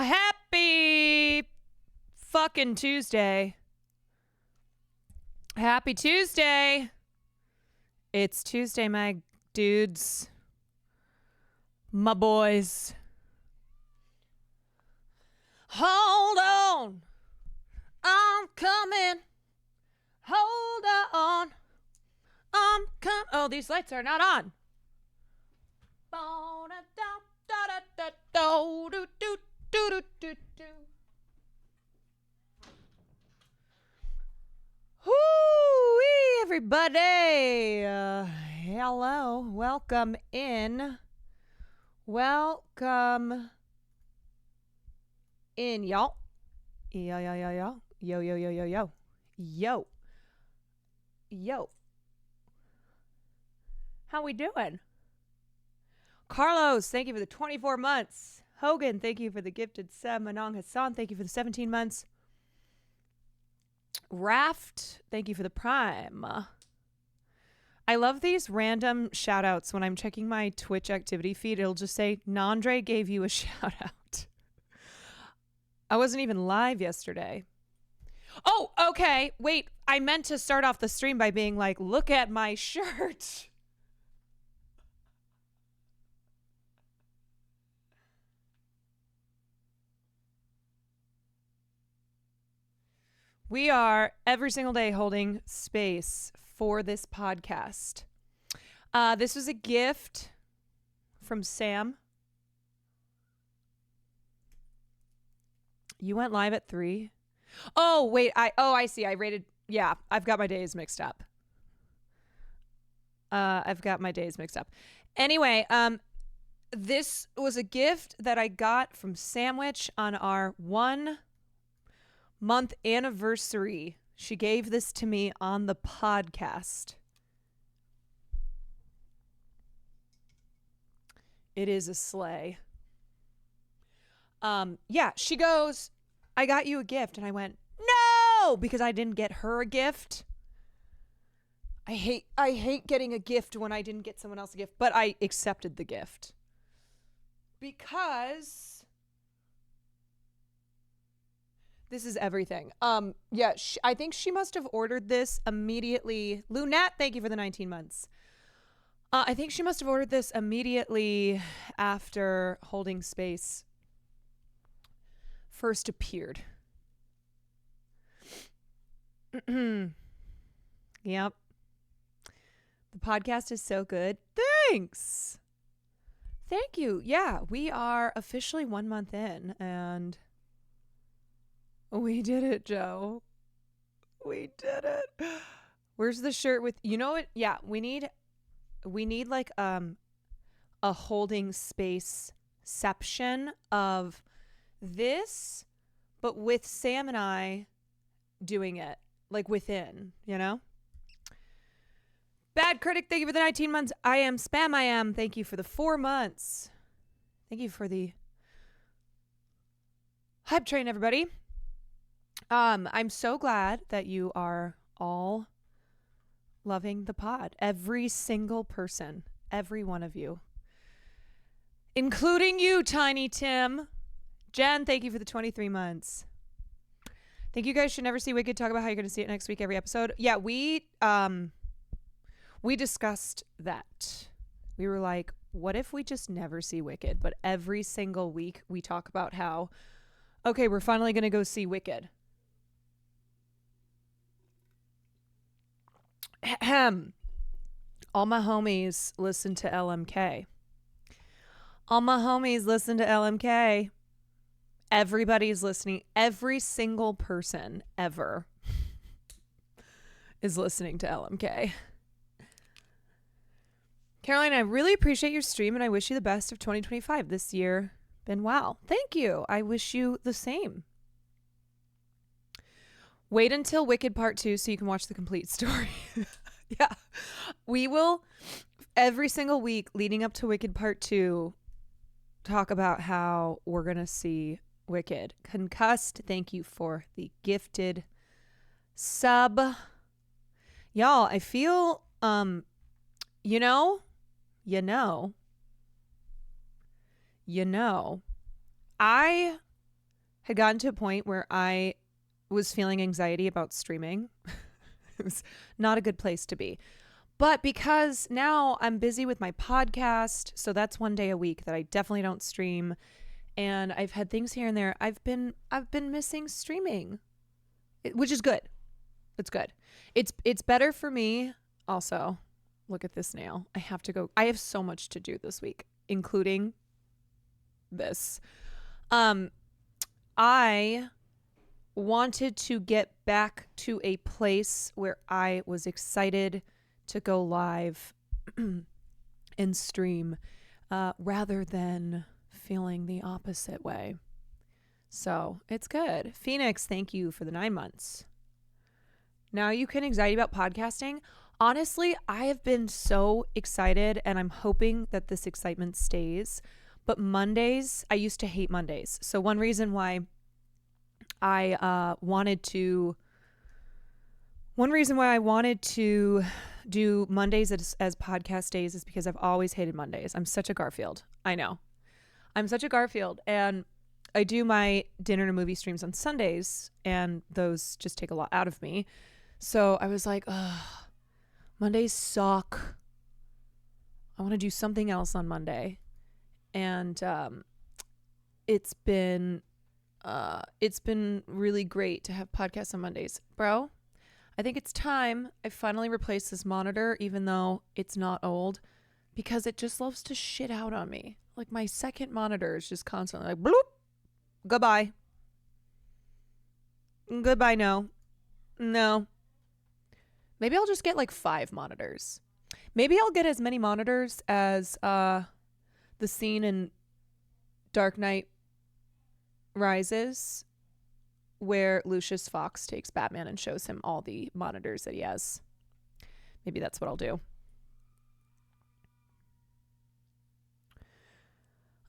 Happy fucking Tuesday. Happy Tuesday. It's Tuesday, my dudes. My boys. Hold on. I'm coming. Hold on. I'm coming. Oh, these lights are not on. Whoo-wee, everybody. Hello. Welcome in. Welcome in, y'all. Yo. Yo. How we doing? Carlos, thank you for the 24 months. Hogan, thank you for the gifted sub. Manong Hassan, thank you for the 17 months. Raft, thank you for the prime. I love these random shout outs. When I'm checking my Twitch activity feed, it'll just say, Nandre gave you a shout out. I wasn't even live yesterday. Oh, okay. Wait, I meant to start off the stream by being like, look at my shirt. We are every single day holding space for this podcast. This was a gift from Sam. You went live at 3. Oh, wait. I see. I rated. Yeah, I've got my days mixed up. Anyway, this was a gift that I got from Sandwich on our 1-month anniversary. She gave this to me on the podcast. It is a sleigh. Yeah, she goes, I got you a gift. And I went, no, because I didn't get her a gift. I hate getting a gift when I didn't get someone else a gift, but I accepted the gift because this is everything. Yeah, I think she must have ordered this immediately. Lunat, thank you for the 19 months. I think she must have ordered this immediately after Holding Space first appeared. Yep. The podcast is so good. Thanks. Thank you. Yeah, we are officially 1 month in and we did it, Joe. We did it. Where's the shirt with, you know what? Yeah, we need like a Holding Space ception of this, but with Sam and I doing it like within, you know? Bad Critic, thank you for the 19 months. I am Spam, I am. Thank you for the 4 months. Thank you for the hype train, everybody. I'm so glad that you are all loving the pod. Every single person, every one of you, including you, Tiny Tim. Jen, thank you for the 23 months. Think you guys should never see Wicked. Talk about how you're going to see it next week, every episode. Yeah, we discussed that. We were like, what if we just never see Wicked? But every single week we talk about how, okay, we're finally going to go see Wicked. All my homies listen to LMK. Everybody's listening. Every single person ever is listening to LMK. Caroline, I really appreciate your stream and I wish you the best of 2025. This year been wow. Thank you. I wish you the same. Wait until Wicked Part 2 so you can watch the complete story. Yeah. We will, every single week leading up to Wicked Part 2, talk about how we're going to see Wicked. Concussed, thank you for the gifted sub. Y'all, I feel, you know, I had gotten to a point where I was feeling anxiety about streaming. It was not a good place to be. But because now I'm busy with my podcast, so that's one day a week that I definitely don't stream, and I've had things here and there, I've been missing streaming, which is good. It's good. It's better for me. Also, look at this nail. I have to go. I have so much to do this week, including this. I wanted to get back to a place where I was excited to go live and stream, rather than feeling the opposite way. So it's good. Phoenix, thank you for the 9 months. Now you can anxiety about podcasting. Honestly, I have been so excited, and I'm hoping that this excitement stays. But Mondays, I used to hate Mondays. So one reason why I wanted to do Mondays as podcast days is because I've always hated Mondays. I'm such a Garfield. I know. I'm such a Garfield. And I do my dinner to movie streams on Sundays, and those just take a lot out of me. So I was like, ugh, Mondays suck. I want to do something else on Monday. And it's been really great to have podcasts on Mondays. Bro, I think it's time I finally replaced this monitor, even though it's not old, because it just loves to shit out on me. Like, my second monitor is just constantly like, bloop, goodbye. Goodbye, no. Maybe I'll just get like 5 monitors. Maybe I'll get as many monitors as the scene in Dark Knight Rises where Lucius Fox takes Batman and shows him all the monitors that he has. Maybe that's what I'll do.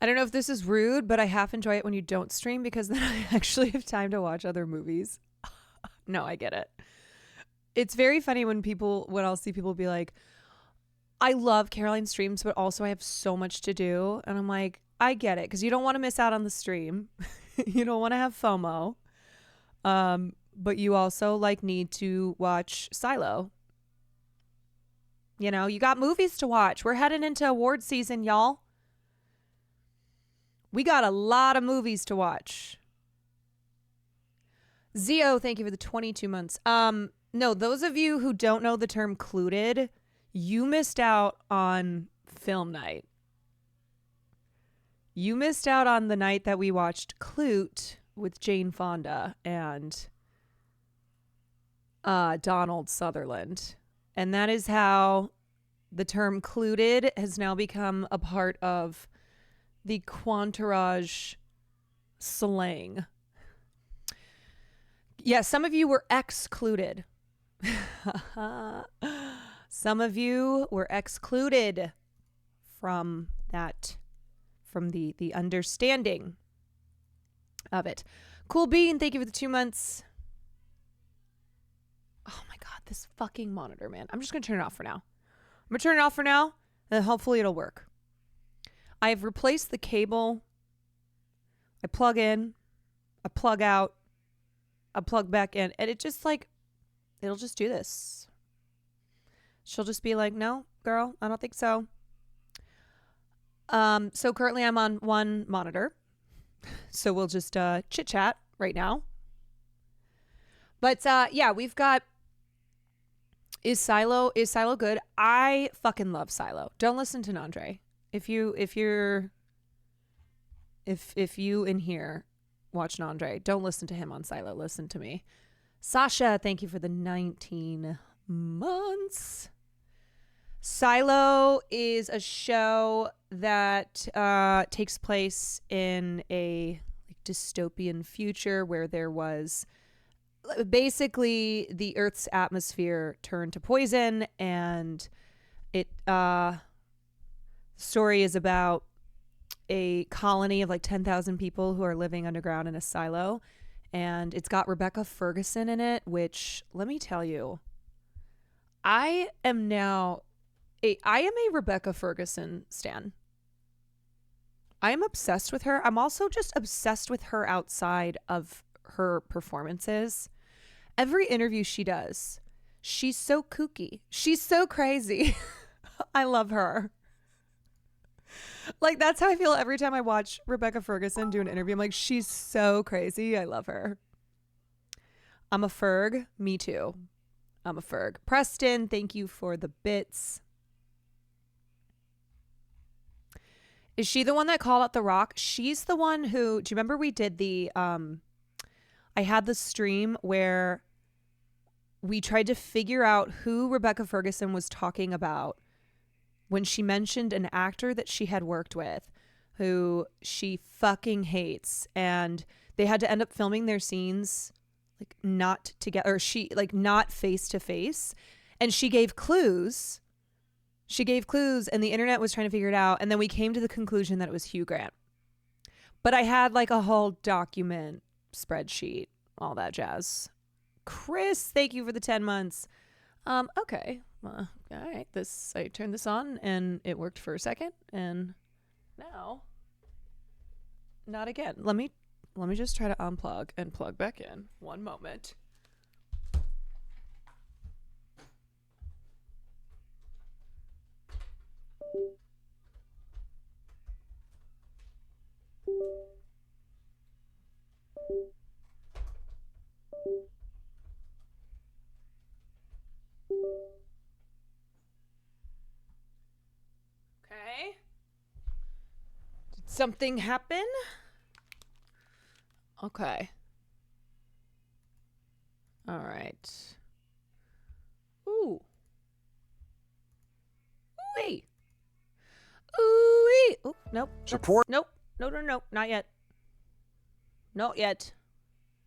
I don't know if this is rude, but I half enjoy it when you don't stream, because then I actually have time to watch other movies. No, I get it. It's very funny when I'll see people be like, I love Caroline streams, but also I have so much to do. And I'm like, I get it, because you don't want to miss out on the stream. You don't want to have FOMO. But you also need to watch Silo. You got movies to watch. We're heading into award season, y'all. We got a lot of movies to watch. Zio, thank you for the 22 months. No, those of you who don't know the term KLUTED, you missed out on film night. You missed out on the night that we watched Clute with Jane Fonda and Donald Sutherland. And that is how the term KLUTED has now become a part of the Quantourage slang. Yeah, some of you were excluded. Some of you were excluded from the understanding of it. Cool Bean, thank you for the 2 months. Oh my God, this fucking monitor, man. I'm just going to turn it off for now. And then hopefully it'll work. I've replaced the cable. I plug in, I plug out, I plug back in, and it just it'll just do this. She'll just be like, no, girl, I don't think so. So currently I'm on one monitor. So we'll just chit chat right now. But yeah, we've got, is Silo good? I fucking love Silo. Don't listen to Nandre. If you in here watch Nandre, don't listen to him on Silo. Listen to me. Sasha, thank you for the 19 months. Silo is a show that takes place in a dystopian future where there was basically the Earth's atmosphere turned to poison, and it story is about a colony of 10,000 people who are living underground in a silo, and it's got Rebecca Ferguson in it, which, let me tell you, I am a Rebecca Ferguson stan. I'm obsessed with her. I'm also just obsessed with her outside of her performances. Every interview she does, she's so kooky. She's so crazy. I love her. Like, that's how I feel every time I watch Rebecca Ferguson do an interview. I'm like, she's so crazy. I love her. I'm a Ferg. Me too. I'm a Ferg. Preston, thank you for the bits. Is she the one that called out The Rock? She's the one who, do you remember we did the, I had the stream where we tried to figure out who Rebecca Ferguson was talking about when she mentioned an actor that she had worked with who she fucking hates. And they had to end up filming their scenes like not together, or she like not face to face. And she gave clues. She gave clues and the internet was trying to figure it out. And then we came to the conclusion that it was Hugh Grant. But I had like a whole document, spreadsheet, all that jazz. Chris, thank you for the 10 months. Okay. All right. I turned this on and it worked for a second and now not again. Let me just try to unplug and plug back in. One moment. Okay. Did something happen? Okay. All right. Ooh. Ooh-wee. Ooh-wee. Oh, nope. Support. Nope. No. Not yet. Not yet.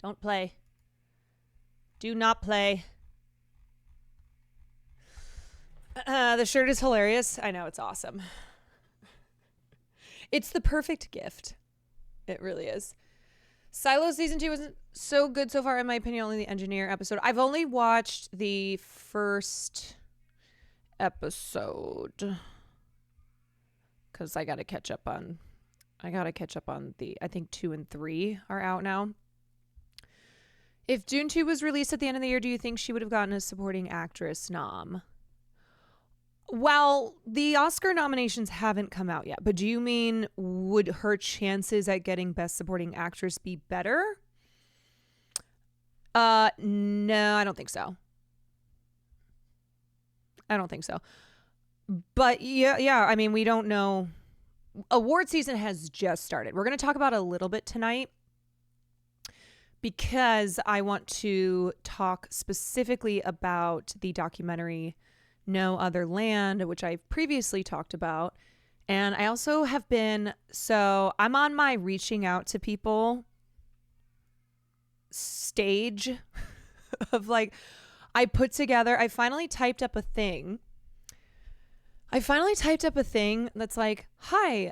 Don't play. Do not play. The shirt is hilarious. I know, it's awesome. It's the perfect gift. It really is. Silo season 2 wasn't so good so far, in my opinion. Only the engineer episode. I've only watched the first episode because I gotta catch up on the, I think 2 and 3 are out now. If Dune 2 was released at the end of the year, do you think she would have gotten a supporting actress nom? Well, the Oscar nominations haven't come out yet, but do you mean would her chances at getting Best Supporting Actress be better? No, I don't think so. But yeah, I mean, we don't know. Award season has just started. We're going to talk about it a little bit tonight because I want to talk specifically about the documentary No Other Land, which I've previously talked about. And I also have been, so I'm on my reaching out to people stage of like, I finally typed up a thing. That's like, hi,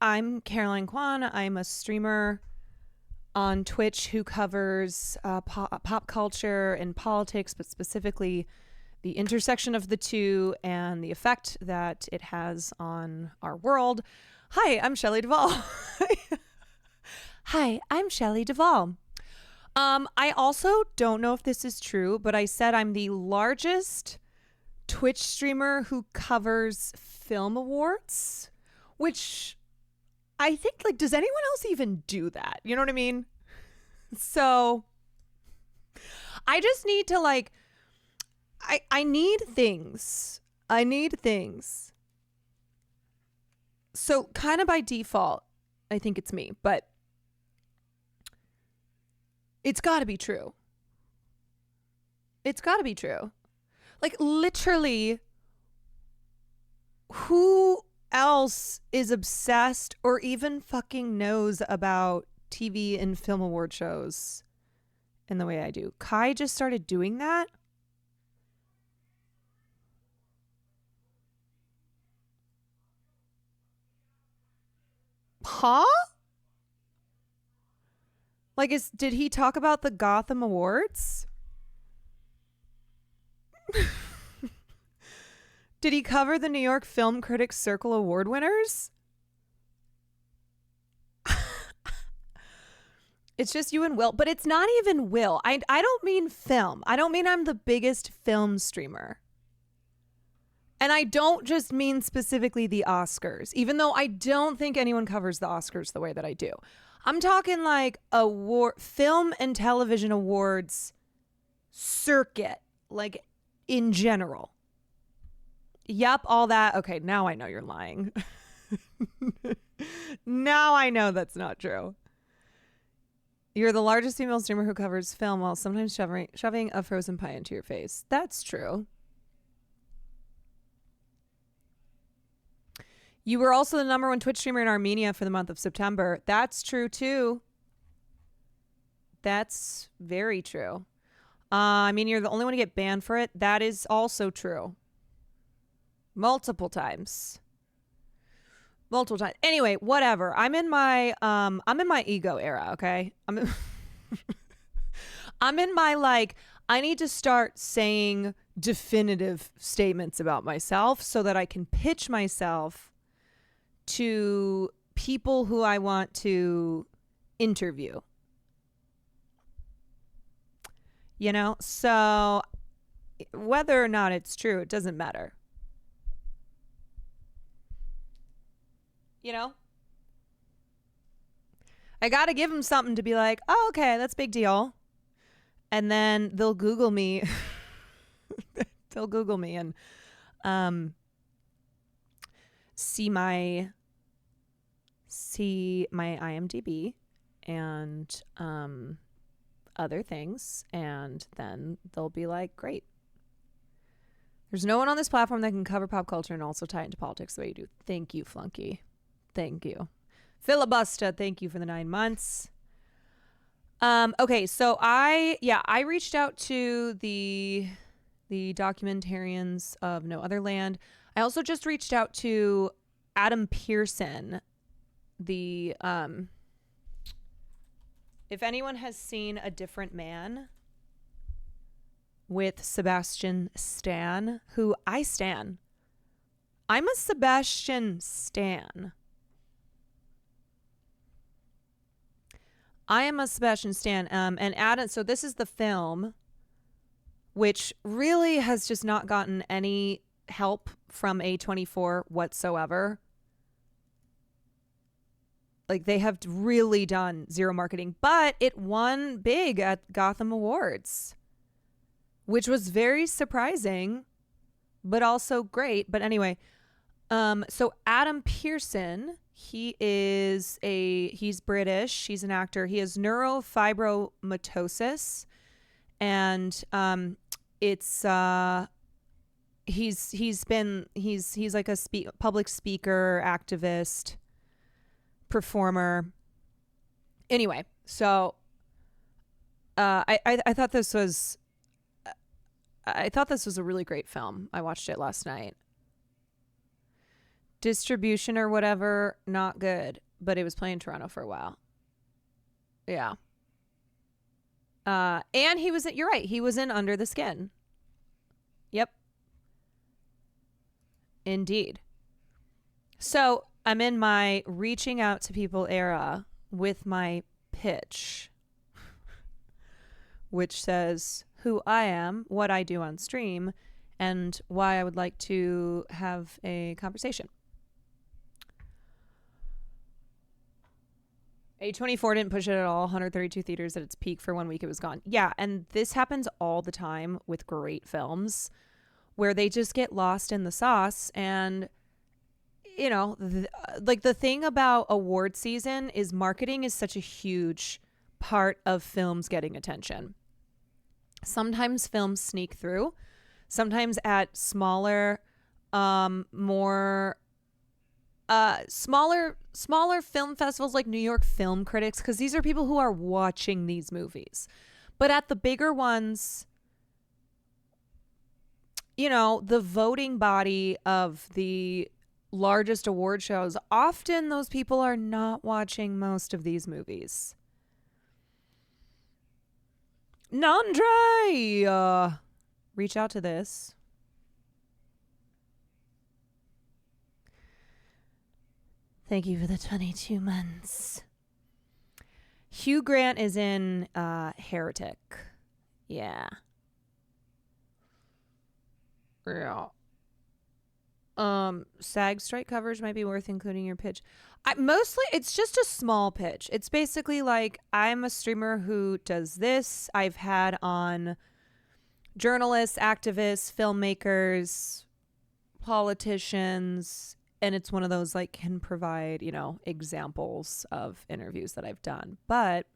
I'm Caroline Kwan. I'm a streamer on Twitch who covers pop culture and politics, but specifically the intersection of the two and the effect that it has on our world. Hi, I'm Shelley Duvall. Hi, I'm Shelley Duvall. I also don't know if this is true, but I said I'm the largest Twitch streamer who covers film awards, which I think, like, does anyone else even do that? You know what I mean? So I just need to, like, I need things. So kind of by default, I think it's me, but it's got to be true. Like, literally, who else is obsessed or even fucking knows about TV and film award shows in the way I do? Kai just started doing that. Huh? Like, did he talk about the Gotham Awards? Did he cover the New York Film Critics Circle Award winners? It's just you and Will, but it's not even Will. I don't mean film. I don't mean I'm the biggest film streamer. And I don't just mean specifically the Oscars, even though I don't think anyone covers the Oscars the way that I do. I'm talking like film and television awards circuit, like in general. Yep, all that. Okay, now I know you're lying. Now I know that's not true. You're the largest female streamer who covers film while sometimes shoving a frozen pie into your face. That's true. You were also the #1 Twitch streamer in Armenia for the month of September. That's true, too. That's very true. I mean, you're the only one to get banned for it. That is also true. Multiple times. Anyway, whatever. I'm in my ego era, okay? I'm in my, like, I need to start saying definitive statements about myself so that I can pitch myself to people who I want to interview. You know? So whether or not it's true, it doesn't matter. You know? I got to give them something to be like, oh, okay, that's a big deal. And then they'll Google me. They'll Google me and see my IMDb and other things. And then they'll be like, great. There's no one on this platform that can cover pop culture and also tie it into politics the way you do. Thank you, Flunky. Thank you. Filibuster, thank you for the 9 months. Okay, so I reached out to the documentarians of No Other Land. I also just reached out to Adam Pearson, if anyone has seen A Different Man with Sebastian Stan, who I stan. I'm a Sebastian Stan. I am a Sebastian Stan. And Adam, so this is the film, which really has just not gotten any help from A24 whatsoever. Like, they have really done zero marketing, but it won big at Gotham Awards, which was very surprising, but also great. But anyway, so Adam Pearson, he's British. He's an actor. He has neurofibromatosis, and he's like a public speaker, activist, performer. Anyway, so I thought this was a really great film. I watched it last night. Distribution or whatever, not good, but it was playing in Toronto for a while. Yeah. And you're right, he was in Under the Skin. Yep. Indeed. So I'm in my reaching out to people era with my pitch, which says who I am, what I do on stream, and why I would like to have a conversation. A24 didn't push it at all. 132 theaters at its peak. For 1 week, it was gone. Yeah, and this happens all the time with great films where they just get lost in the sauce. And, you know, the thing about award season is marketing is such a huge part of films getting attention. Sometimes films sneak through. Sometimes at smaller film festivals like New York Film Critics, because these are people who are watching these movies. But at the bigger ones, you know, the voting body of the largest award shows, often those people are not watching most of these movies. Nandre! Reach out to this. Thank you for the 22 months. Hugh Grant is in Heretic. Yeah. Yeah. SAG strike coverage might be worth including your pitch. Mostly, it's just a small pitch. It's basically like, I'm a streamer who does this. I've had on journalists, activists, filmmakers, politicians, and it's one of those like can provide, examples of interviews that I've done. But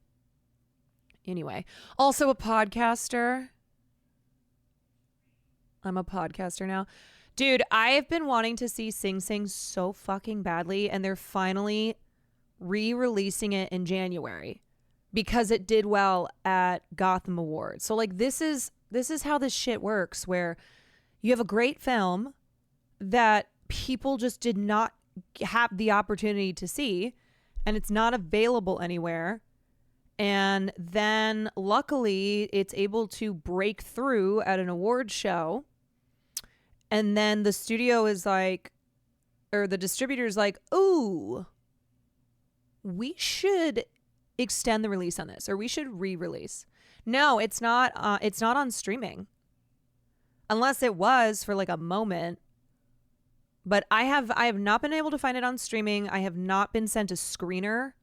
anyway, also a podcaster. I'm a podcaster now. Dude, I have been wanting to see Sing Sing so fucking badly, and they're finally re-releasing it in January because it did well at Gotham Awards. So like this is how this shit works, where you have a great film that people just did not have the opportunity to see, and it's not available anywhere. And then luckily it's able to break through at an award show. And then the studio is like, or the distributor's like, ooh, we should extend the release on this, or we should re-release. No, it's not on streaming. Unless it was for like a moment. But I have not been able to find it on streaming. I have not been sent a screener.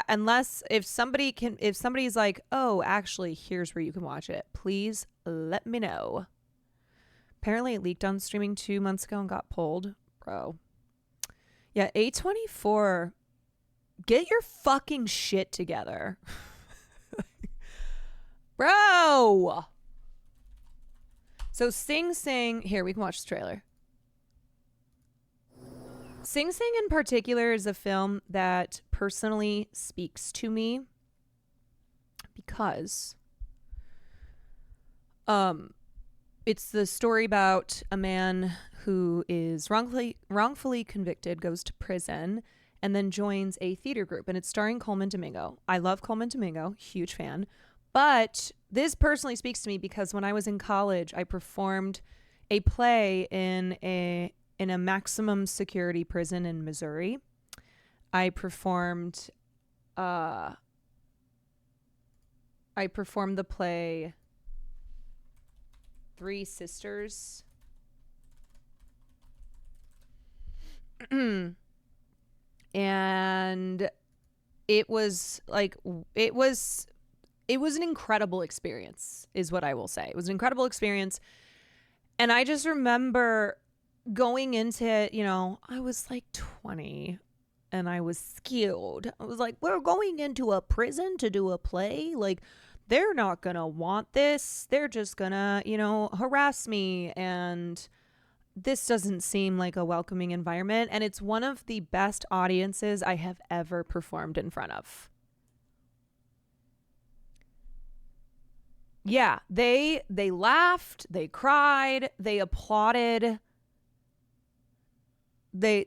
Unless if somebody's like, oh, actually, here's where you can watch it, please let me know. Apparently it leaked on streaming 2 months ago and got pulled. Bro. Yeah, A24, get your fucking shit together. Bro. So Sing Sing, here, we can watch the trailer. Sing Sing in particular is a film that personally speaks to me because it's the story about a man who is wrongfully convicted, goes to prison, and then joins a theater group. And it's starring Coleman Domingo. I love Coleman Domingo, huge fan. But this personally speaks to me because when I was in college, I performed a play in a maximum security prison in Missouri. I performed the play Three Sisters. And it was an incredible experience, is what I will say. It was an incredible experience. And I just remember going into it, I was like 20 and I was scared. I was like, we're going into a prison to do a play. Like, they're not going to want this. They're just going to, harass me. And this doesn't seem like a welcoming environment. And it's one of the best audiences I have ever performed in front of. Yeah, they laughed, they cried, they applauded. They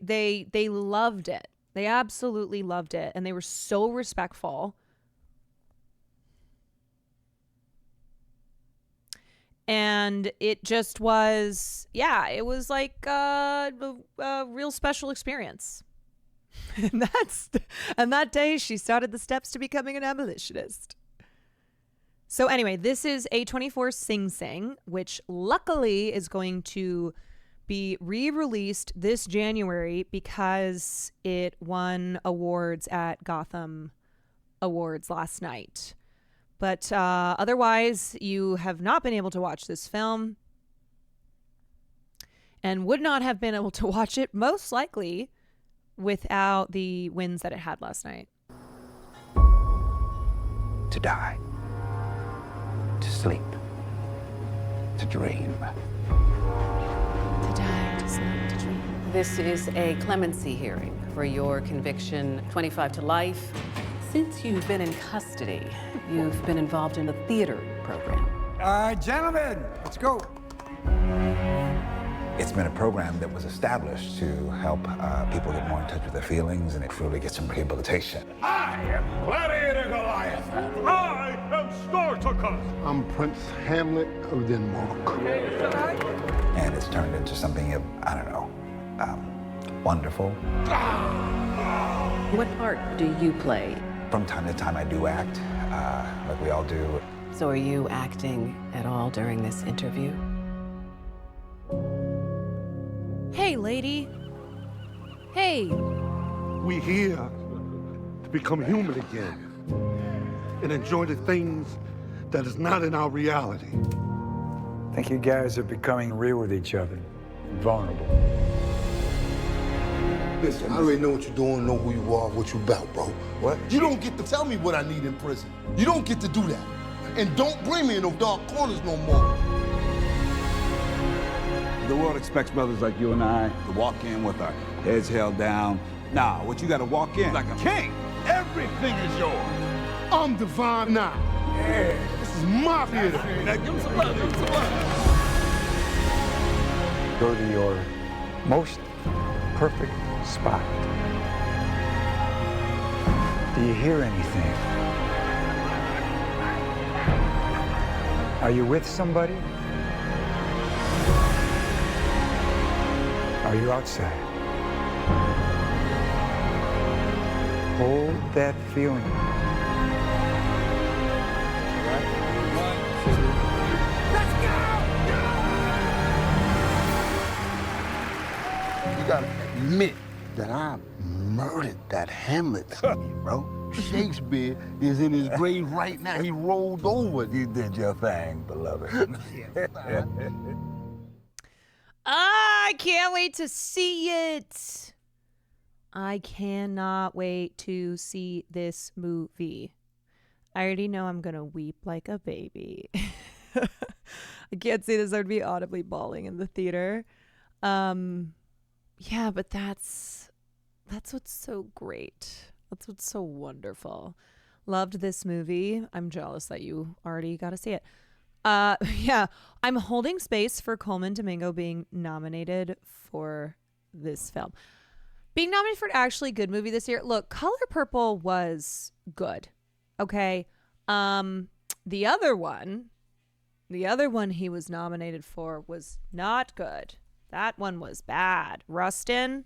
loved it. They absolutely loved it, and they were so respectful. And it just was, it was like a real special experience. And that day she started the steps to becoming an abolitionist. So anyway, this is A24 Sing Sing, which luckily is going to be re-released this January because it won awards at Gotham Awards last night. But otherwise, you have not been able to watch this film and would not have been able to watch it, most likely, without the wins that it had last night. To die. To sleep. To dream. To die, to sleep, to dream. This is a clemency hearing for your conviction, 25 to life. Since you've been in custody, you've been involved in a theater program. Gentlemen, let's go. It's been a program that was established to help people get more in touch with their feelings and truly get some rehabilitation. I am Gladiator Goliath. I am Spartacus. I'm Prince Hamlet of Denmark. And it's turned into something of, wonderful. What part do you play? From time to time, I do act, like we all do. So are you acting at all during this interview? Hey, lady. Hey. We here to become human again and enjoy the things that is not in our reality. I think you guys are becoming real with each other, and vulnerable. Listen, I already know what you're doing, know who you are, what you about, bro. What? You don't get to tell me what I need in prison. You don't get to do that. And don't bring me in those dark corners no more. The world expects brothers like you and I to walk in with our heads held down. Nah, what you gotta walk in like a king. Everything is yours. I'm divine now. Yeah. This is my theater. Now give him some love, give him some love. Go to your most perfect spot. Do you hear anything? Are you with somebody? Are you outside? Hold that feeling. You gotta admit that I murdered that Hamlet, bro. Shakespeare is in his grave right now. He rolled over. You did your thing, beloved. I can't wait to see it. I cannot wait to see this movie. I already know I'm going to weep like a baby. I can't say this. I would be audibly bawling in the theater. Yeah, but that's what's so great. That's what's so wonderful. Loved this movie. I'm jealous that you already got to see it. Yeah, I'm holding space for Coleman Domingo being nominated for this film. Being nominated for an actually good movie this year. Look, Color Purple was good. Okay. The other one he was nominated for was not good. That one was bad. Rustin,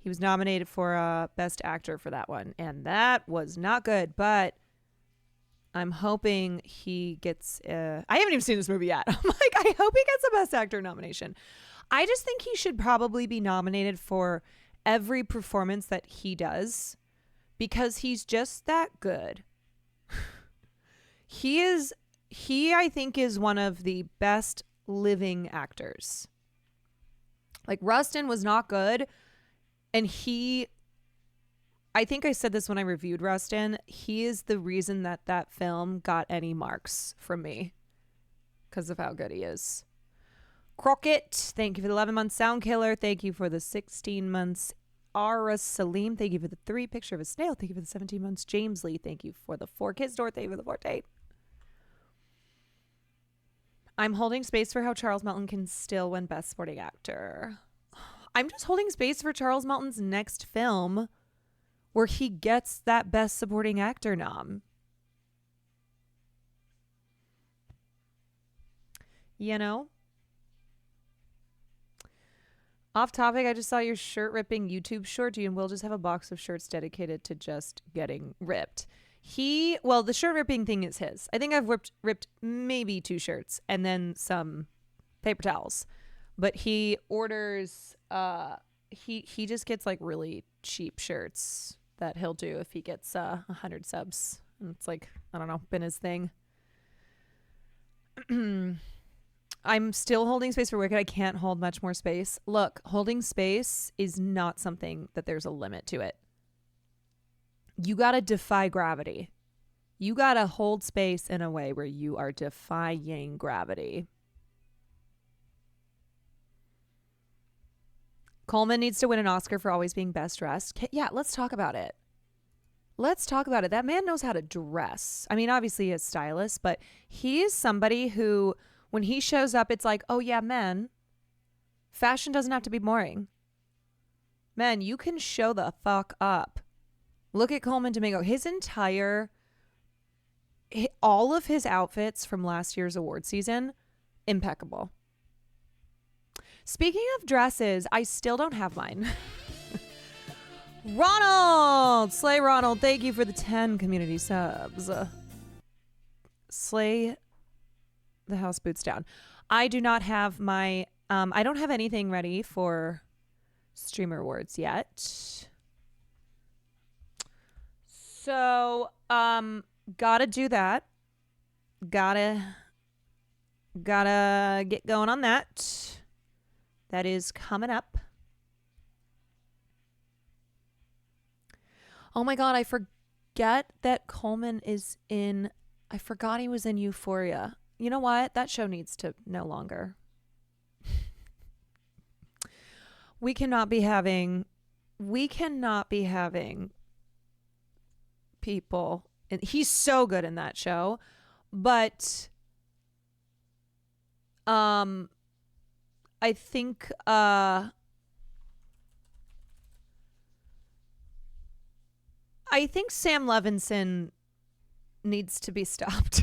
he was nominated for Best Actor for that one, and that was not good, but I'm hoping he gets I haven't even seen this movie yet. I'm like, I hope he gets a Best Actor nomination. I just think he should probably be nominated for every performance that he does because he's just that good. He I think is one of the best living actors. Like Rustin was not good, and I think I said this when I reviewed Rustin, he is the reason that film got any marks from me because of how good he is. Crockett, thank you for the 11 months. Sound Killer, thank you for the 16 months. Ara Salim, thank you for the 3. Picture of a Snail, thank you for the 17 months. James Lee, thank you for the 4. Kids Door, thank you for the 4 date. I'm holding space for how Charles Melton can still win Best Supporting Actor. I'm just holding space for Charles Melton's next film where he gets that Best Supporting Actor nom. You know? Off topic, I just saw your shirt ripping YouTube short. You and Will just have a box of shirts dedicated to just getting ripped. The shirt ripping thing is his. I think I've ripped maybe 2 shirts and then some paper towels. But he orders, he just gets like really cheap shirts that he'll do if he gets 100 subs. And it's like, I don't know, been his thing. I'm still holding space for Wicked. I can't hold much more space. Look, holding space is not something that there's a limit to it. You got to defy gravity. You got to hold space in a way where you are defying gravity. Coleman needs to win an Oscar for always being best dressed. Yeah, let's talk about it. Let's talk about it. That man knows how to dress. I mean, obviously he's a stylist, but he is somebody who, when he shows up, it's like, oh yeah, men, fashion doesn't have to be boring. Men, you can show the fuck up. Look at Coleman Domingo. All of his outfits from last year's award season, impeccable. Speaking of dresses, I still don't have mine. Ronald! Slay Ronald, thank you for the 10 community subs. Slay the house boots down. I do not have my... I don't have anything ready for Streamer Awards yet. So, gotta do that. Gotta get going on that. That is coming up. Oh my God, I forget that Coleman is in... I forgot he was in Euphoria. You know what? That show needs to no longer. We cannot be having people... And he's so good in that show. But... I think... I think Sam Levinson needs to be stopped.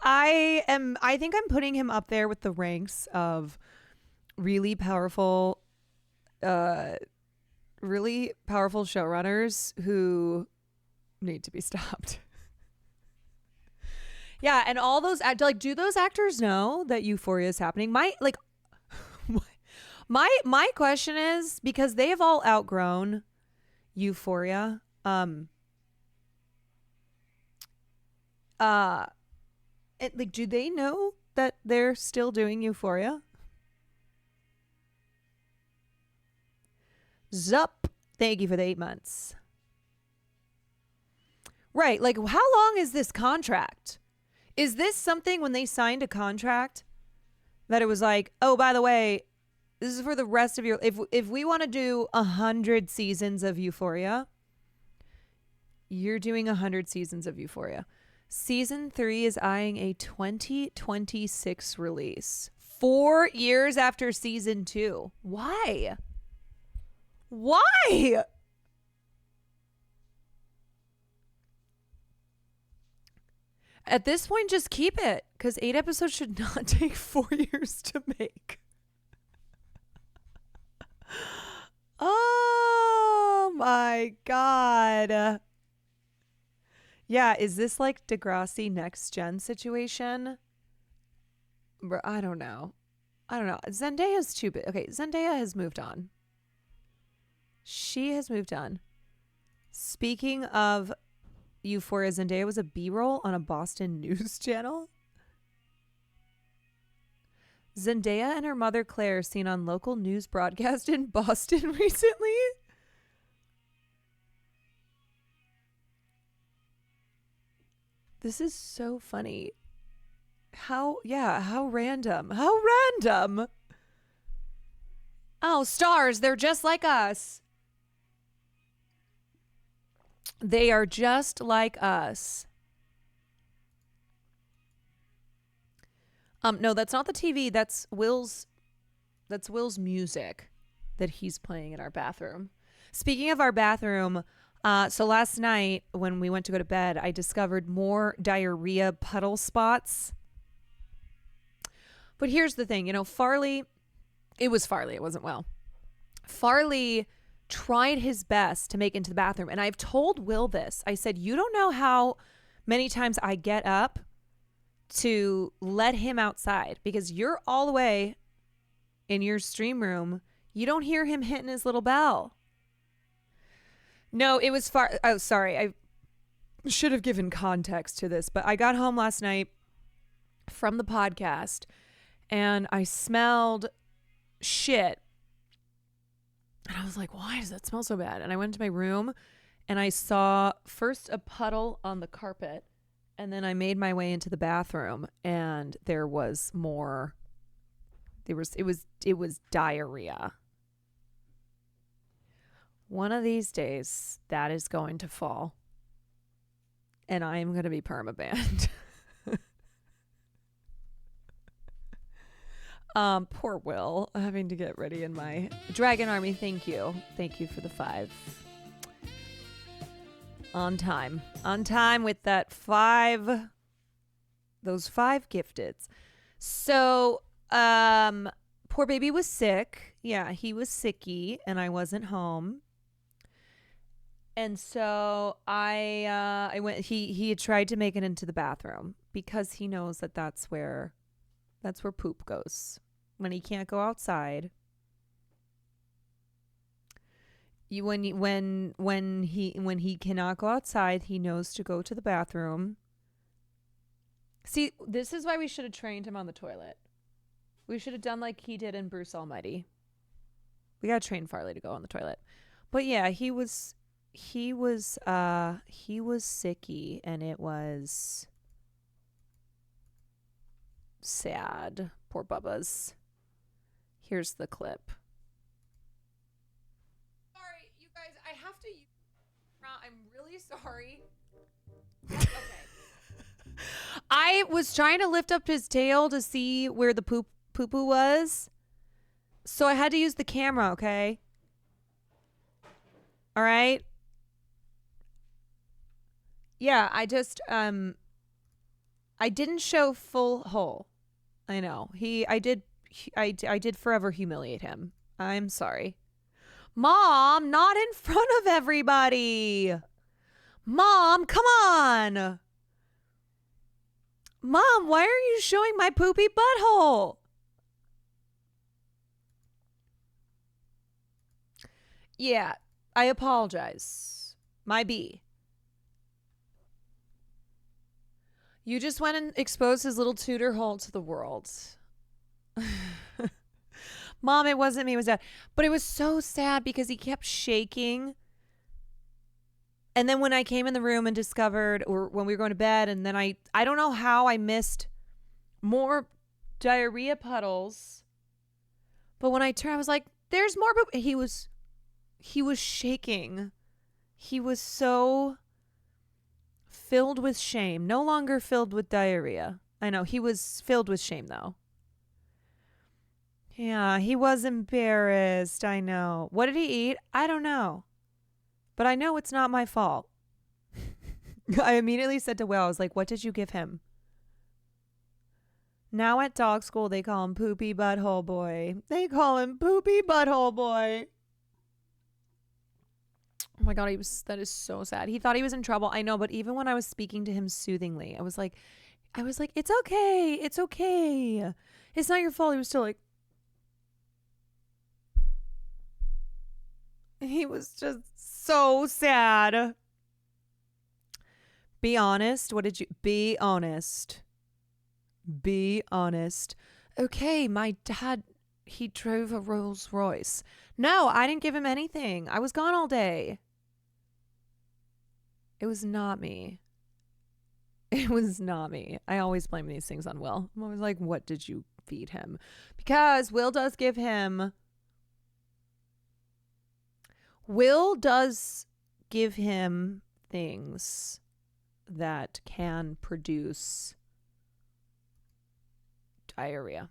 I think I'm putting him up there with the ranks of really powerful showrunners who need to be stopped. Yeah, and all those do those actors know that Euphoria is happening? My question is, because they have all outgrown Euphoria, do they know that they're still doing Euphoria? Zup, thank you for the 8 months. Right, like how long is this contract? Is this something when they signed a contract that it was like, oh, by the way, this is for the rest of your... If we want to do 100 seasons of Euphoria, you're doing 100 seasons of Euphoria. Season 3 is eyeing a 2026 release. 4 years after season 2. Why? Why? At this point, just keep it, because 8 episodes should not take 4 years to make. Oh my God. Yeah, is this like Degrassi Next Gen situation? Bro, I don't know. Zendaya's too big. Okay, Zendaya has moved on. She has moved on. Speaking of Euphoria, Zendaya was a B-roll on a Boston news channel. Zendaya and her mother Claire seen on local news broadcast in Boston recently. This is so funny. How random. How random. Oh, stars, they're just like us. They are just like us. No, that's not the TV. That's Will's music that he's playing in our bathroom. Speaking of our bathroom, so last night when we went to go to bed, I discovered more diarrhea puddle spots. But here's the thing, Farley, it wasn't Will. Farley tried his best to make it into the bathroom. And I've told Will this. I said, you don't know how many times I get up to let him outside because you're all the way in your stream room. You don't hear him hitting his little bell. No, it was far. Oh, sorry. I should have given context to this, but I got home last night from the podcast and I smelled shit. And I was like, why does that smell so bad? And I went to my room and I saw first a puddle on the carpet. And then I made my way into the bathroom and there was more. It was diarrhea. One of these days that is going to fall. And I am going to be permabanned. Poor Will having to get ready in my Dragon Army. Thank you for the 5. On time with that 5, those 5 gifteds. So, poor baby was sick. Yeah, he was sicky and I wasn't home. And so I went, he had tried to make it into the bathroom because he knows that that's where poop goes when he can't go outside. When he cannot go outside, he knows to go to the bathroom. See, this is why we should have trained him on the toilet. We should have done like he did in Bruce Almighty. We gotta train Farley to go on the toilet. But yeah, he was sicky and it was sad. Poor Bubba's. Here's the clip. Sorry, you guys, I have to use I'm really sorry. Okay. I was trying to lift up his tail to see where the poo-poo was. So I had to use the camera, okay? All right? Yeah, I just I didn't show full hole. I know. I did forever humiliate him. I'm sorry. Mom, not in front of everybody. Mom, come on. Mom, why are you showing my poopy butthole? Yeah, I apologize. My B. You just went and exposed his little tutor hole to the world. Mom, it wasn't me, it was Dad. But it was so sad because he kept shaking. And then when I came in the room and discovered, or when we were going to bed, and then I don't know how I missed more diarrhea puddles. But when I turned, I was like, there's more. He was shaking. He was so filled with shame. No longer filled with diarrhea. I know, he was filled with shame, though. Yeah, he was embarrassed. I know. What did he eat? I don't know. But I know it's not my fault. I immediately said to Will, I was like, what did you give him? Now at dog school, they call him Poopy Butthole Boy. They call him Poopy Butthole Boy. Oh my God, that is so sad. He thought he was in trouble. I know, but even when I was speaking to him soothingly, I was like, it's okay. It's okay. It's not your fault. He was still like, he was just so sad. Be honest. Be honest. Be honest. Okay, my dad, he drove a Rolls Royce. No, I didn't give him anything. I was gone all day. It was not me. It was not me. I always blame these things on Will. I'm always like, what did you feed him? Because Will does give him things that can produce diarrhea.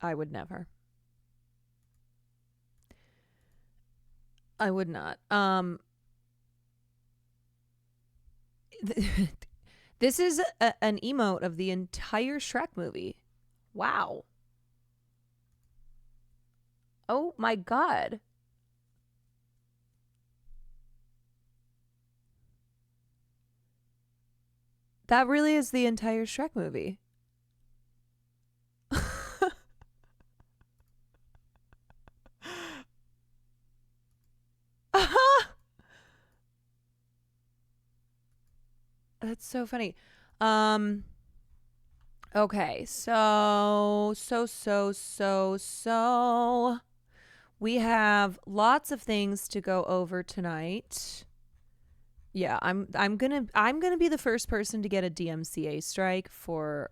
I would never. I would not. This is an emote of the entire Shrek movie. Wow. Oh my God. That really is the entire Shrek movie. That's so funny. Okay, so we have lots of things to go over tonight. Yeah, I'm gonna be the first person to get a DMCA strike for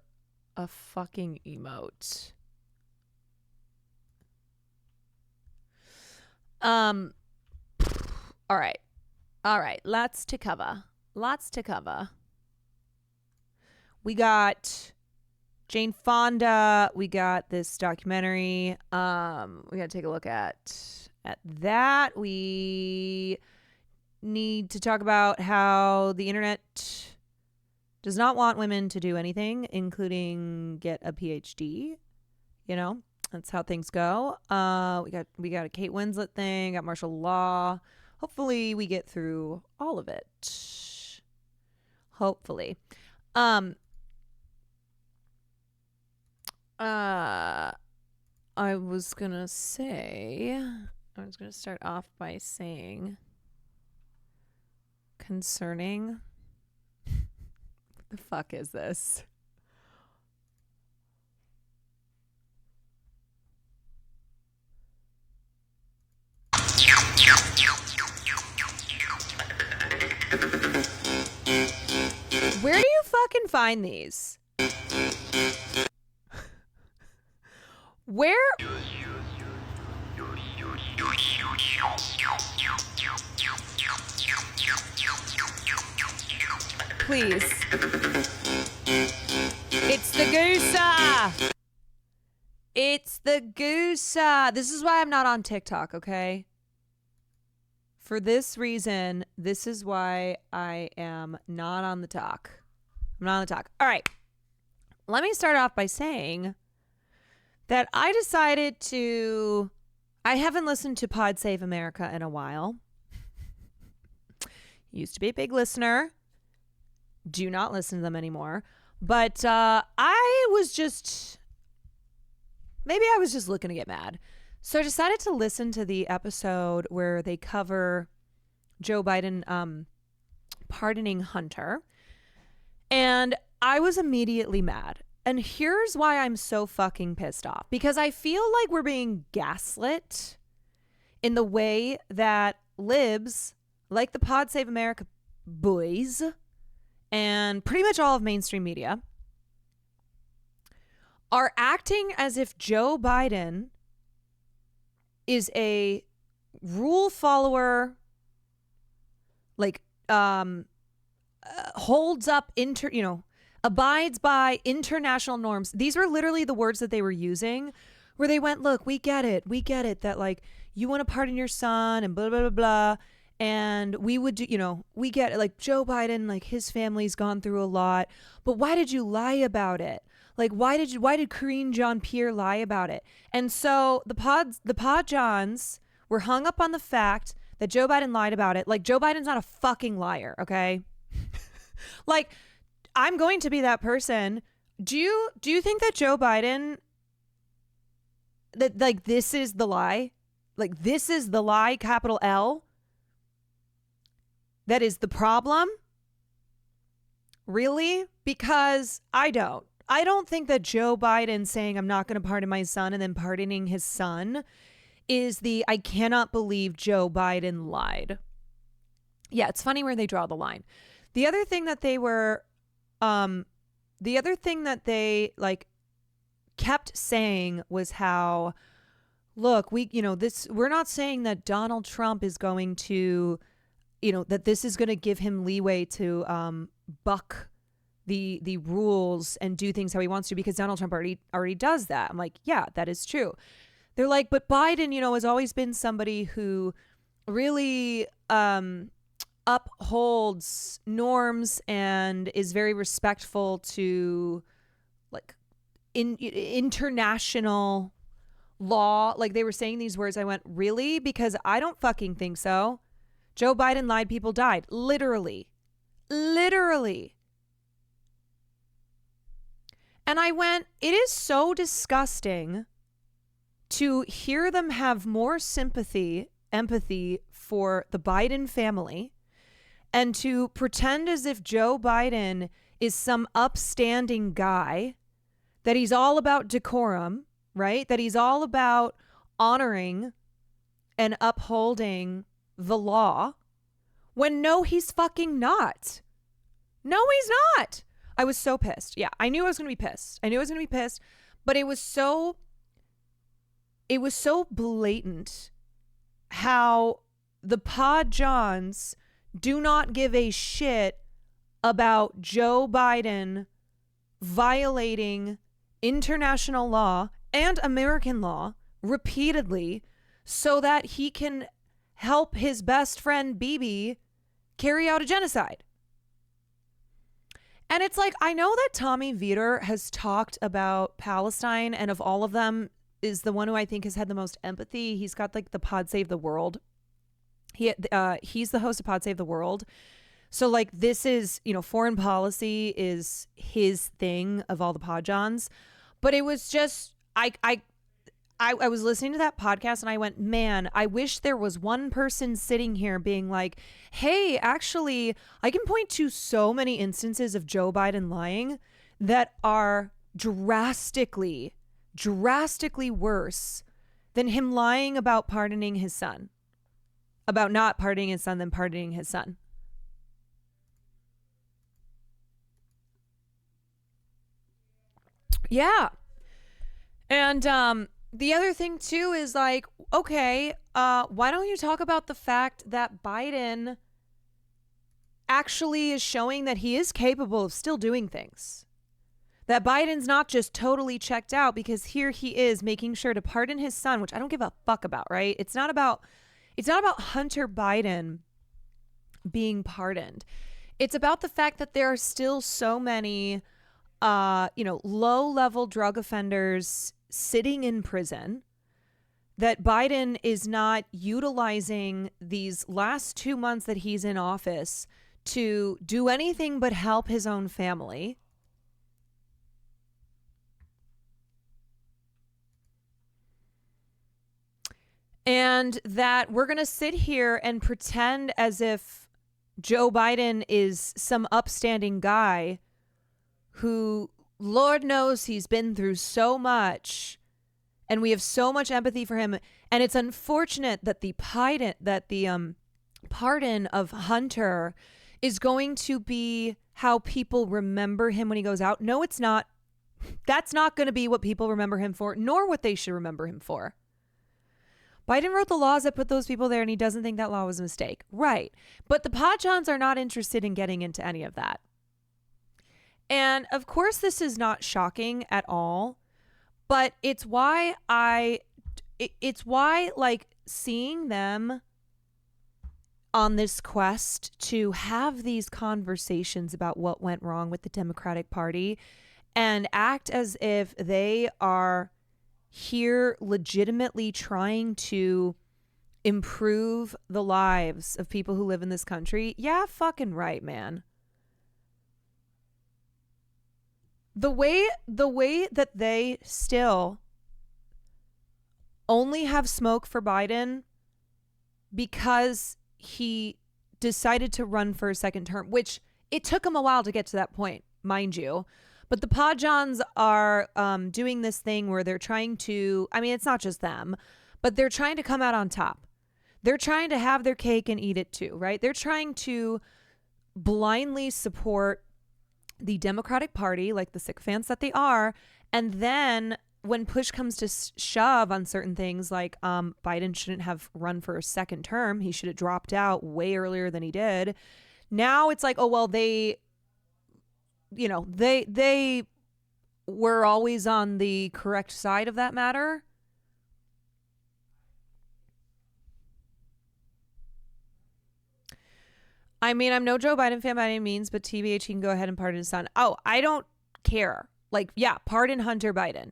a fucking emote. All right. Lots to cover. We got Jane Fonda. We got this documentary. We gotta take a look at that. We need to talk about how the internet does not want women to do anything, including get a PhD. You know, that's how things go. We got a Kate Winslet thing, got martial law. Hopefully we get through all of it. Hopefully. I was going to start off by saying concerning what the fuck is this? Where do you fucking find these? Where? Please. It's the Goosa. It's the Goosa. This is why I'm not on TikTok, okay? For this reason, this is why I am not on the talk. I'm not on the talk. All right. Let me start off by saying that I decided to... I haven't listened to Pod Save America in a while. Used to be a big listener. Do not listen to them anymore. But I was just... Maybe I was just looking to get mad. So I decided to listen to the episode where they cover Joe Biden pardoning Hunter. And I was immediately mad. And here's why I'm so fucking pissed off. Because I feel like we're being gaslit in the way that libs, like the Pod Save America boys, and pretty much all of mainstream media, are acting as if Joe Biden is a rule follower, like holds up abides by international norms. These were literally the words that they were using, where they went, look, we get it that like you want to pardon your son and blah blah blah blah, and we would do, we get it, like Joe Biden, like his family's gone through a lot, but why did you lie about it? Like, why did Karine Jean-Pierre lie about it? And so the Pod Johns were hung up on the fact that Joe Biden lied about it. Like, Joe Biden's not a fucking liar, okay? Like, I'm going to be that person. Do you think that Joe Biden, that like this is the lie? Like, this is the lie, capital L? That is the problem? Really? Because I don't think that Joe Biden saying I'm not going to pardon my son and then pardoning his son is I cannot believe Joe Biden lied. Yeah, it's funny where they draw the line. The other thing that they like kept saying was how, look, we're not saying that Donald Trump is going to, that this is going to give him leeway to buck the rules and do things how he wants to, because Donald Trump already does that. I'm like, yeah, that is true. They're like, but Biden, has always been somebody who really upholds norms and is very respectful to like international law. Like, they were saying these words. I went, really? Because I don't fucking think so. Joe Biden lied, people died. Literally. And I went, it is so disgusting to hear them have more empathy for the Biden family, and to pretend as if Joe Biden is some upstanding guy, that he's all about decorum, right? That he's all about honoring and upholding the law, when no, he's fucking not. No, he's not. I was so pissed. Yeah, I knew I was going to be pissed. But it was so blatant how the Pod Johns do not give a shit about Joe Biden violating international law and American law repeatedly so that he can help his best friend Bibi carry out a genocide. And it's like, I know that Tommy Vietor has talked about Palestine, and of all of them is the one who I think has had the most empathy. He's got like the Pod Save the World. He's the host of Pod Save the World. So like this is, foreign policy is his thing of all the Podjons. But it was just, I was listening to that podcast and I went, man, I wish there was one person sitting here being like, hey, actually, I can point to so many instances of Joe Biden lying that are drastically worse than him lying about pardoning his son, about not pardoning his son than pardoning his son. Yeah. And the other thing too is like, okay, why don't you talk about the fact that Biden actually is showing that he is capable of still doing things? That Biden's not just totally checked out, because here he is making sure to pardon his son, which I don't give a fuck about, right? It's not about Hunter Biden being pardoned. It's about the fact that there are still so many low-level drug offenders sitting in prison, that Biden is not utilizing these last 2 months that he's in office to do anything but help his own family. And that we're going to sit here and pretend as if Joe Biden is some upstanding guy who, Lord knows, he's been through so much and we have so much empathy for him. And it's unfortunate that the pardon of Hunter is going to be how people remember him when he goes out. No, it's not. That's not going to be what people remember him for, nor what they should remember him for. Biden wrote the laws that put those people there, and he doesn't think that law was a mistake. Right. But the Podjons are not interested in getting into any of that. And of course, this is not shocking at all, but it's why like seeing them on this quest to have these conversations about what went wrong with the Democratic Party and act as if they are here legitimately trying to improve the lives of people who live in this country. Yeah, fucking right, man. The way that they still only have smoke for Biden because he decided to run for a second term, which it took him a while to get to that point, mind you. But the Podjons are doing this thing where they're trying to, I mean, it's not just them, but they're trying to come out on top. They're trying to have their cake and eat it too, right? They're trying to blindly support the Democratic Party, like the sycophants that they are. And then when push comes to shove on certain things, like Biden shouldn't have run for a second term. He should have dropped out way earlier than he did. Now it's like, oh, well, they were always on the correct side of that matter. I mean, I'm no Joe Biden fan by any means, but TBH, he can go ahead and pardon his son. Oh, I don't care. Like, yeah, pardon Hunter Biden.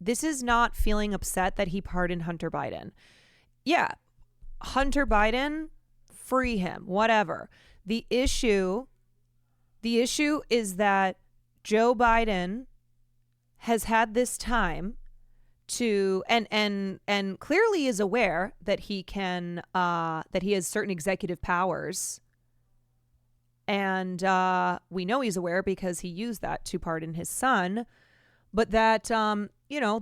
This is not feeling upset that he pardoned Hunter Biden. Yeah, Hunter Biden, free him, whatever. The issue is that Joe Biden has had this time to and clearly is aware that he can that he has certain executive powers, and we know he's aware because he used that to pardon his son, but that the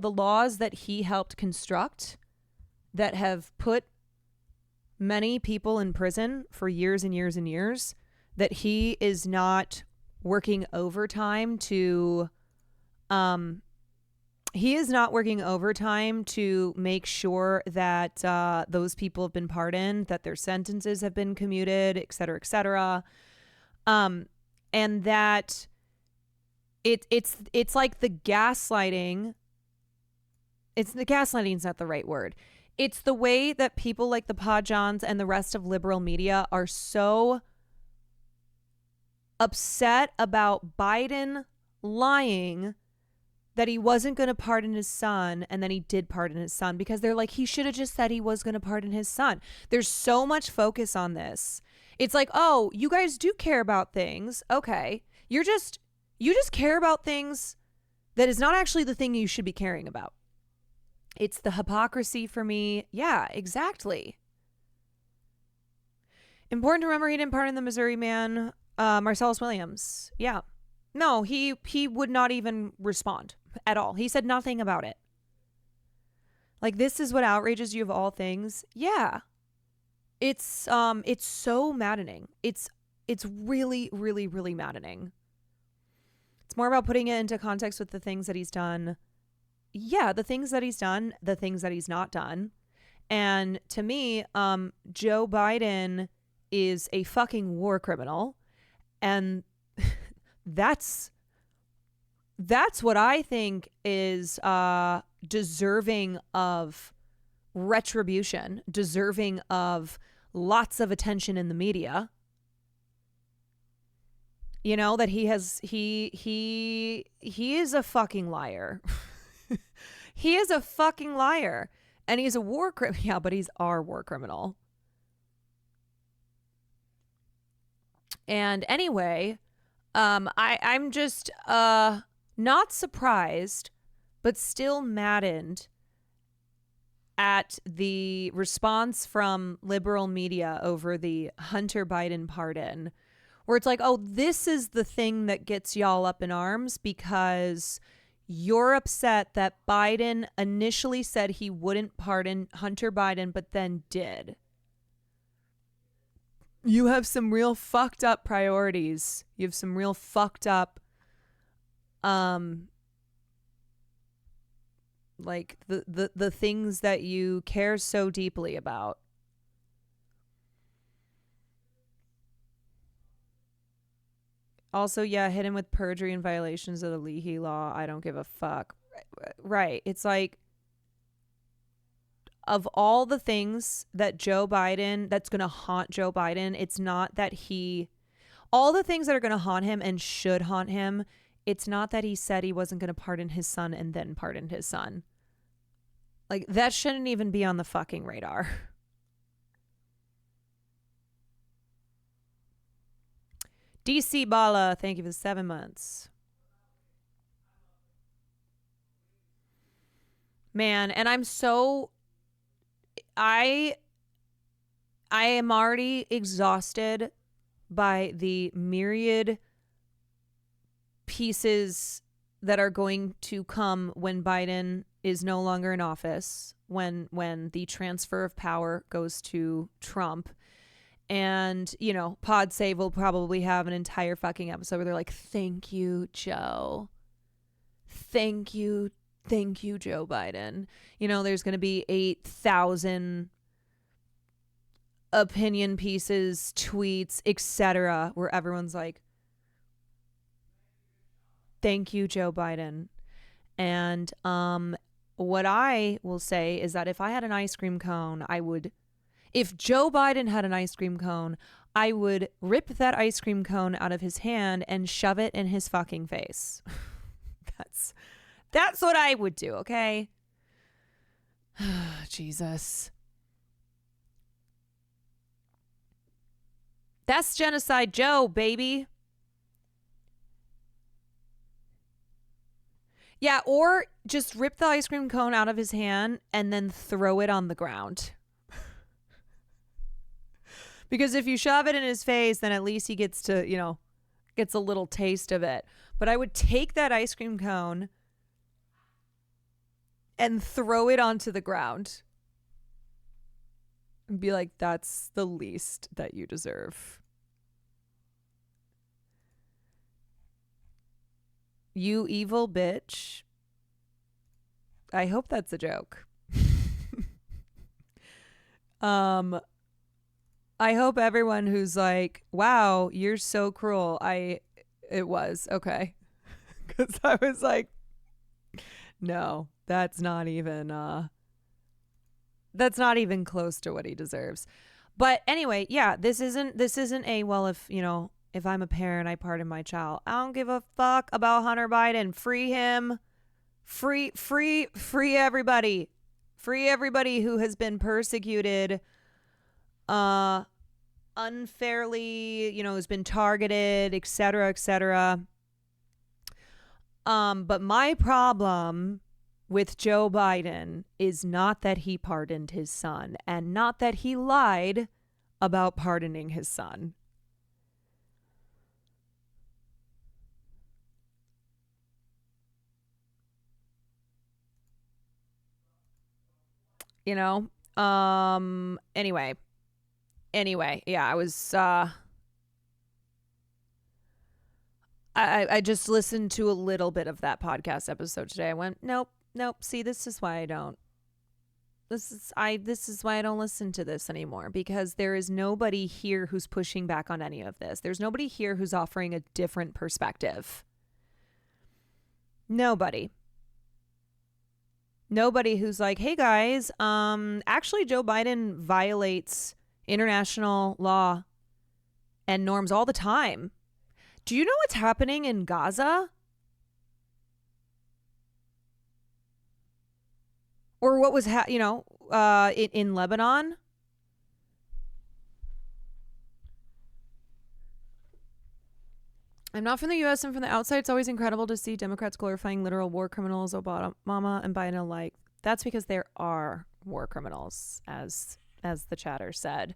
laws that he helped construct that have put many people in prison for years and years and years, that he is not working overtime to make sure that those people have been pardoned, that their sentences have been commuted, et cetera, et cetera. And that it's like the gaslighting. Gaslighting is not the right word. It's the way that people like the Podjons and the rest of liberal media are so upset about Biden lying that he wasn't going to pardon his son, and then he did pardon his son, because they're like, he should have just said he was going to pardon his son. There's so much focus on this. It's like, oh, you guys do care about things. Okay. You just care about things that is not actually the thing you should be caring about. It's the hypocrisy for me. Yeah, exactly. Important to remember, he didn't pardon the Missouri man, Marcellus Williams. Yeah. No, he would not even respond at all. He said nothing about it. Like, this is what outrages you of all things. Yeah. It's so maddening. It's really, really, really maddening. It's more about putting it into context with the things that he's done. Yeah, the things that he's done, the things that he's not done. And to me, Joe Biden is a fucking war criminal. And that's what I think is deserving of retribution, deserving of lots of attention in the media. You know, that he is a fucking liar. He is a fucking liar. And he's a war criminal. Yeah, but he's our war criminal. And anyway, I'm just not surprised, but still maddened at the response from liberal media over the Hunter Biden pardon, where it's like, oh, this is the thing that gets y'all up in arms because you're upset that Biden initially said he wouldn't pardon Hunter Biden, but then did. You have some real fucked up priorities. You have some real fucked up, like the things that you care so deeply about. Also, yeah, hit him with perjury and violations of the Leahy law. I don't give a fuck. Right. It's like, of all the things that Joe Biden, that's going to haunt Joe Biden, it's not that all the things that are going to haunt him and should haunt him, it's not that he said he wasn't going to pardon his son and then pardoned his son. Like, that shouldn't even be on the fucking radar. DC Bala, thank you for the 7 months. Man, and I'm so... I am already exhausted by the myriad pieces that are going to come when Biden is no longer in office, when the transfer of power goes to Trump. And, you know, Pod Save will probably have an entire fucking episode where they're like, thank you, Joe. Thank you, Joe Biden. You know, there's going to be 8,000 opinion pieces, tweets, etc., where everyone's like, thank you, Joe Biden. And what I will say is that if I had an ice cream cone, if Joe Biden had an ice cream cone, I would rip that ice cream cone out of his hand and shove it in his fucking face. That's what I would do, okay? Jesus. That's Genocide Joe, baby. Yeah, or just rip the ice cream cone out of his hand and then throw it on the ground. Because if you shove it in his face, then at least he gets to, you know, gets a little taste of it. But I would take that ice cream cone and throw it onto the ground and be like, that's the least that you deserve. You evil bitch. I hope that's a joke. I hope everyone who's like, wow, you're so cruel. It was. Okay. Because I was like, no, that's not even close to what he deserves. But anyway, yeah, this isn't a, well, if, you know, if I'm a parent, I pardon my child. I don't give a fuck about Hunter Biden. Free him. Free everybody. Free everybody who has been persecuted, unfairly, who's been targeted, et cetera, et cetera. But my problem with Joe Biden is not that he pardoned his son and not that he lied about pardoning his son. Anyway, yeah, I was, I just listened to a little bit of that podcast episode today. I went, nope. See, this is why I don't listen to this anymore, because there is nobody here who's pushing back on any of this. There's nobody here who's offering a different perspective. Nobody who's like, hey guys, actually Joe Biden violates international law and norms all the time. Do you know what's happening in Gaza? Or what was, in Lebanon? I'm not from the U.S. and from the outside, it's always incredible to see Democrats glorifying literal war criminals, Obama and Biden alike. That's because there are war criminals, as the chatter said.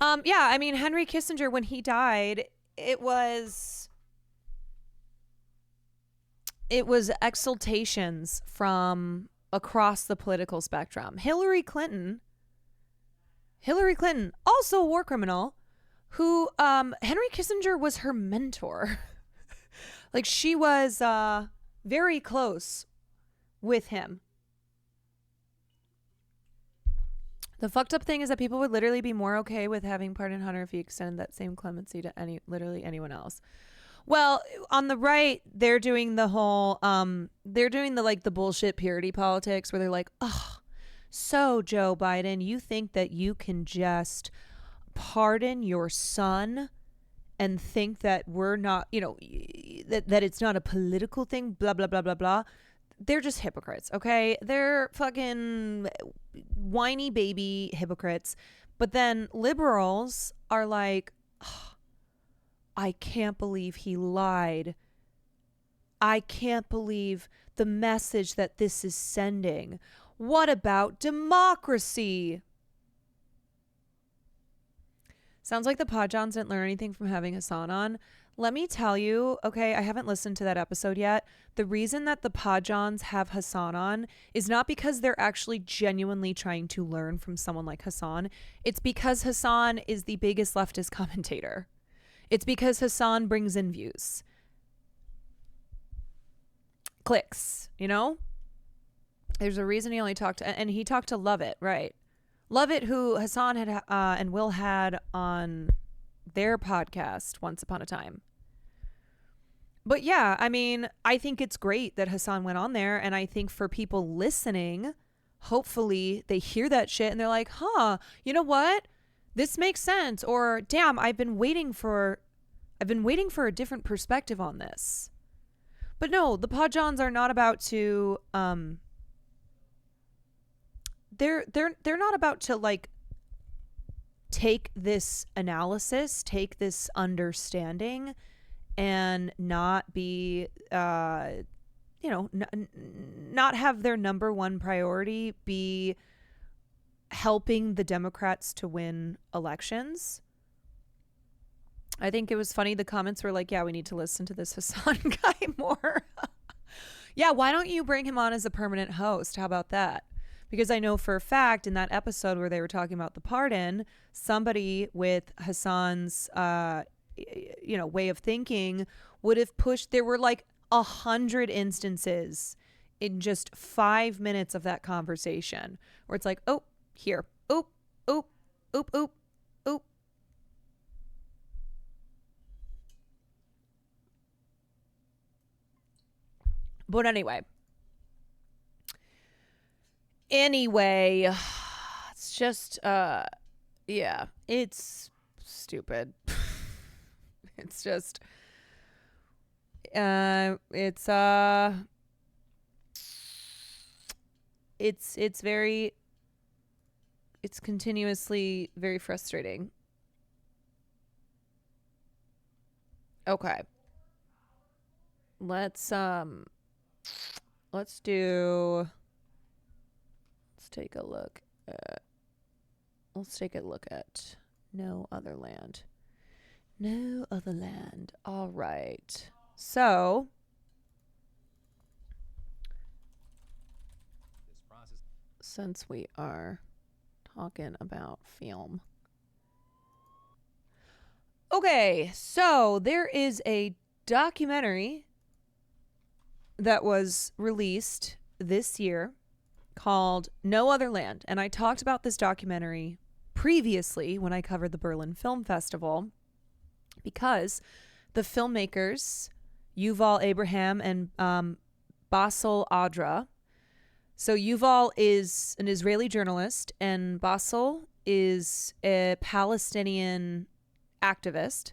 Yeah, I mean, Henry Kissinger, when he died, it was exultations from across the political spectrum. Hillary Clinton, also a war criminal, who Henry Kissinger was her mentor. Like, she was very close with him. The fucked up thing is that people would literally be more okay with having pardoned Hunter if he extended that same clemency to literally anyone else. Well, on the right, they're doing the whole, the bullshit purity politics where they're like, oh, so Joe Biden, you think that you can just pardon your son and think that we're not, that it's not a political thing, blah, blah, blah, blah, blah. They're just hypocrites, okay? They're fucking whiny baby hypocrites. But then liberals are like, oh, I can't believe he lied. I can't believe the message that this is sending. What about democracy? Sounds like the Podjons didn't learn anything from having Hassan on. Let me tell you, okay, I haven't listened to that episode yet. The reason that the Podjons have Hassan on is not because they're actually genuinely trying to learn from someone like Hassan. It's because Hassan is the biggest leftist commentator. It's because Hassan brings in views. Clicks, There's a reason he only talked, and he talked to Lovett, right? Lovett, who Hassan had and Will had on their podcast once upon a time. But yeah, I mean, I think it's great that Hassan went on there, and I think for people listening, hopefully they hear that shit and they're like, huh, you know what? This makes sense. Or damn, I've been waiting for a different perspective on this. But no, the Podjons are not about to they're not about to like take this analysis, take this understanding, and not be not have their number one priority be helping the Democrats to win elections. I think it was funny. The comments were like, yeah, we need to listen to this Hassan guy more. Yeah, why don't you bring him on as a permanent host? How about that? Because I know for a fact in that episode where they were talking about the pardon, somebody with Hassan's, way of thinking would have pushed. There were like 100 instances in just 5 minutes of that conversation where it's like, oh, here, oop, oop, oop, oop, oop. But anyway, it's just, yeah, it's stupid. It's just, it's very, it's continuously very frustrating. Okay. Let's take a look at No Other Land. No Other Land. All right. So since we are talking about film. Okay, so there is a documentary that was released this year called No Other Land. And I talked about this documentary previously when I covered the Berlin Film Festival because the filmmakers, Yuval Abraham and Bassel Adra. So Yuval is an Israeli journalist and Bassel is a Palestinian activist.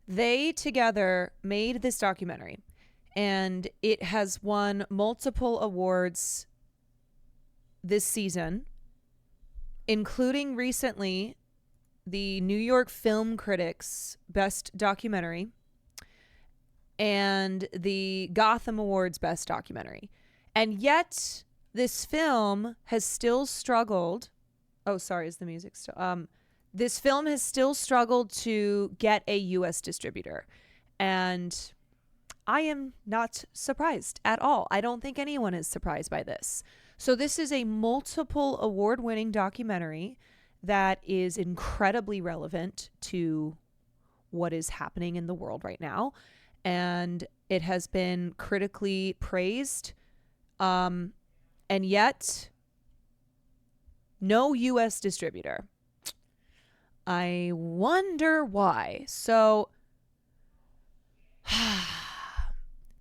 They together made this documentary and it has won multiple awards this season, including recently the New York Film Critics Best Documentary and the Gotham Awards Best Documentary. And yet this film has still struggled. Oh, sorry, is the music still? This film has still struggled to get a U.S. distributor. And I am not surprised at all. I don't think anyone is surprised by this. So this is a multiple award-winning documentary that is incredibly relevant to what is happening in the world right now. And it has been critically praised. And yet, no U.S. distributor. I wonder why. So,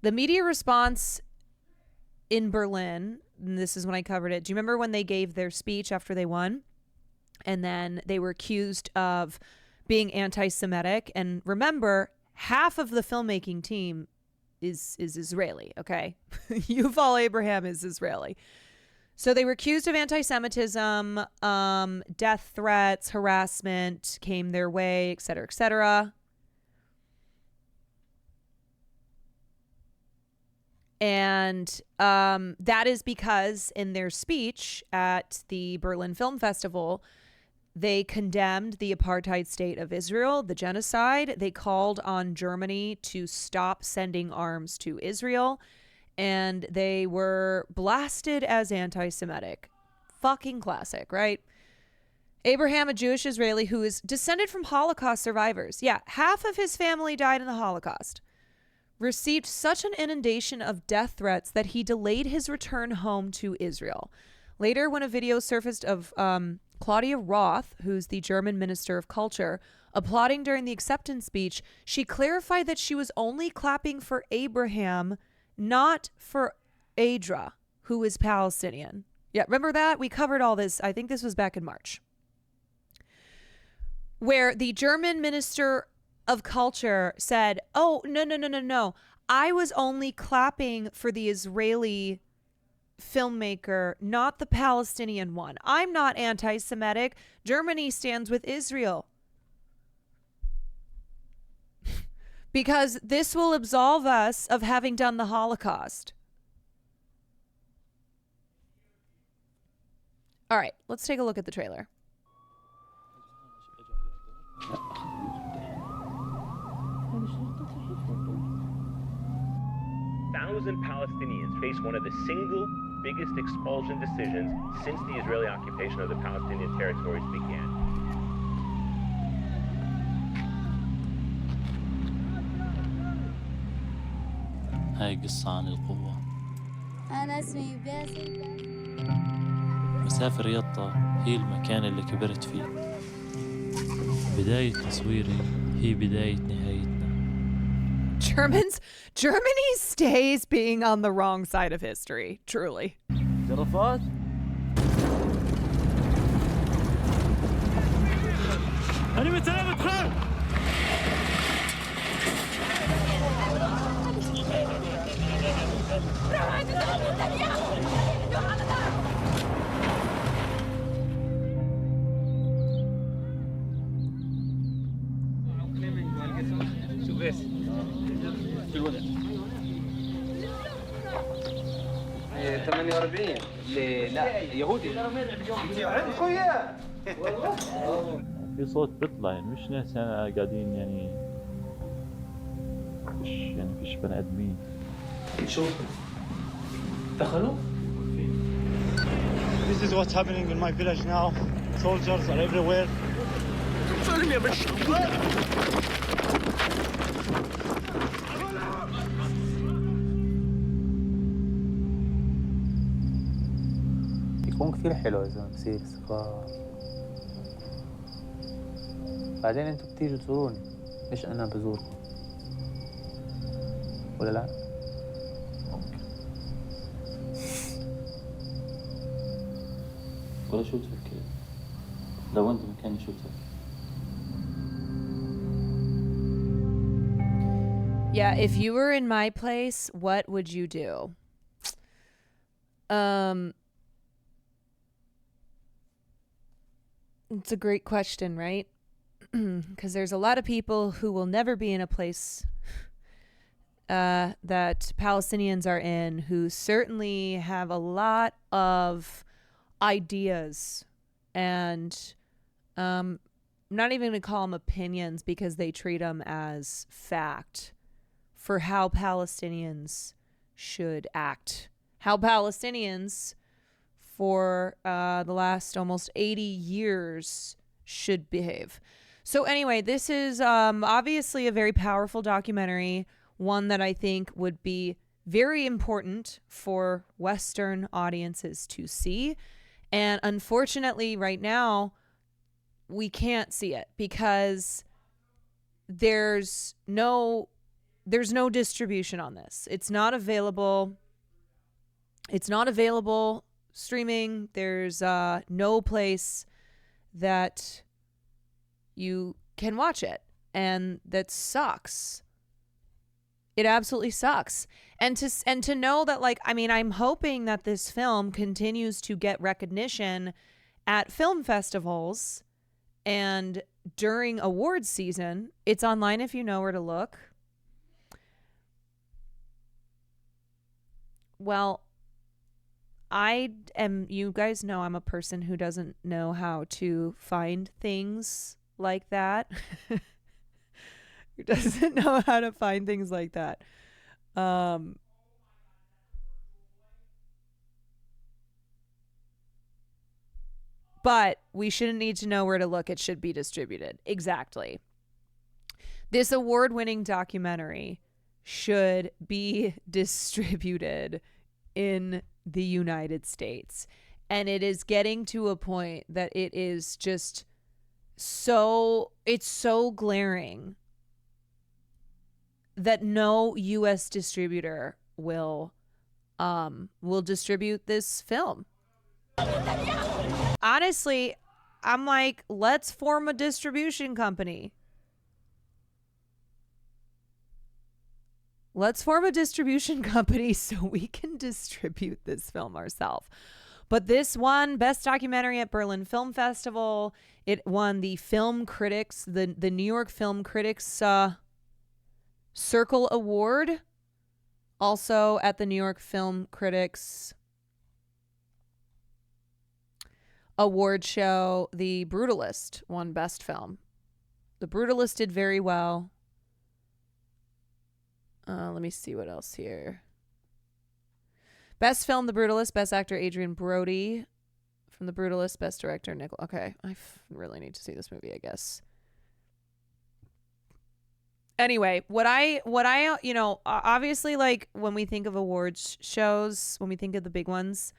the media response in Berlin, and this is when I covered it. Do you remember when they gave their speech after they won? And then they were accused of being anti-Semitic. And remember, half of the filmmaking team is Israeli, okay? Yuval Abraham is Israeli. So they were accused of anti-Semitism, death threats, harassment came their way, et cetera, et cetera. And that is because in their speech at the Berlin Film Festival, they condemned the apartheid state of Israel, the genocide. They called on Germany to stop sending arms to Israel. And they were blasted as anti-Semitic. Fucking classic, right? Abraham, a Jewish Israeli who is descended from Holocaust survivors. Yeah, half of his family died in the Holocaust. Received such an inundation of death threats that he delayed his return home to Israel. Later, when a video surfaced of Claudia Roth, who's the German Minister of Culture, applauding during the acceptance speech, she clarified that she was only clapping for Abraham, not for Adra, who is Palestinian. Yeah, remember that? We covered all this. I think this was back in March. Where the German Minister of Culture said, oh, no. I was only clapping for the Israeli filmmaker, not the Palestinian one. I'm not anti-Semitic. Germany stands with Israel. Because this will absolve us of having done the Holocaust. All right, let's take a look at the trailer. 1,000 Palestinians face one of the single biggest expulsion decisions since the Israeli occupation of the Palestinian territories began. هاي قصة عن القوة. أنا اسمي باسل. مسافر يطا هي المكان اللي كبرت فيه. بداية تصويري هي بداية نهايتنا. Germany stays being on the wrong side of history, truly. جرافات؟ أنا متعب خير. ولد 48 لا يهودي عندكم اياه في صوت بيطلع يعني مش ناس قاعدين يعني فيش بني ادمين شوف دخلوا This is what's happening in my village now. Soldiers are everywhere. سلم يا باشا يكون كثير حلو إذا بصير صفاء. بعدين انتوا بتيجوا تزوروني، ليش أنا بزوركم؟ ولا لا؟ ولا شو بتفكر؟ لو أنت مكاني شو بتفكر؟ Yeah, if you were in my place, what would you do? It's a great question, right? Because there's a lot of people who will never be in a place that Palestinians are in, who certainly have a lot of ideas and I'm not even going to call them opinions because they treat them as fact for how Palestinians should act, how Palestinians for the last almost 80 years should behave. So anyway, this is obviously a very powerful documentary, one that I think would be very important for Western audiences to see. And unfortunately, right now, we can't see it because there's no distribution on this. It's not available. It's not available streaming. There's no place that you can watch it, and that sucks. It absolutely sucks. And to know that, like, I mean, I'm hoping that this film continues to get recognition at film festivals and during awards season. It's online if you know where to look. Well, you guys know I'm a person who doesn't know how to find things like that. Who doesn't know how to find things like that. But we shouldn't need to know where to look. It should be distributed. Exactly. This award-winning documentary should be distributed in the United States. And it is getting to a point that it is just it's so glaring that no US distributor will distribute this film. Honestly, I'm like, let's form a distribution company. Let's form a distribution company so we can distribute this film ourselves. But this won Best Documentary at Berlin Film Festival. It won the Film Critics, the New York Film Critics Circle Award. Also at the New York Film Critics Award show, The Brutalist won Best Film. The Brutalist did very well. Let me see what else here. Best Film, The Brutalist. Best Actor, Adrian Brody. From The Brutalist. Best Director, Nickel. Okay, I really need to see this movie, I guess. Anyway, what I obviously, like, when we think of awards shows, when we think of the big ones,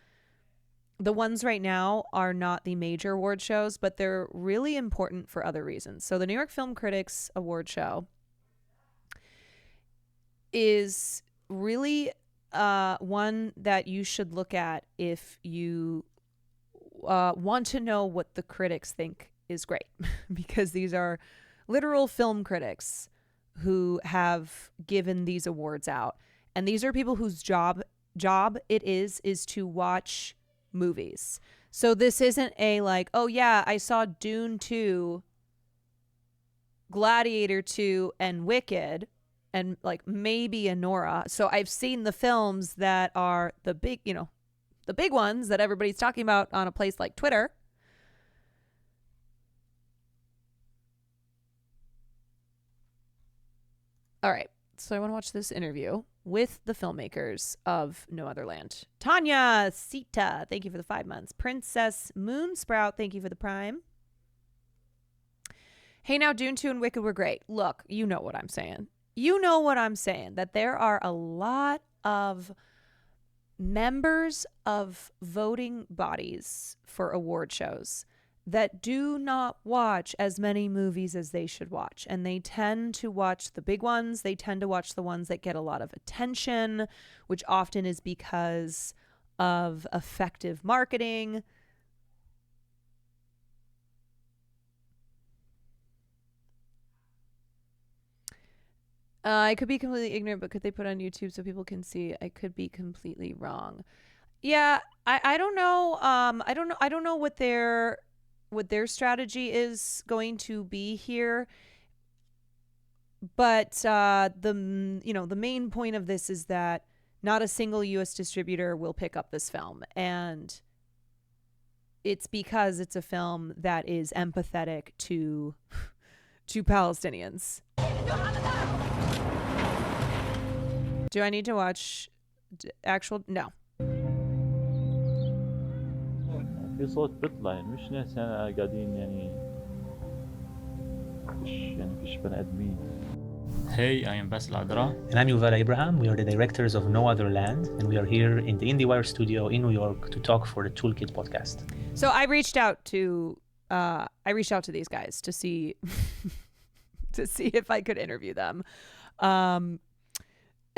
the ones right now are not the major award shows, but they're really important for other reasons. So the New York Film Critics Award show is really one that you should look at if you want to know what the critics think is great, because these are literal film critics who have given these awards out. And these are people whose job it is to watch movies. So this isn't a like, oh yeah, I saw Dune 2, Gladiator 2, and Wicked, and like maybe a Nora. So I've seen the films that are the big, the big ones that everybody's talking about on a place like Twitter. All right. So I want to watch this interview with the filmmakers of No Other Land. Tanya Sita, thank you for the 5 months. Princess Moonsprout, thank you for the Prime. Hey, now Dune 2 and Wicked were great. Look, you know what I'm saying. You know what I'm saying, that there are a lot of members of voting bodies for award shows that do not watch as many movies as they should watch. And they tend to watch the big ones. They tend to watch the ones that get a lot of attention, which often is because of effective marketing. I could be completely ignorant, but could they put on YouTube so people can see? I could be completely wrong. Yeah, I don't know. I don't know what their strategy is going to be here. But the main point of this is that not a single U.S. distributor will pick up this film, and it's because it's a film that is empathetic to Palestinians. Do I need to watch actual? No. في صوت بيطلع يعني مش ناس قاعدين يعني فيش بني آدمين. Hey, I am Basil Adra. And I'm Yuval Abraham. We are the directors of No Other Land, and we are here in the IndieWire studio in New York to talk for the Toolkit podcast. So I reached out to these guys to see if I could interview them.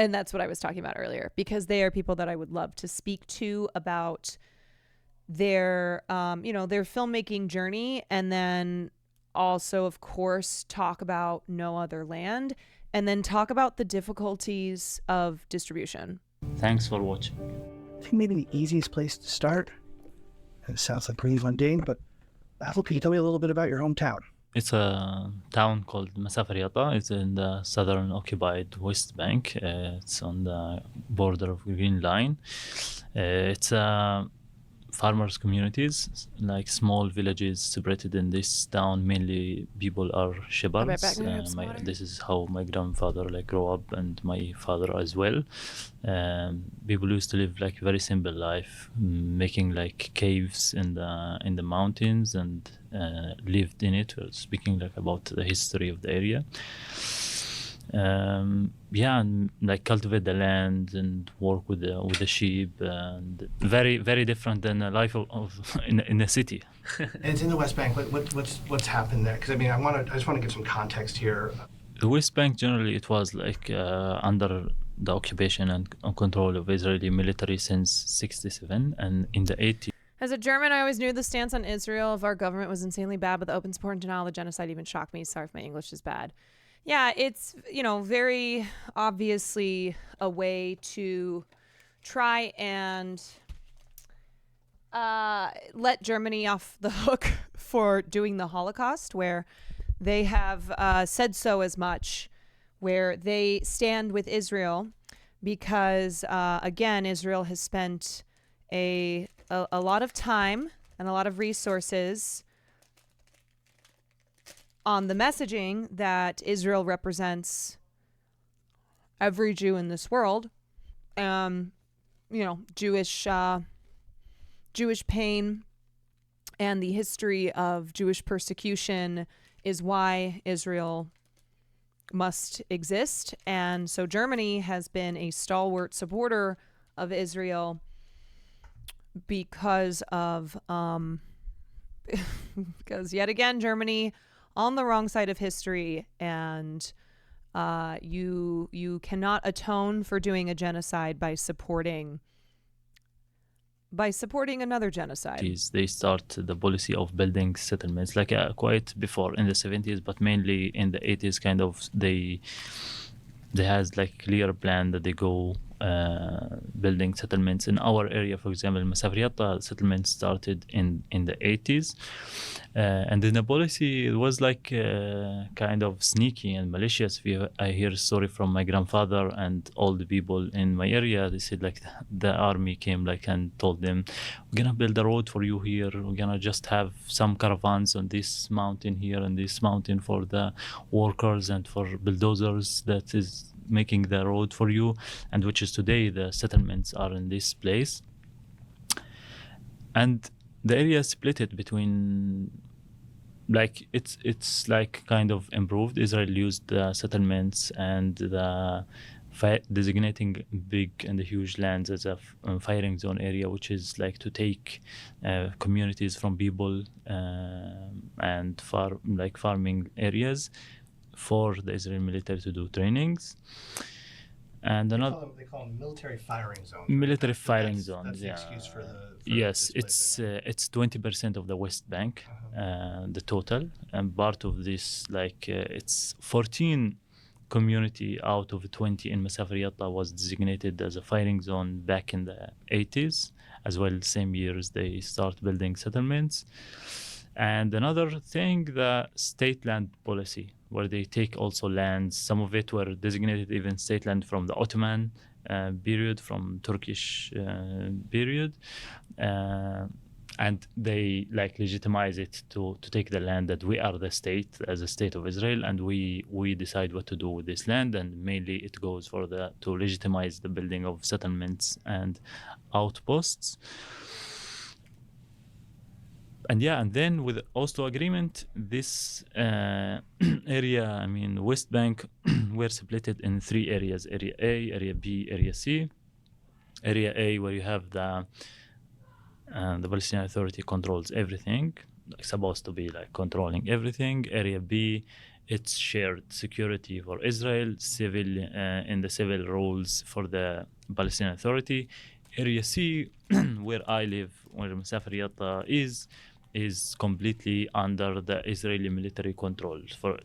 And that's what I was talking about earlier, because they are people that I would love to speak to about their filmmaking journey, and then also, of course, talk about No Other Land, and then talk about the difficulties of distribution. Thanks for watching. I think maybe the easiest place to start, and it sounds like pretty mundane, but Basil, can you tell me a little bit about your hometown? It's a town called Masafer. It's in the southern occupied West Bank. It's on the border of Green Line. It's farmers' communities, like small villages separated in this town. Mainly people are shepherds. This is how my grandfather grew up, and my father as well. People used to live very simple life, making caves in the mountains, and lived in it. Speaking about the history of the area. And cultivate the land and work with the sheep, and very, very different than a life in the city. And it's in the West Bank. What's happened there? Because I just want to give some context here. The West Bank generally it was under the occupation and control of Israeli military since '67, and in the '80s. As a German, I always knew the stance on Israel of our government was insanely bad, but the open support and denial of the genocide even shocked me. Sorry if my English is bad. Yeah, it's, very obviously a way to try and let Germany off the hook for doing the Holocaust, where they have said so as much, where they stand with Israel because, again, Israel has spent a lot of time and a lot of resources on the messaging that Israel represents every Jew in this world. Jewish pain and the history of Jewish persecution is why Israel must exist. And so Germany has been a stalwart supporter of Israel because yet again, Germany on the wrong side of history, and you cannot atone for doing a genocide by supporting another genocide. They start the policy of building settlements quite before in the 70s, but mainly in the 80s. Kind of they has clear plan that they go building settlements in our area. For example, Masafer settlement started in the 80s, And in the policy, it was like kind of sneaky and malicious. I hear a story from my grandfather and all the people in my area. They said like the army came like and told them, we're gonna build a road for you here. We're gonna just have some caravans on this mountain here and this mountain for the workers and for bulldozers that is making the road for you. And which is today the settlements are in this place. And the area split it between, like it's like kind of improved. Israel used the settlements and the designating big and huge lands as a firing zone area, which is like to take communities from people and farming areas for the Israeli military to do trainings. And another, they call them military firing zones. Military firing zones. That's the yeah. excuse for Yes, it's 20% of the West Bank, the total, and part of this it's 14 community out of 20 in Masafer Yatta was designated as a firing zone back in the 80s, as well. Same years they start building settlements. And another thing, the state land policy, where they take also lands. Some of it were designated even state land from the Ottoman period, from Turkish period. And they legitimize it to take the land that we are the state, as a state of Israel, and we decide what to do with this land. And mainly it goes for to legitimize the building of settlements and outposts. And then with the Oslo Agreement, this area, West Bank, were split in 3 areas: Area A, Area B, Area C. Area A, where you have the Palestinian Authority controls everything, supposed to be controlling everything. Area B, it's shared security for Israel, civil in the civil rules for the Palestinian Authority. Area C, where I live, where Masafer Yatta is completely under the Israeli military control for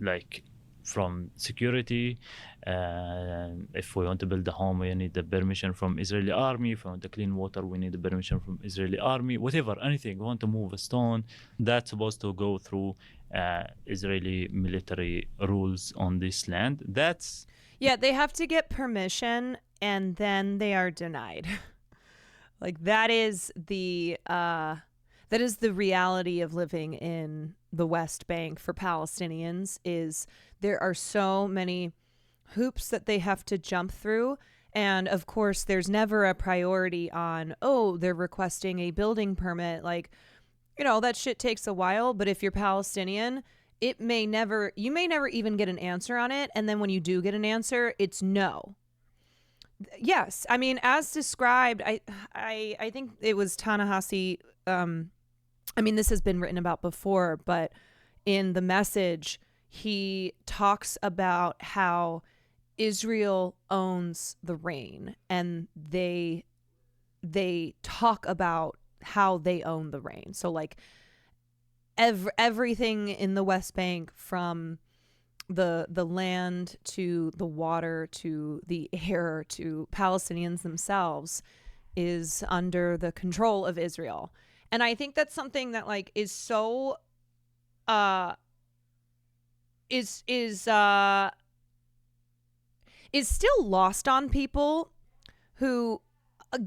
from security. If we want to build a home, we need the permission from Israeli army. If we want to clean water, we need the permission from Israeli army. Whatever, anything, we want to move a stone, that's supposed to go through Israeli military rules on this land. They have to get permission and then they are denied. That is the reality of living in the West Bank for Palestinians. Is there are so many hoops that they have to jump through. And of course, there's never a priority on, they're requesting a building permit. That shit takes a while. But if you're Palestinian, you may never even get an answer on it. And then when you do get an answer, it's no. Yes. As described, I think it was Ta-Nehisi. This has been written about before, but in the message, he talks about how Israel owns the rain, and they talk about how they own the rain. So everything in the West Bank, from the land to the water to the air to Palestinians themselves, is under the control of Israel. And I think that's something that is so is still lost on people who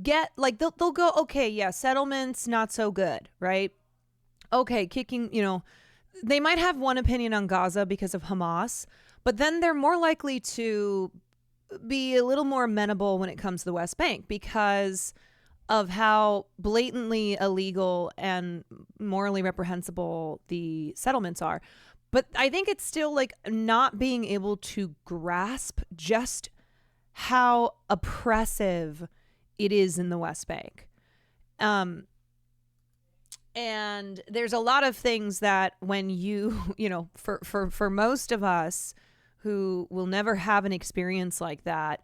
get they'll go, okay, yeah, settlements not so good, right? Okay, kicking, they might have one opinion on Gaza because of Hamas, but then they're more likely to be a little more amenable when it comes to the West Bank because of how blatantly illegal and morally reprehensible the settlements are. But I think it's still not being able to grasp just how oppressive it is in the West Bank. And there's a lot of things that when for most of us who will never have an experience like that,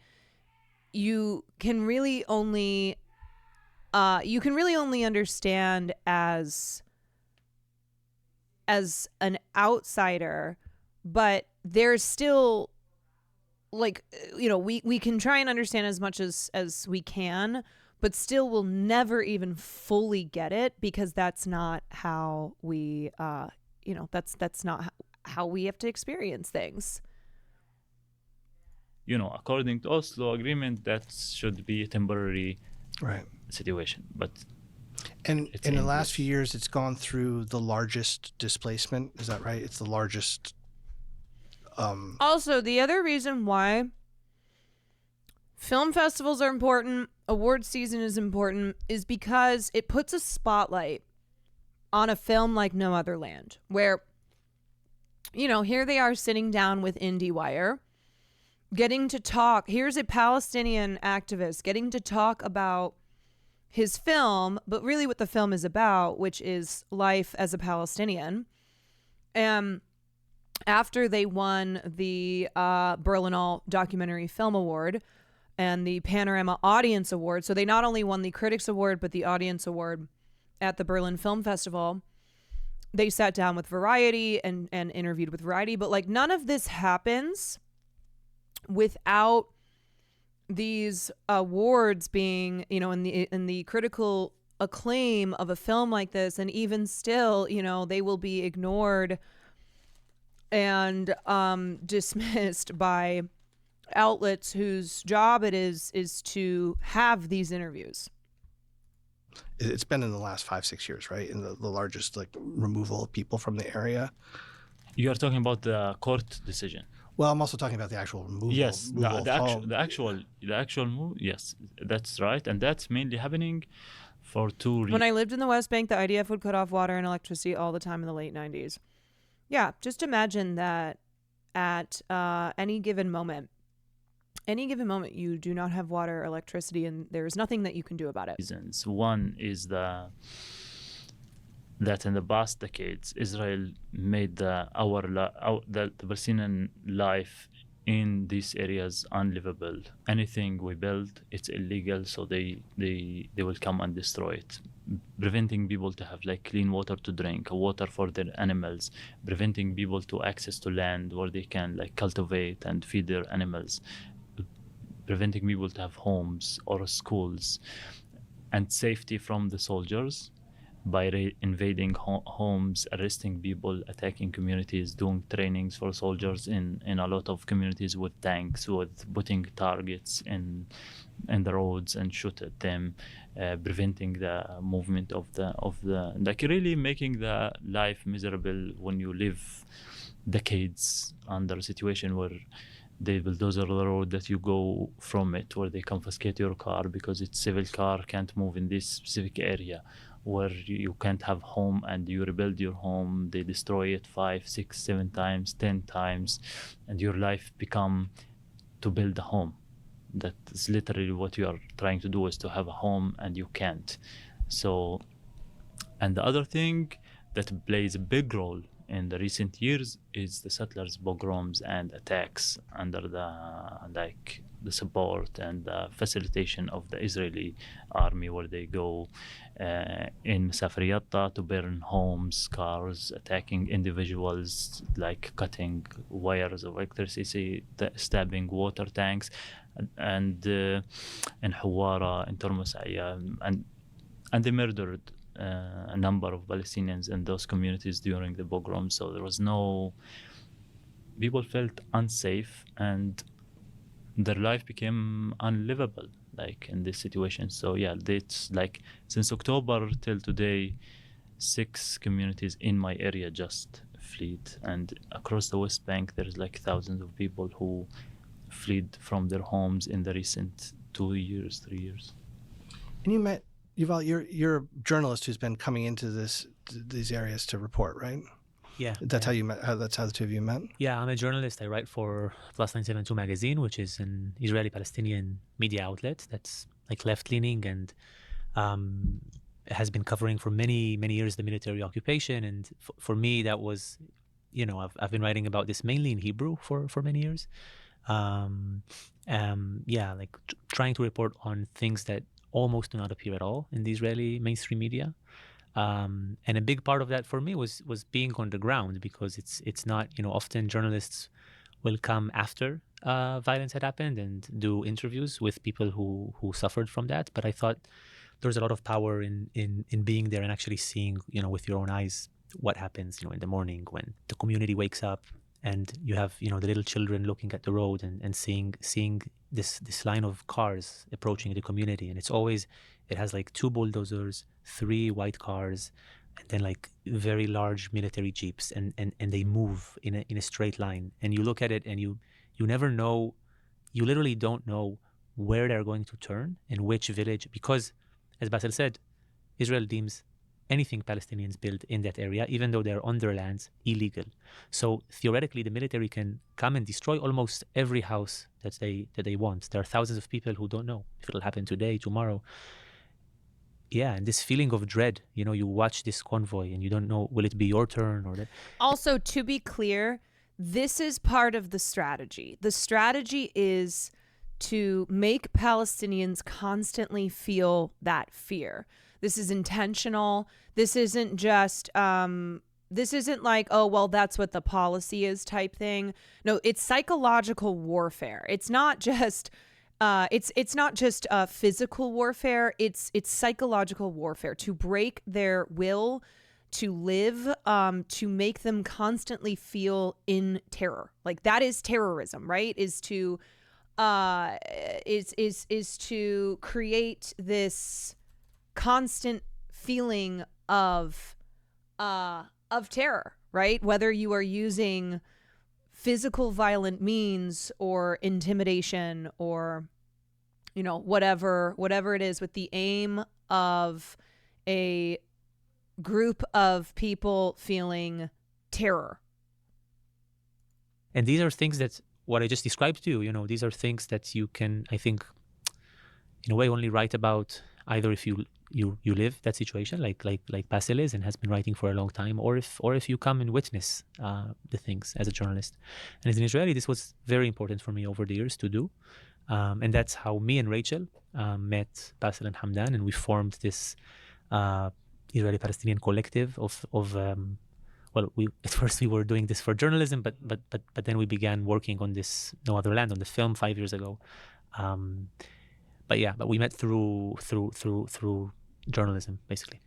you can really only understand as an outsider, but there's still we can try and understand as much as we can, but still we'll never even fully get it because that's not how we that's not how we have to experience things. According to Oslo agreement, that should be a temporary situation. But And in the last few years, it's gone through the largest displacement. Is that right? It's the largest. Also, the other reason why film festivals are important, award season is important, is because it puts a spotlight on a film like No Other Land, where, here they are sitting down with IndieWire, getting to talk. Here's a Palestinian activist getting to talk about his film, but really what the film is about, which is life as a Palestinian. After they won the Berlinale Documentary Film Award and the Panorama Audience Award, so they not only won the Critics Award, but the Audience Award at the Berlin Film Festival, they sat down with Variety and interviewed with Variety. But like, none of this happens without these awards being, in the critical acclaim of a film like this. And even still, they will be ignored and dismissed by outlets whose job it is to have these interviews. It's been in the last 5-6 years, right? In the largest removal of people from the area. You are talking about the court decision. Well, I'm also talking about the actual removal. Yes, the actual move. Yes, that's right, and that's mainly happening for two reasons. When I lived in the West Bank, the IDF would cut off water and electricity all the time in the late 90s. Yeah, just imagine that at any given moment, you do not have water, electricity, and there is nothing that you can do about it. Reasons. One is that in the past decades, Israel made the Palestinian life in these areas unlivable. Anything we build, it's illegal, so they will come and destroy it. Preventing people to have clean water to drink, water for their animals, preventing people to access to land where they can cultivate and feed their animals, preventing people to have homes or schools, and safety from the soldiers by invading homes, arresting people, attacking communities, doing trainings for soldiers in a lot of communities with tanks, with putting targets in the roads and shoot at them, preventing the movement of the really making the life miserable when you live decades under a situation where they bulldozer the road that you go from it, where they confiscate your car because it's civil car, can't move in this specific area, where you can't have home and you rebuild your home, they destroy it 5, 6, 7 times, 10 times, and your life become to build a home. That is literally what you are trying to do, is to have a home and you can't. So, and the other thing that plays a big role in the recent years is the settlers' pogroms and attacks under the support and the facilitation of the Israeli army, where they go in Masafer Yatta to burn homes, cars, attacking individuals, cutting wires of electricity, stabbing water tanks, and in Hawara, in Tormos, and they murdered a number of Palestinians in those communities during the pogroms. So there was people felt unsafe and their life became unlivable in this situation. So yeah, it's since October till today, 6 communities in my area just fled, and across the West Bank there's thousands of people who fled from their homes in the recent 2 years, 3 years. And you met Yuval, you're a journalist who's been coming into these areas to report, right? Yeah. That's how you met. That's how the two of you met. Yeah, I'm a journalist. I write for Plus 972 magazine, which is an Israeli-Palestinian media outlet that's left-leaning and has been covering for many, many years the military occupation. And for me, that was, I've been writing about this mainly in Hebrew for many years. Trying to report on things that almost do not appear at all in the Israeli mainstream media. And a big part of that for me was being on the ground, because it's not, often journalists will come after violence had happened and do interviews with people who suffered from that. But I thought there's a lot of power in being there and actually seeing, with your own eyes what happens, in the morning when the community wakes up and you have, the little children looking at the road and seeing this line of cars approaching the community. And it has like 2 bulldozers, 3 white cars, and then like very large military jeeps, and they move in a straight line. And you look at it and you never know, you literally don't know where they're going to turn and which village, because as Basil said, Israel deems anything Palestinians build in that area, even though they're on their lands, illegal. So theoretically, the military can come and destroy almost every house that they want. There are thousands of people who don't know if it'll happen today, tomorrow. Yeah, and this feeling of dread, you watch this convoy and you don't know, will it be your turn or that? Also, to be clear, this is part of the strategy. The strategy is to make Palestinians constantly feel that fear. This is intentional. This isn't just, this isn't like, oh, well, that's what the policy is type thing. No, it's psychological warfare. It's not just, it's not just physical warfare. It's psychological warfare to break their will to live, to make them constantly feel in terror. Like that is terrorism, right? Is to create this constant feeling of terror, right? Whether you are using physical violent means or intimidation or whatever it is, with the aim of a group of people feeling terror. And these are things that what I just described to you, these are things that you can, I think, in a way only write about either if you live that situation like Basil is and has been writing for a long time, or if you come and witness the things as a journalist. And as an Israeli, this was very important for me over the years to do. And that's how me and Rachel met Basil and Hamdan, and we formed this Israeli-Palestinian collective of at first we were doing this for journalism, but then we began working on this No Other Land, on the film 5 years ago. But we met through journalism, basically.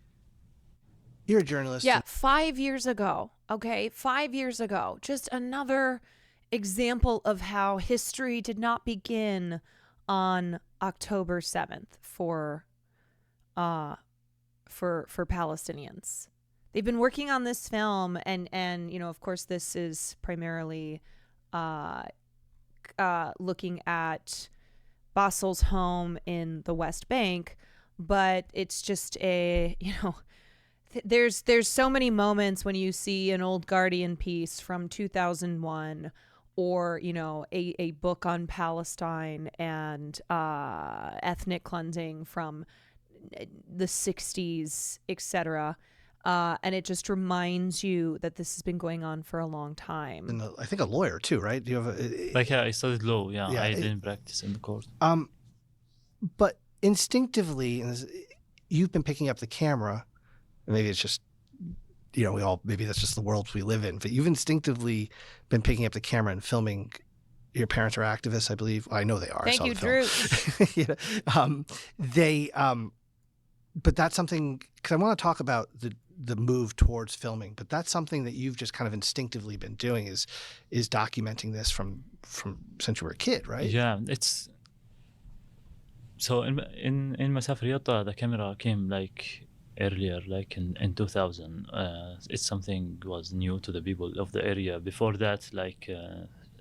You're a journalist. Yeah, 5 years ago. Okay, 5 years ago. Just another example of how history did not begin on October 7th for Palestinians. They've been working on this film, and of course, this is primarily looking at Basil's home in the West Bank, but it's just there's so many moments when you see an old Guardian piece from 2001 or, a book on Palestine and ethnic cleansing from the 60s, etc. And it just reminds you that this has been going on for a long time. And I think a lawyer too, right? Do you have I studied law. Yeah, I didn't practice in the court. But instinctively, you've been picking up the camera. Maybe it's just, maybe that's just the world we live in. But you've instinctively been picking up the camera and filming. Your parents are activists, I believe. I know they are. Thank you, Drew. But that's something, because I want to talk about the move towards filming, but that's something that you've just kind of instinctively been doing is documenting this from since you were a kid, right? Yeah, it's so in Masafer Yatta, the camera came like earlier, like in 2000. It's something was new to the people of the area. Before that, like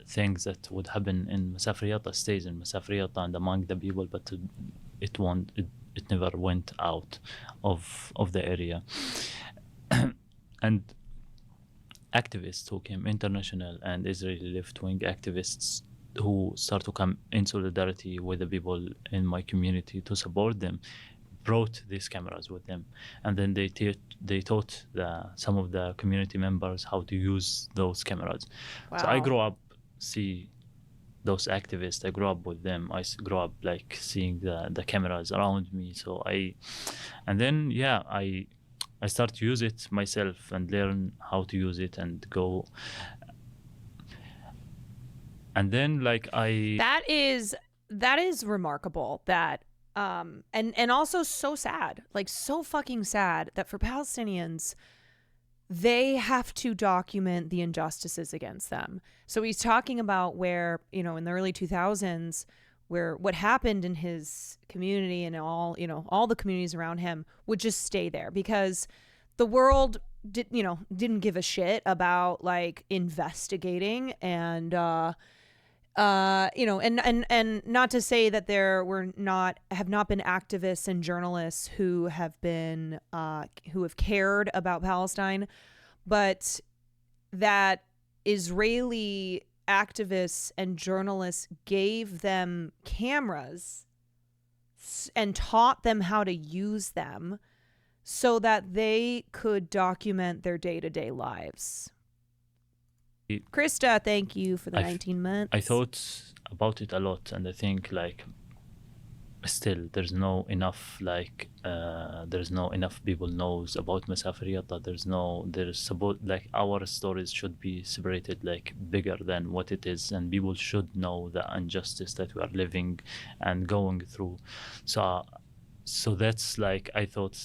things that would happen in Masafer Yatta stays in Masafer Yatta and among the people, but it never went out of the area. And activists who came, international and Israeli left-wing activists who start to come in solidarity with the people in my community to support them, brought these cameras with them. And then they taught some of the community members how to use those cameras. Wow. So I grew up, see those activists. I grew up with them. I grew up like seeing the cameras around me. So I start to use it myself and learn how to use it and go. And then that is remarkable that and also so sad, like so fucking sad that for Palestinians they have to document the injustices against them. So he's talking about where, you know, in the early 2000s, where what happened in his community and all, you know, all the communities around him would just stay there because the world didn't give a shit about like investigating and, you know, and not to say that there have not been activists and journalists who have been, who have cared about Palestine, but that Israeli activists and journalists gave them cameras and taught them how to use them so that they could document their day-to-day lives. Krista, thank you for the 19 months. I thought about it a lot, and I think like still there's no enough people knows about Masafer Yatta. There's about like our stories should be separated like bigger than what it is, and people should know the injustice that we are living and going through. So that's like I thought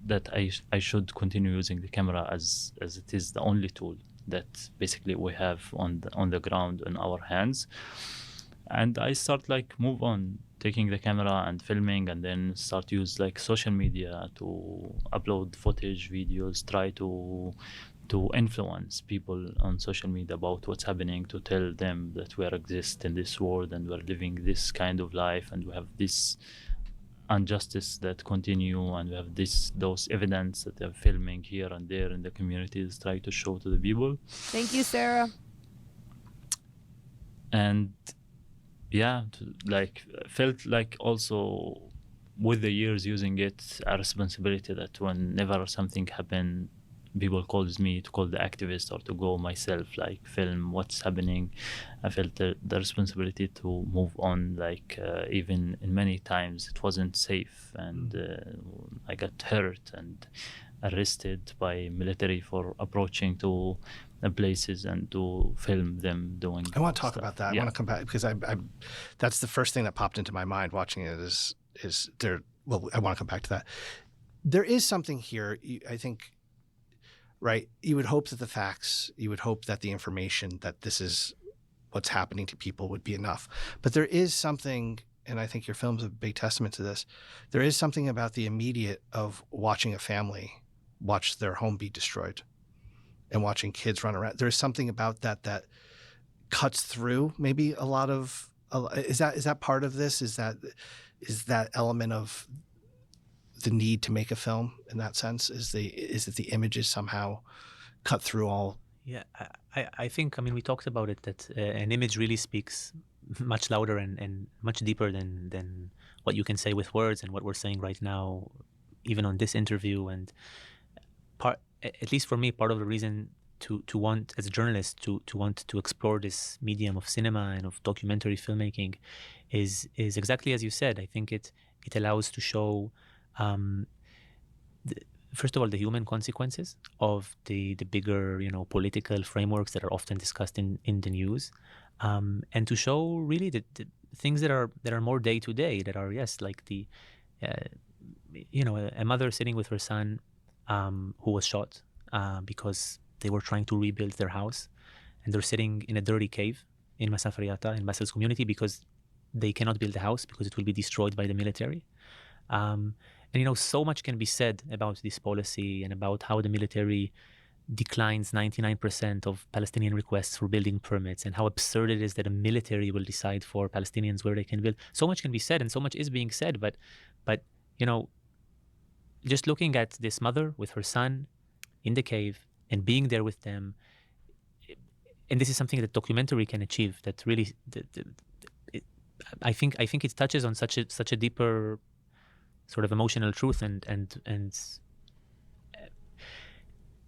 that I should continue using the camera as it is the only tool that basically we have on the ground in our hands. And I start like move on taking the camera and filming, and then start use like social media to upload footage, videos, try to influence people on social media about what's happening, to tell them that we exist in this world and we're living this kind of life, and we have this injustice that continue, and we have those evidence that they're filming here and there in the communities, try to show to the people. Thank you, Sarah. And yeah, like felt like also with the years using it a responsibility that whenever something happen, people calls me to call the activist or to go myself like film what's happening. I felt the responsibility to move on, like even in many times it wasn't safe, and I got hurt and arrested by military for approaching to places and to film them doing I want to talk stuff. about that. Yeah. I want to come back because I that's the first thing that popped into my mind watching it is there. Well, I want to come back to that. There is something here. I think, right? You would hope that the facts, you would hope that the information that this is what's happening to people would be enough. But there is something, and I think your film's a big testament to this. There is something about the immediate of watching a family watch their home be destroyed and watching kids run around. There's something about that cuts through maybe a lot of, is that part of this? Is that element of the need to make a film in that sense? Is that the images somehow cut through all? Yeah, I think, I mean, we talked about it, that an image really speaks much louder and much deeper than what you can say with words and what we're saying right now, even on this interview. And at least for me, part of the reason to want, as a journalist, to want to explore this medium of cinema and of documentary filmmaking is exactly as you said. I think it allows to show, first of all, the human consequences of the bigger, political frameworks that are often discussed in the news, and to show really the things that are more day to day, that are, yes, like a mother sitting with her son who was shot because they were trying to rebuild their house, and they're sitting in a dirty cave in Masafer Yatta, in Basel's community, because they cannot build the house because it will be destroyed by the military. And so much can be said about this policy and about how the military declines 99% of Palestinian requests for building permits, and how absurd it is that a military will decide for Palestinians where they can build. So much can be said, and so much is being said, but just looking at this mother with her son in the cave and being there with them, and this is something that documentary can achieve, that really I think it touches on such a deeper sort of emotional truth, and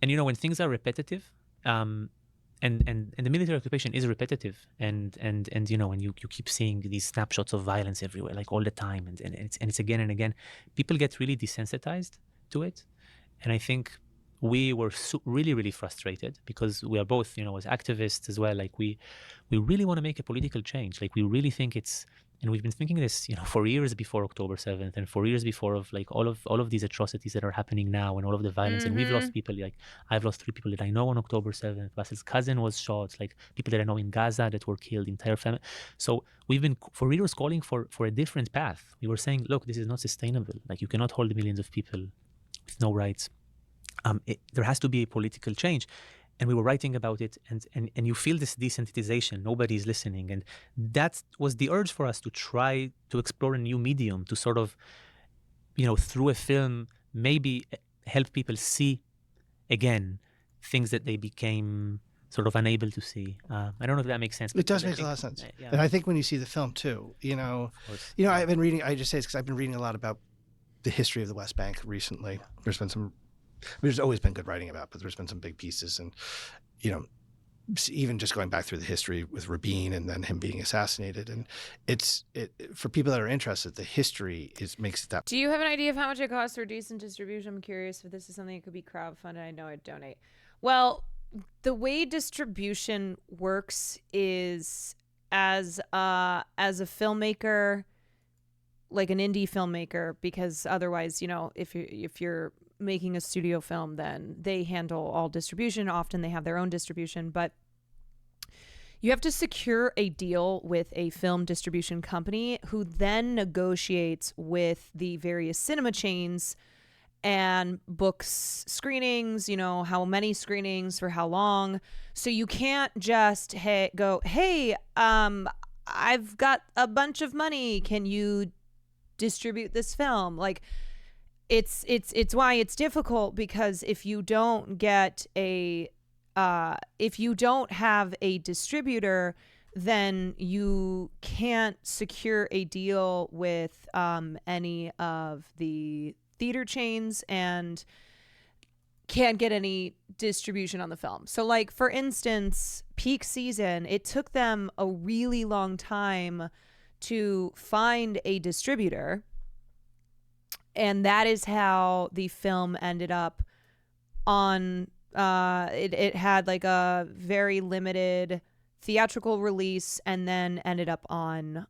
when things are repetitive, and the military occupation is repetitive, and when you keep seeing these snapshots of violence everywhere, like all the time, and it's again and again, people get really desensitized to it. And I think we were really, really frustrated because we are both, as activists as well. Like we really want to make a political change. Like we really think and we've been thinking this, for years before October 7th and for years before of like all of these atrocities that are happening now and all of the violence. And we've lost people. Like I've lost 3 people that I know on October 7th. Basil's cousin was shot. Like people that I know in Gaza that were killed, entire family. So we've been for years calling for a different path. We were saying, look, this is not sustainable. Like you cannot hold millions of people with no rights. There has to be a political change. And we were writing about it, and you feel this desensitization. Nobody's listening. And that was the urge for us to try to explore a new medium, to sort of, through a film, maybe help people see again things that they became sort of unable to see. I don't know if that makes sense. It does make a lot of sense. Yeah. And I think when you see the film too, I've been reading, I just say this because I've been reading a lot about the history of the West Bank recently. There's always been good writing about, but there's been some big pieces, and even just going back through the history with Rabin and then him being assassinated, and it for people that are interested, the history makes it that. Do you have an idea of how much it costs for decent distribution? I'm curious if this is something that could be crowdfunded. I know I'd donate. Well, the way distribution works is as a filmmaker, like an indie filmmaker, because otherwise, if you're making a studio film, then they handle all distribution. Often they have their own distribution, but you have to secure a deal with a film distribution company who then negotiates with the various cinema chains and books screenings, how many screenings for how long. So you can't just go, hey, I've got a bunch of money. Can you distribute this film? Like, it's why it's difficult, because if you don't have a distributor, then you can't secure a deal with any of the theater chains and can't get any distribution on the film. So like, for instance, peak season, it took them a really long time to find a distributor. And that is how the film ended up on, it had like a very limited theatrical release and then ended up on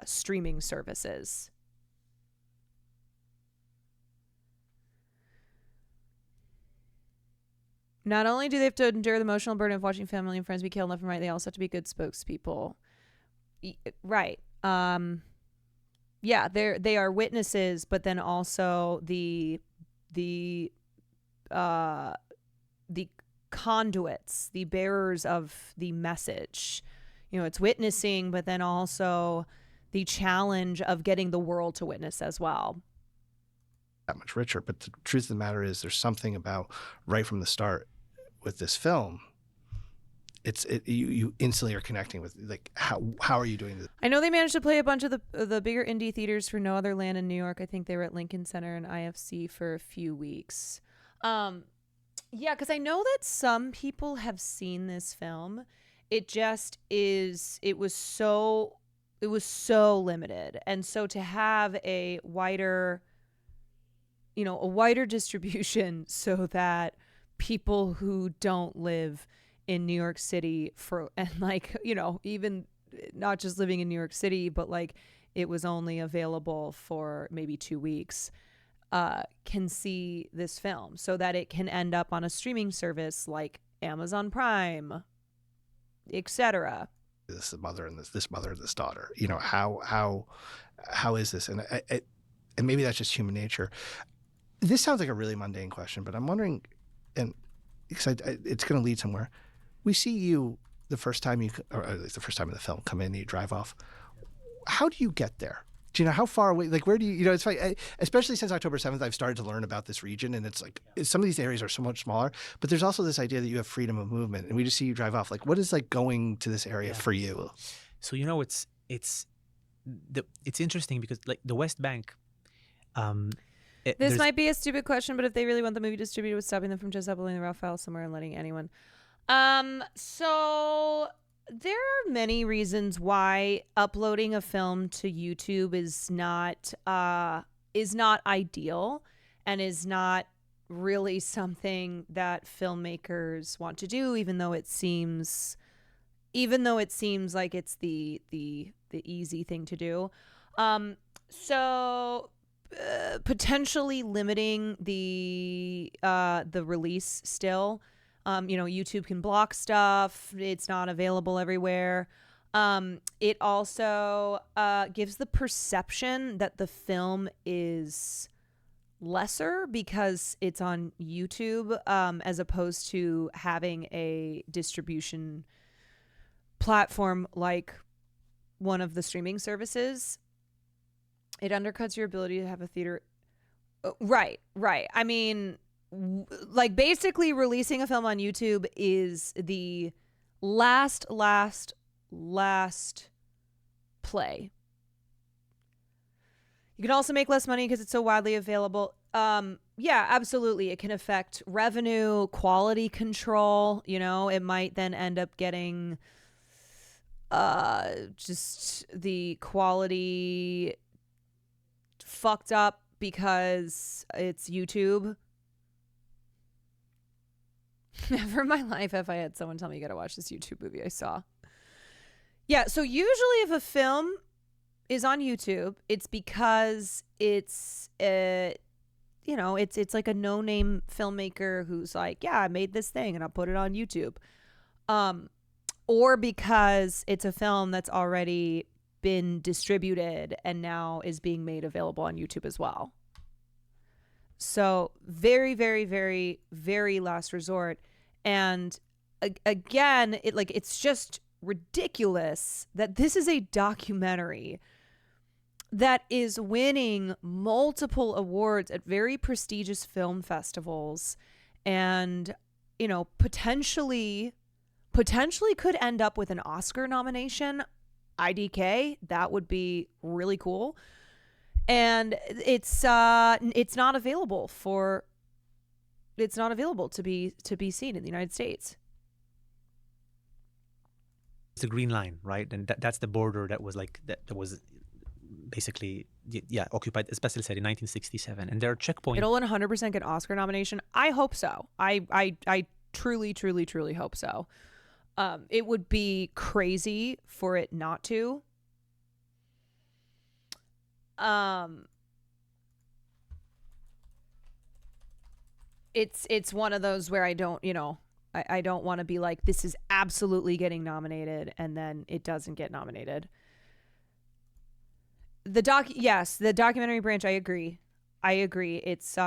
streaming services. Not only do they have to endure the emotional burden of watching family and friends be killed left and right, they also have to be good spokespeople. Right. Yeah, they are witnesses, but then also the conduits, the bearers of the message. It's witnessing, but then also the challenge of getting the world to witness as well. That much richer. But the truth of the matter is, there's something about right from the start with this film. You instantly are connecting with, like, how are you doing this? I know they managed to play a bunch of the bigger indie theaters for no other land in New York. I think they were at Lincoln Center and IFC for a few weeks. Yeah, because I know that some people have seen this film. It was so limited, and so to have a wider distribution so that people who don't live in New York City even not just living in New York City, but like it was only available for maybe 2 weeks, can see this film so that it can end up on a streaming service like Amazon Prime, etc. This mother and this mother and this daughter, how is this? And and maybe that's just human nature. This sounds like a really mundane question, but I'm wondering, and because it's going to lead somewhere. We see you the first time or at least the first time in the film, come in and you drive off. How do you get there? Do you know how far away? Like, where do you? It's funny, especially since October 7th, I've started to learn about this region, and it's like some of these areas are so much smaller. But there's also this idea that you have freedom of movement, and we just see you drive off. Like, what is like going to this area for you? So it's interesting because like the West Bank. This might be a stupid question, but if they really want the movie distributed, what's stopping them from just uploading the raw file somewhere and letting anyone? So there are many reasons why uploading a film to YouTube is not ideal and is not really something that filmmakers want to do, even though it seems like it's the easy thing to do. So potentially limiting the release still. YouTube can block stuff. It's not available everywhere. It also gives the perception that the film is lesser because it's on YouTube, as opposed to having a distribution platform like one of the streaming services. It undercuts your ability to have a theater. Right. I mean, like basically releasing a film on YouTube is the last play. You can also make less money because it's so widely available. Yeah, absolutely. It can affect revenue, quality control. It might then end up getting just the quality fucked up because it's YouTube. Never in my life have I had someone tell me you gotta watch this YouTube movie I saw. Yeah, so usually if a film is on YouTube, it's because it's it's like a no-name filmmaker who's like, yeah, I made this thing and I'll put it on YouTube. Or because it's a film that's already been distributed and now is being made available on YouTube as well. So very, very, very, very last resort. And again, it's just ridiculous that this is a documentary that is winning multiple awards at very prestigious film festivals and, potentially could end up with an Oscar nomination. IDK, that would be really cool. And it's not available to be seen in the United States. It's the Green Line, right? And that's the border that was that was basically occupied, especially said in 1967. And there are checkpoints. It'll 100% get Oscar nomination. I hope so. I truly, truly, truly hope so. It would be crazy for it not to. It's one of those where I don't want to be like, this is absolutely getting nominated and then it doesn't get nominated. The documentary branch, I agree. It's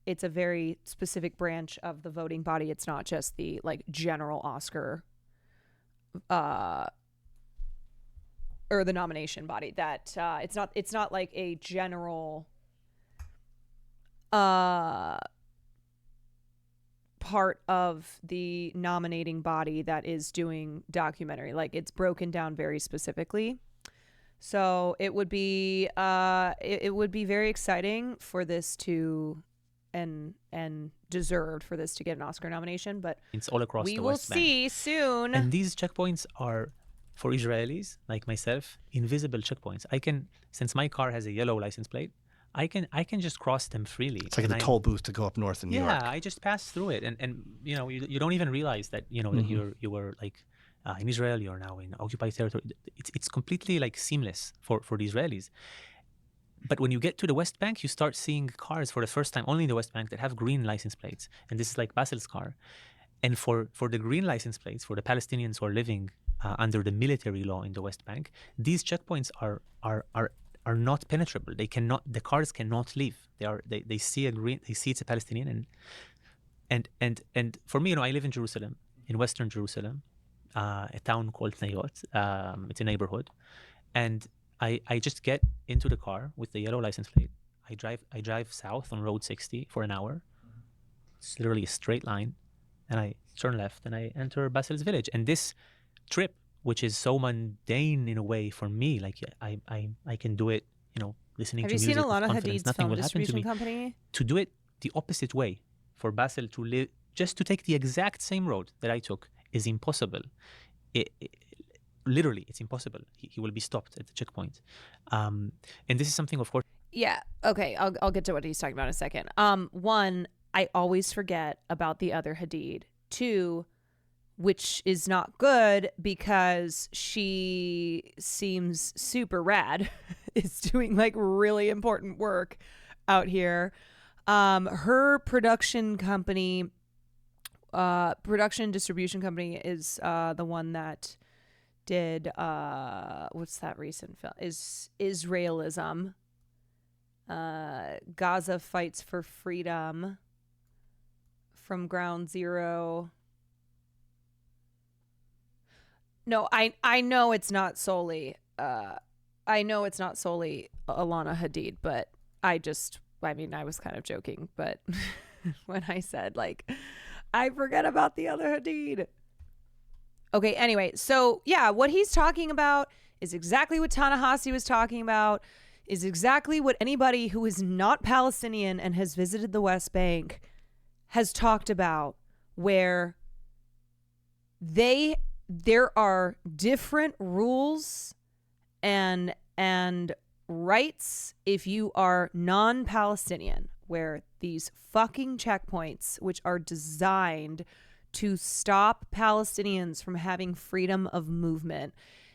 it's a very specific branch of the voting body. It's not just the general Oscar or the nomination body. That it's not like a general part of the nominating body that is doing documentary. It's broken down very specifically. So it would be very exciting for this to and deserved for this to get an Oscar nomination, but it's all across we the will West Bank. see soon. And these checkpoints are, for Israelis like myself, invisible checkpoints. Since my car has a yellow license plate, I can just cross them freely. It's like the toll booth to go up north in New York. Yeah, I just pass through it, and you don't even realize that that you were in Israel. You're now in occupied territory. It's completely seamless for the Israelis. But when you get to the West Bank, you start seeing cars for the first time only in the West Bank that have green license plates, and this is like Basil's car. And for the green license plates, for the Palestinians who are living under the military law in the West Bank, these checkpoints are not penetrable. The cars cannot leave. They see a green, they see it's a Palestinian, and for me, I live in Jerusalem, in Western Jerusalem, a town called Nayot. It's a neighborhood, and I just get into the car with the yellow license plate. I drive south on Road 60 for an hour. It's literally a straight line, and I turn left and I enter Basil's village. And this trip, which is so mundane in a way for me, I can do it, listening to music. Have you seen a lot of confidence. Hadid's Nothing film will happen to distribution me. company? To do it the opposite way, for Basil to live, just to take the exact same road that I took, is impossible. Literally, it's impossible. He will be stopped at the checkpoint. And this is something, of course. Yeah. Okay. I'll get to what he's talking about in a second. One, I always forget about the other Hadid, too, which is not good because she seems super rad. Is doing like really important work out here. Her production distribution company is the one that did what's that recent film? Is Israelism. Gaza Fights for Freedom, From Ground Zero. No, I know it's not solely Alana Hadid, but I was kind of joking, but when I said like I forget about the other Hadid. Okay, anyway, so yeah, what he's talking about is exactly what Ta-Nehisi was talking about, is exactly what anybody who is not Palestinian and has visited the West Bank has talked about, where there are different rules and rights if you are non-Palestinian, where these fucking checkpoints, which are designed to stop Palestinians from having freedom of movement,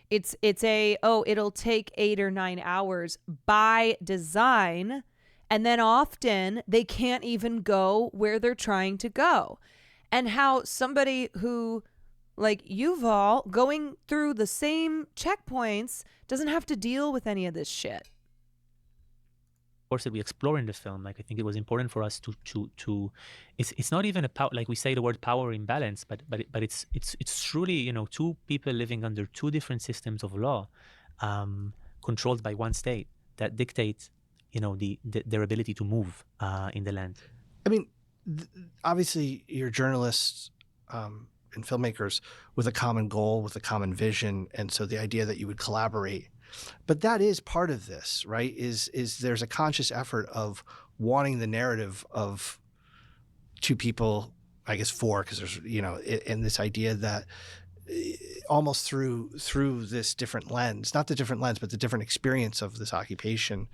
it'll take 8 or 9 hours by design, and then often they can't even go where they're trying to go. And how somebody who, like Yuval, going through the same checkpoints doesn't have to deal with any of this shit. Of course, that we explore in the film, like I think it was important for us to it's not even a power, like we say the word power imbalance, but it's truly, two people living under two different systems of law, controlled by one state that dictate, their ability to move in the land. I mean, obviously you're journalists and filmmakers with a common goal, with a common vision, and so the idea that you would collaborate. But that is part of this, right? Is there's a conscious effort of wanting the narrative of two people, I guess four, because there's, and this idea that almost through this different lens, not the different lens, but the different experience of this occupation,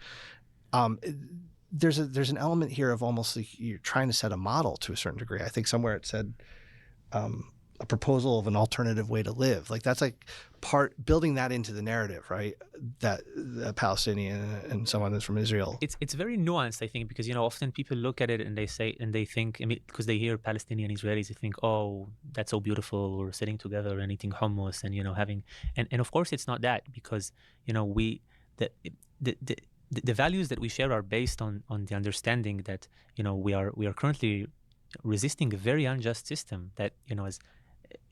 there's an element here of almost like you're trying to set a model to a certain degree. I think somewhere it said a proposal of an alternative way to live. Like that's like building that into the narrative, right? That the Palestinian and someone that's from Israel. It's very nuanced, I think, because often people look at it and they think, because they hear Palestinian Israelis, they think, oh, that's so beautiful. We're sitting together and eating hummus and having, and of course it's not that, because we the values that we share are based on the understanding that we are currently resisting a very unjust system that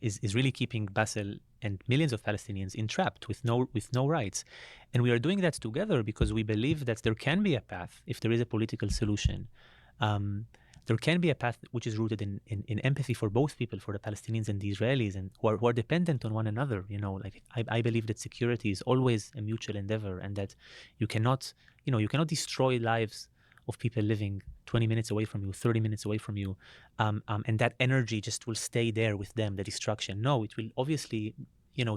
is really keeping Basel and millions of Palestinians entrapped with no rights. And we are doing that together because we believe that there can be a path if there is a political solution. There can be a path which is rooted in empathy for both people, for the Palestinians and the Israelis, and who are dependent on one another. I believe that security is always a mutual endeavor, and that you cannot destroy lives of people living 20 minutes away from you, 30 minutes away from you, and that energy just will stay there with them, the destruction. No, it will obviously,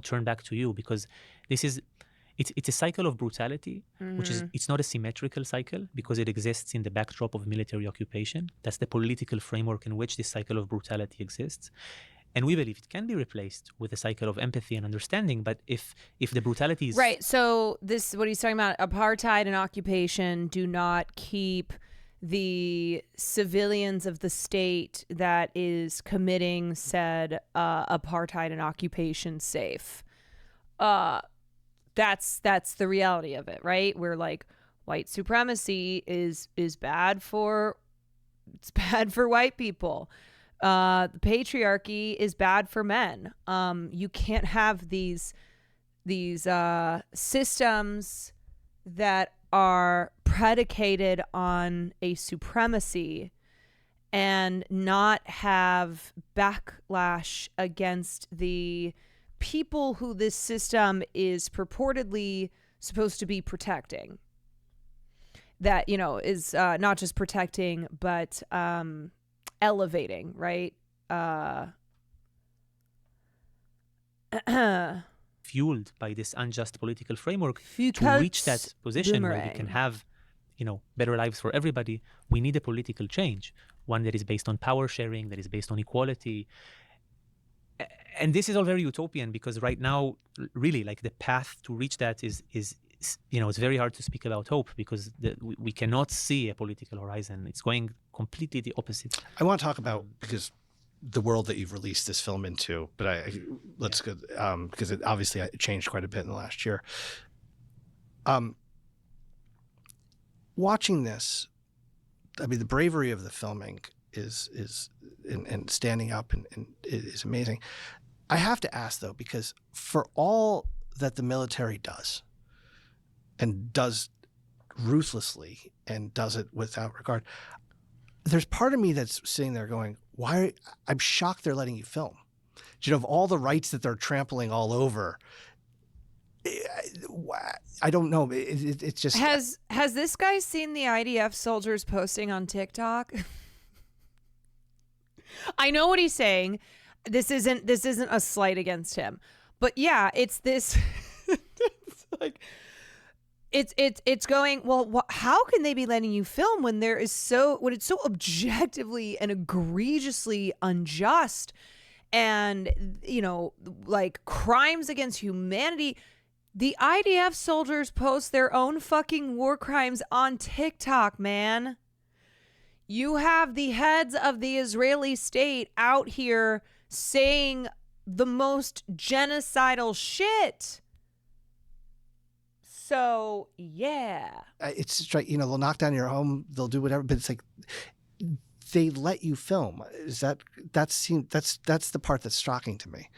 turn back to you, because it's a cycle of brutality, which is, it's not a symmetrical cycle because it exists in the backdrop of military occupation. That's the political framework in which this cycle of brutality exists. And we believe it can be replaced with a cycle of empathy and understanding. But if the brutality is... Right. So this, what he's talking about, apartheid and occupation do not keep the civilians of the state that is committing said apartheid and occupation safe. That's the reality of it, right? We're like, white supremacy is bad for white people. The patriarchy is bad for men. You can't have these systems that are predicated on a supremacy and not have backlash against the people who this system is purportedly supposed to be protecting. That, is not just protecting, but elevating, right? Fueled by this unjust political framework to reach that position where we can have, better lives for everybody. We need a political change. one that is based on power sharing, that is based on equality. And this is all very utopian because right now, really, like the path to reach that is it's very hard to speak about hope because we cannot see a political horizon. It's going completely the opposite. I want to talk about, because the world that you've released this film into, but let's go, because it obviously changed quite a bit in the last year. Watching this, I mean, the bravery of the filming is and standing up and is amazing. I have to ask though, because for all that the military does, and does ruthlessly and does it without regard, there's part of me that's sitting there going, why? I'm shocked they're letting you film. Of all the rights that they're trampling all over, I don't know. It's just... Has this guy seen the IDF soldiers posting on TikTok? I know what he's saying. This isn't a slight against him, but yeah, it's this. It's like it's going, well, how can they be letting you film when it's so objectively and egregiously unjust and like crimes against humanity? The IDF soldiers post their own fucking war crimes on TikTok, man. You have the heads of the Israeli state out here saying the most genocidal shit. So, yeah. It's just right, they'll knock down your home, they'll do whatever, but it's like they let you film. That's the part that's shocking to me.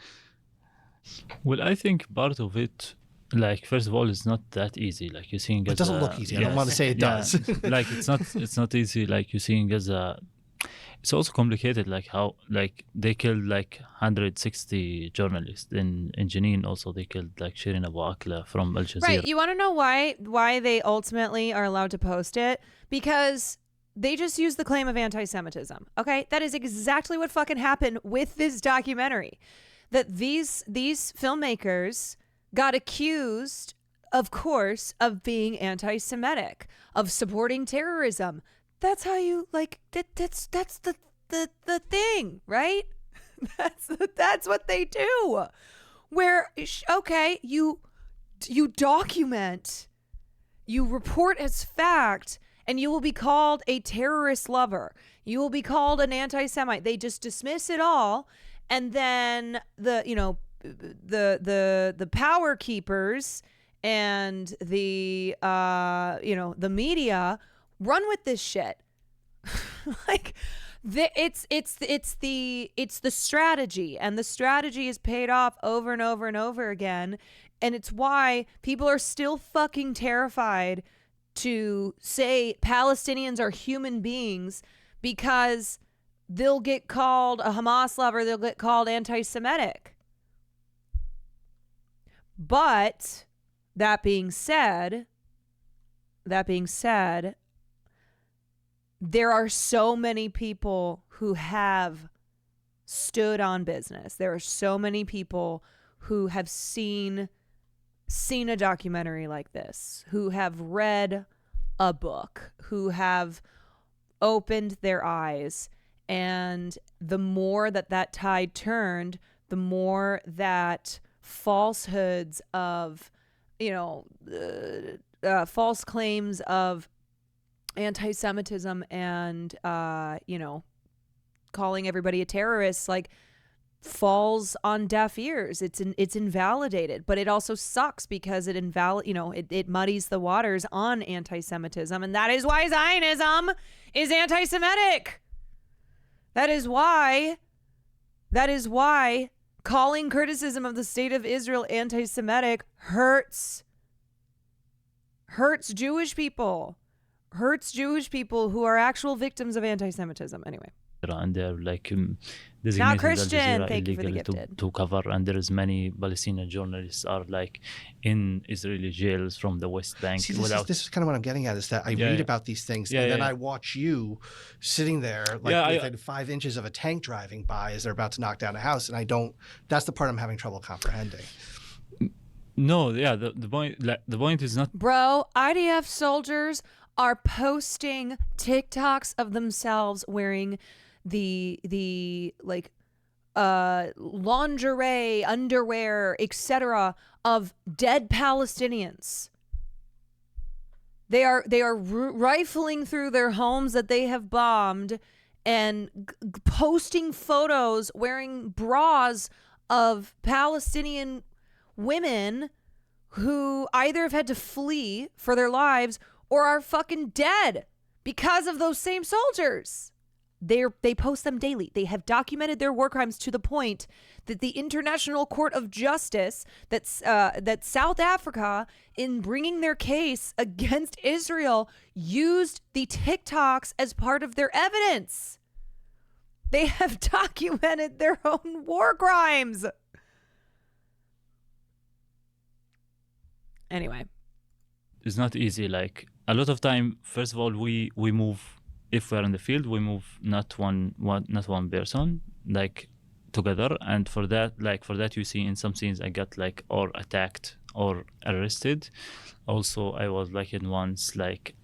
Well, I think part of it, like, first of all, it's not that easy. Like, you're seeing it doesn't look easy. I don't want to say it does. Like, it's not easy. Like, you're seeing it's also complicated. Like how, like, they killed like 160 journalists in Jenin. Also, they killed like Shirin Abu Akleh from Al Jazeera. Right. You want to know why they ultimately are allowed to post it? Because they just use the claim of anti-Semitism. Okay, that is exactly what fucking happened with this documentary. That these filmmakers got accused, of course, of being anti-Semitic, of supporting terrorism. That's how you that's the thing, right? That's what they do. Where, okay, you document, you report as fact, and you will be called a terrorist lover. You will be called an anti-Semite. They just dismiss it all, and then the power keepers and the media run with this shit. Like it's the strategy, and the strategy is paid off over and over and over again, and it's why people are still fucking terrified to say Palestinians are human beings, because they'll get called a Hamas lover, they'll get called anti-Semitic. But that being said, there are so many people who have stood on business. There are so many people who have seen a documentary like this, who have read a book, who have opened their eyes. And the more that tide turned, the more that falsehoods of, false claims of anti-Semitism and, calling everybody a terrorist, like, falls on deaf ears. It's invalidated, but it also sucks because it muddies the waters on anti-Semitism, and that is why Zionism is anti-Semitic. That is why calling criticism of the state of Israel anti-Semitic hurts Jewish people. Hurts Jewish people who are actual victims of anti-Semitism. Anyway. And they're like Not designated Christian. Al Jazeera Thank you for the illegal gifted. to cover, and there is many Palestinian journalists are like in Israeli jails from the West Bank. See, this is kind of what I'm getting at, is that I read about these things, and then I watch you sitting there within 5 inches of a tank driving by as they're about to knock down a house, and that's the part I'm having trouble comprehending. No, the point is not. Bro, IDF soldiers are posting TikToks of themselves wearing the like lingerie, underwear, etc. of dead Palestinians. They are rifling through their homes that they have bombed and posting photos wearing bras of Palestinian women who either have had to flee for their lives or are fucking dead because of those same soldiers. They post them daily. They have documented their war crimes to the point that the International Court of Justice, that South Africa, in bringing their case against Israel, used the TikToks as part of their evidence. They have documented their own war crimes. Anyway. It's not easy. Like a lot of time, first of all, we move. If we're in the field, we move not one person, like together. And for that, you see in some scenes I got like or attacked or arrested. Also, I was like in once like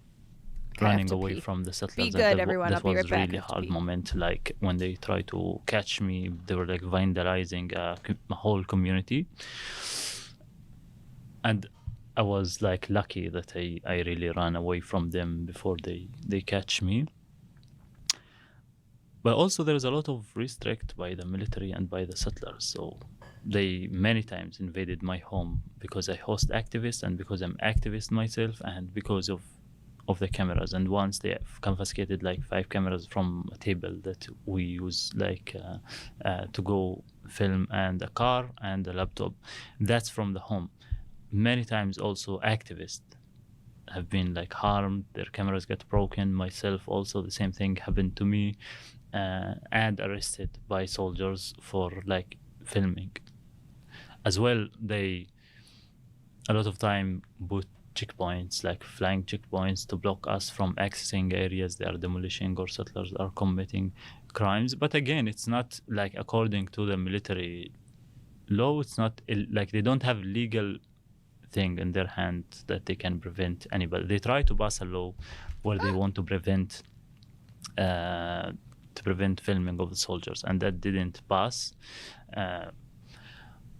running away from the settlers. Be good, everyone. That I'll be was right back. really hard moment. Like when they tried to catch me, they were like vandalizing a whole community. And I was like lucky that I really ran away from them before they catch me. But also there's a lot of restrict by the military and by the settlers. So they many times invaded my home because I host activists and because I'm activist myself and because of the cameras. And once they have confiscated like 5 cameras from a table that we use like to go film, and a car and a laptop. That's from the home. Many times also activists have been like harmed, their cameras get broken. Myself also the same thing happened to me, and arrested by soldiers for like filming. As well, they a lot of time put checkpoints, like flying checkpoints, to block us from accessing areas they are demolishing or settlers are committing crimes. But again, it's not like according to the military law, it's not like they don't have legal thing in their hand that they can prevent anybody. They try to pass a law where they want to prevent filming of the soldiers, and that didn't pass.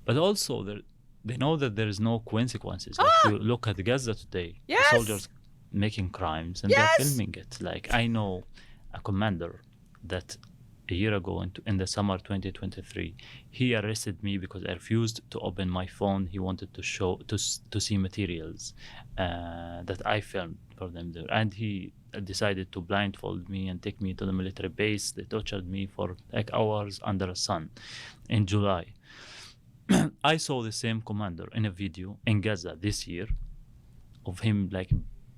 But also they know that there is no consequences. Like you look at Gaza today, the soldiers making crimes and they're filming it. Like I know a commander that a year ago in the summer 2023, he arrested me because I refused to open my phone. He wanted to show to see materials that I filmed for them there, and he decided to blindfold me and take me to the military base. They tortured me for like hours under the sun in July. I saw the same commander in a video in Gaza this year of him like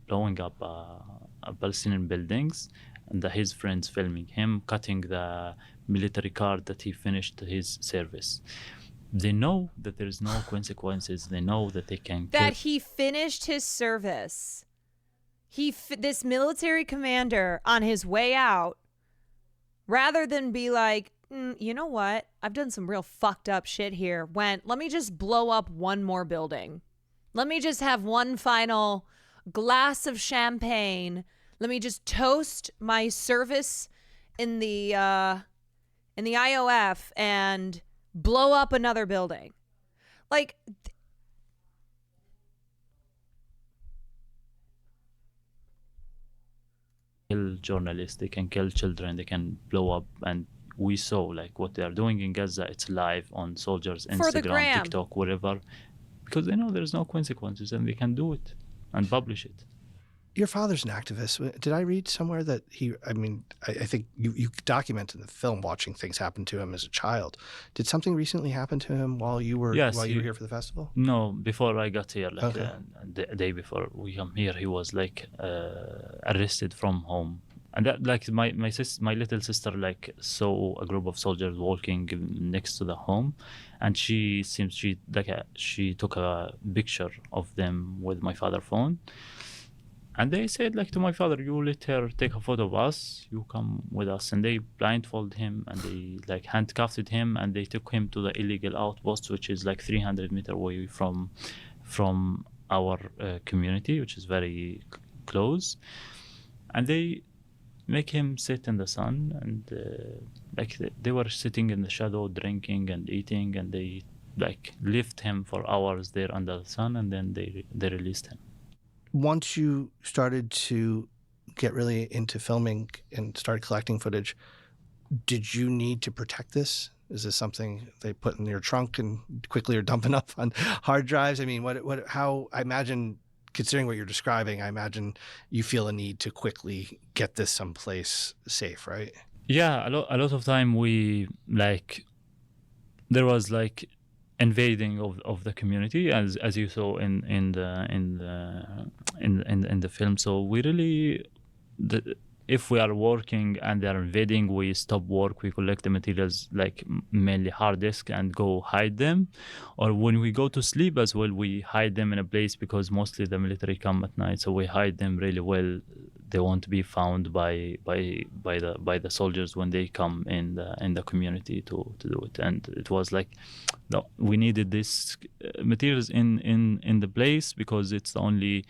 blowing up Palestinian buildings, and his friends filming him cutting the military card that he finished his service. They know that there is no consequences. They know that they can he finished his service. This military commander on his way out, rather than be like, you know what? I've done some real fucked up shit here. Let me just blow up one more building. Let me just have one final glass of champagne. Let me just toast my service in the IOF and blow up another building. Like, kill journalists, they can kill children, they can blow up. And we saw like what they are doing in Gaza. It's live on soldiers' Instagram, TikTok, whatever, because they know there's no consequences and they can do it and publish it. Your father's an activist. Did I read somewhere that I think you document in the film watching things happen to him as a child. Did something recently happen to him while you were here for the festival? No, before I got here, like the day before we come here, he was like arrested from home. And that, like my little sister like saw a group of soldiers walking next to the home, and she took a picture of them with my father's phone. And they said like to my father, you let her take a photo of us, you come with us. And they blindfolded him and they like handcuffed him and they took him to the illegal outpost, which is like 300 meters away from our community, which is very clothes, and they make him sit in the sun, and like they were sitting in the shadow, drinking and eating, and they like left him for hours there under the sun, and then they released him. Once you started to get really into filming and started collecting footage, did you need to protect this? Is this something they put in your trunk and quickly are dumping up on hard drives? I mean, how, I imagine, considering what you're describing, I imagine you feel a need to quickly get this someplace safe, right? Yeah, a lot of time we like, there was like invading of the community as you saw in the film. So we really, if we are working and they are invading, we stop work, we collect the materials, like mainly hard disk, and go hide them. Or when we go to sleep as well, we hide them in a place, because mostly the military come at night, so we hide them really well. They won't be found by the soldiers when they come in the community to do it. And it was like, no, we needed this materials in the place, because it's the only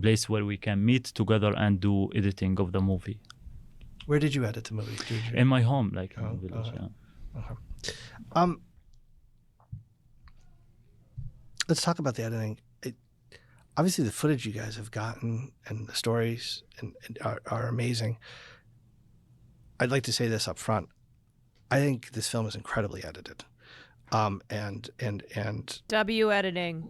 place where we can meet together and do editing of the movie. Where did you edit the movie? In my home, like in the village. Okay. Let's talk about the editing. Obviously, the footage you guys have gotten and the stories are amazing. I'd like to say this up front. I think this film is incredibly edited, and W editing.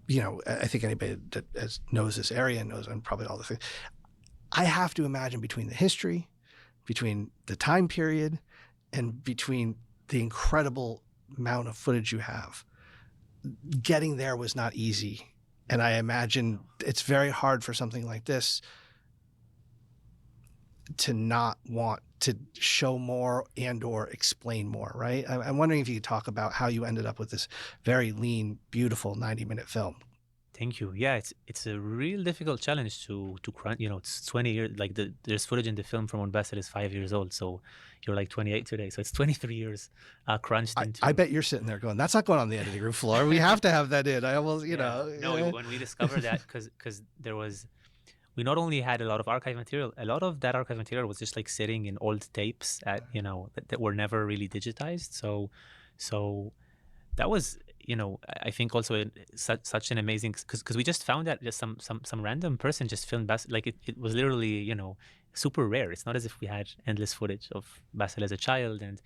You know, I think anybody that knows this area knows, and probably all the things. I have to imagine between the history, between the time period, and between the incredible amount of footage you have, getting there was not easy. And I imagine it's very hard for something like this to not want to show more and or explain more, right? I'm wondering if you could talk about how you ended up with this very lean, beautiful 90-minute film. Thank you. Yeah, it's a real difficult challenge to crunch. You know, it's 20 years. Like there's footage in the film from when Bassel is 5 years old, so you're like 28 today. So it's 23 years crunched into. I bet you're sitting there going, "That's not going on the editing room floor. We have to have that in." I almost, you know. No, when we discovered that, because there was, we not only had a lot of archive material, a lot of that archive material was just like sitting in old tapes that were never really digitized. So that was, I think also such an amazing, because we just found that just some random person just filmed Bassel. Like it was literally, super rare. It's not as if we had endless footage of Bassel as a child, and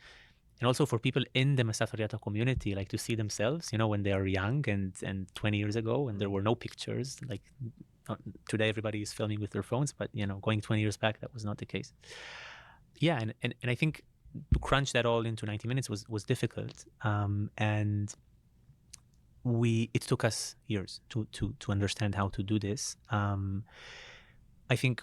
also for people in the Masafariata community, like to see themselves, when they are young and 20 years ago, and there were no pictures. Like today, everybody is filming with their phones, but going 20 years back, that was not the case. Yeah, and I think to crunch that all into 90 minutes was difficult, and it took us years to understand how to do this. I think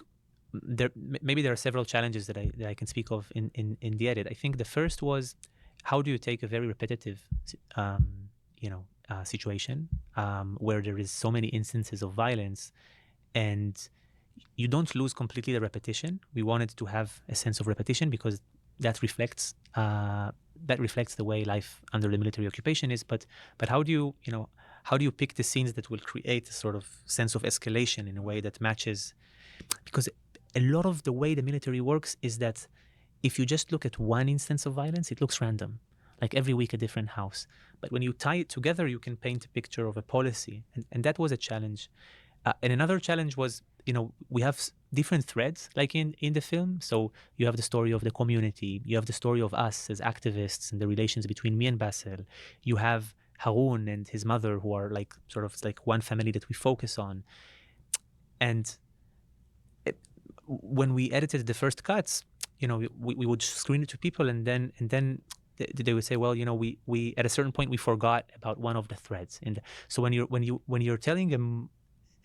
maybe there are several challenges that I can speak of in the edit. I think the first was, how do you take a very repetitive situation where there is so many instances of violence, and you don't lose completely the repetition. We wanted to have a sense of repetition because that reflects the way life under the military occupation is. But how do you pick the scenes that will create a sort of sense of escalation in a way that matches? Because a lot of the way the military works is that if you just look at one instance of violence, it looks random, like every week a different house. But when you tie it together, you can paint a picture of a policy, and that was a challenge. And another challenge was, we have different threads, like in the film. So you have the story of the community, you have the story of us as activists and the relations between me and Bassel. You have Haroun and his mother, who are like sort of like one family that we focus on. And when we edited the first cuts, we would screen it to people, and then they would say, well, we at a certain point we forgot about one of the threads. And so when you're telling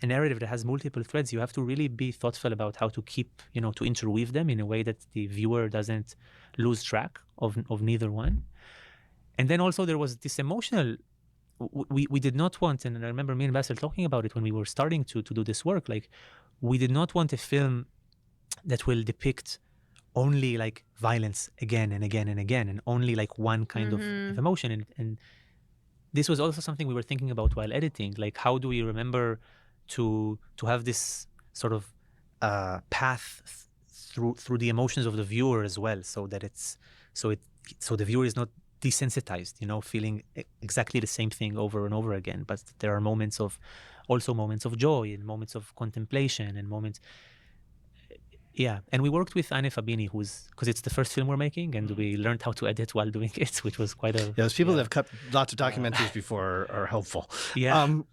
a narrative that has multiple threads, you have to really be thoughtful about how to keep, to interweave them in a way that the viewer doesn't lose track of neither one. And then also there was this emotional, we did not want, and I remember me and Bassel talking about it when we were starting to do this work, like we did not want a film that will depict only like violence again and again and again, and only like one kind of emotion. And this was also something we were thinking about while editing, like how do we remember to have this sort of path through the emotions of the viewer as well, so that so the viewer is not desensitized, feeling exactly the same thing over and over again. But there are moments of joy and moments of contemplation and moments. Yeah, and we worked with Anne Fabini, because it's the first film we're making, and we learned how to edit while doing it, which was quite a... Yeah, those people that have cut lots of documentaries before are helpful. Yeah. Am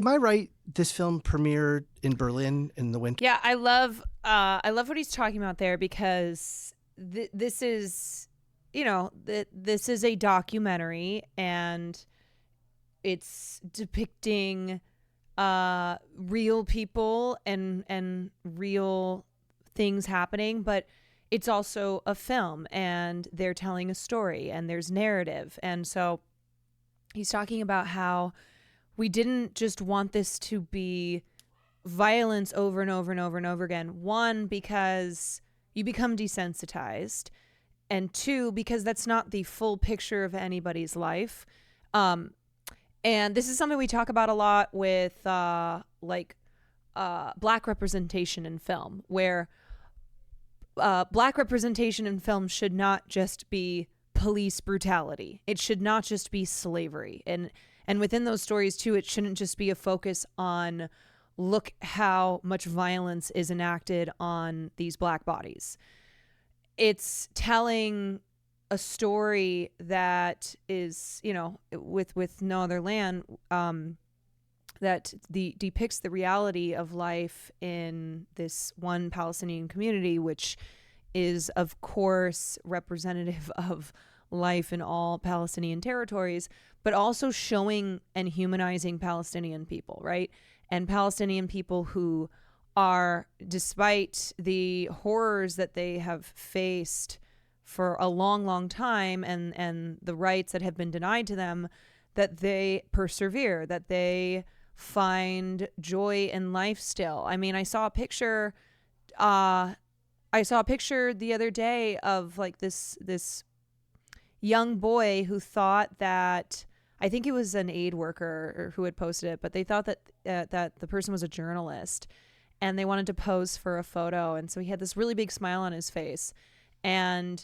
I right? This film premiered in Berlin in the winter. Yeah, I love what he's talking about there, because this is, this is a documentary, and it's depicting real people and real things happening, but it's also a film, and they're telling a story, and there's narrative. And so he's talking about how we didn't just want this to be violence over and over and over and over again. One, because you become desensitized, and two, because that's not the full picture of anybody's life. And this is something we talk about a lot with Black representation in film, where Black representation in film should not just be police brutality. It should not just be slavery. And within those stories too, it shouldn't just be a focus on, look how much violence is enacted on these Black bodies. It's telling a story that is, with No Other Land, that depicts the reality of life in this one Palestinian community, which is, of course, representative of life in all Palestinian territories, but also showing and humanizing Palestinian people, right? And Palestinian people who are, despite the horrors that they have faced for a long, long time, and the rights that have been denied to them, that they persevere, that they find joy in life still. I mean, I saw a picture the other day of like this young boy who thought that, I think it was an aid worker who had posted it, but they thought that that the person was a journalist, and they wanted to pose for a photo, and so he had this really big smile on his face. And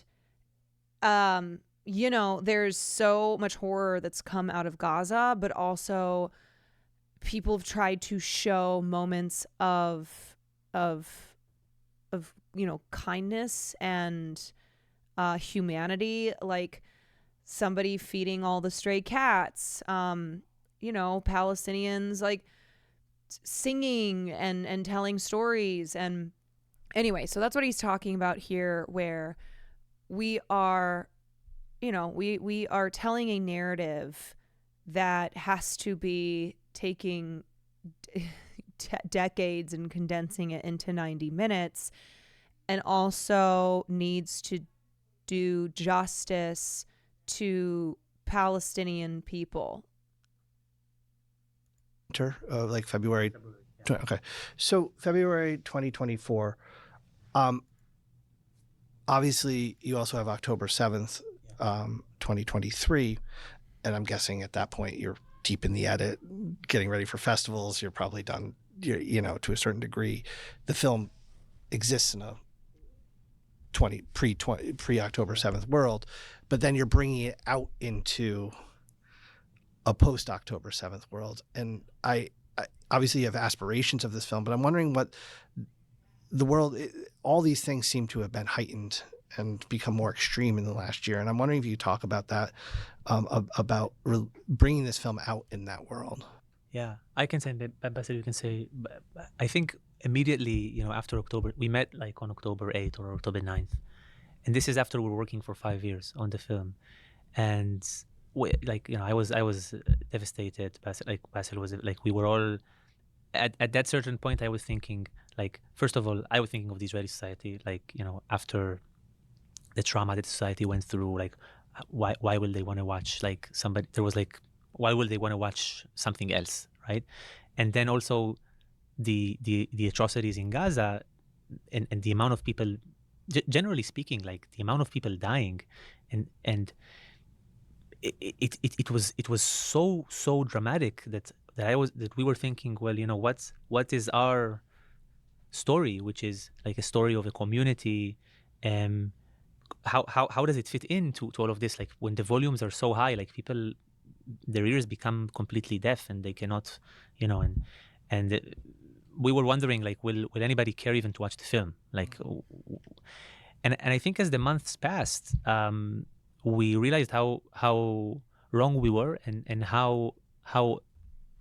there's so much horror that's come out of Gaza, but also people have tried to show moments of kindness and humanity, like somebody feeding all the stray cats, Palestinians like singing and telling stories. And anyway, so that's what he's talking about here, where we are, we are telling a narrative that has to be taking decades and condensing it into 90 minutes, and also needs to do justice to Palestinian people. Like February. Okay. So February 2024. Obviously, you also have October 7th, 2023. And I'm guessing at that point you're deep in the edit, getting ready for festivals. You're probably done, to a certain degree. The film exists in a pre-October 7th world, but then you're bringing it out into a post-October 7th world. And I obviously have aspirations of this film, but I'm wondering what the world, all these things seem to have been heightened and become more extreme in the last year. And I'm wondering if you talk about that, about bringing this film out in that world. Yeah, I can say, Basil, you can say, I think immediately, after October, we met like on October 8th or October 9th. And this is after we were working for 5 years on the film. And I was devastated. Basil was like, we were all, at that certain point, I was thinking, like, first of all, I was thinking of the Israeli society, like, after the trauma that society went through, like, why will they want to watch, like, somebody, there was like, why will they want to watch something else, right? And then also the atrocities in Gaza and the amount of people, generally speaking, like the amount of people dying, and it was so dramatic that that we were thinking, well, what is our story, which is like a story of a community. How does it fit into to all of this? Like when the volumes are so high, like people, their ears become completely deaf and they cannot, and we were wondering, like, will anybody care even to watch the film? Like, and I think as the months passed, we realized how wrong we were, and how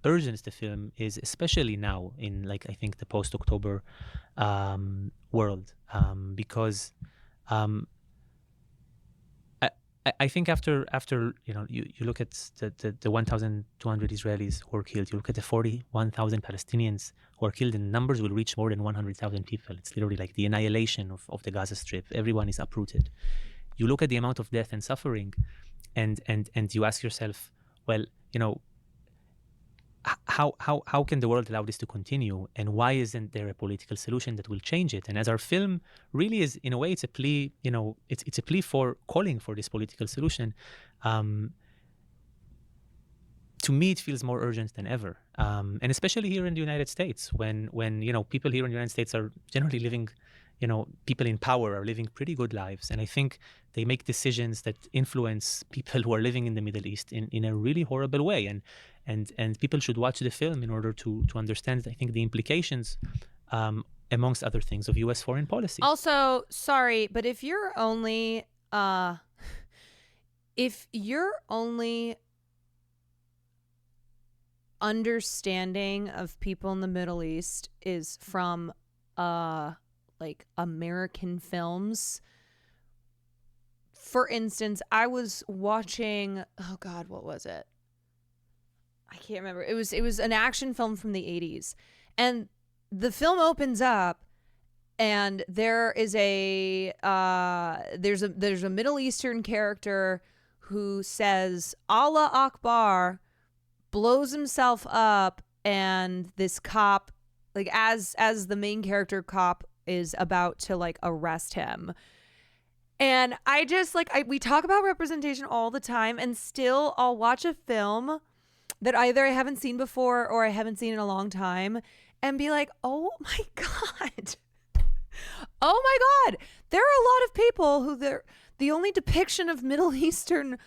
urgent the film is, especially now in, like, I think the post-October world, because I think after you look at the 1,200 Israelis who were killed, you look at the 41,000 Palestinians who are killed, and numbers will reach more than 100,000 people. It's literally like the annihilation of the Gaza Strip. Everyone is uprooted. You look at the amount of death and suffering, and you ask yourself, well, how can the world allow this to continue, and why isn't there a political solution that will change it? And as our film really is, in a way, it's a plea, it's a plea for calling for this political solution. To me, it feels more urgent than ever, and especially here in the United States, when people here in the United States are generally living, people in power are living pretty good lives, and I think they make decisions that influence people who are living in the Middle East in a really horrible way, and people should watch the film in order to understand, I think, the implications, amongst other things, of U.S. foreign policy. Also, sorry, but if you're only understanding of people in the Middle East is from like American films. For instance, I was watching, oh God, what was it? I can't remember. It was an action film from the 80s. And the film opens up and there is there's a Middle Eastern character who says Allah Akbar, blows himself up, and this cop, like as the main character cop is about to like arrest him. And I just we talk about representation all the time, and still I'll watch a film that either I haven't seen before or I haven't seen in a long time and be like, oh my God. Oh my God. There are a lot of people who the only depiction of Middle Eastern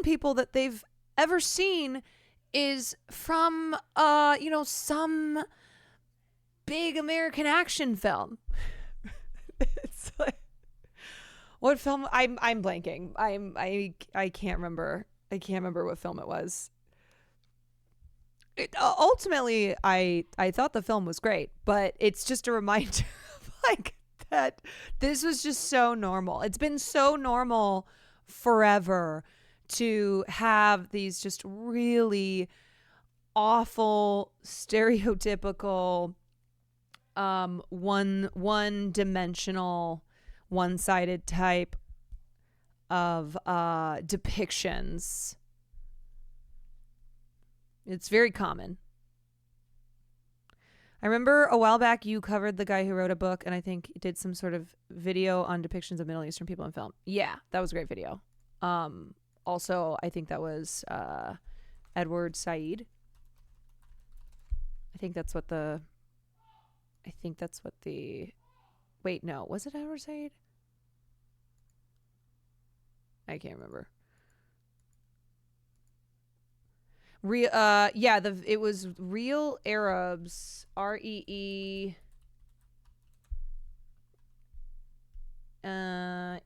people that they've ever seen is from some big American action film. It's like, what film? I'm blanking. I can't remember. I can't remember what film it was. Ultimately, I thought the film was great, but it's just a reminder of like that this was just so normal. It's been so normal forever to have these just really awful, stereotypical, one-dimensional, one-sided type of depictions. It's very common. I remember a while back you covered the guy who wrote a book and I think did some sort of video on depictions of Middle Eastern people in film. Yeah, that was a great video. Also, I think that was Edward Said. I think that's what the wait, no, was it Edward Said? I can't remember. It was Real Arabs, REE. Yeah.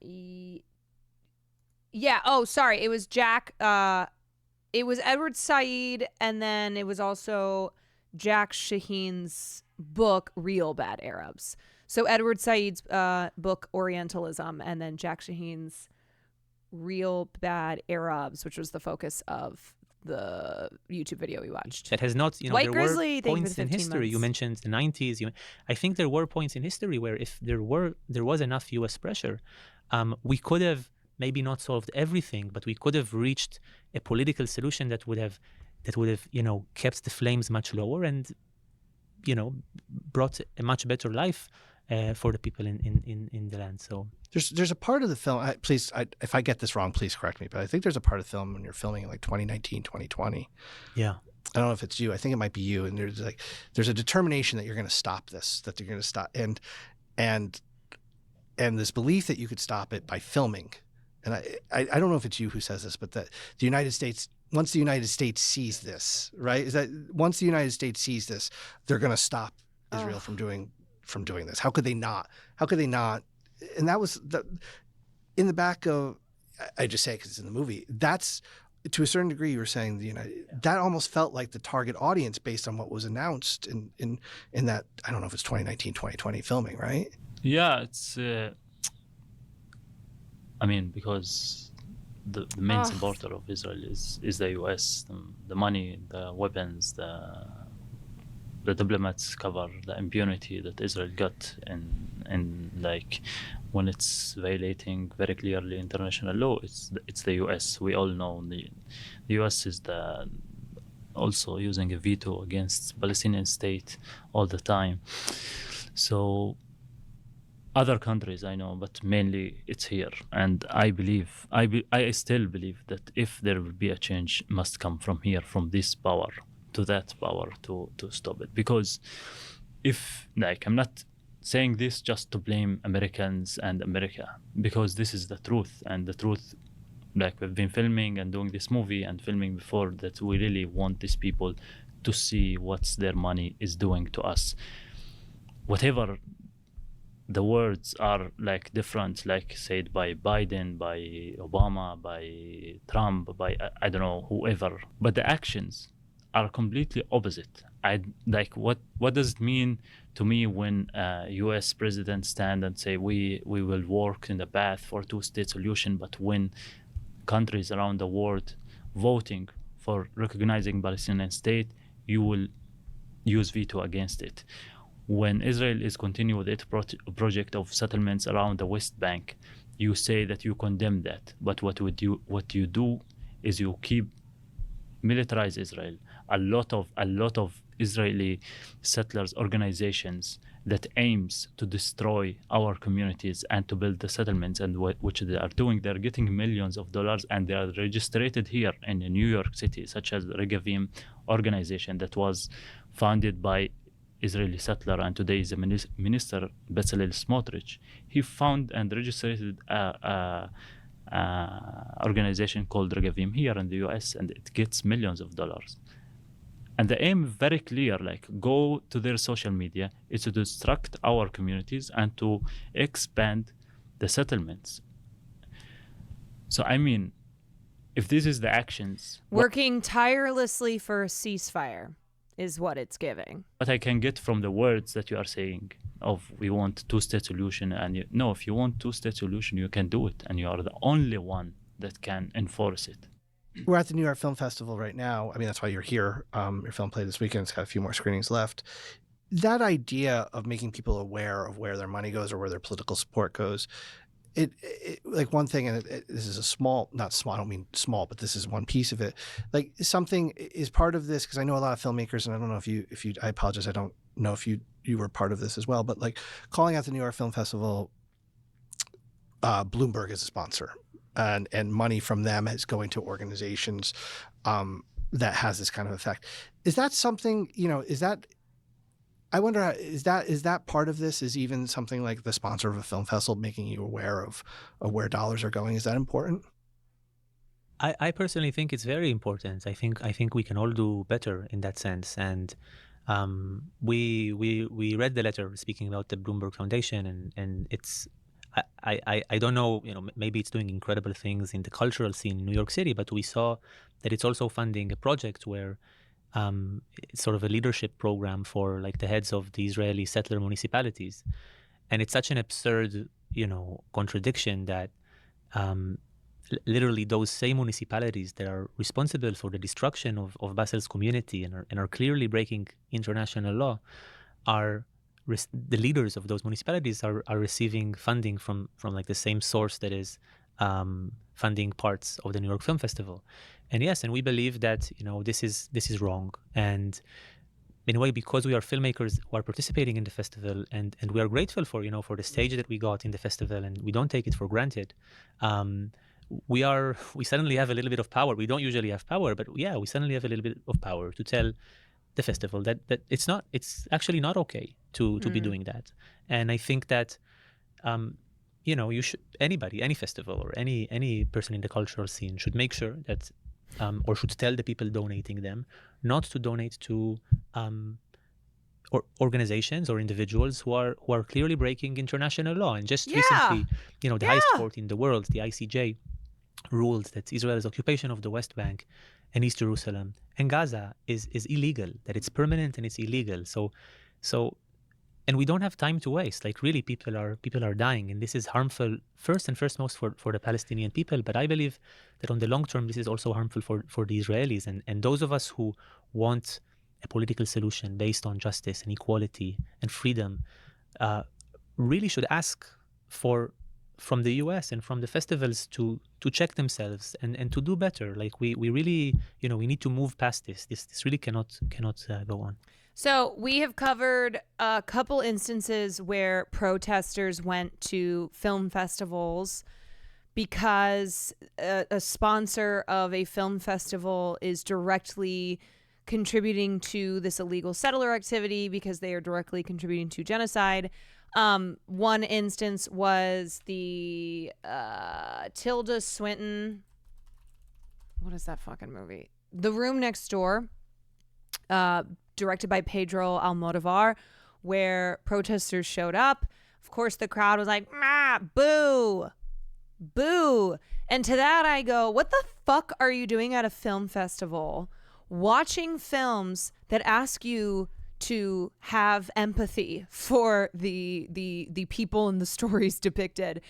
Oh, sorry. It was Jack. It was Edward Said, and then it was also Jack Shaheen's book, Real Bad Arabs. So Edward Said's book, Orientalism, and then Jack Shaheen's Real Bad Arabs, which was the focus of the YouTube video we watched. That has not, White there Grizzly, were points in history. months. You mentioned the 90s. I think there were points in history where if there was enough U.S. pressure, we could have maybe not solved everything, but we could have reached a political solution that would have kept the flames much lower and brought a much better life for the people in the land. So there's a part of the film, if I get this wrong, please correct me, but I think there's a part of the film when you're filming in like 2019, 2020. Yeah. I don't know if it's you. I think it might be you. And there's a determination that you're going to stop this, that you're going to stop. And this belief that you could stop it by filming. And I don't know if it's you who says this, but that the United States, once the United States sees this, right? Is that once the United States sees this, they're going to stop Israel from doing this. How could they not? And that was in the back of, I just say it because it's in the movie. That's, to a certain degree, you were saying that almost felt like the target audience based on what was announced in that, I don't know if it's 2019, 2020 filming, right? Yeah, it's, I mean, because the main supporter of Israel is the US, the money, the weapons, the diplomats cover the impunity that Israel got and like when it's violating very clearly international law, it's the US. We all know the US is also using a veto against Palestinian state all the time. So other countries I know, but mainly it's here. And I still believe that if there will be a change, must come from here, from this power to that power to stop it. Because if, like, I'm not saying this just to blame Americans and America, because this is the truth. And the truth, like, we've been filming and doing this movie and filming before, that we really want these people to see what their money is doing to us. Whatever the words are, like, different, like said by Biden, by Obama, by Trump, by I don't know, whoever, but the actions are completely opposite. What does it mean to me when US president stand and say we will work in the path for two-state solution, but when countries around the world voting for recognizing Palestinian state, you will use veto against it? When Israel is continuing with its project of settlements around the West Bank, you say that you condemn that, but what you do is you keep militarize Israel. A lot of Israeli settlers organizations that aims to destroy our communities and to build the settlements, and which they are doing. They're getting millions of dollars, and they are registered here in New York City, such as Regavim organization that was founded by Israeli settler, and today is a minister, Bezalel Smotrich. He found and registered a organization called Regavim here in the US, and it gets millions of dollars. And the aim very clear, like, go to their social media, is to destruct our communities and to expand the settlements. So I mean, if this is the actions, working tirelessly for a ceasefire is what it's giving. What I can get from the words that you are saying of we want two-state solution, and no, if you want two-state solution, you can do it, and you are the only one that can enforce it. We're at the New York Film Festival right now. I mean, that's why you're here. Your film played this weekend. It's got a few more screenings left. That idea of making people aware of where their money goes or where their political support goes, it like one thing, and this is a small, not small, I don't mean small, but this is one piece of it. Like, something is part of this, because I know a lot of filmmakers, and I don't know if you, I apologize, I don't know if you were part of this as well, but like calling out the New York Film Festival, Bloomberg is a sponsor. And money from them is going to organizations that has this kind of effect. Is that something, I wonder, is that part of this? Is even something like the sponsor of a film festival making you aware of where dollars are going? Is that important? I personally think it's very important. I think we can all do better in that sense. And we read the letter speaking about the Bloomberg Foundation, and it's, I don't know, maybe it's doing incredible things in the cultural scene in New York City, but we saw that it's also funding a project where it's sort of a leadership program for, like, the heads of the Israeli settler municipalities. And it's such an absurd, contradiction that literally those same municipalities that are responsible for the destruction of Basel's community and are clearly breaking international law the leaders of those municipalities are receiving funding from like the same source that is funding parts of the New York Film Festival. And yes, and we believe that this is wrong. And in a way, because we are filmmakers who are participating in the festival, and we are grateful for, for the stage that we got in the festival, and we don't take it for granted. We suddenly have a little bit of power. We don't usually have power, but yeah, we suddenly have a little bit of power to tell the festival that it's actually not okay to be doing that. And I think that you should, any festival or any person in the cultural scene should make sure that or should tell the people donating them not to donate to or organizations or individuals who are clearly breaking international law. And just recently, the highest court in the world, the ICJ, ruled that Israel's occupation of the West Bank and East Jerusalem and Gaza is illegal, that it's permanent and it's illegal. So and we don't have time to waste. Like, really, people are dying, and this is harmful first and foremost for the Palestinian people. But I believe that on the long term, this is also harmful for the Israelis, and those of us who want a political solution based on justice and equality and freedom really should ask from the US and from the festivals to check themselves and to do better. Like, we really, we need to move past this. This really cannot go on. So we have covered a couple instances where protesters went to film festivals because a sponsor of a film festival is directly contributing to this illegal settler activity because they are directly contributing to genocide. One instance was the Tilda Swinton. What is that fucking movie? The Room Next Door. Directed by Pedro Almodovar, where protesters showed up. Of course, the crowd was like, boo, boo. And to that I go, what the fuck are you doing at a film festival? Watching films that ask you to have empathy for the people and the stories depicted.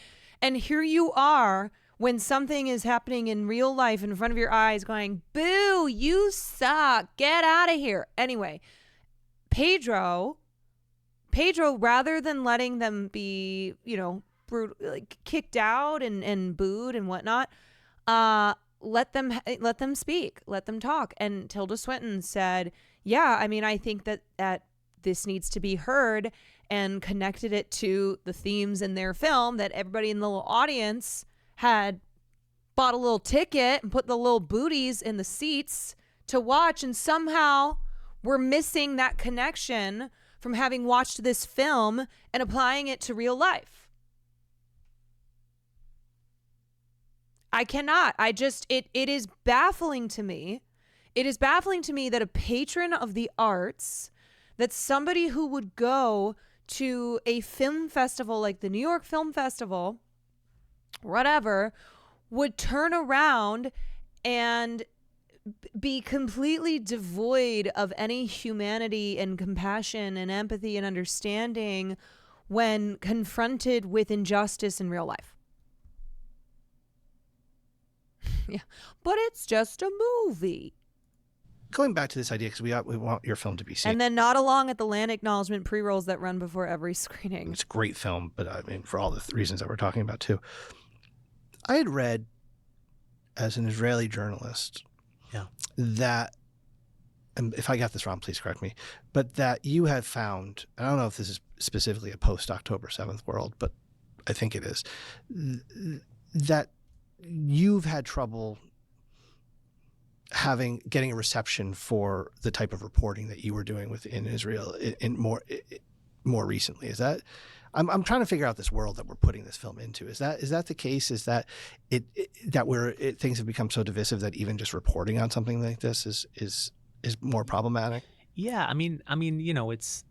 And here you are when something is happening in real life in front of your eyes going, boo, you suck, get out of here. Anyway, Pedro, rather than letting them be, kicked out and booed and whatnot, let them speak, let them talk. And Tilda Swinton said, yeah, I mean, I think that this needs to be heard, and connected it to the themes in their film, that everybody in the little audience had bought a little ticket and put the little booties in the seats to watch, and somehow we're missing that connection from having watched this film and applying it to real life. I cannot. It is baffling to me. It is baffling to me that a patron of the arts, that somebody who would go to a film festival like the New York Film Festival, whatever, would turn around and be completely devoid of any humanity and compassion and empathy and understanding when confronted with injustice in real life. Yeah, but it's just a movie. Going back to this idea, because we want your film to be seen. And then not along at the land acknowledgement pre-rolls that run before every screening. It's a great film, but I mean, for all the reasons that we're talking about too. I had read, as an Israeli journalist, that, and if I got this wrong, please correct me, but that you had found, I don't know if this is specifically a post-October 7th world, but I think it is, that you've had trouble getting a reception for the type of reporting that you were doing within Israel in more recently. Is that, I'm trying to figure out this world that we're putting this film into. Is that the case? Is that things have become so divisive that even just reporting on something like this is more problematic? Yeah, I mean, it's,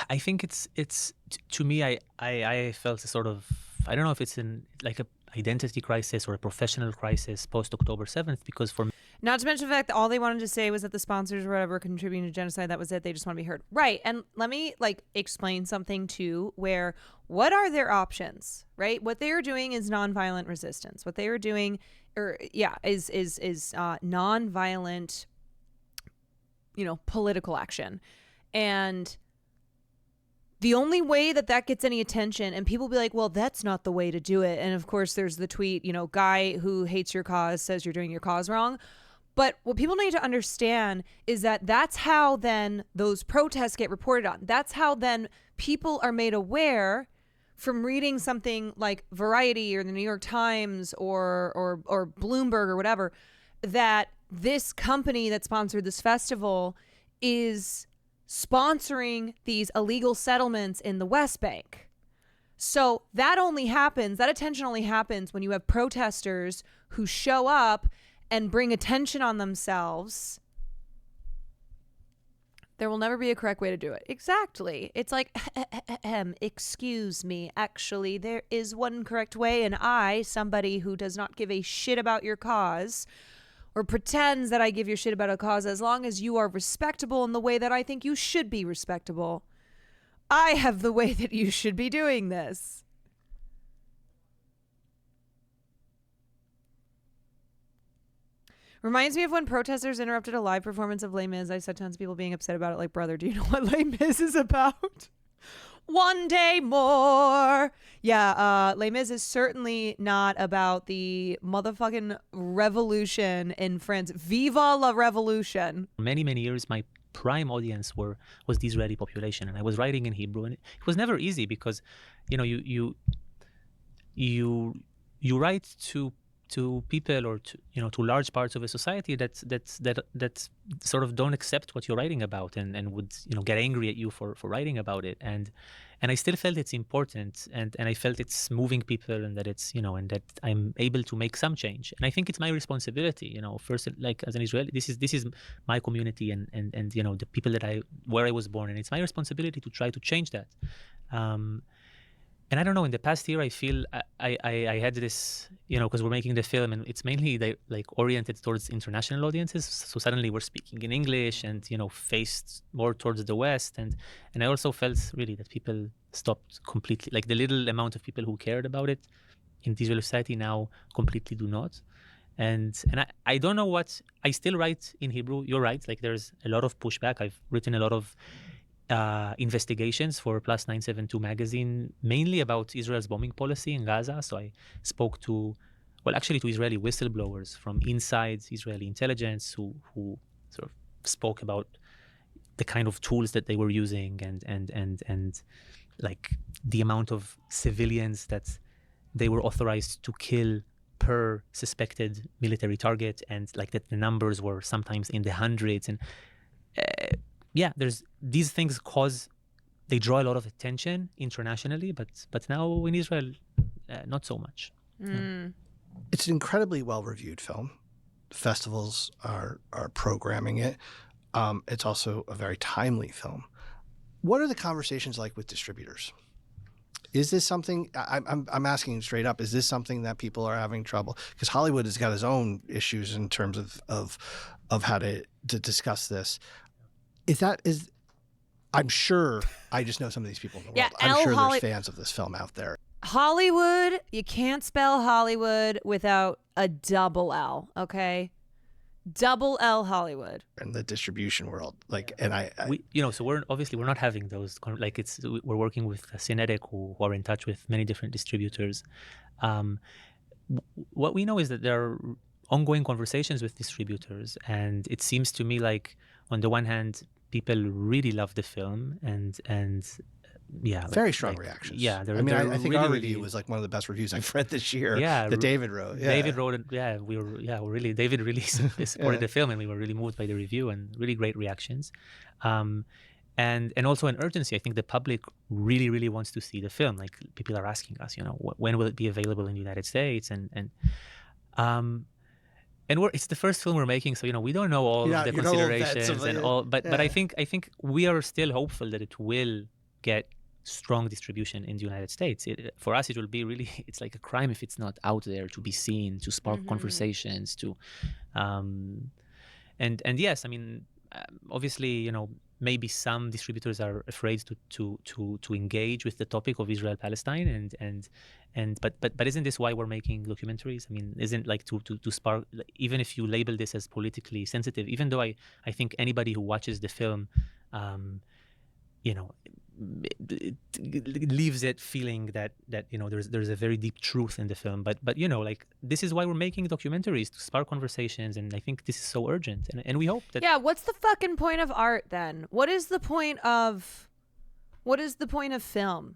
I think it's to me, I felt a sort of, I don't know if it's in like a identity crisis or a professional crisis post October 7th, because for me, not to mention the fact that all they wanted to say was that the sponsors or whatever contributing to genocide, that was it. They just want to be heard. Right. And let me explain something too, where what are their options, right? What they are doing is nonviolent resistance. What they are doing is nonviolent, political action. And the only way that gets any attention, and people be like, well, that's not the way to do it. And of course there's the tweet, guy who hates your cause says you're doing your cause wrong. But what people need to understand is that that's how then those protests get reported on. That's how then people are made aware from reading something like Variety or the New York Times or Bloomberg or whatever, that this company that sponsored this festival is sponsoring these illegal settlements in the West Bank. So that attention only happens when you have protesters who show up and bring attention on themselves. There will never be a correct way to do it. Exactly. It's like, excuse me, actually, there is one correct way, and I, somebody who does not give a shit about your cause, or pretends that I give your shit about a cause, as long as you are respectable in the way that I think you should be respectable, I have the way that you should be doing this. Reminds me of when protesters interrupted a live performance of Les Mis. I saw tons of people being upset about it. Like, brother, do you know what Les Mis is about? One day more. Yeah, Les Mis is certainly not about the motherfucking revolution in France. Viva la revolution. Many, many years, my prime audience was the Israeli population, and I was writing in Hebrew, and it was never easy because, you write to people or to large parts of a society that sort of don't accept what you're writing about and would get angry at you for writing about it, and I still felt it's important, and I felt it's moving people, and that it's and that I'm able to make some change, and I think it's my responsibility, first, like, as an Israeli, this is my community and the people where I was born, and it's my responsibility to try to change that. And I don't know, in the past year, I feel I had this, because we're making the film, and it's mainly oriented towards international audiences. So suddenly we're speaking in English and, faced more towards the West. And I also felt really that people stopped completely, like the little amount of people who cared about it in the Israeli society now completely do not. And I don't know what, I still write in Hebrew. You're right. Like, there's a lot of pushback. I've written a lot of investigations for Plus 972 magazine, mainly about Israel's bombing policy in Gaza. So I spoke to Israeli whistleblowers from inside Israeli intelligence who sort of spoke about the kind of tools that they were using and like the amount of civilians that they were authorized to kill per suspected military target, and like that the numbers were sometimes in the hundreds. And there's these things they draw a lot of attention internationally, but now in Israel, not so much. Mm. It's an incredibly well-reviewed film. Festivals are programming it. It's also a very timely film. What are the conversations like with distributors? Is this something, I'm asking straight up, is this something that people are having trouble? Because Hollywood has got its own issues in terms of how to discuss this. I'm sure, I just know some of these people in the world. I'm sure there's fans of this film out there. Hollywood, you can't spell Hollywood without a double L, okay? Double L Hollywood. In the distribution world. So we're not having those, we're working with Cinetic who are in touch with many different distributors. What we know is that there are ongoing conversations with distributors, and it seems to me like, on the one hand, people really love the film, and very strong reactions. Yeah, I think our review was like one of the best reviews I've read this year. Yeah, that David wrote. Yeah. David wrote it. David really supported the film, and we were really moved by the review, and really great reactions, and also an urgency. I think the public really, really wants to see the film. Like, people are asking us, when will it be available in the United States, and it's the first film we're making, so we don't know all of the considerations and all. But I think we are still hopeful that it will get strong distribution in the United States. For us, it will be really, it's like a crime if it's not out there to be seen, to spark conversations, and yes, I mean, obviously, maybe some distributors are afraid to engage with the topic of Israel-Palestine, but isn't this why we're making documentaries? I mean, isn't like to spark, even if you label this as politically sensitive, even though I think anybody who watches the film, it leaves it feeling that there's a very deep truth in the film. But like, this is why we're making documentaries, to spark conversations, and I think this is so urgent. And we hope that. Yeah, what's the fucking point of art then? What is the point of film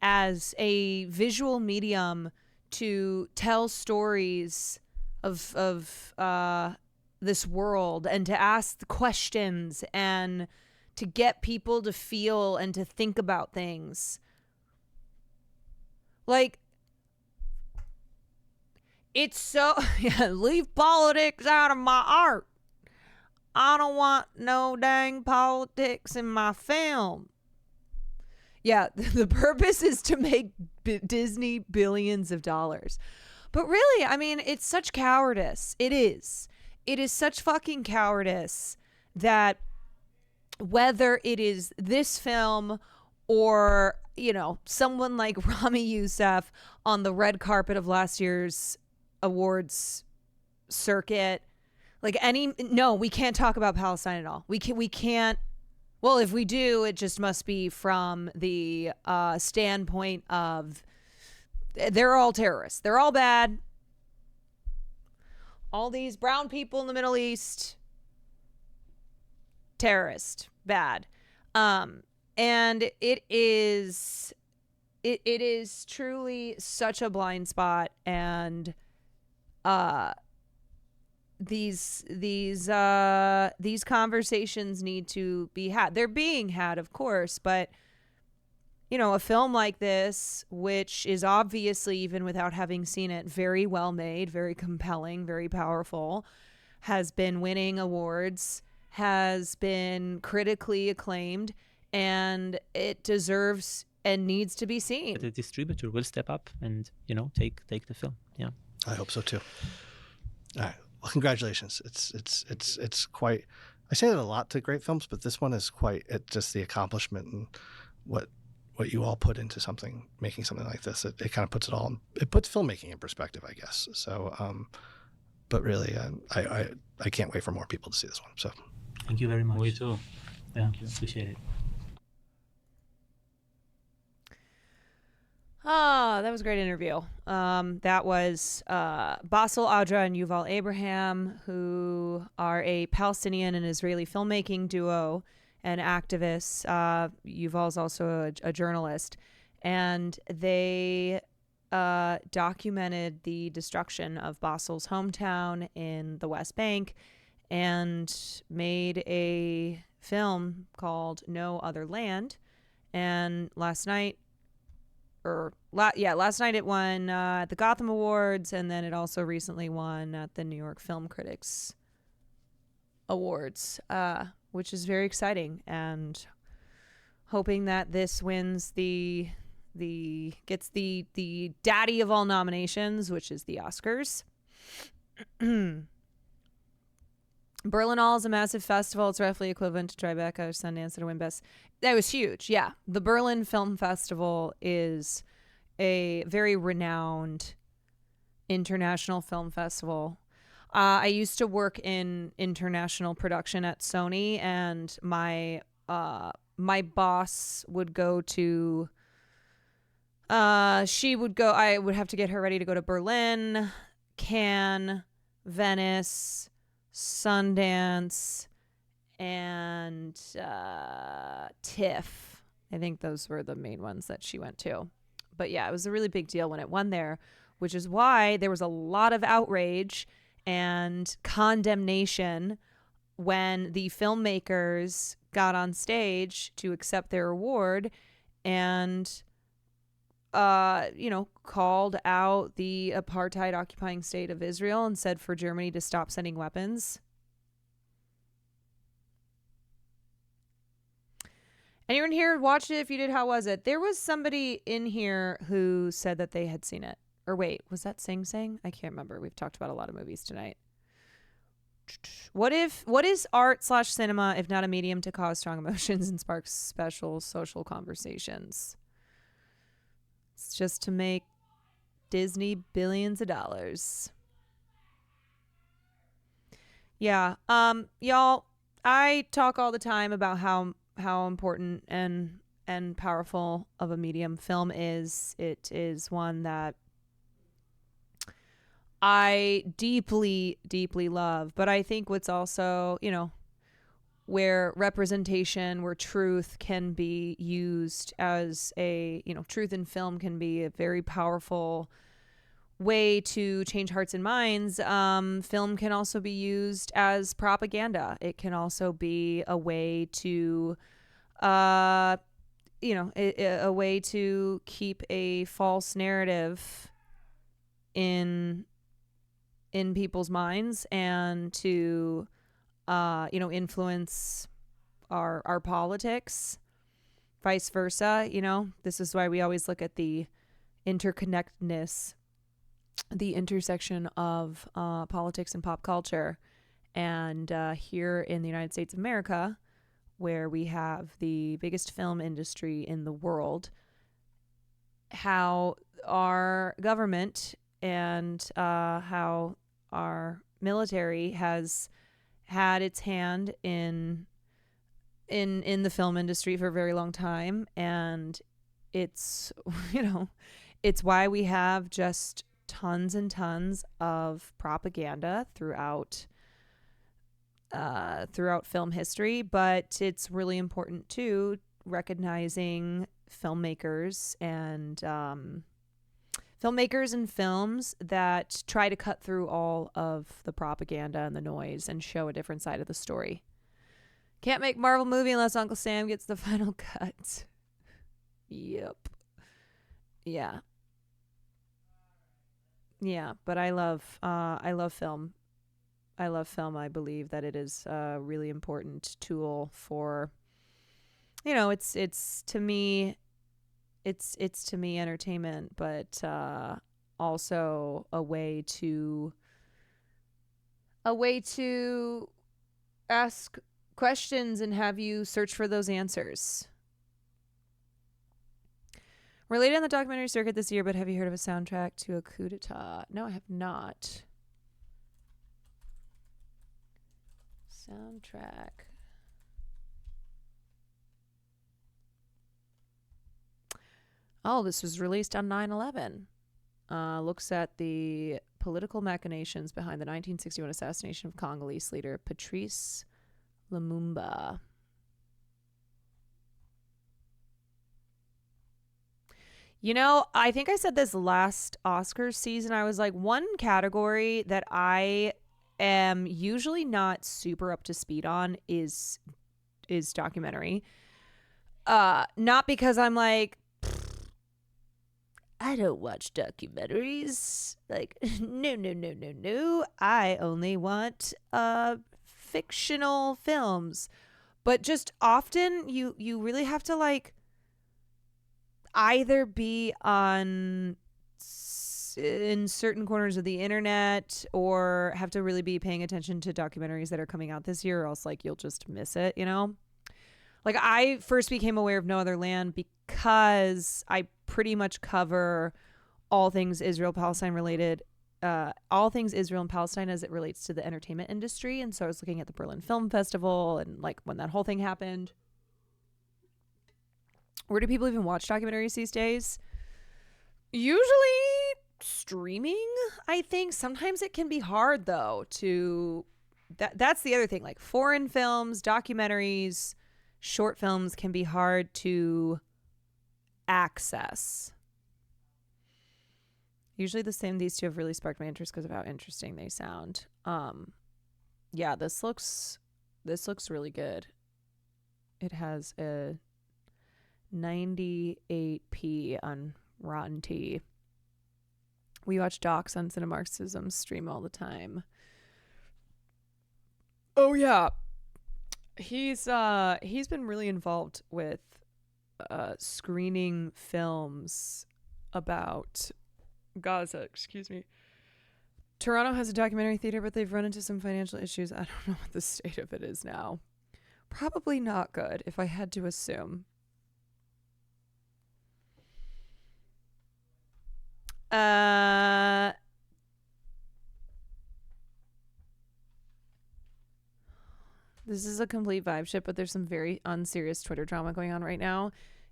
as a visual medium to tell stories of this world, and to ask the questions, and to get people to feel and to think about things? Like, it's so leave politics out of my art. I don't want no dang politics in my film. Yeah, the purpose is to make Disney billions of dollars. But really, I mean, it's such cowardice. It is. It is such fucking cowardice that whether it is this film or, someone like Rami Youssef on the red carpet of last year's awards circuit, we can't talk about Palestine at all. We can't. Well, if we do, it just must be from the standpoint of they're all terrorists. They're all bad. All these brown people in the Middle East, terrorist, bad. And it is truly such a blind spot, and these conversations need to be had. They're being had, of course, but a film like this, which is obviously, even without having seen it, very well made, very compelling, very powerful, has been winning awards, has been critically acclaimed, and it deserves and needs to be seen. The distributor will step up and take the film. Yeah, I hope so too. All right. Well, congratulations. It's quite. I say that a lot to great films, but this one is quite. Just the accomplishment and what you all put into making something like this. It kind of puts it all. It puts filmmaking in perspective, I guess. So, but really, I can't wait for more people to see this one. So, thank you very much. We too. Thank you. Appreciate it. Oh, that was a great interview. That was Bassel Adra and Yuval Abraham, who are a Palestinian and Israeli filmmaking duo and activists. Yuval's also a journalist. And they documented the destruction of Bassel's hometown in the West Bank and made a film called No Other Land. And last night it won at the Gotham Awards, and then it also recently won at the New York Film Critics Awards, which is very exciting, and hoping that this wins gets the daddy of all nominations, which is the Oscars. Berlinale is a massive festival. It's roughly equivalent to Tribeca or Sundance or Wimbus. That was huge. Yeah. The Berlin Film Festival is a very renowned international film festival. I used to work in international production at Sony, and my boss would go to I would have to get her ready to go to Berlin, Cannes, Venice, Sundance, and TIFF. I think those were the main ones that she went to. But yeah, it was a really big deal when it won there, which is why there was a lot of outrage and condemnation when the filmmakers got on stage to accept their award and called out the apartheid occupying state of Israel and said for Germany to stop sending weapons. Anyone here watched it? If you did, how was it? There was somebody in here who said that they had seen it. Or wait, was that Sing Sing? I can't remember. We've talked about a lot of movies tonight. What is art/cinema if not a medium to cause strong emotions and spark special social conversations? It's just to make Disney billions of dollars. Yeah. Y'all, I talk all the time about how important and and powerful of a medium film is. It is one that I deeply, deeply love. But I think what's also, where representation, where truth can be used as a, truth in film can be a very powerful way to change hearts and minds. Film can also be used as propaganda. It can also be a way to, a way to keep a false narrative in people's minds and to, influence our politics, vice versa. This is why we always look at the interconnectedness, the intersection of politics and pop culture. And here in the United States of America, where we have the biggest film industry in the world, how our government and how our military has had its hand in the film industry for a very long time. And it's, it's why we have just tons and tons of propaganda throughout film history. But it's really important too, recognizing filmmakers and films that try to cut through all of the propaganda and the noise and show a different side of the story. Can't make Marvel movie unless Uncle Sam gets the final cut. Yep. Yeah. Yeah, but I love film. I love film. I believe that it is a really important tool for, it's to me entertainment, but also a way to ask questions and have you search for those answers. Related on the documentary circuit this year, but have you heard of a soundtrack to a coup d'etat? No, I have not. Soundtrack. Oh, this was released on 9/11. Looks at the political machinations behind the 1961 assassination of Congolese leader Patrice Lumumba. I think I said this last Oscars season. I was like, one category that I am usually not super up to speed on is documentary. Not because I'm like, I don't watch documentaries. Like, no. I only want fictional films. But just often you really have to like either be in certain corners of the internet or have to really be paying attention to documentaries that are coming out this year, or else like you'll just miss it, Like I first became aware of No Other Land because I pretty much cover all things Israel-Palestine related, all things Israel and Palestine as it relates to the entertainment industry. And so I was looking at the Berlin Film Festival and like when that whole thing happened. Where do people even watch documentaries these days? Usually streaming, I think. Sometimes it can be hard though that's the other thing. Like foreign films, documentaries, short films can be hard to access. Usually these two have really sparked my interest because of how interesting they sound. Yeah, this looks really good. It has a 98p on Rotten Tea. We watch docs on Cinemarxism stream all the time. Oh yeah. He's been really involved with screening films about Gaza, excuse me. Toronto has a documentary theater, but they've run into some financial issues. I don't know what the state of it is now. Probably not good, if I had to assume. This is a complete vibe ship, but there's some very unserious Twitter drama going on right now.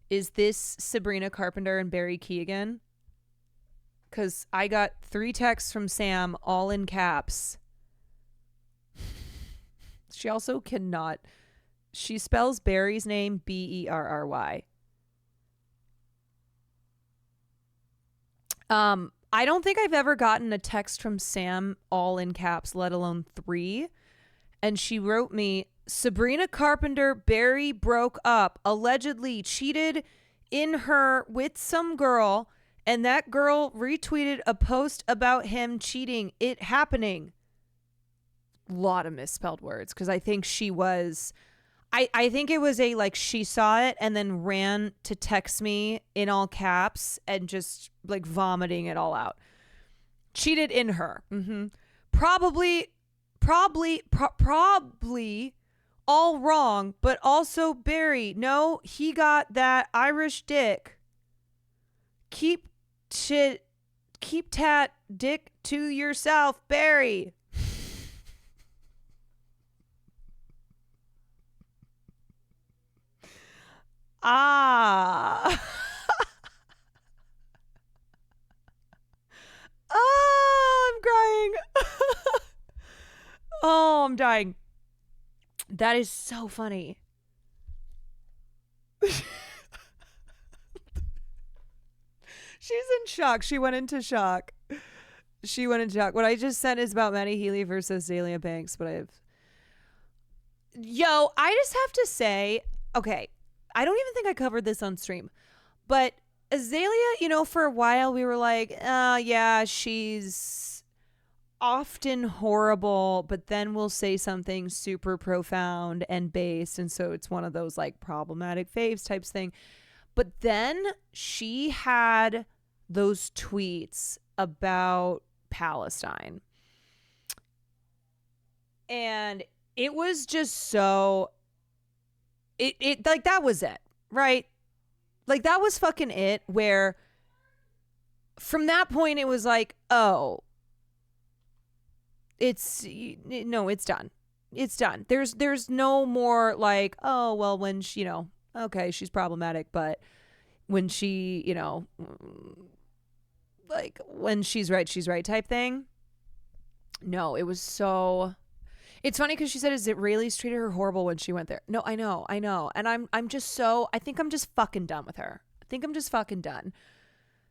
Is this Sabrina Carpenter and Barry Keoghan? Because I got 3 texts from Sam, all in caps. She also cannot. She spells Barry's name Berry. I don't think I've ever gotten a text from Sam all in caps, let alone 3. And she wrote me, Sabrina Carpenter, Barry broke up, allegedly cheated in her with some girl, and that girl retweeted a post about him cheating. It happening. Lot of misspelled words, because I think she was... I think it was a, like, she saw it and then ran to text me in all caps and just, like, vomiting it all out. Cheated in her. Probably all wrong, but also Barry. No, he got that Irish dick. Keep tat dick to yourself, Barry. I'm crying. Oh, I'm dying. That is so funny. She's in shock. She went into shock. What I just said is about Maddie Healy versus Azalea Banks, but I just have to say, okay, I don't even think I covered this on stream, but Azalea, for a while we were like, yeah, she's often horrible, but then we'll say something super profound and based, and so it's one of those like problematic faves types thing. But then she had those tweets about Palestine, and it was just so it like that was it, right? Like that was fucking it, where from that point it was like, oh, it's done. It's done. There's no more like, oh, well, when she, okay, she's problematic, but when she, like when she's right type thing. No, it was so... It's funny because she said Israelis treated her horrible when she went there. No, I know. And I'm just so... I think I'm just fucking done with her. I think I'm just fucking done.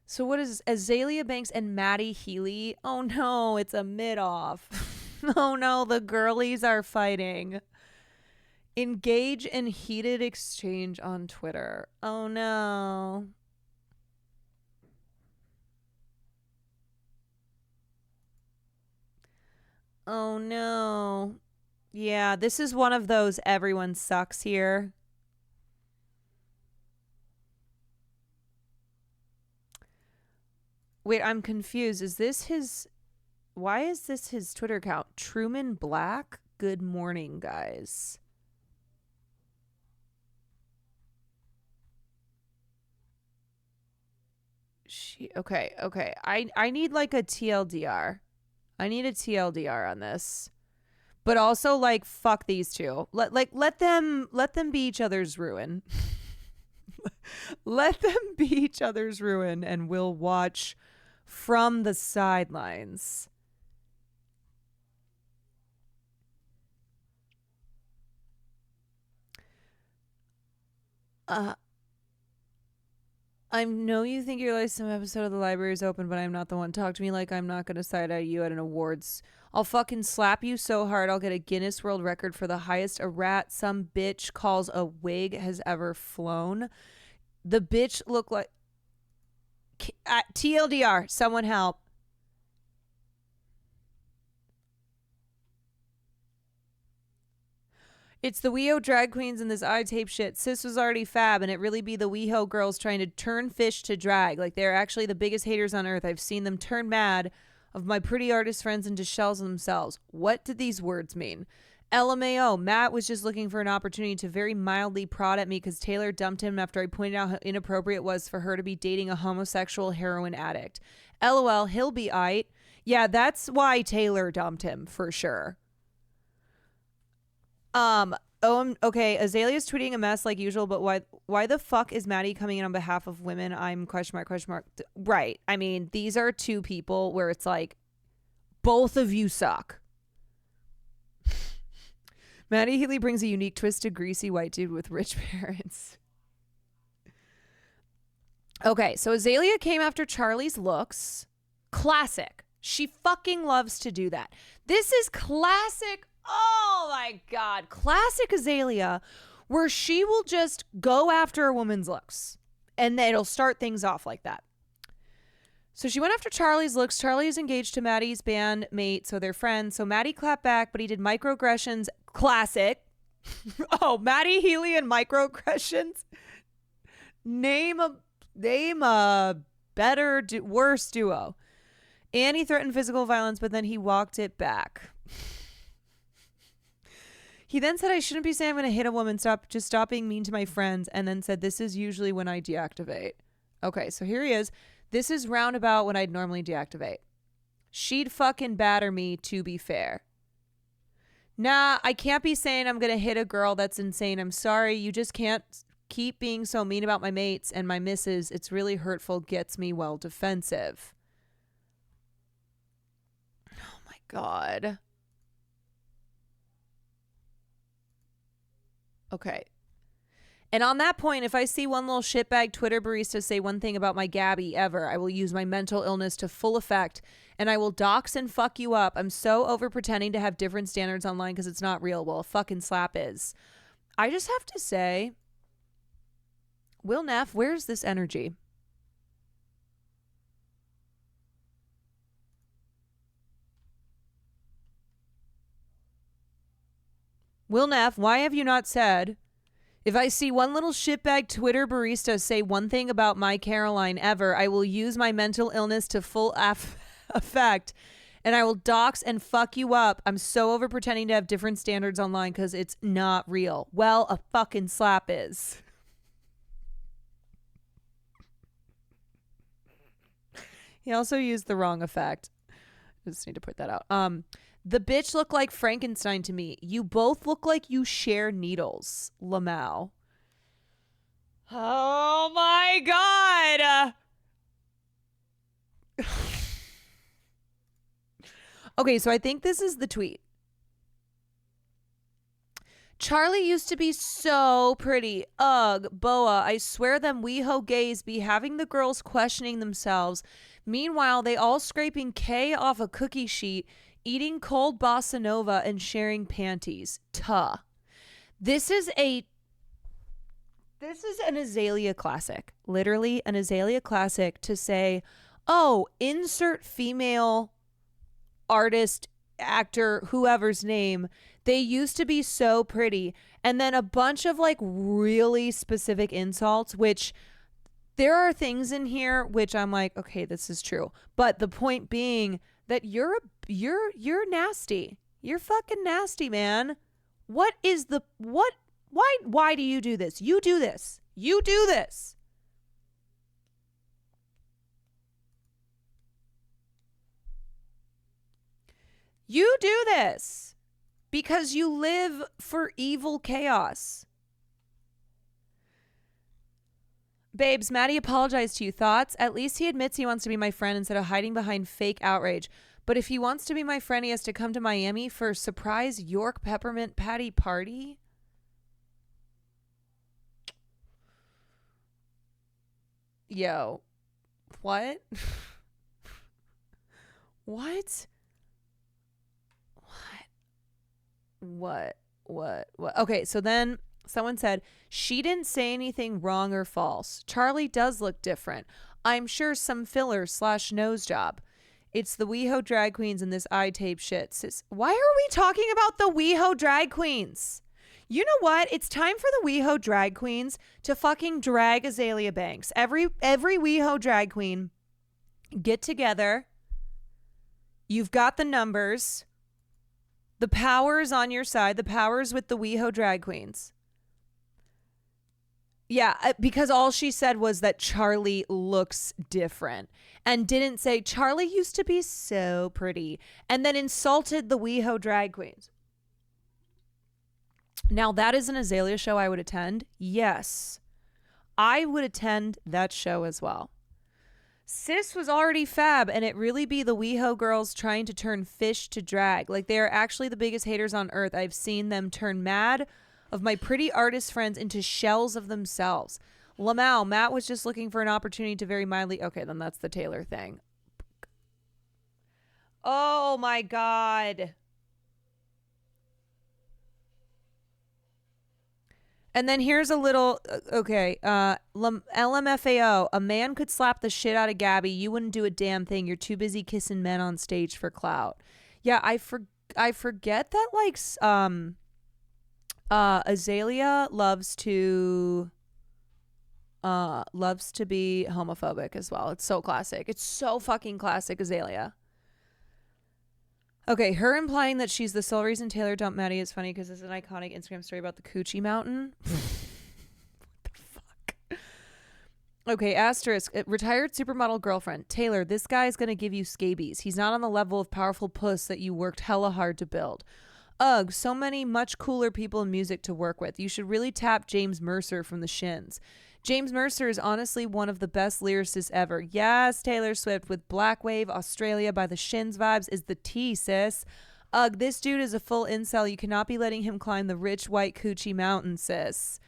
So what is Azalea Banks and Maddie Healy? Oh no, it's a mid-off. Oh no, the girlies are fighting. Engage in heated exchange on Twitter. Oh no. Oh no. Yeah, this is one of those everyone sucks here. Wait, I'm confused. Is this his... Why is this his Twitter account? Truman Black? Good morning, guys. Okay. I need like a TLDR. I need a TLDR on this. But also like fuck these two. Let them be each other's ruin. Let them be each other's ruin, and we'll watch from the sidelines. I know you think you're like some episode of The Library is Open, but I'm not the one. Talk to me like I'm not going to side-eye you at an awards. I'll fucking slap you so hard I'll get a Guinness World Record for the highest a rat some bitch calls a wig has ever flown. The bitch looked like... TLDR, someone help. It's the WeHo drag queens and this eye tape shit. Sis was already fab, and it really be the WeHo girls trying to turn fish to drag. Like, they're actually the biggest haters on earth. I've seen them turn mad of my pretty artist friends into shells of themselves. What did these words mean? LMAO, Matt was just looking for an opportunity to very mildly prod at me because Taylor dumped him after I pointed out how inappropriate it was for her to be dating a homosexual heroin addict. LOL, he'll be aight. Yeah, that's why Taylor dumped him, for sure. Okay, Azalea's tweeting a mess like usual, but why the fuck is Maddie coming in on behalf of women? I'm question mark. Right. I mean, these are two people where it's like, both of you suck. Maddie Healy brings a unique twist to greasy white dude with rich parents. Okay, so Azalea came after Charlie's looks. Classic. She fucking loves to do that. This is classic. Oh my God. Classic Azalea, where she will just go after a woman's looks. And then it'll start things off like that. So she went after Charlie's looks. Charlie is engaged to Maddie's bandmate, so they're friends. So Maddie clapped back, but he did microaggressions. Classic. Oh, Maddie Healy and microaggressions. Name a better, worse duo. And he threatened physical violence, but then he walked it back. He then said, I shouldn't be saying I'm going to hit a woman. Stop being mean to my friends. And then said, this is usually when I deactivate. Okay, so here he is. This is roundabout when I'd normally deactivate. She'd fucking batter me, to be fair. Nah, I can't be saying I'm going to hit a girl. That's insane. I'm sorry. You just can't keep being so mean about my mates and my misses. It's really hurtful. Gets me well defensive. Oh my God. Okay. And on that point, if I see one little shitbag Twitter barista say one thing about my Gabby ever, I will use my mental illness to full effect and I will dox and fuck you up. I'm so over pretending to have different standards online because it's not real. Well, a fucking slap is. I just have to say, Will Neff, where's this energy? Will Neff, why have you not said, if I see one little shitbag Twitter barista say one thing about my Caroline ever, I will use my mental illness to full effect and I will dox and fuck you up. I'm so over pretending to have different standards online because it's not real. Well, a fucking slap is. He also used the wrong effect. I just need to put that out. The bitch looked like Frankenstein to me. You both look like you share needles, Lamau. Oh my God. Okay, so I think this is the tweet. Charlie used to be so pretty. Ugh, Boa, I swear them WeHo gays be having the girls questioning themselves. Meanwhile, they all scraping K off a cookie sheet, eating cold bossa nova, and sharing panties. Tuh. This is an Azalea classic. Literally an Azalea classic to say, oh, insert female artist, actor, whoever's name. They used to be so pretty. And then a bunch of like really specific insults, which there are things in here which I'm like, okay, this is true. But the point being that you're nasty. You're fucking nasty, man. Why do you do this? You do this. You do this. You do this because you live for evil chaos. Babes, Maddie apologized to you. Thoughts? At least he admits he wants to be my friend instead of hiding behind fake outrage. But if he wants to be my friend, he has to come to Miami for a surprise York peppermint patty party. Yo. What? What? What? Okay, so then someone said, she didn't say anything wrong or false. Charlie does look different. I'm sure some filler / nose job. It's the WeHo drag queens and this eye tape shit. Why are we talking about the WeHo drag queens? You know what? It's time for the WeHo drag queens to fucking drag Azalea Banks. Every WeHo drag queen, get together. You've got the numbers. The power is on your side. The power is with the WeHo drag queens. Yeah, because all she said was that Charlie looks different and didn't say Charlie used to be so pretty and then insulted the WeHo drag queens. Now, that is an Azalea show I would attend. Yes. I would attend that show as well. Sis was already fab, and it really be the WeHo girls trying to turn fish to drag. Like, they are actually the biggest haters on earth. I've seen them turn mad of my pretty artist friends into shells of themselves. Lamau, Matt was just looking for an opportunity to very mildly... Okay, then that's the Taylor thing. Oh, my God. And then here's a little, okay, LMFAO, a man could slap the shit out of Gabby. You wouldn't do a damn thing. You're too busy kissing men on stage for clout. Yeah, I forget that, like, Azalea loves to be homophobic as well. It's so classic. It's so fucking classic, Azalea. Okay, her implying that she's the sole reason Taylor dumped Maddie is funny because it's an iconic Instagram story about the Coochie Mountain. What the fuck? Okay, asterisk. Retired supermodel girlfriend. Taylor, this guy's going to give you scabies. He's not on the level of powerful puss that you worked hella hard to build. Ugh, so many much cooler people in music to work with. You should really tap James Mercer from the Shins. James Mercer is honestly one of the best lyricists ever. Yes, Taylor Swift with Black Wave, Australia by the Shins vibes is the tea, sis. Ugh, this dude is a full incel. You cannot be letting him climb the rich white coochie mountain, sis.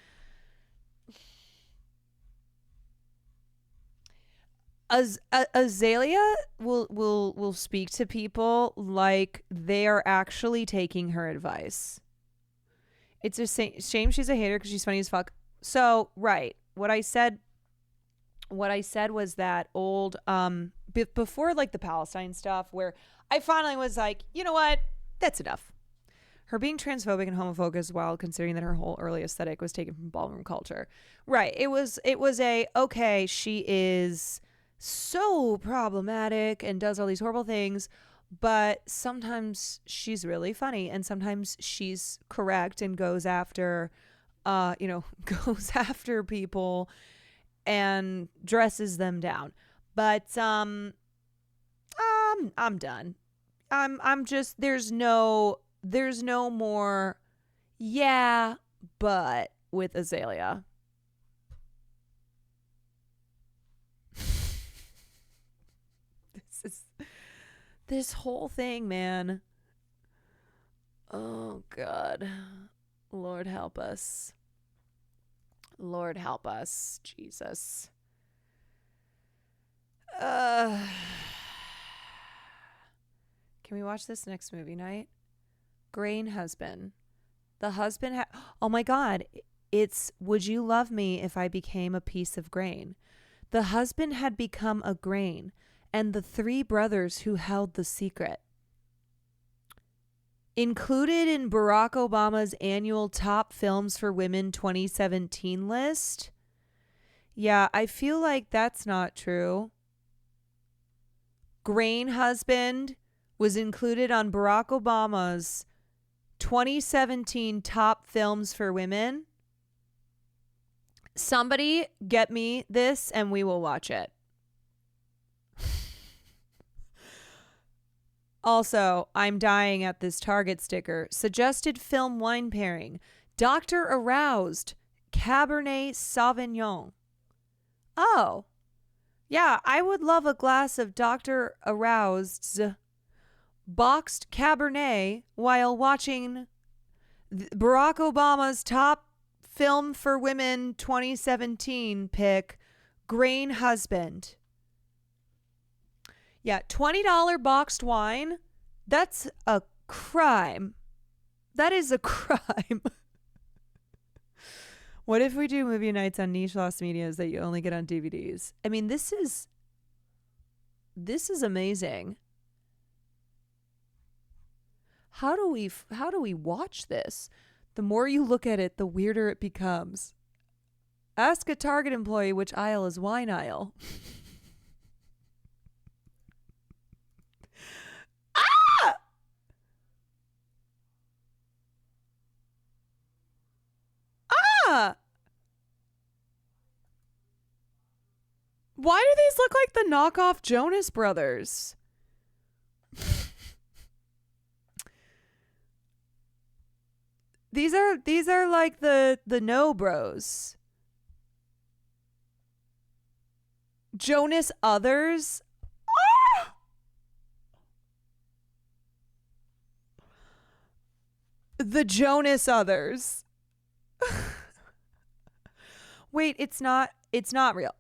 Azalea will speak to people like they are actually taking her advice. It's a shame she's a hater because she's funny as fuck. So, right. What I said was that old before like the Palestine stuff where I finally was like, you know what? That's enough. Her being transphobic and homophobic as well, considering that her whole early aesthetic was taken from ballroom culture. Right. It was okay, she is so problematic and does all these horrible things, but sometimes she's really funny and sometimes she's correct and goes after goes after people and dresses them down. But I'm done. I'm just there's no more yeah, but with Azalea. This whole thing, man. Oh God. Lord help us. Lord help us, Jesus. Can we watch this next movie night? Grain Husband. The husband oh my God. It's Would You Love Me If I Became a Piece of Grain? The husband had become a grain, and the three brothers who held the secret. Included in Barack Obama's annual Top Films for Women 2017 list? Yeah, I feel like that's not true. Grain Husband was included on Barack Obama's 2017 Top Films for Women. Somebody get me this and we will watch it. Also, I'm dying at this Target sticker. Suggested film wine pairing. Dr. Aroused. Cabernet Sauvignon. Oh. Yeah, I would love a glass of Dr. Aroused's boxed Cabernet while watching Barack Obama's Top Film for Women 2017 pick, Grain Husband. Yeah, $20 boxed wine. That's a crime. That is a crime. What if we do movie nights on niche lost medias that you only get on DVDs? I mean, this is amazing. How do we watch this? The more you look at it, the weirder it becomes. Ask a Target employee which aisle is wine aisle. Why do these look like the knockoff Jonas Brothers? These are like the no bros. Jonas Others. Ah! The Jonas Others. Wait, it's not real.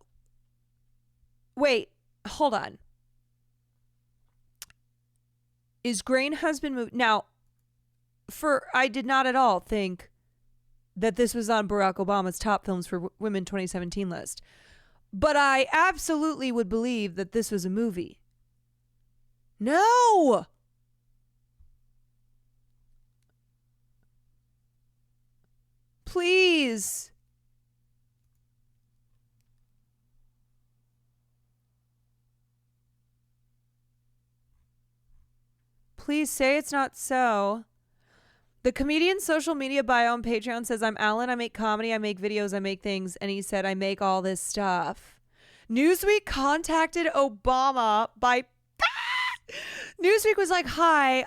Wait, hold on. Is Grain Husband movie now? I did not at all think that this was on Barack Obama's top films for women 2017 list. But I absolutely would believe that this was a movie. No! Please. Please say it's not so. The comedian's social media bio on Patreon says, I'm Alan, I make comedy, I make videos, I make things. And he said, I make all this stuff. Newsweek contacted Obama by... Newsweek was like, hi,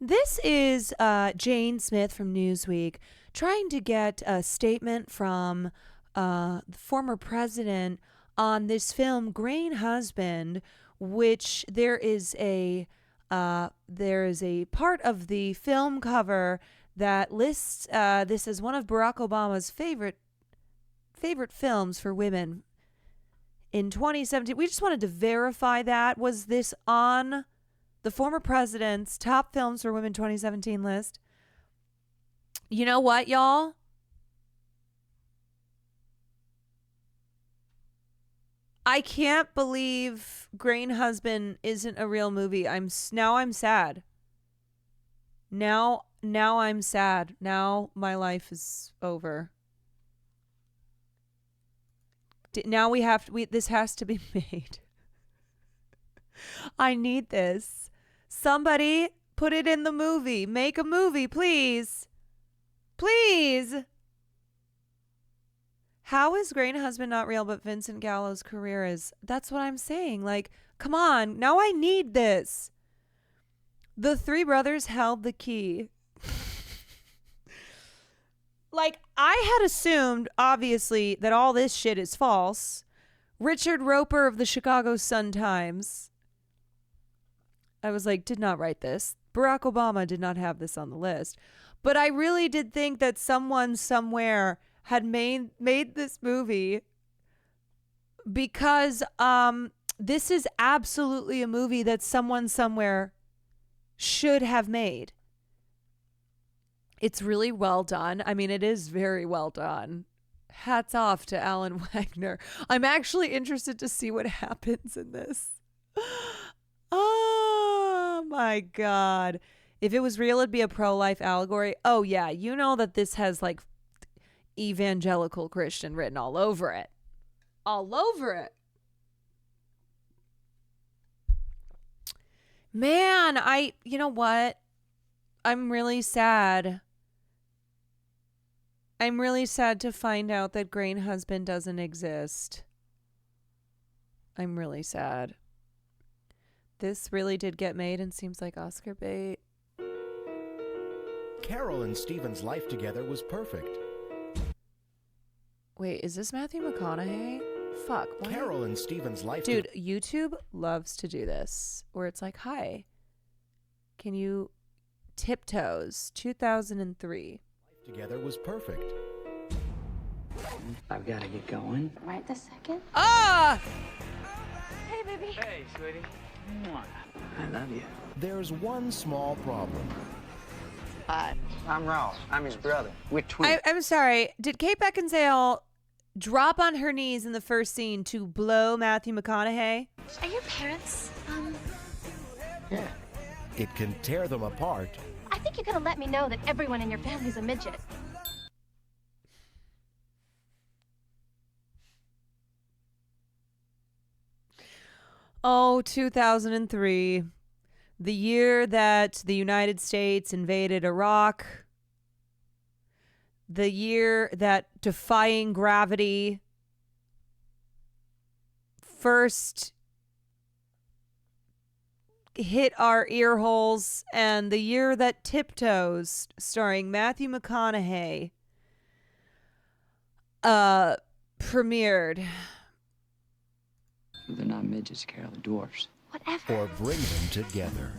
this is Jane Smith from Newsweek trying to get a statement from the former president on this film, Grain Husband, which there is a part of the film cover that lists this as one of Barack Obama's favorite films for women in 2017. We just wanted to verify that. Was this on the former president's top films for women 2017 list? You know what, y'all? I can't believe Grain Husband isn't a real movie. I'm sad. Now I'm sad. Now my life is over. Now this has to be made. I need this. Somebody put it in the movie. Make a movie, please. Please. How is Grain Husband not real, but Vincent Gallo's career is? That's what I'm saying. Like, come on. Now I need this. The three brothers held the key. Like, I had assumed, obviously, that all this shit is false. Richard Roper of the Chicago Sun-Times. I was like, did not write this. Barack Obama did not have this on the list. But I really did think that someone somewhere had made this movie because this is absolutely a movie that someone somewhere should have made. It's really well done. I mean, it is very well done. Hats off to Alan Wagner. I'm actually interested to see what happens in this. Oh my God. If it was real, it'd be a pro-life allegory. Oh yeah, you know that this has like evangelical Christian written all over it. All over it. Man, you know what? I'm really sad. I'm really sad to find out that Grain Husband doesn't exist. I'm really sad. This really did get made and seems like Oscar bait. Carol and Stephen's life together was perfect. Wait, is this Matthew McConaughey? Fuck. What? Carol and Stephen's life Dude, YouTube loves to do this. Where it's like, hi, can you Tiptoes 2003. Together was perfect. I've got to get going. Right this second. Ah! Hey, baby. Hey, sweetie. I love you. There's one small problem. Hi, I'm Ross. I'm his brother. We're twins. I'm sorry. Did Kate Beckinsale drop on her knees in the first scene to blow Matthew McConaughey? Are your parents, Yeah. It can tear them apart. I think you gotta let me know that everyone in your family's a midget. Oh, 2003. The year that the United States invaded Iraq. The year that Defying Gravity first hit our ear holes, and The Year That Tiptoes, starring Matthew McConaughey, premiered. They're not midgets, Carol. They're dwarfs. Whatever. Or bring them together.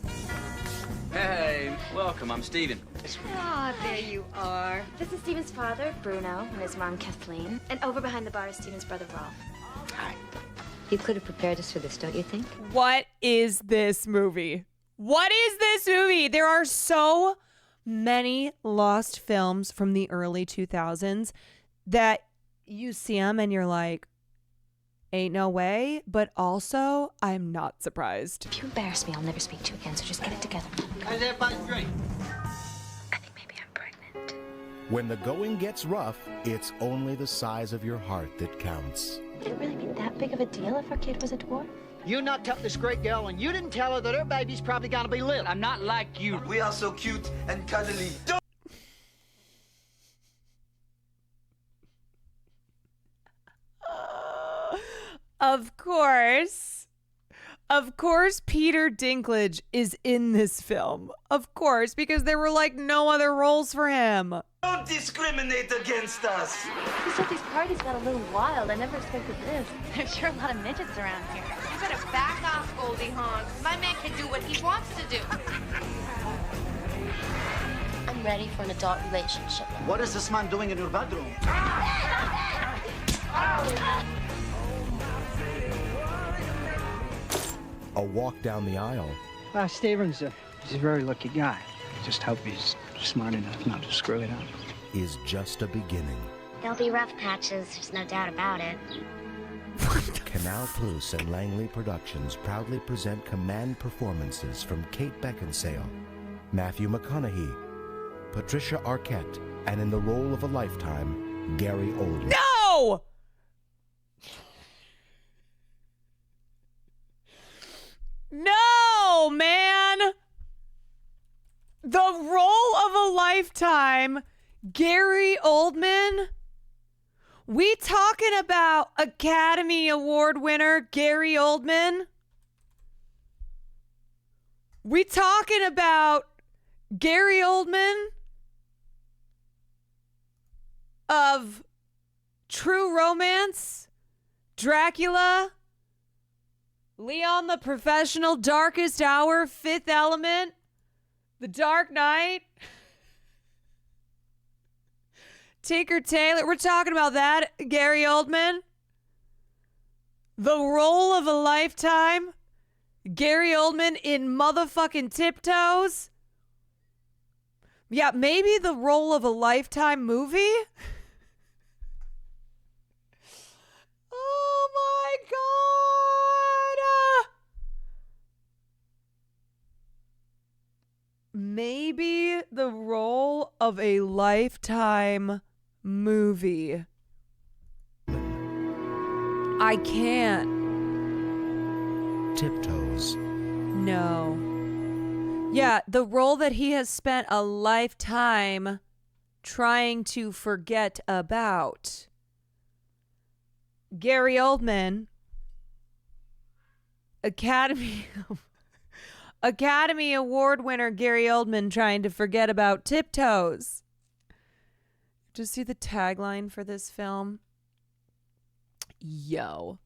Hey, welcome. I'm Steven. Ah, there you are. This is Steven's father, Bruno, and his mom, Kathleen. And over behind the bar is Steven's brother, Rolf. Hi. You could have prepared us for this, don't you think? What is this movie? What is this movie? There are so many lost films from the early 2000s that you see them and you're like, ain't no way, but also I'm not surprised. If you embarrass me, I'll never speak to you again, so just get it together. How's everybody drink? I think maybe I'm pregnant. When the going gets rough, it's only the size of your heart that counts. Would it really be that big of a deal if our kid was a dwarf? You knocked up this great girl and you didn't tell her that her baby's probably gonna be little. I'm not like you. We are so cute and cuddly. Of course, Peter Dinklage is in this film. Of course, because there were like no other roles for him. Don't discriminate against us. You said these parties got a little wild. I never expected this. There's sure a lot of midgets around here. You better back off, Goldie Hawn. My man can do what he wants to do. I'm ready for an adult relationship. What is this man doing in your bedroom? A walk down the aisle Steven's he's a very lucky guy. Just hope he's smart enough not to screw it up. is just a beginning. There'll be rough patches, there's no doubt about it. Canal Plus and Langley Productions proudly present command performances from Kate Beckinsale, Matthew McConaughey, Patricia Arquette, and in the role of a lifetime, Gary Oldman. No! No, man! The role of a lifetime, Gary Oldman? We talking about Academy Award winner Gary Oldman? We talking about Gary Oldman of True Romance, Dracula, Leon the Professional, Darkest Hour, Fifth Element, The Dark Knight, Tinker Tailor. We're talking about that, Gary Oldman. The role of a lifetime, Gary Oldman in motherfucking Tiptoes. Yeah, maybe the role of a lifetime movie. Oh my God. Maybe the role of a lifetime movie. I can't. Tiptoes. No. Yeah, the role that he has spent a lifetime trying to forget about. Gary Oldman, Academy Award winner Gary Oldman trying to forget about Tiptoes. Just see the tagline for this film. Yo.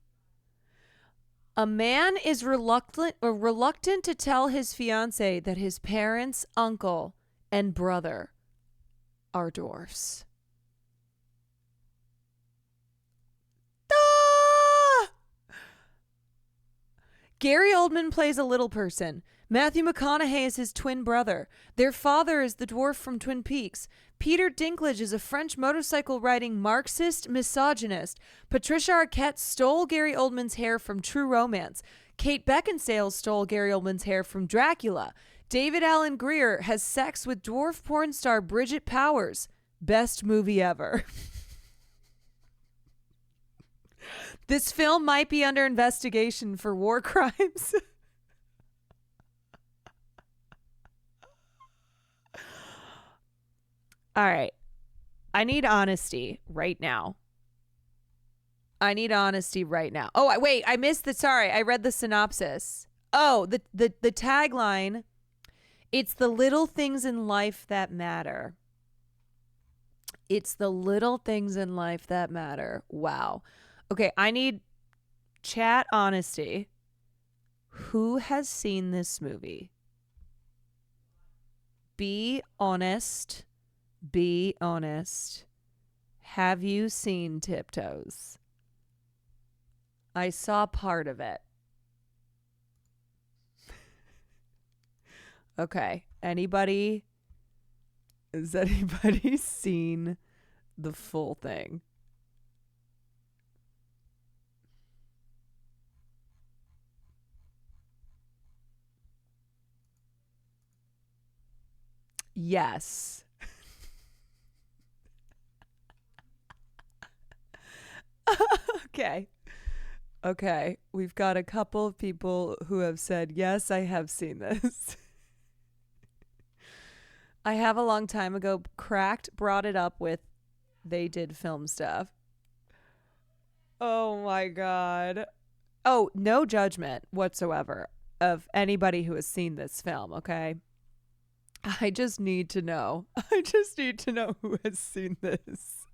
A man is reluctant to tell his fiancée that his parents, uncle, and brother are dwarfs. Ah! Gary Oldman plays a little person. Matthew McConaughey is his twin brother. Their father is the dwarf from Twin Peaks. Peter Dinklage is a French motorcycle-riding Marxist misogynist. Patricia Arquette stole Gary Oldman's hair from True Romance. Kate Beckinsale stole Gary Oldman's hair from Dracula. David Alan Grier has sex with dwarf porn star Bridget Powers. Best movie ever. This film might be under investigation for war crimes. All right. I need honesty right now. Oh, wait. I missed the... Sorry. I read the synopsis. Oh, the tagline, it's the little things in life that matter. It's the little things in life that matter. Wow. Okay, I need chat honesty. Who has seen this movie? Be honest. Be honest. Have you seen Tiptoes? I saw part of it. Okay. Anybody? Has anybody seen the full thing? Yes. Okay. Okay. We've got a couple of people who have said, yes, I have seen this. I have a long time ago. Cracked brought it up with they did film stuff. Oh my God. Oh, no judgment whatsoever of anybody who has seen this film, okay? I just need to know. I just need to know who has seen this.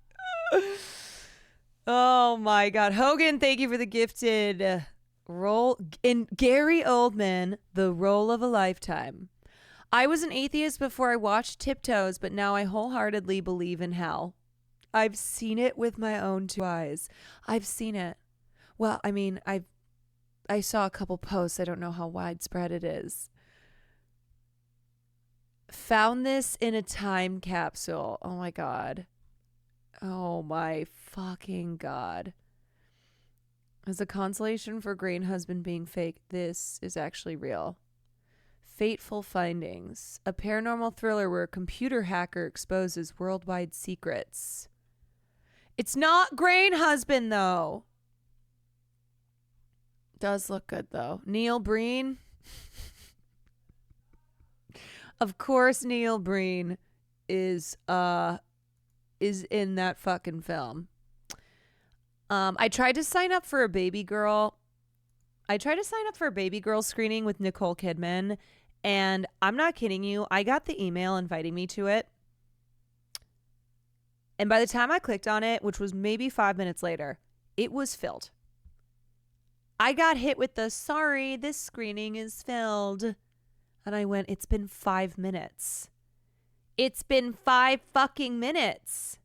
Oh my God. Hogan, thank you for the gifted role. In Gary Oldman, The Role of a Lifetime. I was an atheist before I watched Tiptoes, but now I wholeheartedly believe in hell. I've seen it with my own two eyes. I've seen it. Well, I mean, I saw a couple posts. I don't know how widespread it is. Found this in a time capsule. Oh my God. Oh my fucking God. As a consolation for Green Husband being fake, this is actually real. Fateful Findings, a paranormal thriller where a computer hacker exposes worldwide secrets. It's not Grain Husband, though. Does look good, though. Neil Breen. Of course, Neil Breen is in that fucking film. I tried to sign up for a Baby Girl. Screening with Nicole Kidman, and I'm not kidding you. I got the email inviting me to it. And by the time I clicked on it, which was maybe 5 minutes later, it was filled. I got hit with the, sorry, this screening is filled. And I went, it's been 5 minutes. It's been 5 fucking minutes.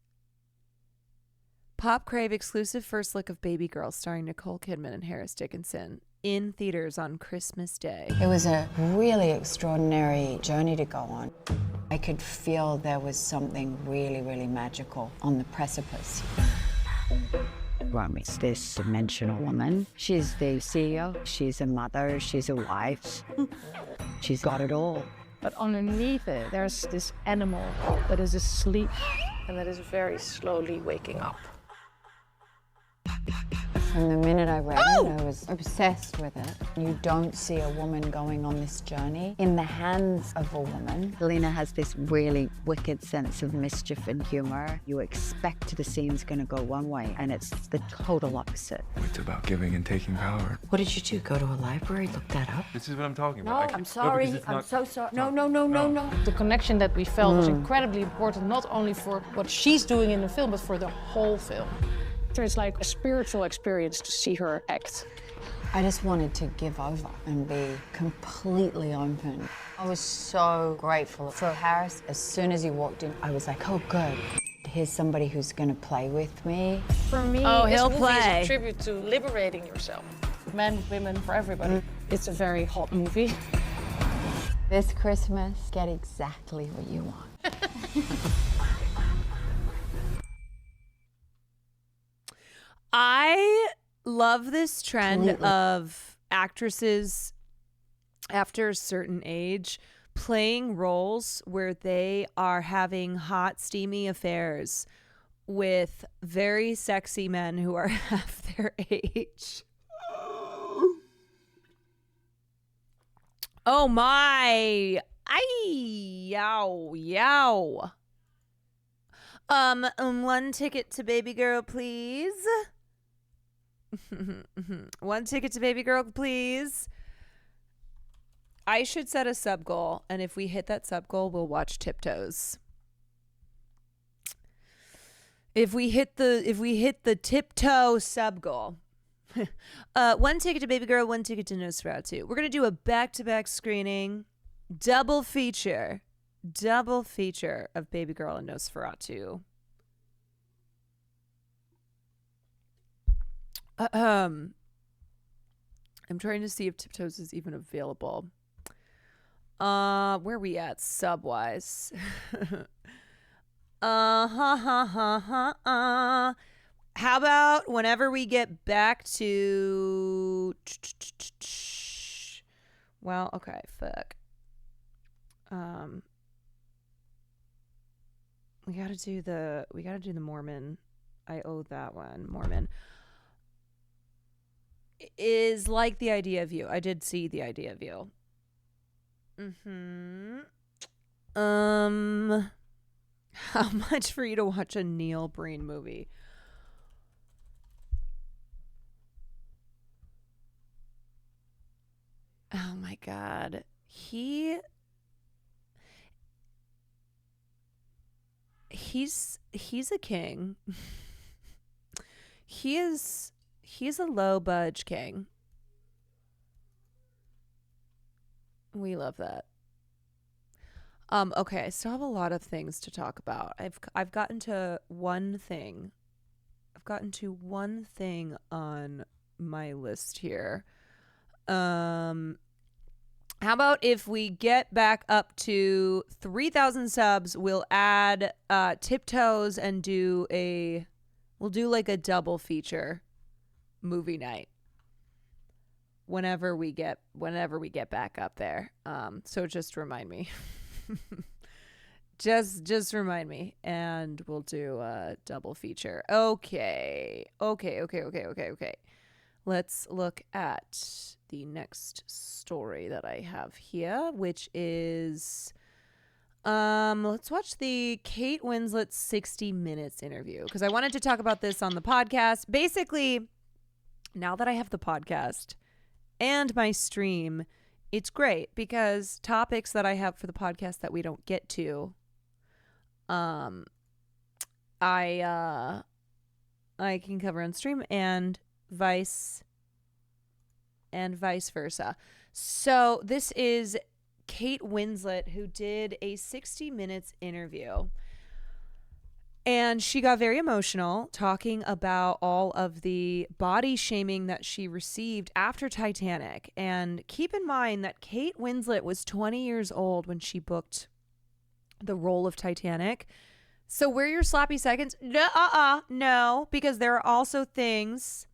Pop Crave exclusive first look of Baby Girl starring Nicole Kidman and Harris Dickinson in theaters on Christmas Day. It was a really extraordinary journey to go on. I could feel there was something really, really magical on the precipice. Romi's this dimensional woman. She's the CEO, she's a mother, she's a wife. She's got it all. But underneath it, there's this animal that is asleep and that is very slowly waking up. From the minute I read it, I was obsessed with it. You don't see a woman going on this journey in the hands of a woman. Lena has this really wicked sense of mischief and humor. You expect the scene's gonna go one way, and it's the total opposite. It's about giving and taking power. What did you do, go to a library, look that up? This is what I'm talking No, about. I'm sorry, because it's I'm not- so sorry. No. The connection that we felt was incredibly important, not only for what she's doing in the film, but for the whole film. It's like a spiritual experience to see her act. I just wanted to give over and be completely open. I was so grateful for Harris. As soon as he walked in, I was like, oh, good. Here's somebody who's gonna play with me. For me, he'll this movie play. is a tribute to liberating yourself. Men, women, for everybody. It's a very hot movie. This Christmas, get exactly what you want. I love this trend of actresses after a certain age playing roles where they are having hot, steamy affairs with very sexy men who are half their age. Oh my. Yow. One ticket to Baby Girl, please. One ticket to Baby Girl, please. I should set a sub goal, and if we hit that sub goal, we'll watch Tiptoes. If we hit the Tiptoe sub goal. 1 ticket to Baby Girl, 1 ticket to Nosferatu. We're gonna do a back-to-back screening, double feature of Baby Girl and Nosferatu. I'm trying to see if Tiptoes is even available. Where we at sub-wise? How about whenever we get back to... Well, okay, fuck. We gotta do the Mormon. I owe that one. Mormon is like the idea of you. I did see the idea of you. How much for you to watch a Neil Breen movie? Oh my God. He's a king. He's a low budge king. We love that. Okay, I still have a lot of things to talk about. I've gotten to one thing. I've gotten to one thing on my list here. How about if we get back up to 3,000 subs, we'll add Tiptoes and we'll do like a double feature movie night whenever we get back up there. So just remind me. just remind me and we'll do a double feature. Okay. Let's look at the next story that I have here, which is let's watch the Kate Winslet 60 Minutes interview, because I wanted to talk about this on the podcast. Basically, now that I have the podcast and my stream, it's great because topics that I have for the podcast that we don't get to, I can cover on stream and vice versa. So this is Kate Winslet, who did a 60 Minutes interview. And she got very emotional talking about all of the body shaming that she received after Titanic. And keep in mind that Kate Winslet was 20 years old when she booked the role of Titanic. So where are your sloppy seconds? No, because there are also things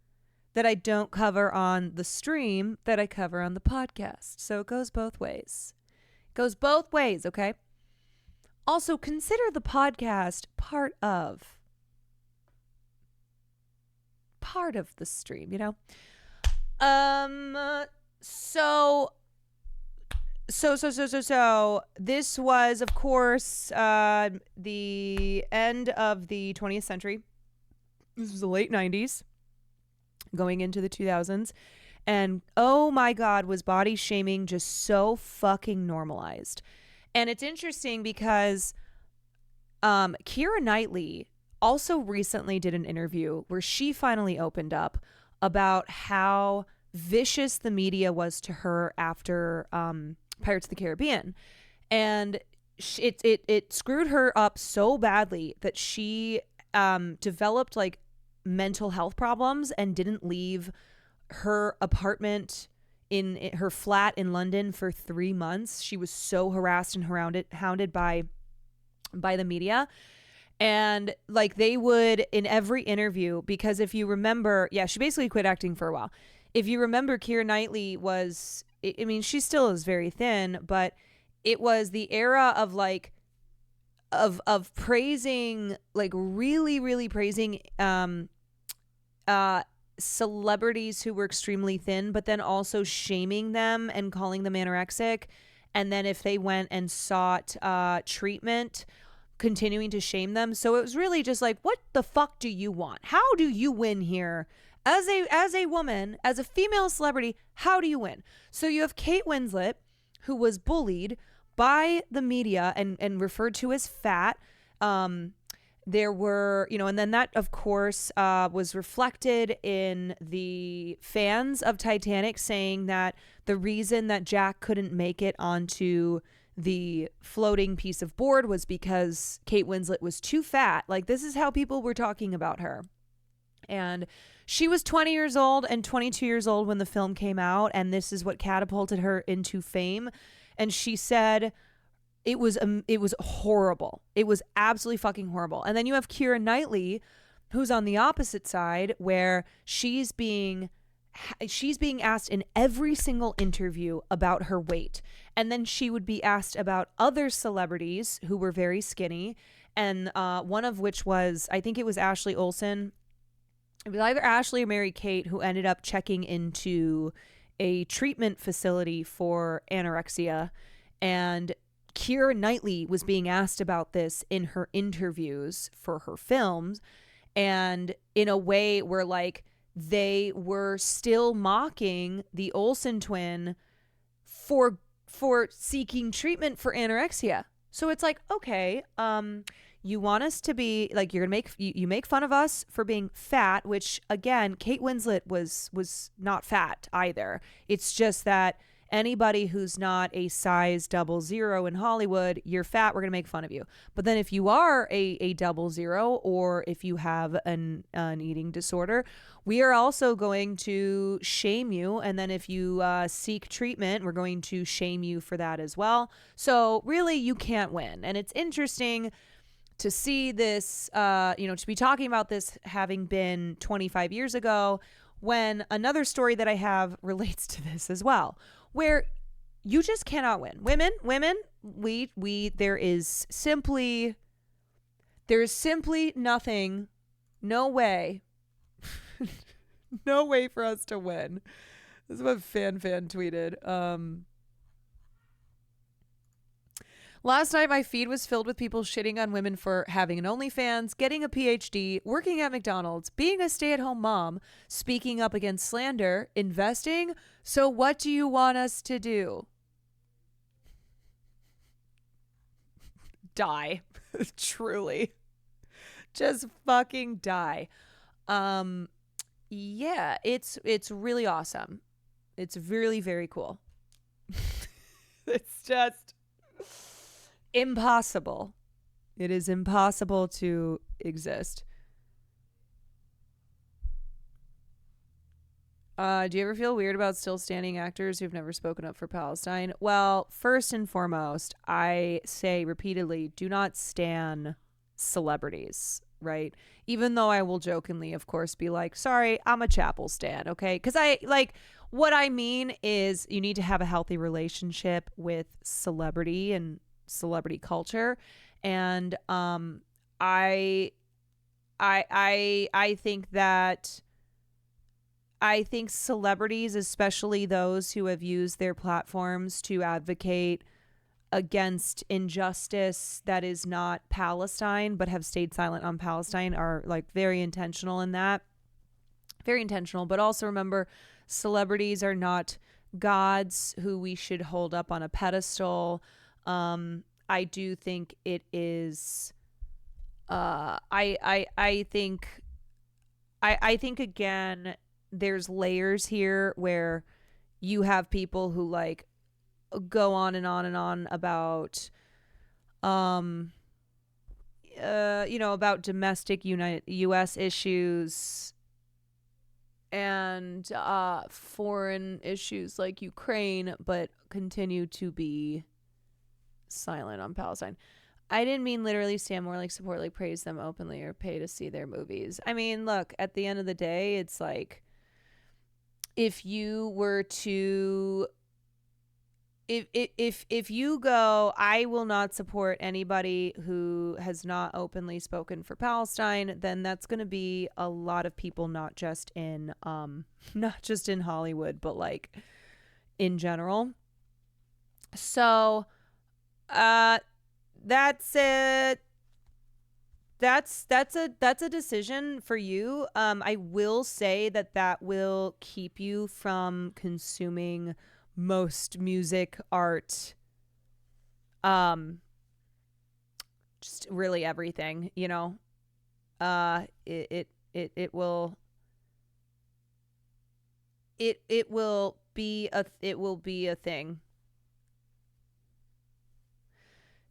that I don't cover on the stream that I cover on the podcast. So it goes both ways. Okay? Also, consider the podcast part of the stream, you know? So this was, of course, the end of the 20th century. This was the late 90s, going into the 2000s. And oh my God, was body shaming just so fucking normalized. And it's interesting because Keira Knightley also recently did an interview where she finally opened up about how vicious the media was to her after Pirates of the Caribbean. And it screwed her up so badly that she developed like mental health problems and didn't leave her apartment in her flat in London for 3 months. She was so harassed and hounded by the media. And like they would in every interview, because if you remember, she basically quit acting for a while. If you remember, Keira Knightley was, I mean, she still is very thin, but it was the era of like, of praising, like really, really praising, celebrities who were extremely thin, but then also shaming them and calling them anorexic. And then if they went and sought treatment, continuing to shame them. So it was really just like, what the fuck do you want? How do you win here? As a woman, as a female celebrity, how do you win? So you have Kate Winslet, who was bullied by the media and referred to as fat. There were, and then that, of course, was reflected in the fans of Titanic saying that the reason that Jack couldn't make it onto the floating piece of board was because Kate Winslet was too fat. Like, this is how people were talking about her. And she was 20 years old and 22 years old when the film came out, and this is what catapulted her into fame. And she said it was horrible. It was absolutely fucking horrible. And then you have Keira Knightley, who's on the opposite side, where she's being asked in every single interview about her weight. And then she would be asked about other celebrities who were very skinny. And one of which was, I think it was Ashley Olsen. It was either Ashley or Mary Kate, who ended up checking into a treatment facility for anorexia. And Keira Knightley was being asked about this in her interviews for her films. And in a way where, like, they were still mocking the Olsen twin for seeking treatment for anorexia. So it's like, okay, you want us to be like, you're gonna make fun of us for being fat, which again, Kate Winslet was not fat either. It's just that anybody who's not a size 00 in Hollywood, you're fat, we're gonna make fun of you. But then if you are a 00, or if you have an eating disorder, we are also going to shame you. And then if you seek treatment, we're going to shame you for that as well. So really, you can't win. And it's interesting to see this, to be talking about this having been 25 years ago, when another story that I have relates to this as well, where you just cannot win. Women, there is simply nothing, no way for us to win. This is what Fan tweeted. Last night, my feed was filled with people shitting on women for having an OnlyFans, getting a PhD, working at McDonald's, being a stay-at-home mom, speaking up against slander, investing. So what do you want us to do? Die. Truly. Just fucking die. Yeah, it's really awesome. It's really very cool. It's just impossible. It is impossible to exist. Do you ever feel weird about still standing actors who've never spoken up for Palestine? Well, first and foremost, I say repeatedly, do not stan celebrities, right? Even though I will jokingly, of course, be like, sorry, I'm a Chapel stan, okay? Because what I mean is you need to have a healthy relationship with celebrity and celebrity culture. And I think celebrities, especially those who have used their platforms to advocate against injustice that is not Palestine, but have stayed silent on Palestine, are like very intentional in that. Very intentional. But also remember, celebrities are not gods who we should hold up on a pedestal. I do think it is, I think again, there's layers here where you have people who like go on and on and on about, about domestic U.S. issues and foreign issues like Ukraine, but continue to be silent on Palestine. I didn't mean literally stand, more like support, like praise them openly or pay to see their movies. I mean, look, at the end of the day, it's like, if you were to, if you go, I will not support anybody who has not openly spoken for Palestine, then that's going to be a lot of people, not just in Hollywood, but like in general. So, that's it. That's a decision for you. I will say that will keep you from consuming most music, art, just really everything, you know. It will be a thing.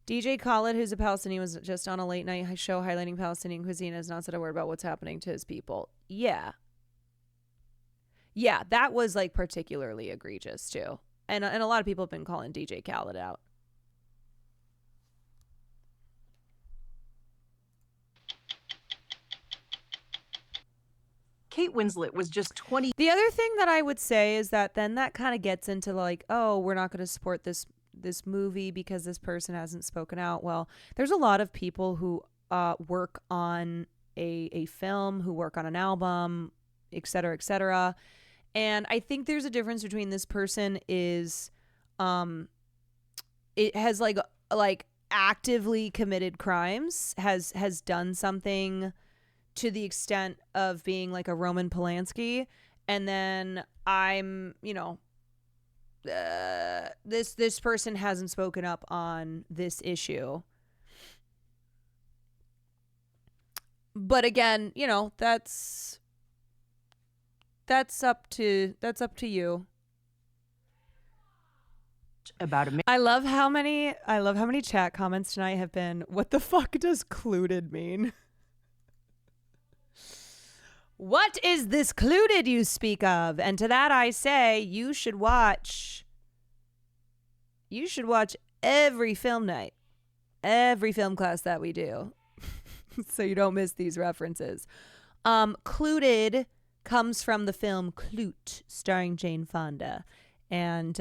DJ Khaled, who's a Palestinian, was just on a late night show highlighting Palestinian cuisine, has not said a word about what's happening to his people. Yeah, that was like particularly egregious too, and a lot of people have been calling DJ Khaled out. Kate Winslet was just 20. The other thing that I would say is that then that kind of gets into like, oh, we're not going to support this movie because this person hasn't spoken out. Well, there's a lot of people who work on a film, who work on an album, et cetera, et cetera. And I think there's a difference between this person is it has like actively committed crimes, has done something to the extent of being like a Roman Polanski, and then I'm, you know, this person hasn't spoken up on this issue. But again, you know, that's up to you. About a I love how many chat comments tonight have been, what the fuck does KLUTED mean? What is this KLUTED you speak of? And to that I say, you should watch every film night, every film class that we do, so you don't miss these references. KLUTED comes from the film Klute, starring Jane Fonda. And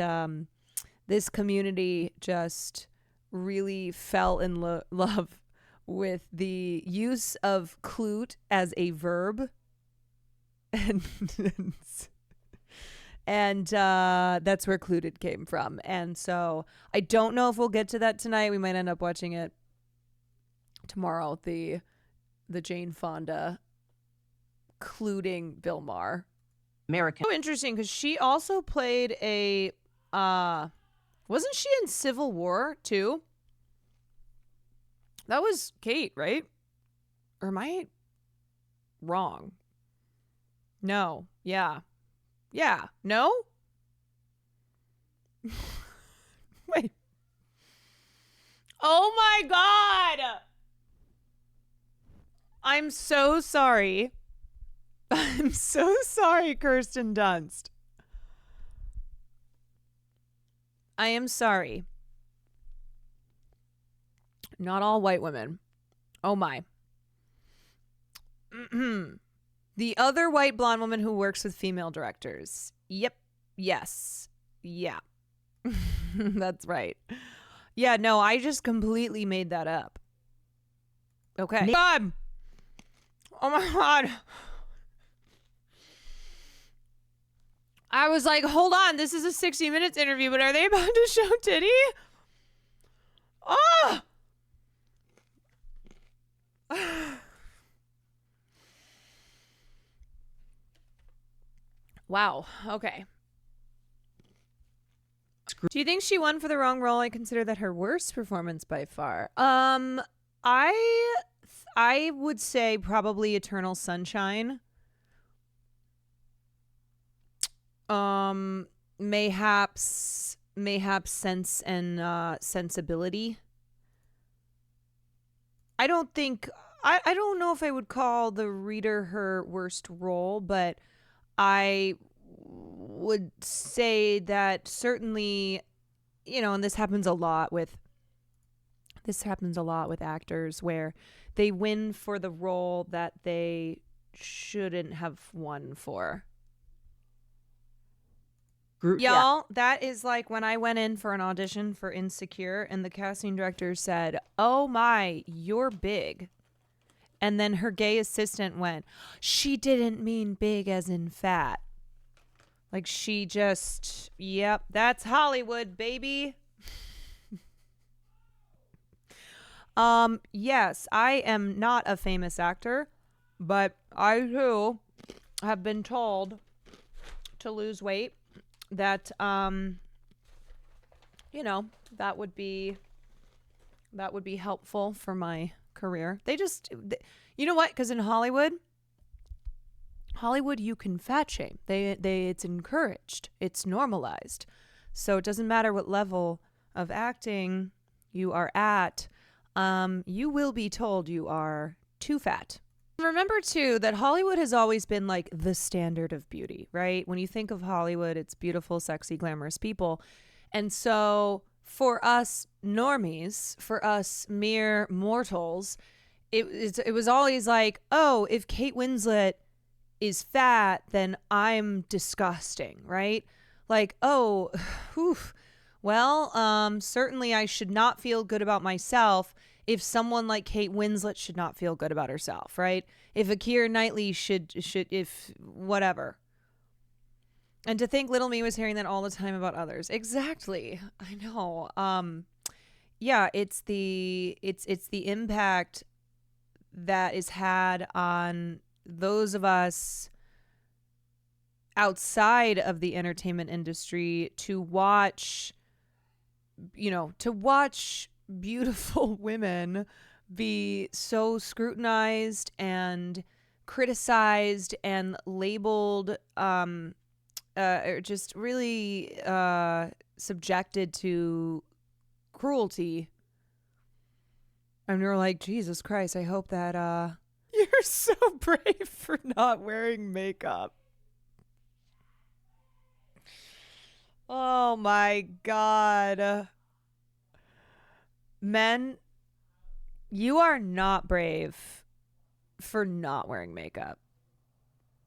this community just really fell in love with the use of klute as a verb. And that's where KLUTED came from. And so I don't know if we'll get to that tonight. We might end up watching it tomorrow, the Jane Fonda KLUTing Bill Maher. American. So interesting, because she also played a wasn't she in Civil War too? That was Kate, right? Or am I wrong? No. Yeah. No? Wait. Oh my God. I'm so sorry. I'm so sorry, Kirsten Dunst. I am sorry. Not all white women. Oh my. The other white blonde woman who works with female directors. Yep. Yes. Yeah. That's right. Yeah, no, I just completely made that up. Okay. God. Oh my God. I was like, hold on, this is a 60 Minutes interview, but are they about to show titty? Oh! Wow. Okay. Do you think she won for the wrong role? I consider that her worst performance by far. I would say probably Eternal Sunshine. Mayhaps Sense and Sensibility. I don't know if I would call The Reader her worst role, but I would say that certainly, you know, and this happens a lot with actors where they win for the role that they shouldn't have won for. Y'all, that is like when I went in for an audition for Insecure and the casting director said, "Oh my, you're big." And then her gay assistant went, "She didn't mean big as in fat." Like she just, yep, that's Hollywood, baby. Yes, I am not a famous actor, but I too have been told to lose weight, that you know, that would be helpful for my career. You know what? Because in Hollywood, you can fat shame. It's encouraged. It's normalized. So it doesn't matter what level of acting you are at. You will be told you are too fat. Remember too that Hollywood has always been like the standard of beauty, right? When you think of Hollywood, it's beautiful, sexy, glamorous people. And so for us normies, for us mere mortals, it was always like, oh, if Kate Winslet is fat, then I'm disgusting, right? Like, oh, whew, well, certainly I should not feel good about myself if someone like Kate Winslet should not feel good about herself, right? If Keira Knightley should, if whatever. And to think little me was hearing that all the time about others. Exactly. I know. Yeah, it's the impact that is had on those of us outside of the entertainment industry to watch beautiful women be so scrutinized and criticized and labeled, or just really subjected to cruelty. And you're like, Jesus Christ, I hope that you're so brave for not wearing makeup. Oh my God. Men, you are not brave for not wearing makeup.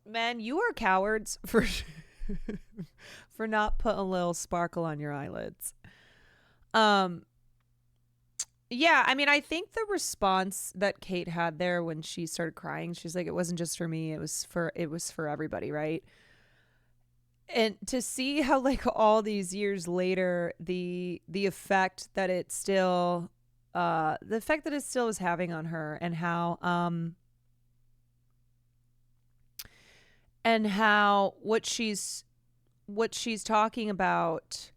Men, you are cowards for not putting a little sparkle on your eyelids. Yeah, I mean, I think the response that Kate had there when she started crying, she's like, it wasn't just for me, it was for everybody, right? And to see how, like, all these years later, the effect that it still is having on her, and how what she's talking about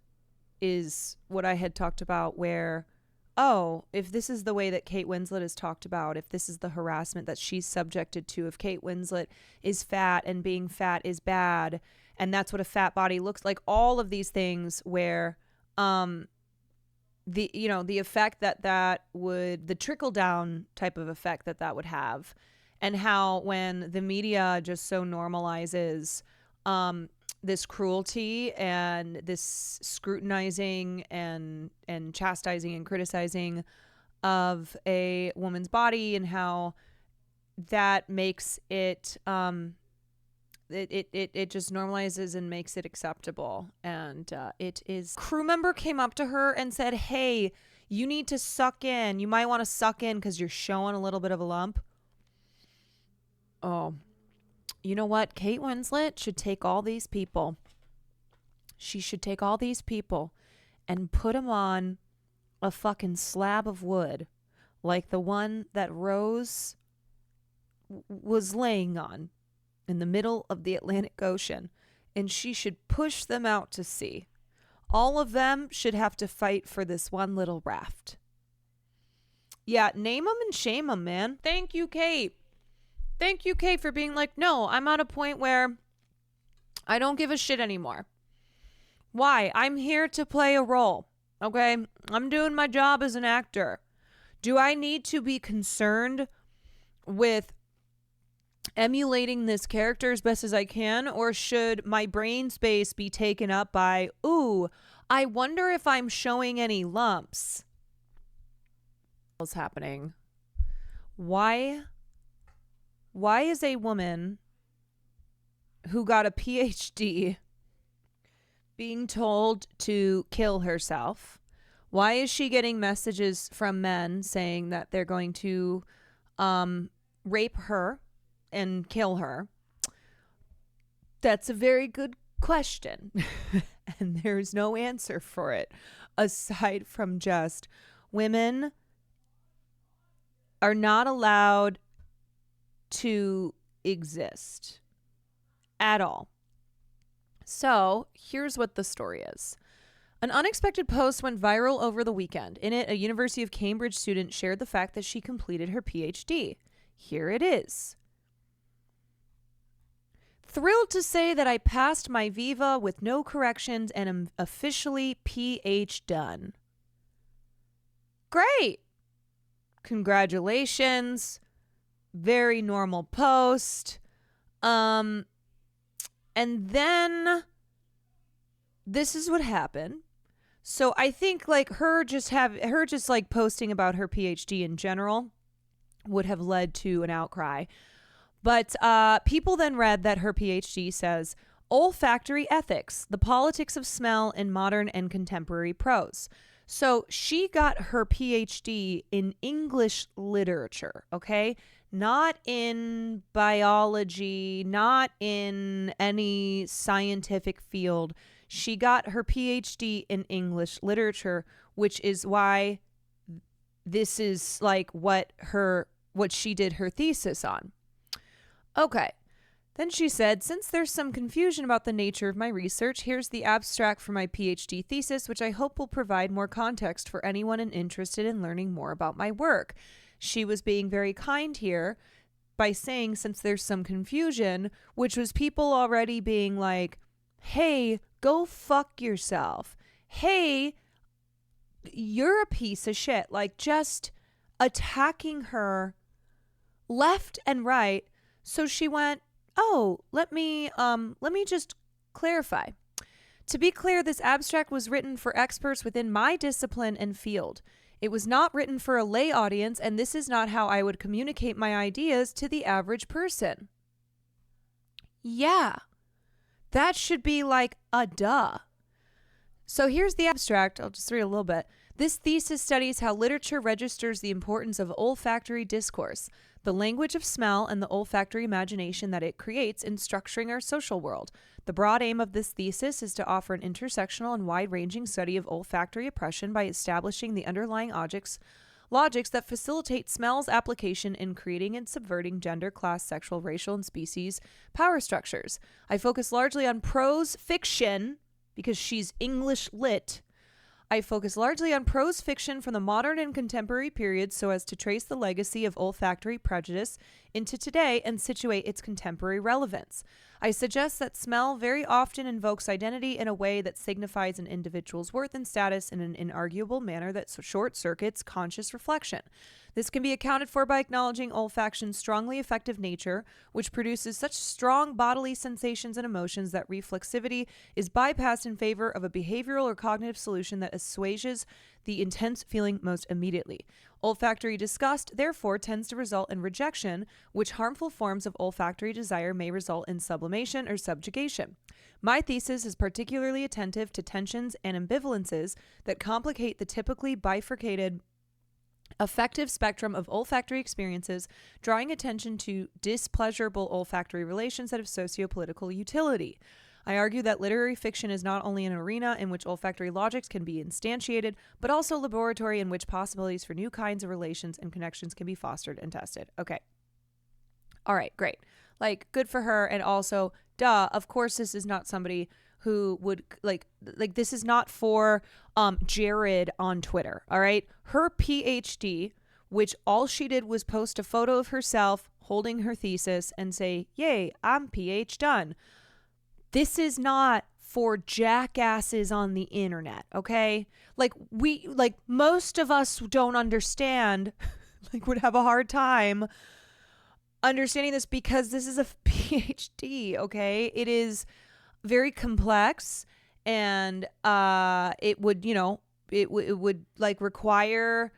is what I had talked about, where, oh, if this is the way that Kate Winslet is talked about, if this is the harassment that she's subjected to, if Kate Winslet is fat and being fat is bad, and that's what a fat body looks like, all of these things where the effect that would, the trickle down type of effect that would have, and how when the media just so normalizes this cruelty and this scrutinizing and chastising and criticizing of a woman's body, and how that makes it it just normalizes and makes it acceptable. And it is, crew member came up to her and said, hey, you need to suck in, you might want to suck in because you're showing a little bit of a lump. Oh, you know what? Kate Winslet should take all these people. She should take all these people and put them on a fucking slab of wood, like the one that Rose was laying on in the middle of the Atlantic Ocean, and she should push them out to sea. All of them should have to fight for this one little raft. Yeah, name them and shame them, man. Thank you, Kate. Thank you, Kate, for being like, no, I'm at a point where I don't give a shit anymore. Why? I'm here to play a role, okay? I'm doing my job as an actor. Do I need to be concerned with emulating this character as best as I can, or should my brain space be taken up by, ooh, I wonder if I'm showing any lumps? What's happening? Why is a woman who got a PhD being told to kill herself? Why is she getting messages from men saying that they're going to rape her and kill her? That's a very good question. And there's no answer for it aside from just women are not allowed to exist at all. So here's what the story is. An unexpected post went viral over the weekend. In it, a University of Cambridge student shared the fact that she completed her PhD. Here it is. Thrilled to say that I passed my Viva with no corrections and am officially PH done. Great. Congratulations. Very normal post. And then this is what happened. So I think like her just like posting about her PhD in general would have led to an outcry. But people then read that her PhD says, Olfactory Ethics, the Politics of Smell in Modern and Contemporary Prose. So she got her PhD in English literature, okay? Not in biology, not in any scientific field. She got her PhD in English literature, which is why this is like what she did her thesis on. Okay. Then she said, since there's some confusion about the nature of my research, here's the abstract for my PhD thesis, which I hope will provide more context for anyone interested in learning more about my work. She was being very kind here by saying, since there's some confusion, which was people already being like, hey, go fuck yourself. Hey, you're a piece of shit. Like, just attacking her left and right. So she went, oh, let me just clarify. To be clear, this abstract was written for experts within my discipline and field. It was not written for a lay audience, and this is not how I would communicate my ideas to the average person. Yeah, that should be like a duh. So here's the abstract. I'll just read a little bit. This thesis studies how literature registers the importance of olfactory discourse, the language of smell, and the olfactory imagination that it creates in structuring our social world. The broad aim of this thesis is to offer an intersectional and wide-ranging study of olfactory oppression by establishing the underlying logics that facilitate smell's application in creating and subverting gender, class, sexual, racial, and species power structures. I focus largely on prose fiction because she's English lit. I focus largely on prose fiction from the modern and contemporary periods so as to trace the legacy of olfactory prejudice into today and situate its contemporary relevance. I suggest that smell very often invokes identity in a way that signifies an individual's worth and status in an inarguable manner that short-circuits conscious reflection. This can be accounted for by acknowledging olfaction's strongly affective nature, which produces such strong bodily sensations and emotions that reflexivity is bypassed in favor of a behavioral or cognitive solution that assuages the intense feeling most immediately. Olfactory disgust, therefore, tends to result in rejection, which harmful forms of olfactory desire may result in sublimation or subjugation. My thesis is particularly attentive to tensions and ambivalences that complicate the typically bifurcated affective spectrum of olfactory experiences, drawing attention to displeasurable olfactory relations that have socio-political utility. I argue that literary fiction is not only an arena in which olfactory logics can be instantiated, but also a laboratory in which possibilities for new kinds of relations and connections can be fostered and tested. Okay. All right, great. Like, good for her. And also, duh, of course this is not somebody who would like this is not for Jared on Twitter. All right. Her PhD, which all she did was post a photo of herself holding her thesis and say, yay, I'm PH done. This is not for jackasses on the internet. Okay. Like most of us don't understand, would have a hard time understanding this because this is a PhD. Okay. It is very complex, and it would require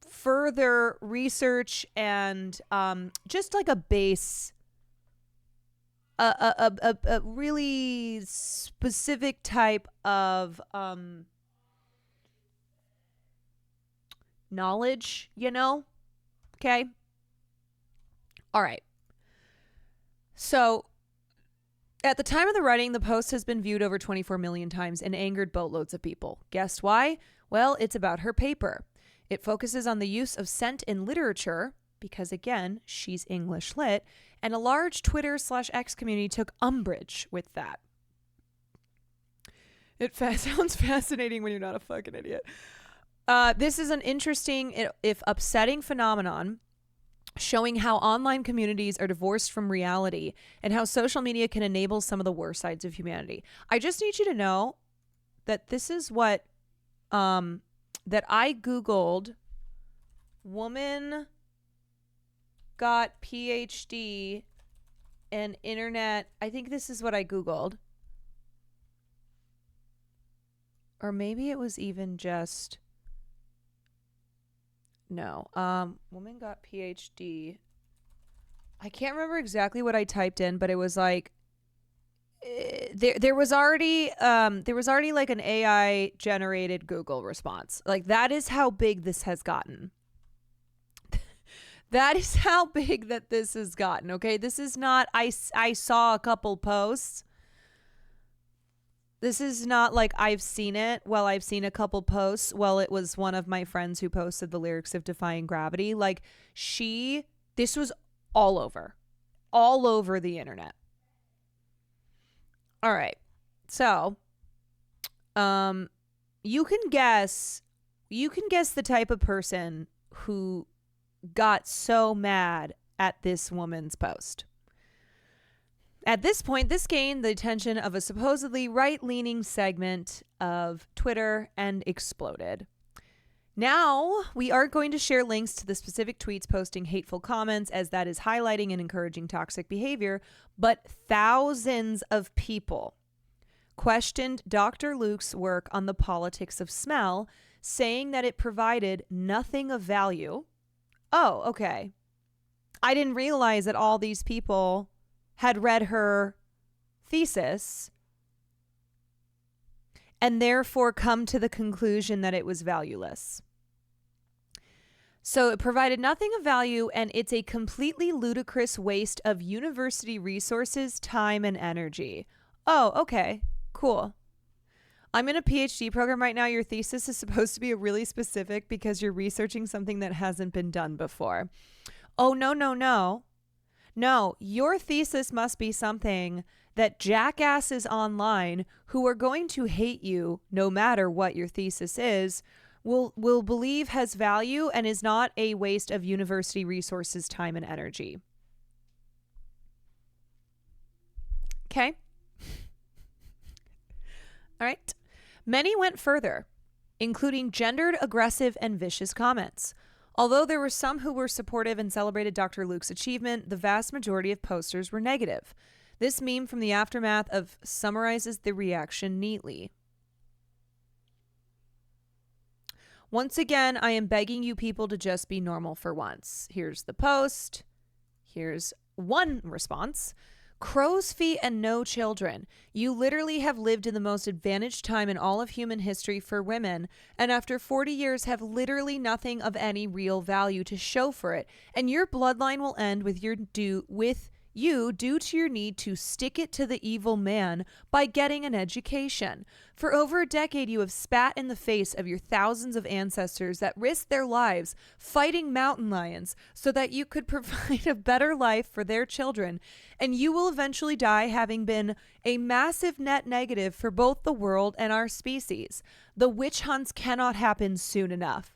further research and just like a base, a really specific type of knowledge, okay. All right, so at the time of the writing, the post has been viewed over 24 million times and angered boatloads of people. Guess why? Well, it's about her paper. It focuses on the use of scent in literature, because again, she's English lit, and a large Twitter/X community took umbrage with that. Sounds fascinating when you're not a fucking idiot. This is an interesting, if upsetting phenomenon, showing how online communities are divorced from reality and how social media can enable some of the worst sides of humanity. I just need you to know that this is what that I Googled. Woman got PhD and internet. I think this is what I Googled. Or maybe it was even just... No. Woman got PhD. I can't remember exactly what I typed in, but it was like... There was already like an AI generated Google response. Like, that is how big this has gotten. That is how big that this has gotten. Okay, this is not I saw a couple posts. This is not like I've seen it. Well, I've seen a couple posts. Well, it was one of my friends who posted the lyrics of Defying Gravity. Like, this was all over the internet. All right. So, you can guess the type of person who got so mad at this woman's post. At this point, this gained the attention of a supposedly right-leaning segment of Twitter and exploded. Now, we aren't going to share links to the specific tweets posting hateful comments, as that is highlighting and encouraging toxic behavior, but thousands of people questioned Dr. Luke's work on the politics of smell, saying that it provided nothing of value. Oh, okay. I didn't realize that all these people had read her thesis and therefore come to the conclusion that it was valueless. So it provided nothing of value, and it's a completely ludicrous waste of university resources, time, and energy. Oh, okay, cool. I'm in a PhD program right now. Your thesis is supposed to be really specific because you're researching something that hasn't been done before. Oh, no. No, your thesis must be something that jackasses online who are going to hate you no matter what your thesis is will believe has value and is not a waste of university resources, time, and energy. Okay. All right. Many went further, including gendered, aggressive, and vicious comments. Although there were some who were supportive and celebrated Dr. Luke's achievement, the vast majority of posters were negative. This meme from the aftermath summarizes the reaction neatly. Once again, I am begging you people to just be normal for once. Here's the post. Here's one response. Crow's feet and no children. You literally have lived in the most advantaged time in all of human history for women, and after 40 years have literally nothing of any real value to show for it, and your bloodline will end with you due to your need to stick it to the evil man by getting an education. For over a decade, you have spat in the face of your thousands of ancestors that risked their lives fighting mountain lions so that you could provide a better life for their children, and you will eventually die having been a massive net negative for both the world and our species. The witch hunts cannot happen soon enough.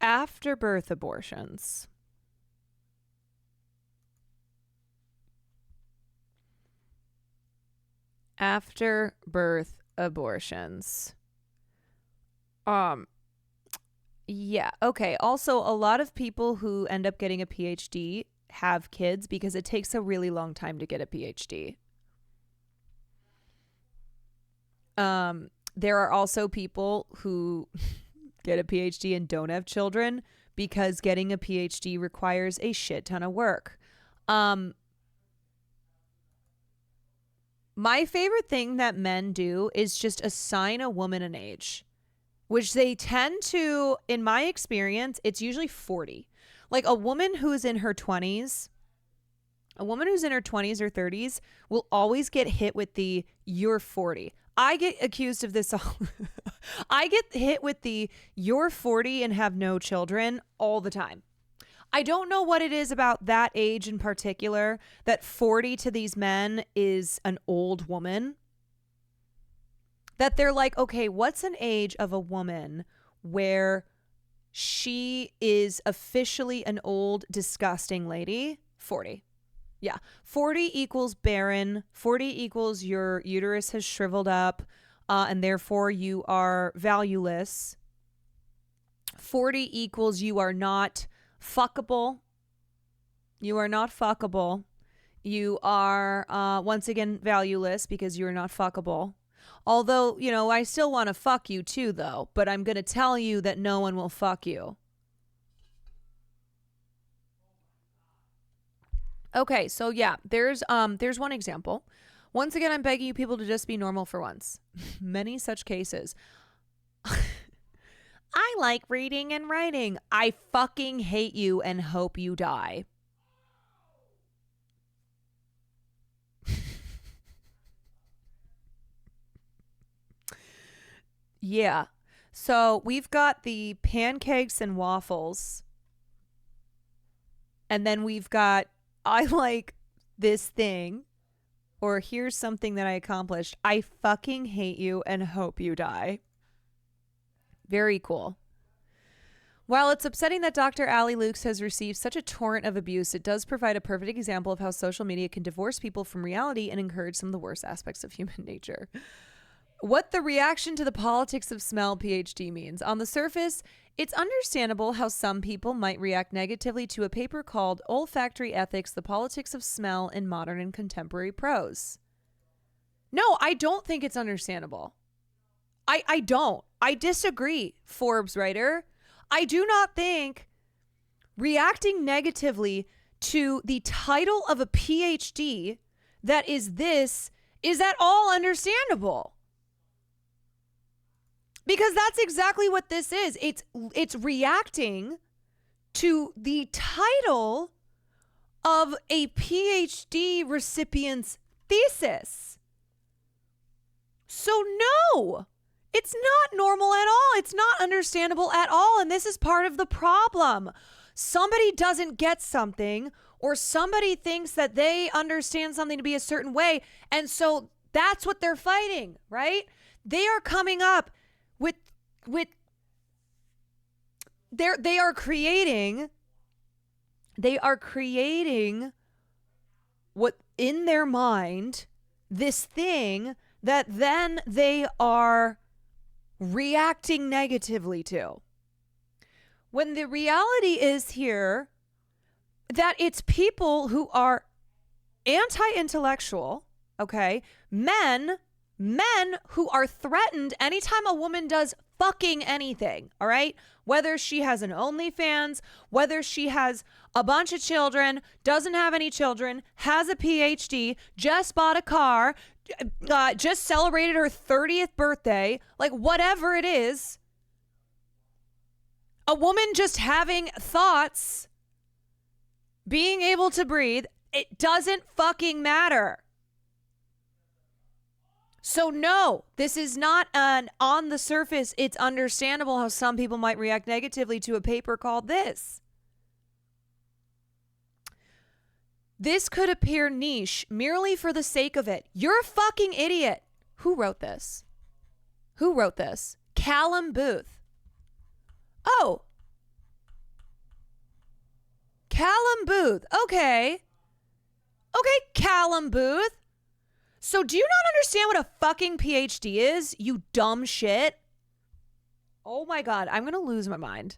Afterbirth abortions. Afterbirth abortions. Yeah, okay. Also, a lot of people who end up getting a PhD have kids because it takes a really long time to get a PhD. There are also people who get a PhD and don't have children because getting a PhD requires a shit ton of work. My favorite thing that men do is just assign a woman an age, which they tend to, in my experience, it's usually 40. Like a woman who's in her 20s, A woman who's in her 20s or 30s will always get hit with the "you're 40." I get accused of this all. I get hit with the "you're 40 and have no children" all the time. I don't know what it is about that age in particular that 40 to these men is an old woman. That they're like, okay, what's an age of a woman where she is officially an old, disgusting lady? 40. Yeah. 40 equals barren. 40 equals your uterus has shriveled up, and therefore you are valueless. 40 equals you are not fuckable. You are not fuckable. You are, once again, valueless because you are not fuckable. Although, you know, I still want to fuck you too, though. But I'm going to tell you that no one will fuck you. Okay, so yeah, there's one example. Once again, I'm begging you people to just be normal for once. Many such cases. I like reading and writing. I fucking hate you and hope you die. Yeah. So we've got the pancakes and waffles. And then we've got, I like this thing. Or here's something that I accomplished. I fucking hate you and hope you die. Very cool. While it's upsetting that Dr. Ali Lukes has received such a torrent of abuse, it does provide a perfect example of how social media can divorce people from reality and encourage some of the worst aspects of human nature. What the reaction to the politics of smell PhD means. On the surface, it's understandable how some people might react negatively to a paper called Olfactory Ethics, the Politics of Smell in Modern and Contemporary Prose. No, I don't think it's understandable. I don't. I disagree, Forbes writer. I do not think reacting negatively to the title of a PhD that is this is at all understandable. Because that's exactly what this is. It's reacting to the title of a PhD recipient's thesis. So no, it's not normal at all. It's not understandable at all. And this is part of the problem. Somebody doesn't get something, or somebody thinks that they understand something to be a certain way. And so that's what they're fighting, right? They are coming up with they are creating what in their mind, this thing that then they are reacting negatively to. When the reality is here that it's people who are anti-intellectual, okay? Men who are threatened anytime a woman does fucking anything, all right? Whether she has an OnlyFans, whether she has a bunch of children, doesn't have any children, has a PhD, just bought a car, just celebrated her 30th birthday, like whatever it is, a woman just having thoughts, being able to breathe, it doesn't fucking matter. So no, this is not an on the surface. It's understandable how some people might react negatively to a paper called this. This could appear niche merely for the sake of it. You're a fucking idiot. Who wrote this? Who wrote this? Callum Booth. Oh. Callum Booth. Okay. Okay, Callum Booth. So do you not understand what a fucking PhD is, you dumb shit? Oh my God, I'm going to lose my mind.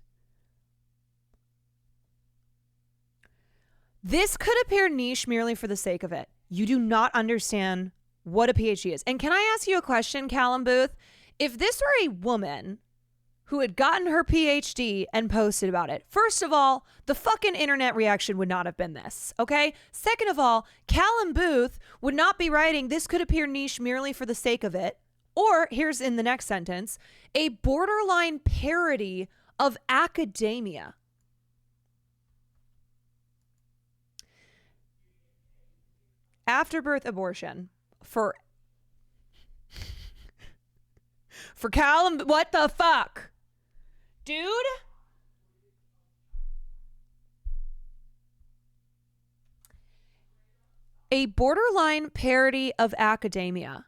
This could appear niche merely for the sake of it. You do not understand what a PhD is. And can I ask you a question, Callum Booth? If this were a woman who had gotten her PhD and posted about it, first of all, the fucking internet reaction would not have been this, okay? Second of all, Callum Booth would not be writing, this could appear niche merely for the sake of it. Or, here's in the next sentence, a borderline parody of academia. afterbirth abortion for Callum. What the fuck, dude? A borderline parody of academia.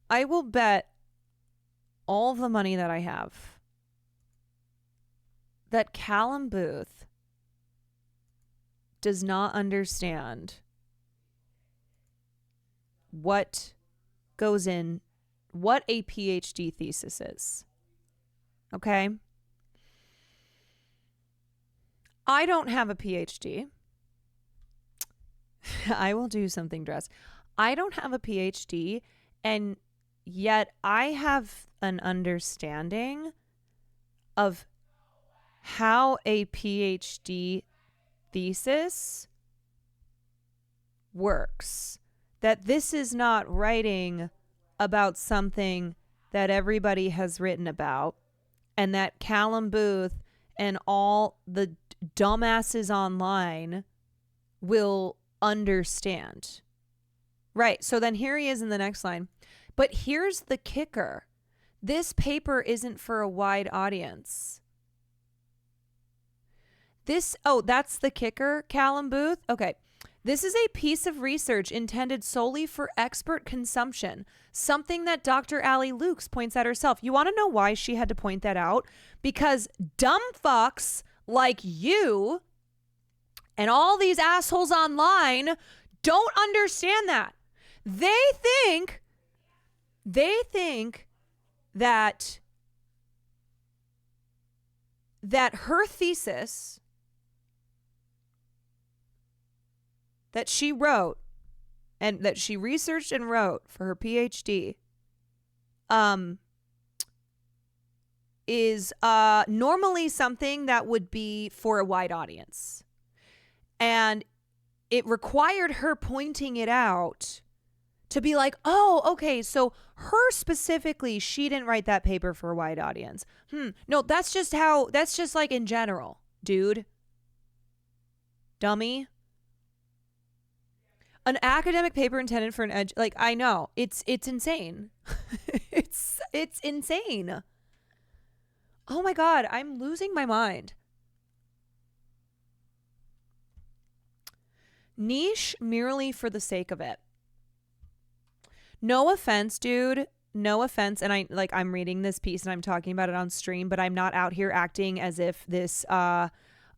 I will bet all the money that I have that Callum Booth does not understand what goes in, what a PhD thesis is. Okay? I don't have a PhD. I will do something dressed. I don't have a PhD, and yet I have an understanding of how a PhD thesis works. That this is not writing about something that everybody has written about, and that Callum Booth and all the dumbasses online will understand. Right. So then here he is in the next line. But here's the kicker. This paper isn't for a wide audience. That's the kicker, Callum Booth? Okay. This is a piece of research intended solely for expert consumption, something that Dr. Allie Lukes points out herself. You want to know why she had to point that out? Because dumb fucks like you and all these assholes online don't understand that. They think that her thesis that she wrote and that she researched and wrote for her PhD is normally something that would be for a wide audience. And it required her pointing it out to be like, oh, okay, so her specifically, she didn't write that paper for a wide audience. No, that's just like in general, dude. Dummy. An academic paper intended for an like, I know, it's insane. it's insane. Oh my God, I'm losing my mind. Niche merely for the sake of it. No offense, dude. No offense. And I'm reading this piece and I'm talking about it on stream, but I'm not out here acting as if this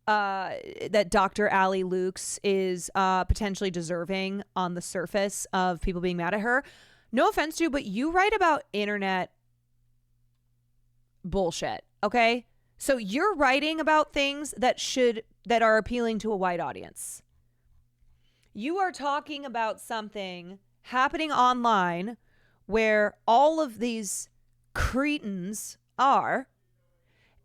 that Dr. Allie Lukes is potentially deserving on the surface of people being mad at her. No offense, dude, but you write about internet bullshit, okay? So you're writing about things that are appealing to a wide audience. You are talking about something happening online where all of these cretins are,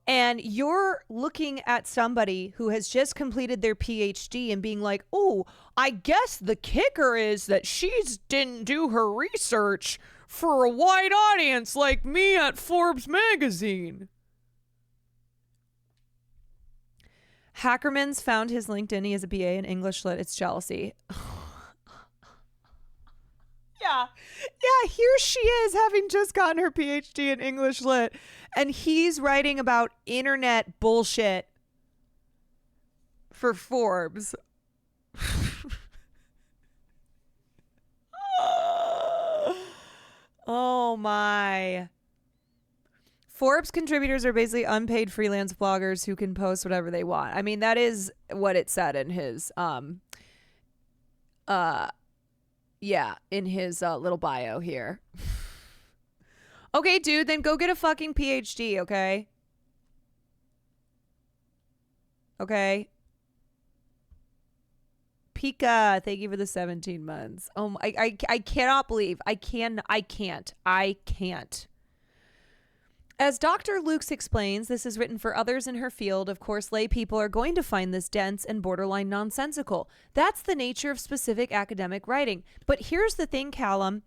and you're looking at somebody who has just completed their PhD and being like, oh, I guess the kicker is that she didn't do her research for a wide audience like me at Forbes magazine. Hackerman's found his LinkedIn. He has a BA in English Lit. It's jealousy. Yeah, here she is having just gotten her PhD in English Lit, and he's writing about internet bullshit for Forbes. Oh my. Forbes contributors are basically unpaid freelance bloggers who can post whatever they want. I mean, that is what it said in his in his little bio here. Okay, dude, then go get a fucking PhD, okay? Okay. Pika, thank you for the 17 months. Oh, I cannot believe. I can't. As Dr. Lukes explains, this is written for others in her field. Of course, lay people are going to find this dense and borderline nonsensical. That's the nature of specific academic writing. But here's the thing, Callum.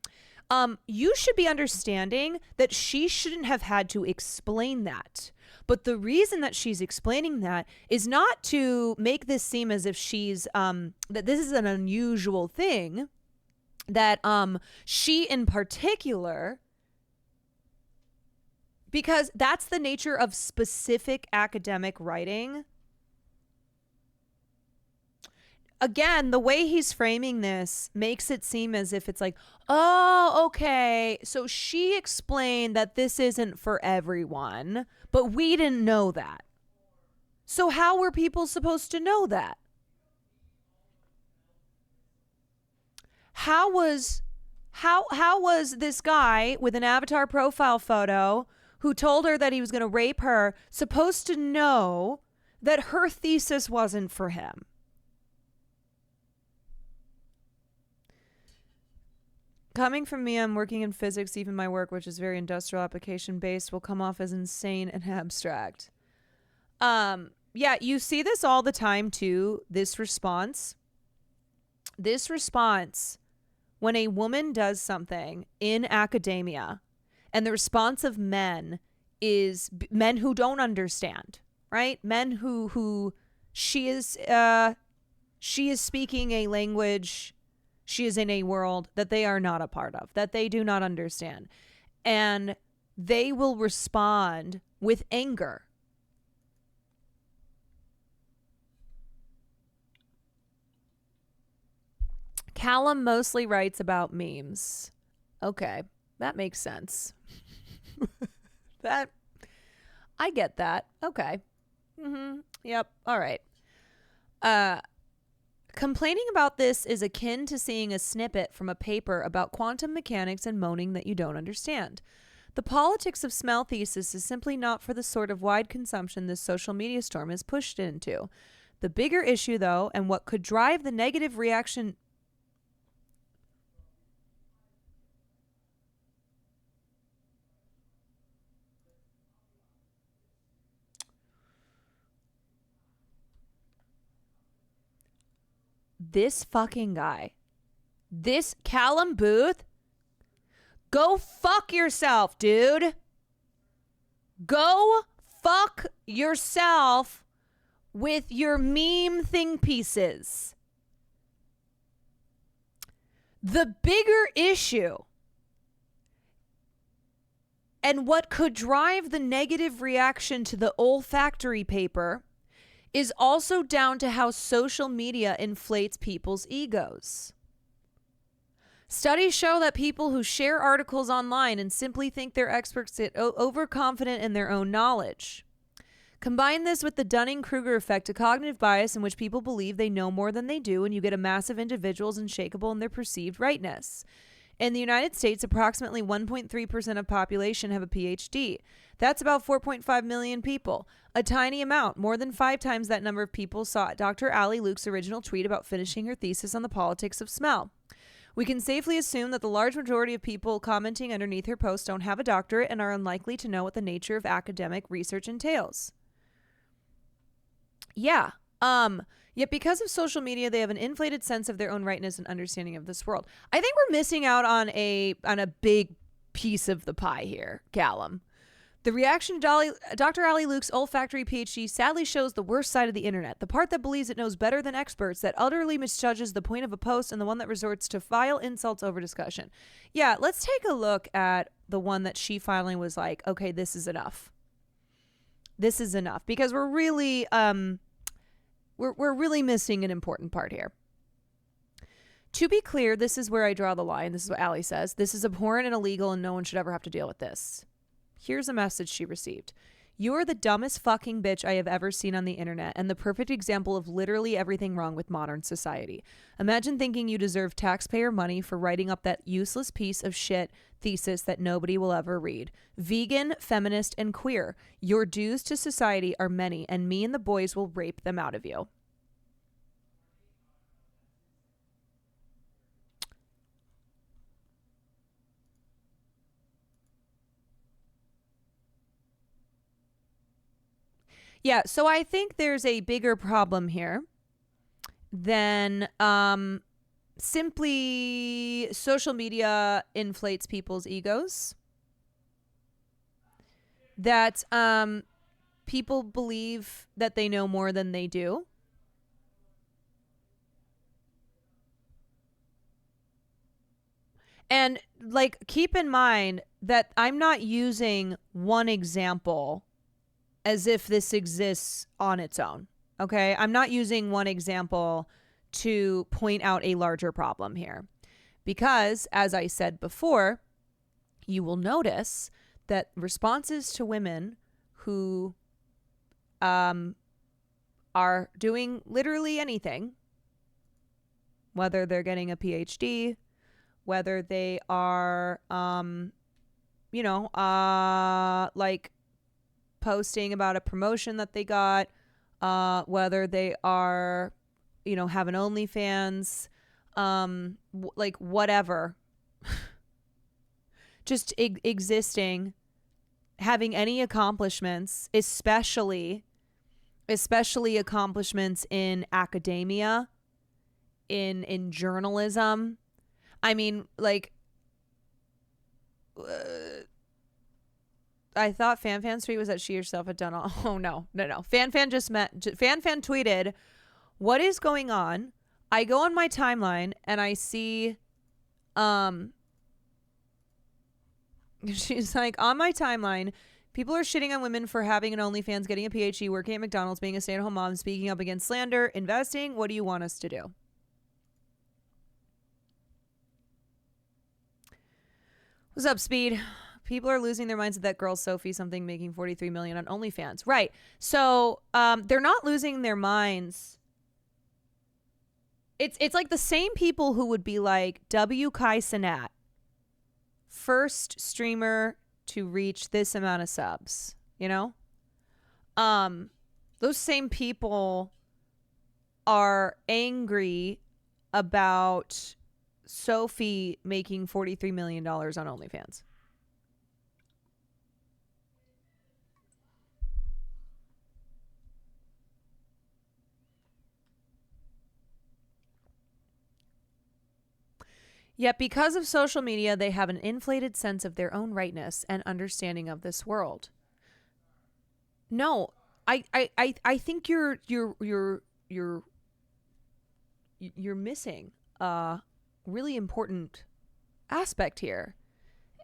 You should be understanding that she shouldn't have had to explain that. But the reason that she's explaining that is not to make this seem as if she's that this is an unusual thing, that she in particular, because that's the nature of specific academic writing. Again, the way he's framing this makes it seem as if it's like, oh, okay, so she explained that this isn't for everyone, but we didn't know that. So how were people supposed to know that? How was this guy with an avatar profile photo who told her that he was going to rape her supposed to know that her thesis wasn't for him? Coming from me, I'm working in physics. Even my work, which is very industrial application based, will come off as insane and abstract. Yeah, you see this all the time too. This response, when a woman does something in academia, and the response of men is men who don't understand, right? Men who she is speaking a language. She is in a world that they are not a part of, that they do not understand. And they will respond with anger. Callum mostly writes about memes. Okay, that makes sense. I get that. Okay. Yep. All right. Complaining about this is akin to seeing a snippet from a paper about quantum mechanics and moaning that you don't understand. The politics of smell thesis is simply not for the sort of wide consumption this social media storm is pushed into. The bigger issue, though, and what could drive the negative reaction... This fucking guy, this Callum Booth, go fuck yourself, dude. Go fuck yourself with your meme thing pieces. The bigger issue and what could drive the negative reaction to the olfactory paper is also down to how social media inflates people's egos. Studies show that people who share articles online and simply think they're experts get overconfident in their own knowledge. Combine this with the Dunning-Kruger effect, a cognitive bias in which people believe they know more than they do, and you get a mass of individuals unshakable in their perceived rightness. In the United States, approximately 1.3% of population have a PhD. That's about 4.5 million people. A tiny amount. More than 5 times that number of people saw Dr. Ali Luke's original tweet about finishing her thesis on the politics of smell. We can safely assume that the large majority of people commenting underneath her post don't have a doctorate and are unlikely to know what the nature of academic research entails. Yeah. Yet because of social media, they have an inflated sense of their own rightness and understanding of this world. I think we're missing out on a big piece of the pie here, Callum. The reaction to Dr. Ali Luke's olfactory PhD sadly shows the worst side of the internet, the part that believes it knows better than experts, that utterly misjudges the point of a post, and the one that resorts to vile insults over discussion. Yeah, let's take a look at the one that she finally was like, okay, this is enough. This is enough, because we're really we're really missing an important part here. To be clear, this is where I draw the line. This is what Ali says. This is abhorrent and illegal, and no one should ever have to deal with this. Here's a message she received. You're the dumbest fucking bitch I have ever seen on the internet, and the perfect example of literally everything wrong with modern society. Imagine thinking you deserve taxpayer money for writing up that useless piece of shit thesis that nobody will ever read. Vegan, feminist, and queer. Your dues to society are many, and me and the boys will rape them out of you. Yeah, so I think there's a bigger problem here than simply social media inflates people's egos. That people believe that they know more than they do. And like, keep in mind that I'm not using one example as if this exists on its own. Okay? I'm not using one example to point out a larger problem here. Because, as I said before, you will notice that responses to women who are doing literally anything, whether they're getting a PhD, whether they are, like posting about a promotion that they got, whether they are, have an OnlyFans, like whatever, just existing, having any accomplishments, especially accomplishments in academia, in journalism. I mean, like, I thought FanFan's tweet was that she herself had done all. Oh, no. FanFan FanFan tweeted, "What is going on?" I go on my timeline and I see, she's like, on my timeline, people are shitting on women for having an OnlyFans, getting a PhD, working at McDonald's, being a stay-at-home mom, speaking up against slander, investing. What do you want us to do? What's up, Speed? People are losing their minds at that girl Sophie something making $43 million on OnlyFans. Right. So they're not losing their minds. It's like the same people who would be like, W. Kai Cenat, first streamer to reach this amount of subs, those same people are angry about Sophie making $43 million on OnlyFans. Yet because of social media, they have an inflated sense of their own rightness and understanding of this world. No, I think you're missing a really important aspect here,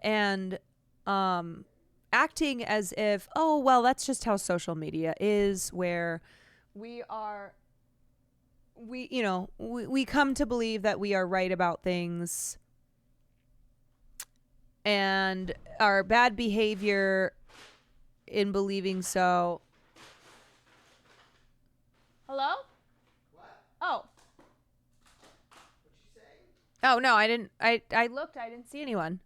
and acting as if, oh well, that's just how social media is, where we come to believe that we are right about things, and our bad behavior in believing so. Hello? What? Oh. What'd you say? Oh, no, I didn't. I looked. I didn't see anyone.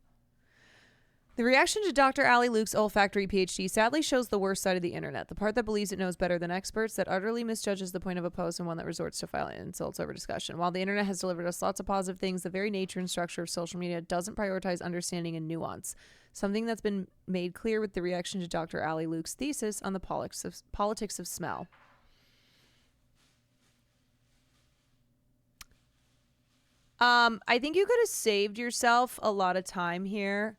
The reaction to Dr. Ali Luke's olfactory PhD sadly shows the worst side of the internet, the part that believes it knows better than experts, that utterly misjudges the point of a post, and one that resorts to violent insults over discussion. While the internet has delivered us lots of positive things, the very nature and structure of social media doesn't prioritize understanding and nuance, something that's been made clear with the reaction to Dr. Ali Luke's thesis on the politics of smell. I think you could have saved yourself a lot of time here.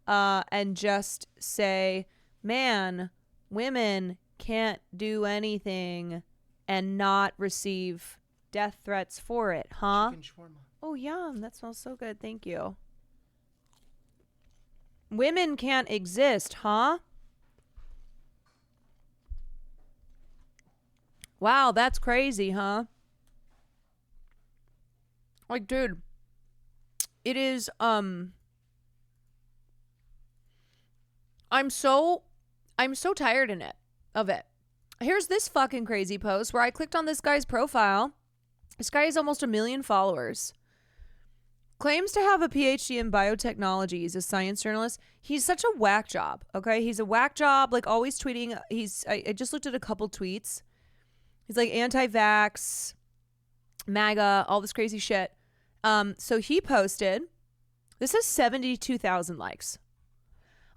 And just say, man, women can't do anything and not receive death threats for it, huh? Oh, yum. That smells so good. Thank you. Women can't exist, huh? Wow, that's crazy, huh? Like, dude, it is, I'm so tired of it. Here's this fucking crazy post where I clicked on this guy's profile. This guy has almost 1 million followers. Claims to have a PhD in biotechnology. He's a science journalist. He's such a whack job, okay? He's a whack job, like always tweeting. I just looked at a couple tweets. He's like anti-vax, MAGA, all this crazy shit. So he posted, this has 72,000 likes.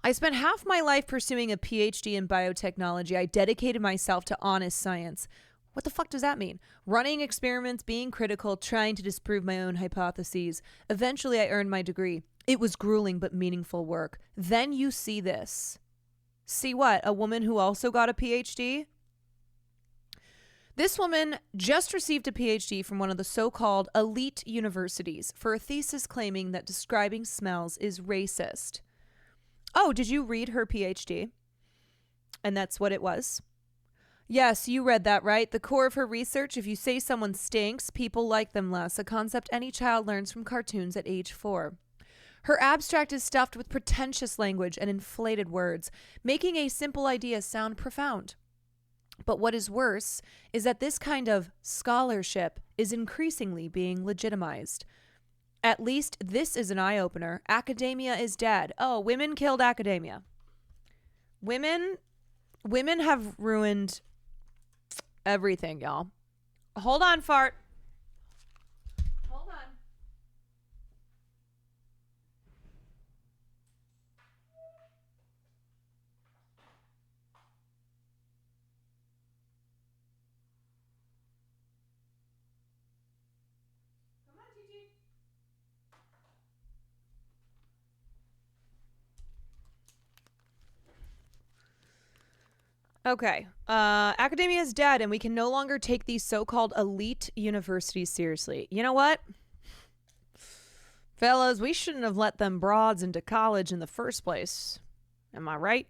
I spent half my life pursuing a PhD in biotechnology. I dedicated myself to honest science. What the fuck does that mean? Running experiments, being critical, trying to disprove my own hypotheses. Eventually, I earned my degree. It was grueling but meaningful work. Then you see this. See what? A woman who also got a PhD? This woman just received a PhD from one of the so-called elite universities for a thesis claiming that describing smells is racist. Oh, did you read her PhD? And that's what it was? Yes, you read that right. The core of her research, if you say someone stinks, people like them less, a concept any child learns from cartoons at age 4. Her abstract is stuffed with pretentious language and inflated words, making a simple idea sound profound. But what is worse is that this kind of scholarship is increasingly being legitimized. At least this is an eye-opener. Academia is dead. Oh, women killed academia. Women have ruined everything, y'all. Hold on, fart. Hold on. Okay. Academia is dead, and we can no longer take these so-called elite universities seriously. You know what? Fellas, we shouldn't have let them broads into college in the first place. Am I right?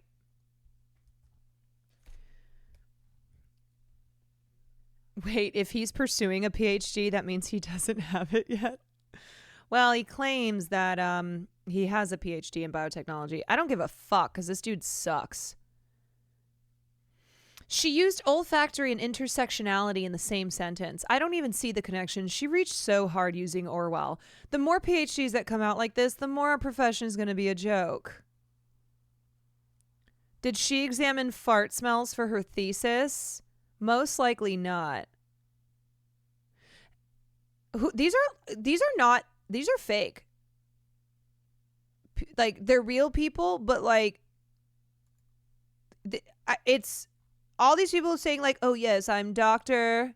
Wait, if he's pursuing a PhD, that means he doesn't have it yet? Well, he claims that he has a PhD in biotechnology. I don't give a fuck, because this dude sucks. She used olfactory and intersectionality in the same sentence. I don't even see the connection. She reached so hard using Orwell. The more PhDs that come out like this, the more our profession is going to be a joke. Did she examine fart smells for her thesis? Most likely not. These are fake. Like, they're real people, but like it's all these people saying like, oh yes, I'm Dr.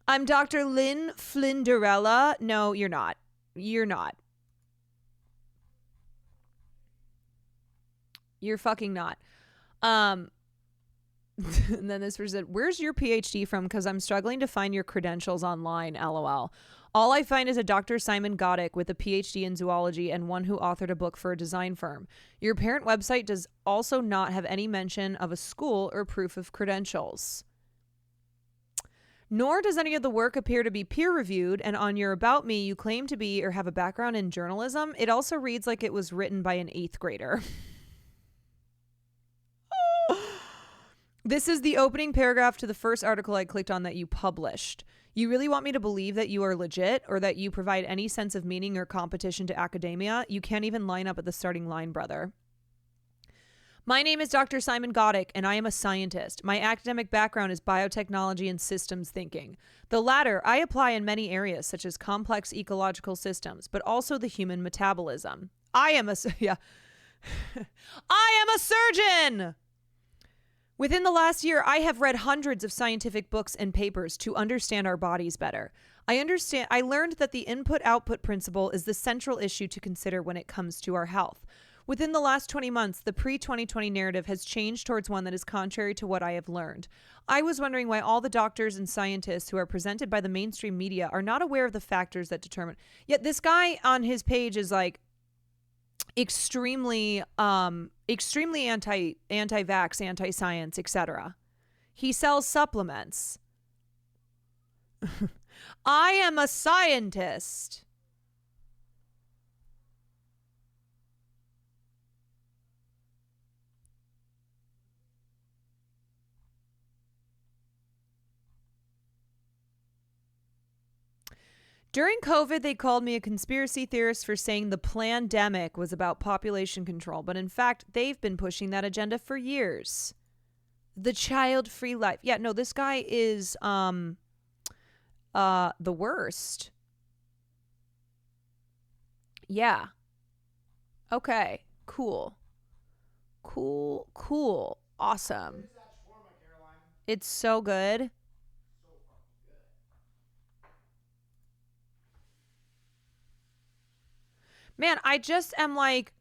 Lynn Flinderella. No, you're not. You're not. You're fucking not. And then this person said, where's your PhD from? Because I'm struggling to find your credentials online, LOL. All I find is a Dr. Simon Goddick with a PhD in zoology and one who authored a book for a design firm. Your parent website does also not have any mention of a school or proof of credentials. Nor does any of the work appear to be peer-reviewed, and on your About Me, you claim to be or have a background in journalism. It also reads like it was written by an 8th grader. This is the opening paragraph to the first article I clicked on that you published. You really want me to believe that you are legit or that you provide any sense of meaning or competition to academia? You can't even line up at the starting line, brother. My name is Dr. Simon Goddick, and I am a scientist. My academic background is biotechnology and systems thinking. The latter I apply in many areas, such as complex ecological systems, but also the human metabolism. I am a surgeon! Within the last year, I have read hundreds of scientific books and papers to understand our bodies better. I learned that the input-output principle is the central issue to consider when it comes to our health. Within the last 20 months, the pre-2020 narrative has changed towards one that is contrary to what I have learned. I was wondering why all the doctors and scientists who are presented by the mainstream media are not aware of the factors that determine. Yet this guy on his page is like extremely anti-vax, anti-science, etc. He sells supplements. I am a scientist. During COVID, they called me a conspiracy theorist for saying the plandemic was about population control, but in fact, they've been pushing that agenda for years. The child-free life. Yeah, no, this guy is the worst. Yeah. Okay, cool. Cool. Awesome. It's so good. Man, I just am like,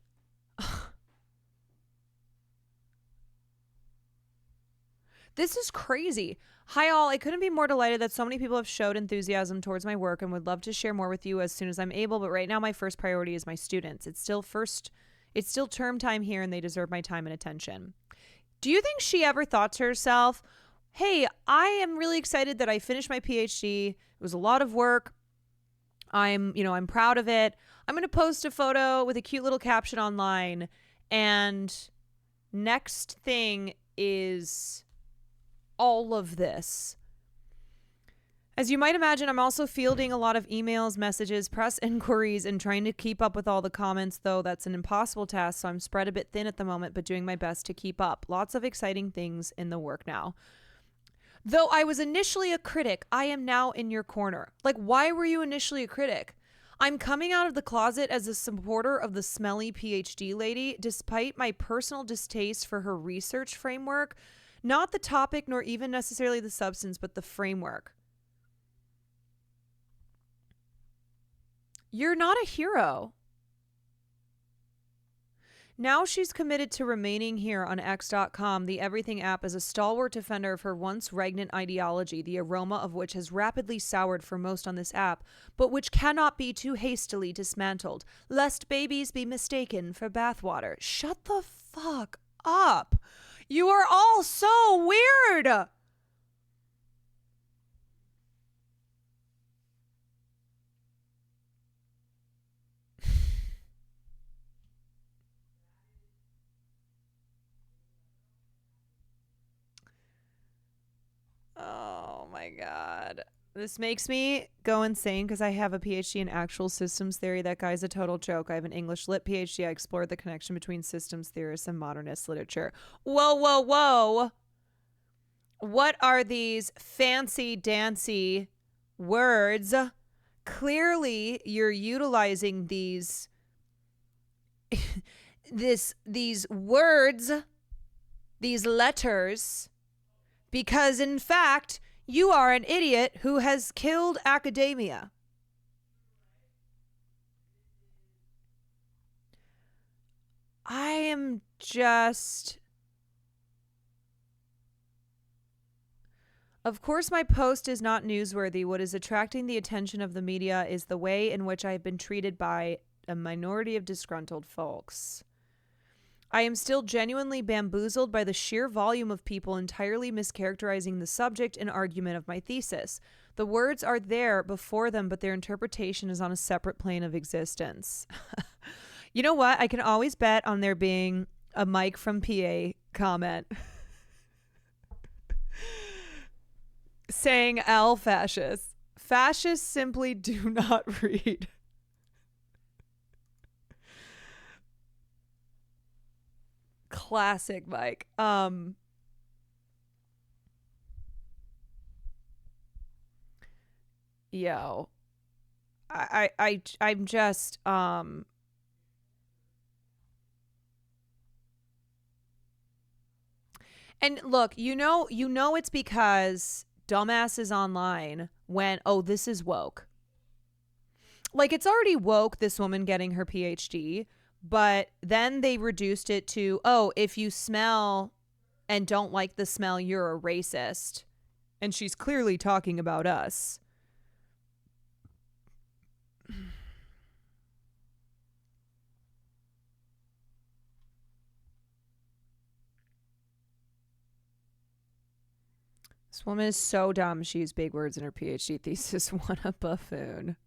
This is crazy. Hi all, I couldn't be more delighted that so many people have showed enthusiasm towards my work and would love to share more with you as soon as I'm able, but right now my first priority is my students. It's still term time here and they deserve my time and attention. Do you think she ever thought to herself, hey, I am really excited that I finished my PhD. It was a lot of work. I'm proud of it. I'm going to post a photo with a cute little caption online, and next thing is all of this. As you might imagine, I'm also fielding a lot of emails, messages, press inquiries, and trying to keep up with all the comments, though that's an impossible task, so I'm spread a bit thin at the moment, but doing my best to keep up. Lots of exciting things in the work now. Though I was initially a critic, I am now in your corner. Like, why were you initially a critic? I'm coming out of the closet as a supporter of the smelly PhD lady, despite my personal distaste for her research framework. Not the topic, nor even necessarily the substance, but the framework. You're not a hero. Now she's committed to remaining here on X.com, the Everything app, as a stalwart defender of her once regnant ideology, the aroma of which has rapidly soured for most on this app, but which cannot be too hastily dismantled, lest babies be mistaken for bathwater. Shut the fuck up. You are all so weird. Oh my God. This makes me go insane because I have a PhD in actual systems theory. That guy's a total joke. I have an English lit PhD. I explored the connection between systems theorists and modernist literature. Whoa, whoa, whoa. What are these fancy dancy words? Clearly, you're utilizing these these words, these letters, because in fact, you are an idiot who has killed academia. I am just... Of course, my post is not newsworthy. What is attracting the attention of the media is the way in which I have been treated by a minority of disgruntled folks. I am still genuinely bamboozled by the sheer volume of people entirely mischaracterizing the subject and argument of my thesis. The words are there before them, but their interpretation is on a separate plane of existence. You know what? I can always bet on there being a Mike from PA comment saying L fascists. Fascists simply do not read. Classic Mike. Yo. I'm just and look, you know it's because dumbasses online went, oh, this is woke. Like, it's already woke, this woman getting her PhD, but then they reduced it to, oh, if you smell and don't like the smell, you're a racist. And she's clearly talking about us. This woman is so dumb. She used big words in her PhD thesis. What a buffoon.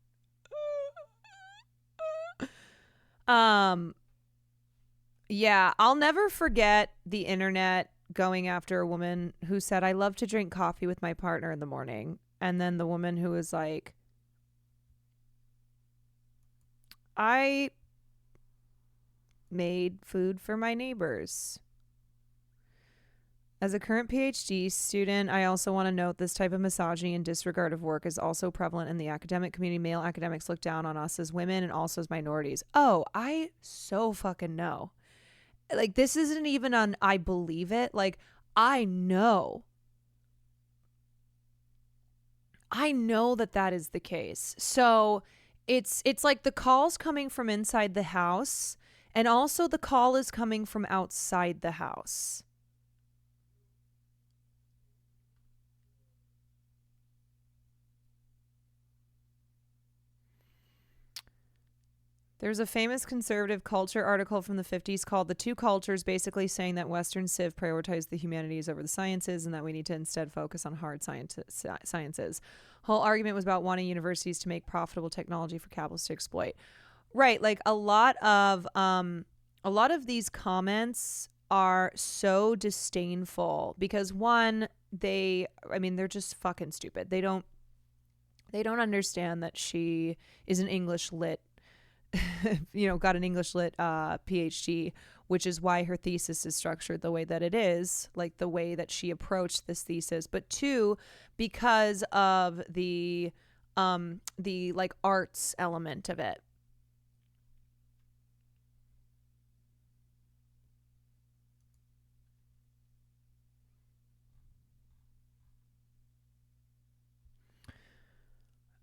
Yeah, I'll never forget the internet going after a woman who said, I love to drink coffee with my partner in the morning. And then the woman who was like, I made food for my neighbors. As a current PhD student, I also want to note this type of misogyny and disregard of work is also prevalent in the academic community. Male academics look down on us as women and also as minorities. Oh, I so fucking know. Like, this isn't even on I believe it. Like, I know. I know that is the case. So it's like the call's coming from inside the house, and also the call is coming from outside the house. There's a famous conservative culture article from the 50s called The Two Cultures, basically saying that Western civ prioritized the humanities over the sciences and that we need to instead focus on hard sciences. Whole argument was about wanting universities to make profitable technology for capitalists to exploit. Right, like a lot of these comments are so disdainful because one, they're just fucking stupid. They don't understand that she is an English lit got an English lit PhD, which is why her thesis is structured the way that it is, like the way that she approached this thesis. But two, because of the like arts element of it.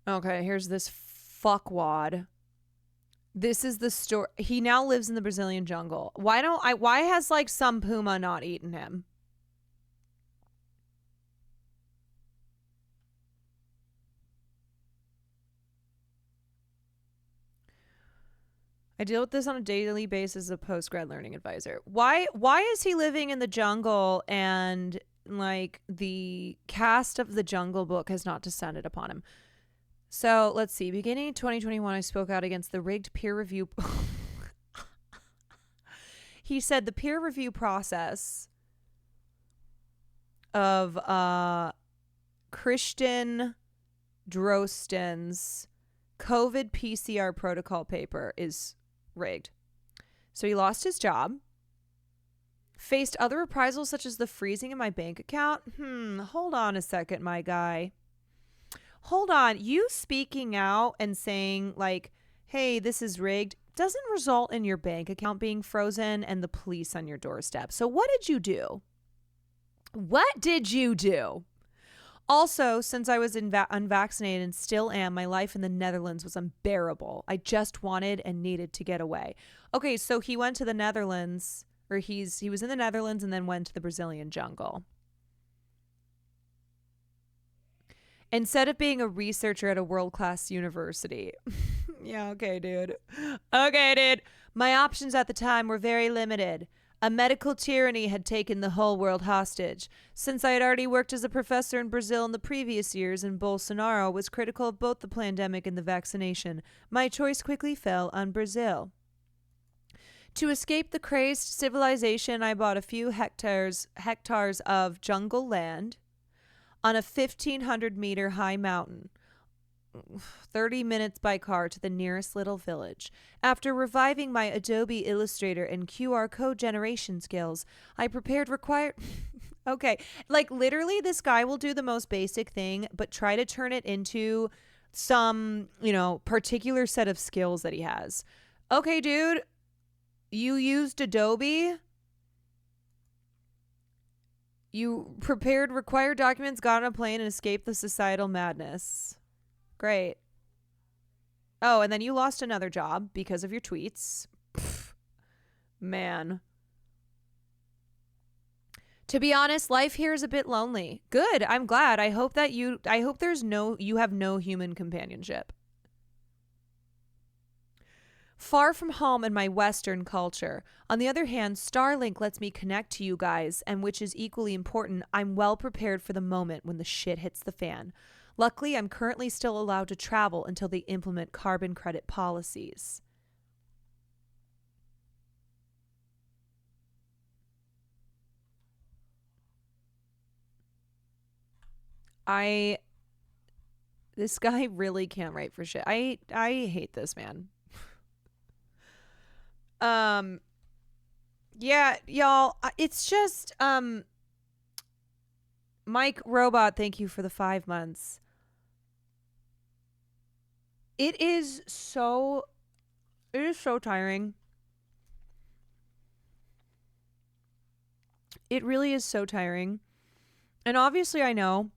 Okay, here's this fuckwad. This is the story. He now lives in the Brazilian jungle. Why has like some puma not eaten him? I deal with this on a daily basis as a post-grad learning advisor. Why is he living in the jungle and like the cast of the Jungle Book has not descended upon him? So let's see. Beginning 2021, I spoke out against the rigged peer review. He said the peer review process of Christian Drosten's COVID PCR protocol paper is rigged. So he lost his job, faced other reprisals such as the freezing of my bank account. Hold on a second, my guy. Hold on. You speaking out and saying like, hey, this is rigged doesn't result in your bank account being frozen and the police on your doorstep. So what did you do? What did you do? Also, since I was unvaccinated and still am, my life in the Netherlands was unbearable. I just wanted and needed to get away. Okay, so he went to the Netherlands, or he was in the Netherlands and then went to the Brazilian jungle. Instead of being a researcher at a world-class university. Yeah, okay, dude. Okay, dude. My options at the time were very limited. A medical tyranny had taken the whole world hostage. Since I had already worked as a professor in Brazil in the previous years and Bolsonaro was critical of both the pandemic and the vaccination, my choice quickly fell on Brazil. To escape the crazed civilization, I bought a few hectares of jungle land on a 1,500-meter high mountain, 30 minutes by car to the nearest little village. After reviving my Adobe Illustrator and QR code generation skills, I prepared required... Okay, like literally this guy will do the most basic thing, but try to turn it into some, particular set of skills that he has. Okay, dude, you used Adobe... You prepared required documents, got on a plane, and escaped the societal madness. Great. Oh, and then you lost another job because of your tweets. Pfft, man. To be honest, life here is a bit lonely. Good. I'm glad. I hope you have no human companionship. Far from home in my Western culture. On the other hand, Starlink lets me connect to you guys, and which is equally important, I'm well prepared for the moment when the shit hits the fan. Luckily, I'm currently still allowed to travel until they implement carbon credit policies. This guy really can't write for shit. I hate this man. Yeah, y'all, it's just, Mike Robot, thank you for the 5 months. It is so tiring. It really is so tiring. And obviously I know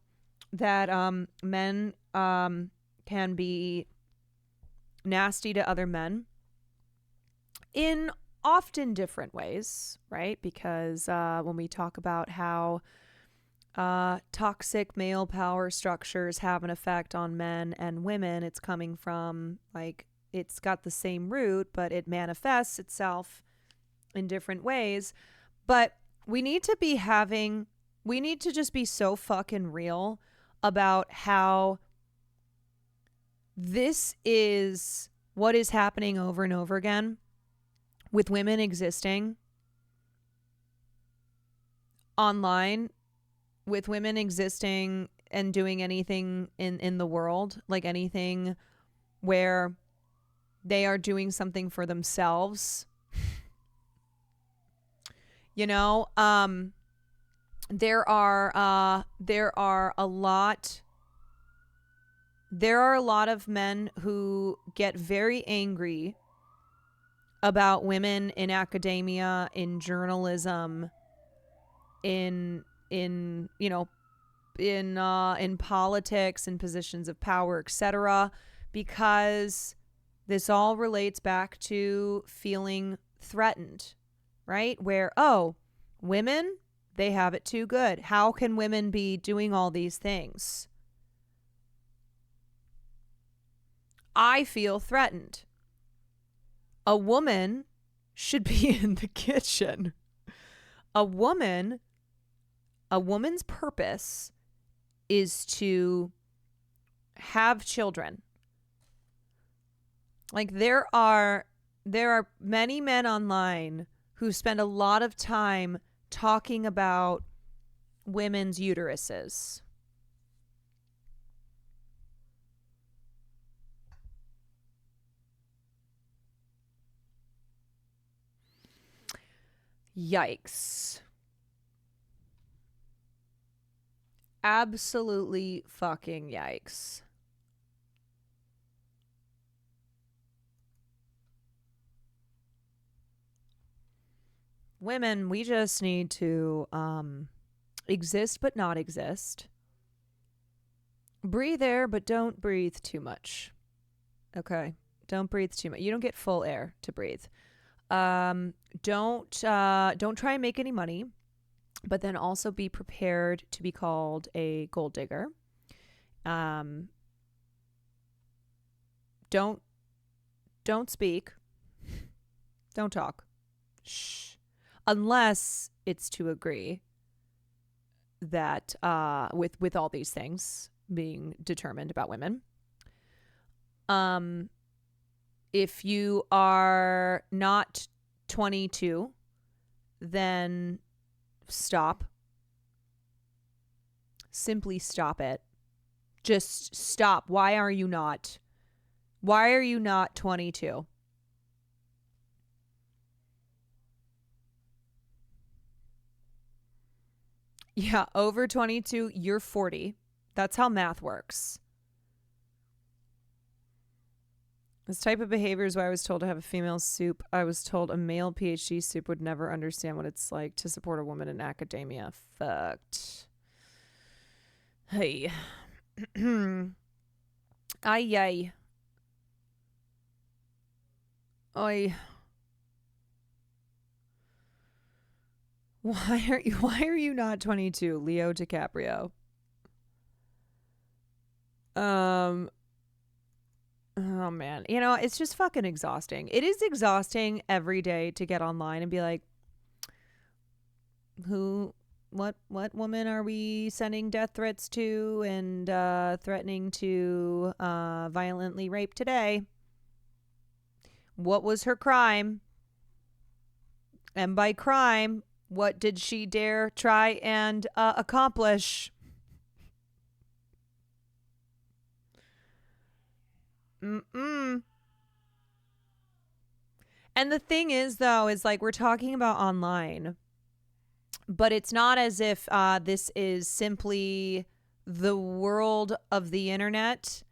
that, men, can be nasty to other men in often different ways, right? Because when we talk about how toxic male power structures have an effect on men and women, it's coming from like it's got the same root, but it manifests itself in different ways. But we need to just be so fucking real about how this is what is happening over and over again with women existing online, with women existing and doing anything in the world, like anything where they are doing something for themselves. You know, there are a lot of men who get very angry about women in academia, in journalism, in politics and positions of power, etc., because this all relates back to feeling threatened, right? Where, oh, women, they have it too good. How can women be doing all these things? I feel threatened. A woman should be in the kitchen. A woman's purpose is to have children. Like there are many men online who spend a lot of time talking about women's uteruses. Yikes. Absolutely fucking yikes. Women, we just need to exist but not exist. Breathe air, but don't breathe too much. Okay? Don't breathe too much. You don't get full air to breathe. Don't try and make any money, but then also be prepared to be called a gold digger. Don't speak. Don't talk. Shh. Unless it's to agree that with all these things being determined about women. If you are not 22, then stop. Simply stop it. Just stop. Why are you not 22? Yeah, over 22, you're 40. That's how math works. This type of behavior is why I was told to have a female soup. I was told a male PhD soup would never understand what it's like to support a woman in academia. Fucked. Hey. Ay, ay. Oi. Why are you not 22, Leo DiCaprio? Oh man, it's just fucking exhausting. It is exhausting every day to get online and be like, what woman are we sending death threats to and threatening to violently rape today? What was her crime? And by crime, what did she dare try and accomplish? And the thing is, though, is like we're talking about online, but it's not as if this is simply the world of the internet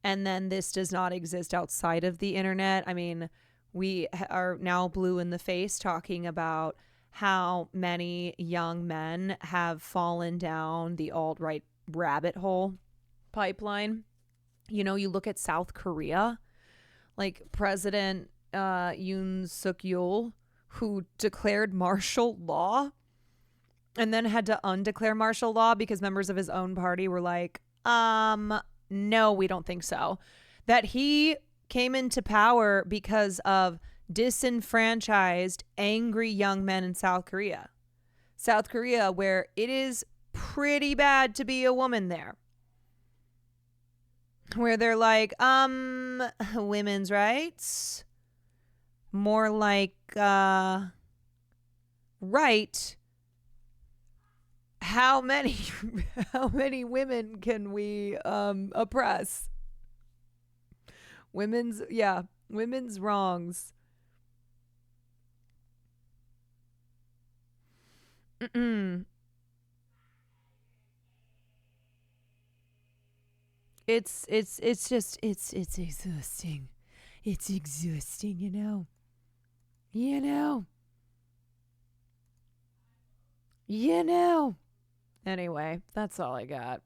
and then this does not exist outside of the internet. I mean, we are now blue in the face talking about how many young men have fallen down the alt-right rabbit hole pipeline. You look at South Korea, like President Yoon Suk Yeol, who declared martial law and then had to undeclare martial law because members of his own party were like, no, we don't think so. That he came into power because of disenfranchised, angry young men in South Korea. South Korea, where it is pretty bad to be a woman there. Where they're like, women's rights. More like, right. How many women can we oppress? Women's wrongs. It's exhausting. It's exhausting, you know. Anyway, that's all I got.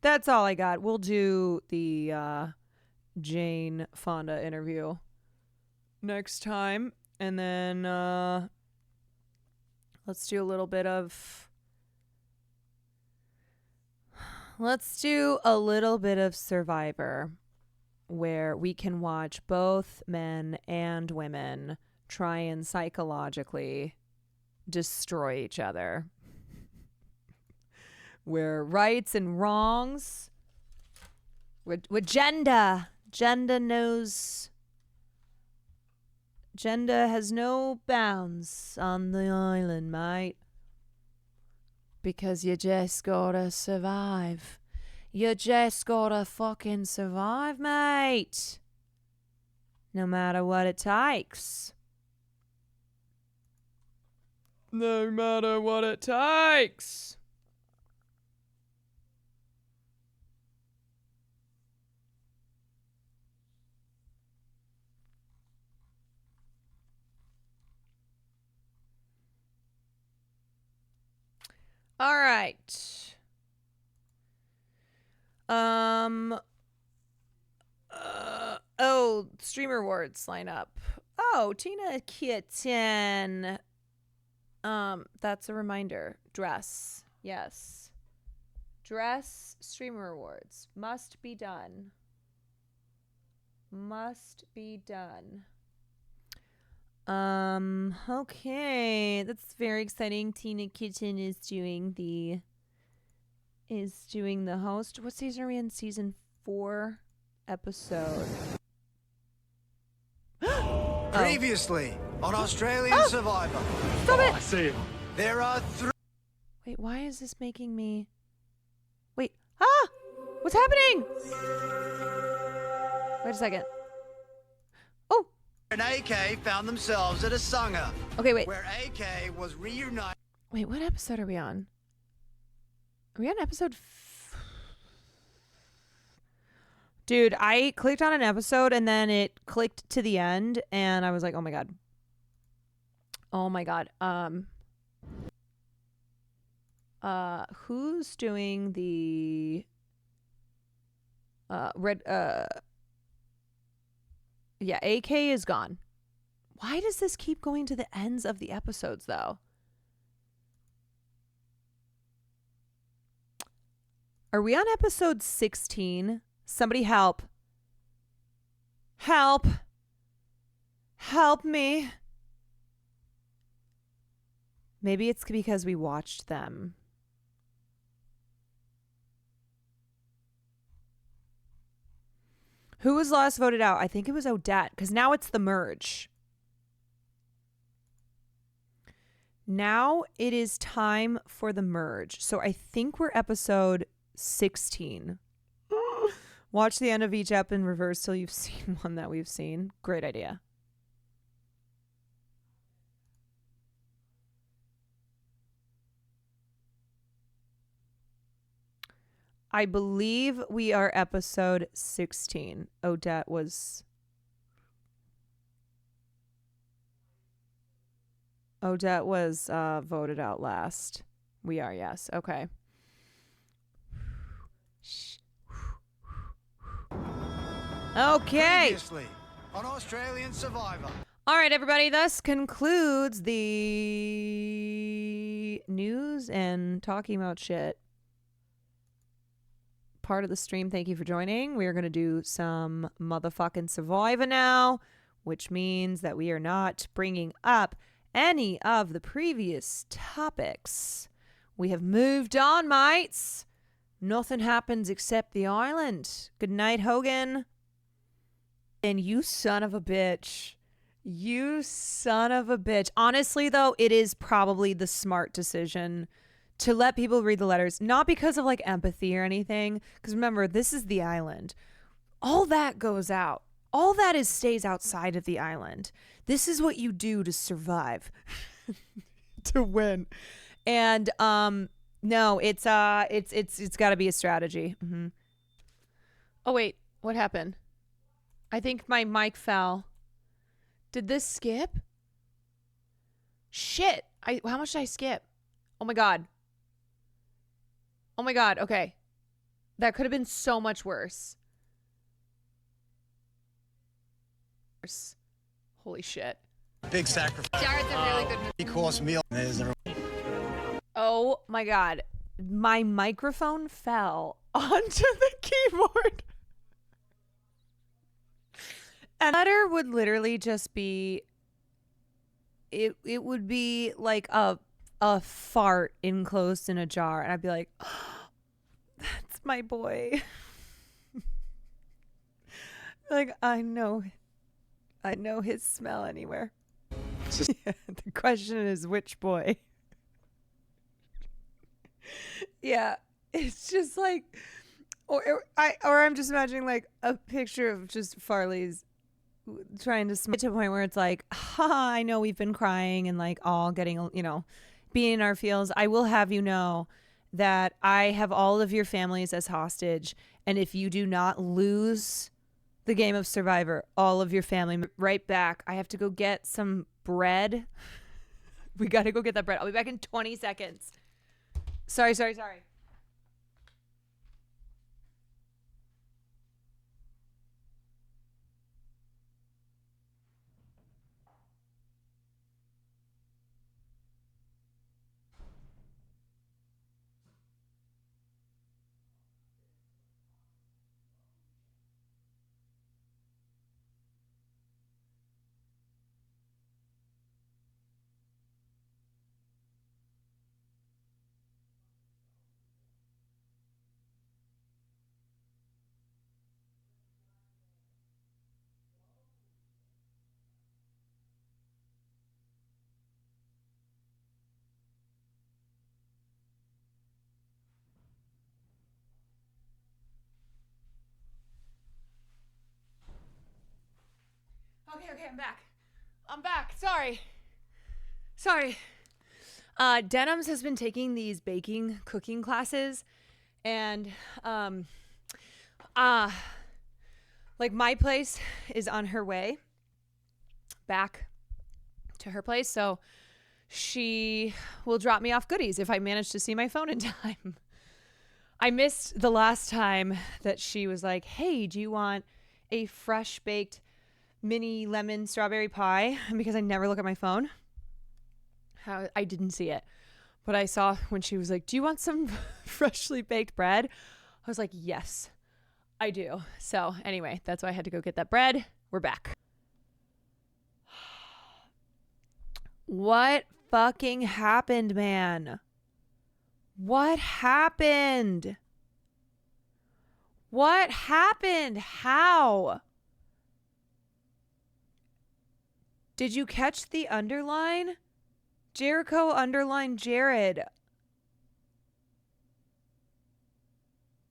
That's all I got. We'll do the Jane Fonda interview next time. And then let's do a little bit of Survivor, where we can watch both men and women try and psychologically destroy each other. Where rights and wrongs, with gender has no bounds on the island, mate. Because you just gotta survive. You just gotta fucking survive, mate. No matter what it takes. No matter what it takes. All right. Streamer awards line up. Oh, Tina Kitten. That's a reminder. Dress. Yes. Dress streamer awards. Must be done. Okay. That's very exciting. Tina Kitten is doing the host. What season are we in? Season 4 episode. Previously on Australian Survivor. Stop it! I see it. There are 3. Wait, why is this making me... Wait. Ah! What's happening? Wait a second. Oh! And AK found themselves at a Sangha. Okay, wait. Where AK was reunited. Wait, what episode are we on? Are we on episode... Dude, I clicked on an episode and then it clicked to the end and I was like, oh my god. Who's doing the yeah, AK is gone. Why does this keep going to the ends of the episodes though? Are we on episode 16? Somebody help. Help. Help me. Maybe it's because we watched them. Who was last voted out? I think it was Odette, because now it's the merge. Now it is time for the merge. So I think we're episode 16. Watch the end of each ep in reverse till you've seen one that we've seen. Great idea. I believe we are episode 16. Odette was voted out last. We are, yes. Okay. Okay. Previously on Australian Survivor. All right, everybody. Thus concludes the news and talking about shit part of the stream, thank you for joining. We are going to do some motherfucking Survivor now, which means that we are not bringing up any of the previous topics. We have moved on, mates. Nothing happens except the island. Good night, Hogan. And you son of a bitch. You son of a bitch. Honestly, though, it is probably the smart decision to let people read the letters. Not because of like empathy or anything. Because remember, this is the island. All that goes out. All that stays outside of the island. This is what you do to survive. To win. And no, it's got to be a strategy. Mm-hmm. Oh wait, what happened? I think my mic fell. Did this skip? Shit. How much did I skip? Oh my god. Oh my god. Okay. That could have been so much worse. Holy shit. Big sacrifice. Jared's a really good movie. Course meal. Oh my god. My microphone fell onto the keyboard. And the letter would literally just be it would be like a fart enclosed in a jar, and I'd be like, oh, that's my boy. Like I know his smell anywhere. Yeah, the question is which boy. Yeah, it's just like, or I'm just imagining like a picture of just Farley's trying to smile to a point where it's like, I know we've been crying and like all getting, being in our feels. I will have you know that I have all of your families as hostage, and if you do not lose the game of Survivor, all of your family right back. I have to go get some bread. We got to go get that bread. I'll be back in 20 seconds. Sorry. Okay, I'm back. Sorry. Denims has been taking these cooking classes, and like my place is on her way back to her place, so she will drop me off goodies if I manage to see my phone in time. I missed the last time that she was like, hey, do you want a fresh baked mini lemon strawberry pie? And because I never look at my phone, I didn't see it. But I saw when she was like, do you want some freshly baked bread? I was like, yes, I do. So anyway, that's why I had to go get that bread. We're back. What fucking happened, man? What happened? How? Did you catch the underline? Jericho underline Jared.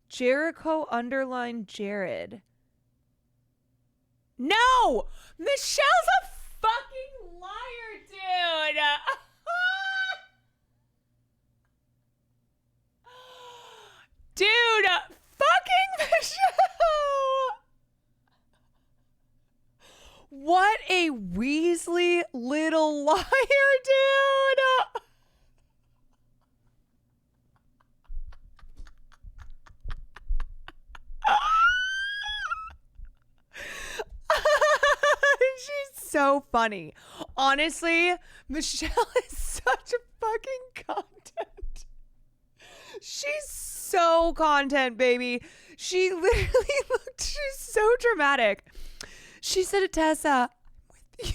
Jericho underline Jared. No! Michelle's a fucking liar, dude! Dude, fucking Michelle! What a Weasley little liar, dude! She's so funny. Honestly, Michelle is such a fucking content. She's so content, baby. She literally she's so dramatic. She said to Tessa, with you.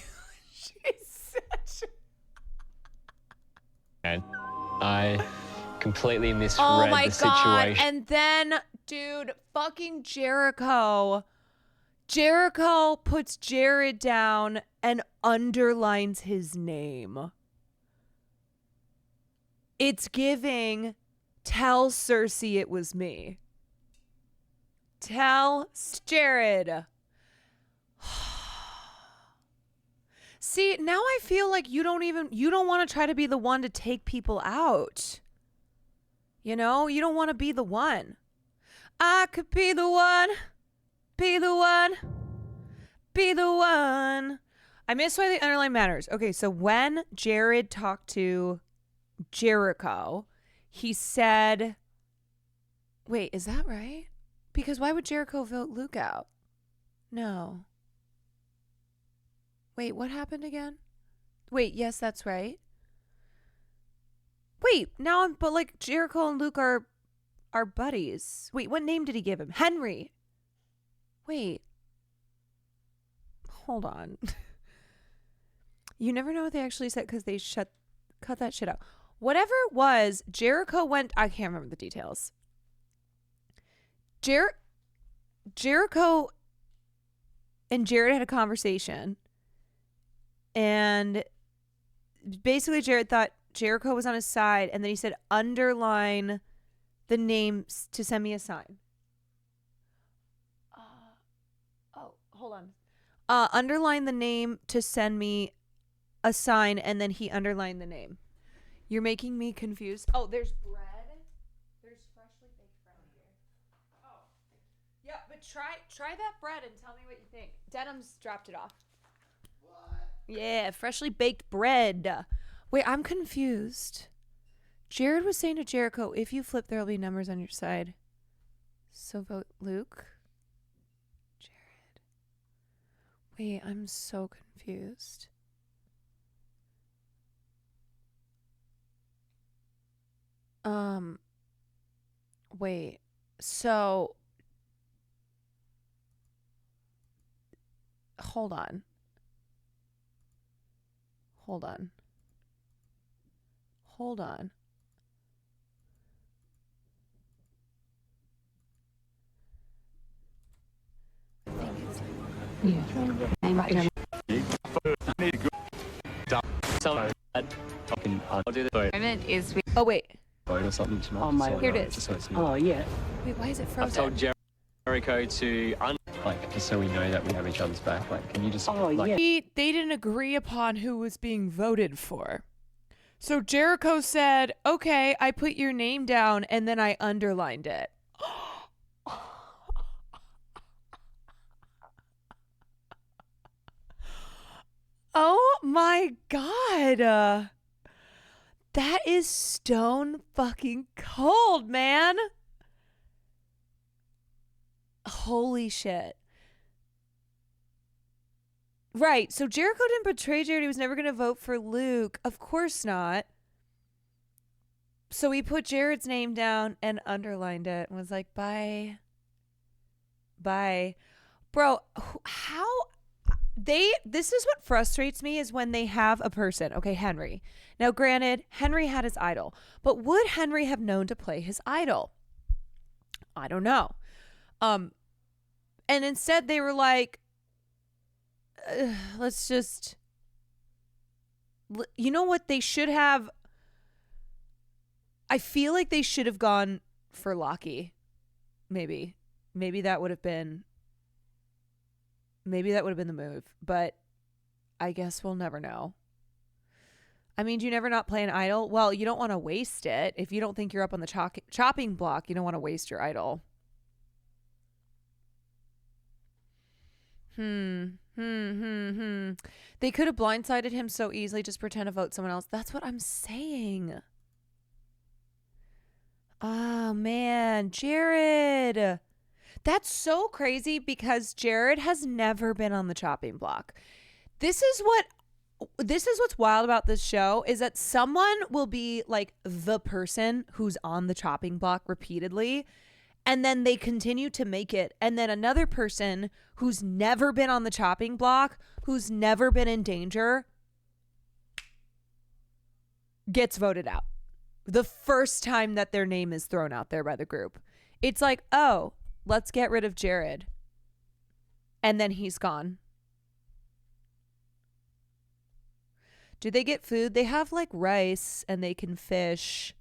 She's such And I completely misread Oh my the God. situation. And then, dude, fucking Jericho puts Jared down and underlines his name. It's giving, tell Cersei it was me. Tell Jared. See, now I feel like you don't want to try to be the one to take people out. You know, you don't want to be the one. I could be the one. Be the one. Be the one. I miss why the underline matters. Okay, so when Jared talked to Jericho, he said, wait, is that right? Because why would Jericho vote Luke out? No. Wait, what happened again? Wait, yes, that's right. Wait, but like Jericho and Luke are buddies. Wait, what name did he give him? Henry. Wait. Hold on. You never know what they actually said because they cut that shit out. Whatever it was, Jericho went, I can't remember the details. Jericho and Jared had a conversation, and basically Jared thought Jericho was on his side, and then he said, underline the names to send me a sign. Hold on. Underline the name to send me a sign, and then he underlined the name. You're making me confused. Oh, there's bread. There's freshly baked bread here. Oh. Yeah, but try that bread and tell me what you think. Denham's dropped it off. What? Yeah, freshly baked bread. Wait, I'm confused. Jared was saying to Jericho, if you flip, there'll be numbers on your side. So vote Luke. Jared. Wait, I'm so confused. Wait, so hold on. Oh wait. Or something tonight. Oh my. Here it is. Oh yeah. Wait, why is it I've frozen? told Jericho to just so we know that we have each other's back. Like, can you just They didn't agree upon who was being voted for. So Jericho said, okay, I put your name down, and then I underlined it. Oh my God. That is stone fucking cold, man. Holy shit. Right. So Jericho didn't betray Jared. He was never going to vote for Luke. Of course not. So he put Jared's name down and underlined it and was like, bye. Bye. Bro, this is what frustrates me is when they have a person. Okay, Henry. Now, granted, Henry had his idol, but would Henry have known to play his idol? I don't know. And instead they were like, let's just, you know what they should have? I feel like they should have gone for Lockie. Maybe that would have been the move, but I guess we'll never know. I mean, do you never not play an idol? Well, you don't want to waste it. If you don't think you're up on the chopping block, you don't want to waste your idol. They could have blindsided him so easily. Just pretend to vote someone else. That's what I'm saying. Oh, man. Jared. That's so crazy because Jared has never been on the chopping block. This is what this is what's wild about this show is that someone will be like the person who's on the chopping block repeatedly, and then they continue to make it. And then another person who's never been on the chopping block, who's never been in danger, gets voted out the first time that their name is thrown out there by the group. It's like, oh, let's get rid of Jared. And then he's gone. Do they get food? They have like rice and they can fish.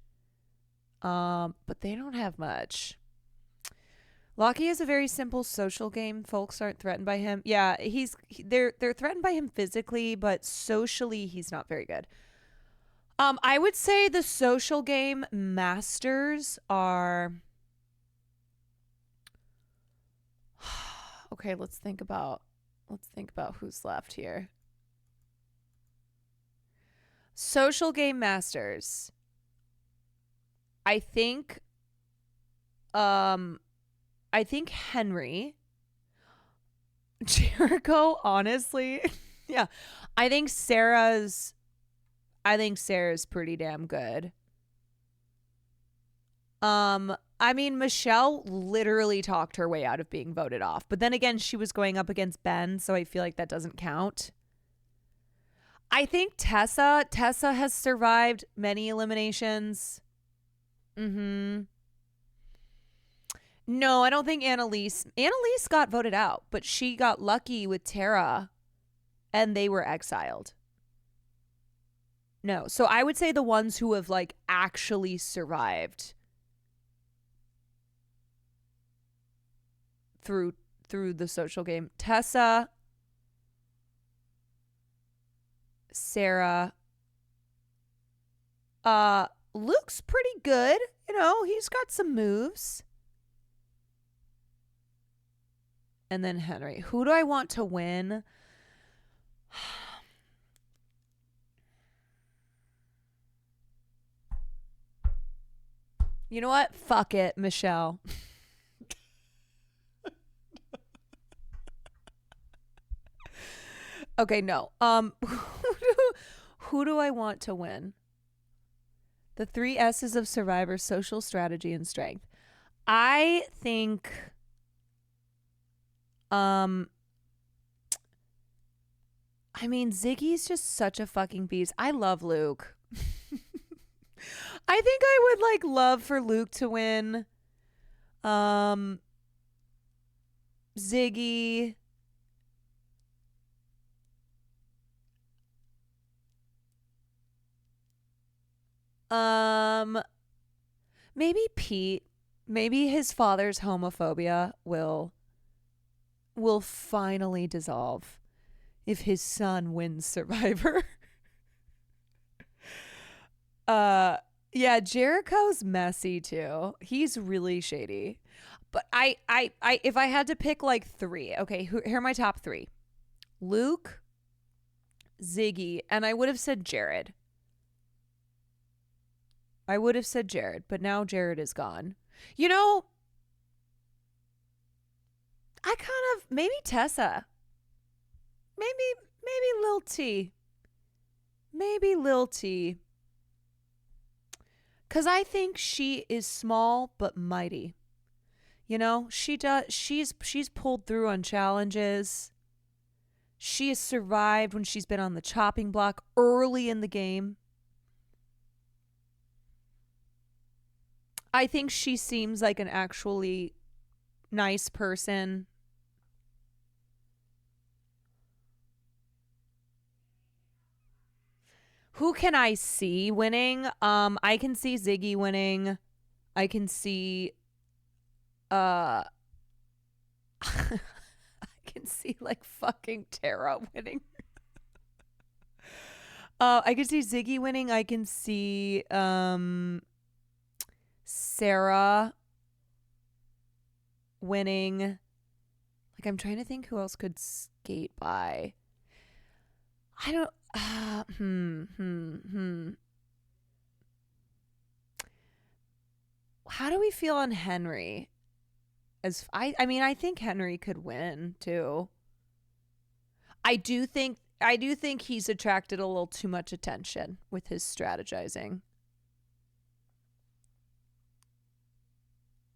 But they don't have much. Lockie is a very simple social game. Folks aren't threatened by him. Yeah, they're threatened by him physically, but socially he's not very good. I would say the social game masters are okay, let's think about who's left here. Social game masters. I think Henry. Jericho, honestly. Yeah. I think Sarah's pretty damn good. I mean, Michelle literally talked her way out of being voted off. But then again, she was going up against Ben, so I feel like that doesn't count. I think Tessa has survived many eliminations. No, I don't think Annalise got voted out, but she got lucky with Tara and they were exiled. No, so I would say the ones who have like actually survived through the social game. Tessa, Sarah, Luke's pretty good. You know, he's got some moves. And then Henry. Who do I want to win? You know what? Fuck it, Michelle. Okay, no. Who do I want to win? The 3 S's of Survivor: social, strategy, and strength. I think I mean, Ziggy's just such a fucking beast. I love Luke. I think I would like love for Luke to win. Ziggy. Maybe Pete. Maybe his father's homophobia will finally dissolve if his son wins Survivor. Yeah, Jericho's messy too. He's really shady. But I if I had to pick like 3, okay, here are my top 3. Luke, Ziggy, and I would have said Jared. But now Jared is gone. You know, I kind of, maybe Tessa. Maybe Lil T. Maybe Lil T. Cause I think she is small but mighty. You know, she's pulled through on challenges. She has survived when she's been on the chopping block early in the game. I think she seems like an actually nice person. Who can I see winning? I can see Ziggy winning. I can see I can see like fucking Tara winning. I can see Ziggy winning. I can see Sarah winning. Like, I'm trying to think who else could skate by. I don't How do we feel on Henry? I mean, I think Henry could win too. I do think I do think he's attracted a little too much attention with his strategizing.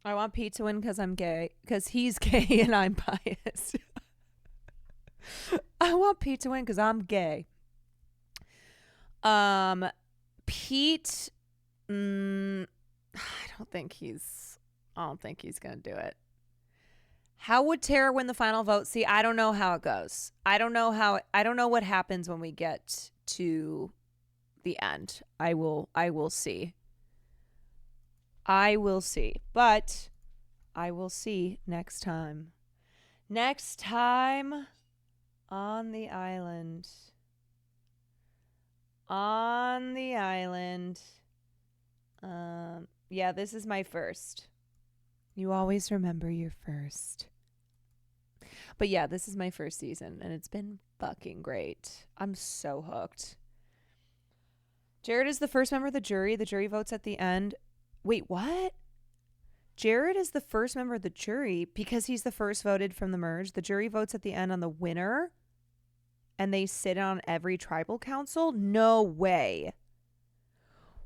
I want Pete to win because I'm gay. Because he's gay and I'm biased. I want Pete to win because I'm gay. Pete, I don't think he's gonna do it. How would Tara win the final vote? See, I don't know how it goes. I don't know what happens when we get to the end. I will see. I will see. But I will see next time. Next time on the island. On the island. Yeah, this is my first. You always remember your first. But yeah, this is my first season and it's been fucking great. I'm so hooked. Jared is the first member of the jury. The jury votes at the end. Wait, what? Jared is the first member of the jury because he's the first voted from the merge. The jury votes at the end on the winner and they sit on every tribal council? No way.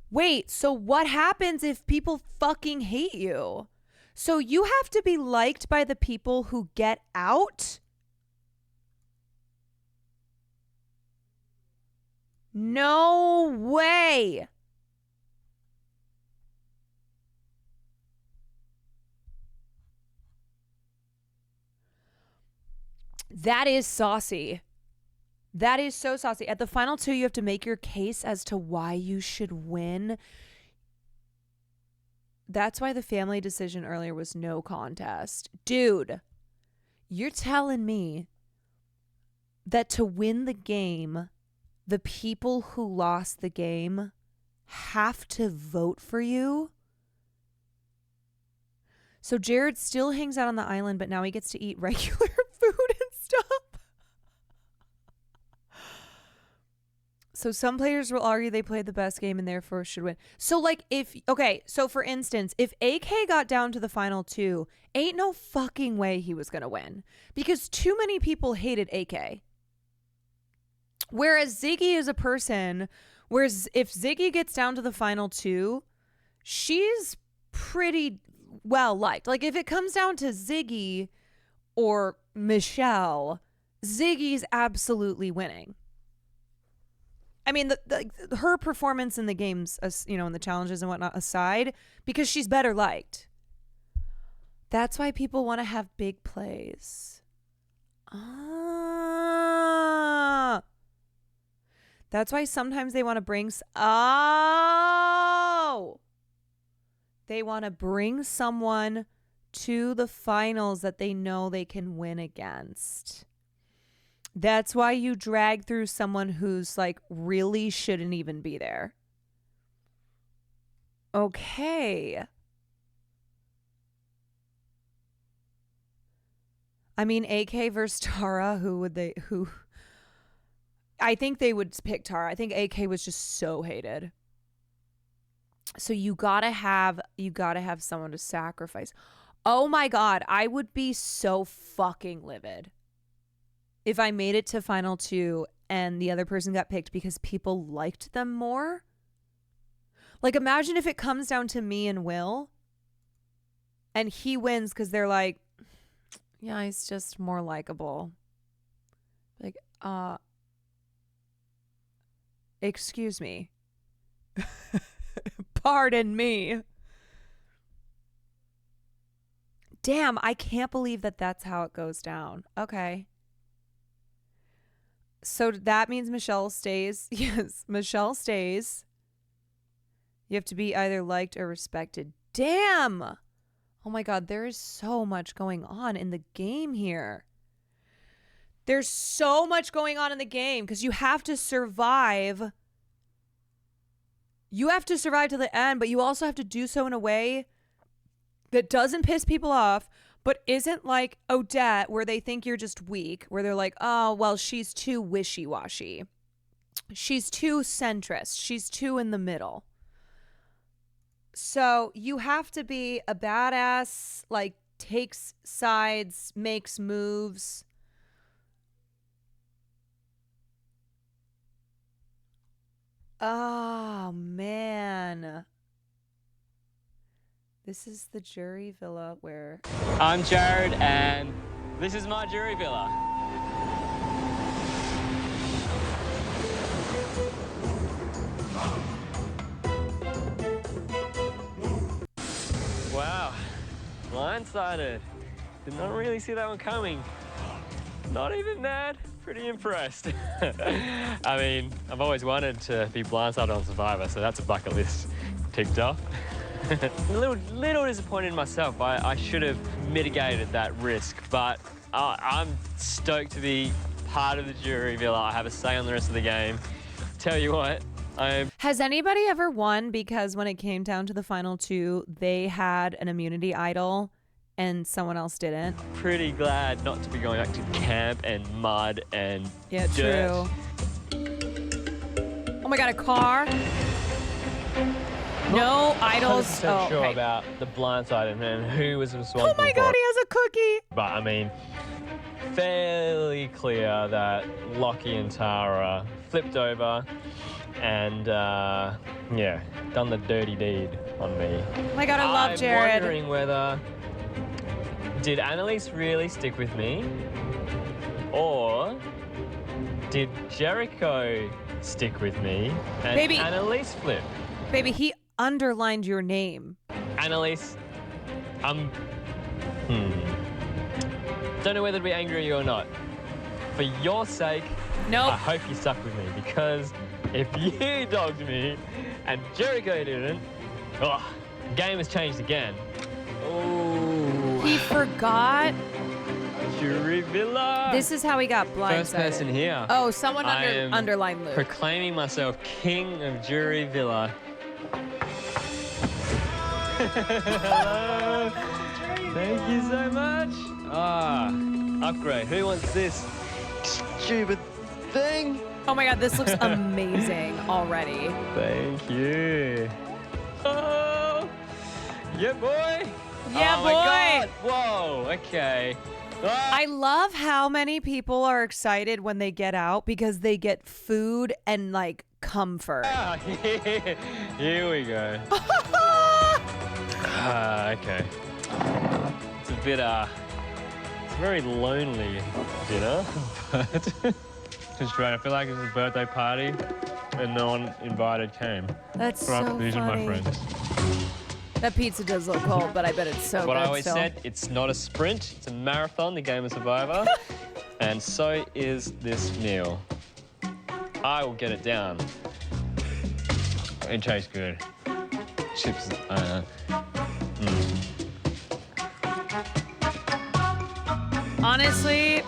Wait, so what happens if people fucking hate you? So you have to be liked by the people who get out? No way. That is saucy. That is so saucy. At the final two, you have to make your case as to why you should win. That's why the family decision earlier was no contest. Dude, you're telling me that to win the game, the people who lost the game have to vote for you? So Jared still hangs out on the island, but now he gets to eat regular food and stuff. So some players will argue they played the best game and therefore should win. So like so for instance, if AK got down to the final two, ain't no fucking way he was going to win because too many people hated AK. Whereas Ziggy is a person, whereas if Ziggy gets down to the final two, she's pretty well liked. Like if it comes down to Ziggy or Michelle, Ziggy's absolutely winning. I mean, her performance in the games, in the challenges and whatnot aside, because she's better liked. That's why people want to have big plays. That's why sometimes they want to bring... They want to bring someone to the finals that they know they can win against. That's why you drag through someone who's like really shouldn't even be there. Okay. I mean, AK versus Tara, who I think they would pick Tara. I think AK was just so hated. So you gotta have someone to sacrifice. Oh my God, I would be so fucking livid if I made it to final two and the other person got picked because people liked them more. Like imagine if it comes down to me and Will and he wins because they're like, yeah, he's just more likable. Like, excuse me. Pardon me. Damn, I can't believe that that's how it goes down. Okay. So that means Michelle stays. Yes, Michelle stays. You have to be either liked or respected. Damn. Oh my God, there is so much going on in the game here. There's so much going on in the game because you have to survive. You have to survive to the end, but you also have to do so in a way that doesn't piss people off, but isn't like Odette, where they think you're just weak, where they're like, oh, well, she's too wishy-washy. She's too centrist. She's too in the middle. So you have to be a badass, like takes sides, makes moves. Oh, man. This is the jury villa where... I'm Jared, and this is my jury villa. Wow, blindsided. Did not really see that one coming. Not even mad, pretty impressed. I mean, I've always wanted to be blindsided on Survivor, so that's a bucket list ticked off. A little disappointed in myself. I should have mitigated that risk, but I'm stoked to be part of the jury villa. I have a say on the rest of the game. Tell you what, Has anybody ever won because when it came down to the final two, they had an immunity idol and someone else didn't? pretty glad not to be going back to camp and mud and Yeah, dirt. true. Oh my God, a car? No idols. 100% sure okay. about the blindside and who was responsible. Oh my God, he has a cookie. But I mean, fairly clear that Lockie and Tara flipped over and yeah, done the dirty deed on me. Oh my God, I love Jared. I'm wondering whether did Annalise really stick with me, or did Jericho stick with me and Baby. Annalise flip? Baby, he underlined your name. Annalise, don't know whether to be angry at you or not. For your sake, nope. I hope you stuck with me, because if you dogged me and Jericho didn't, the game has changed again. Oh. He forgot. Jury villa. This is how he got blindsided. First person here. Oh, someone I am underlined Luke. proclaiming myself king of jury villa. Hello. Thank you so much. Upgrade. Who wants this stupid thing? Oh my God, this looks amazing already. Thank you. Oh, yeah, boy. Yeah, oh boy. My God. Whoa. Okay. I love how many people are excited when they get out because they get food and like comfort. Here we go. Okay. It's a bit, it's a very lonely dinner, but it's great. I feel like it's a birthday party and no one invited came. That's So so these are my funny. friends. That pizza does look cold, but I bet it's so What good I always still. said, it's not a sprint, it's a marathon, the game of Survivor. And so is this meal. I will get it down. It tastes good. Chips, Honestly,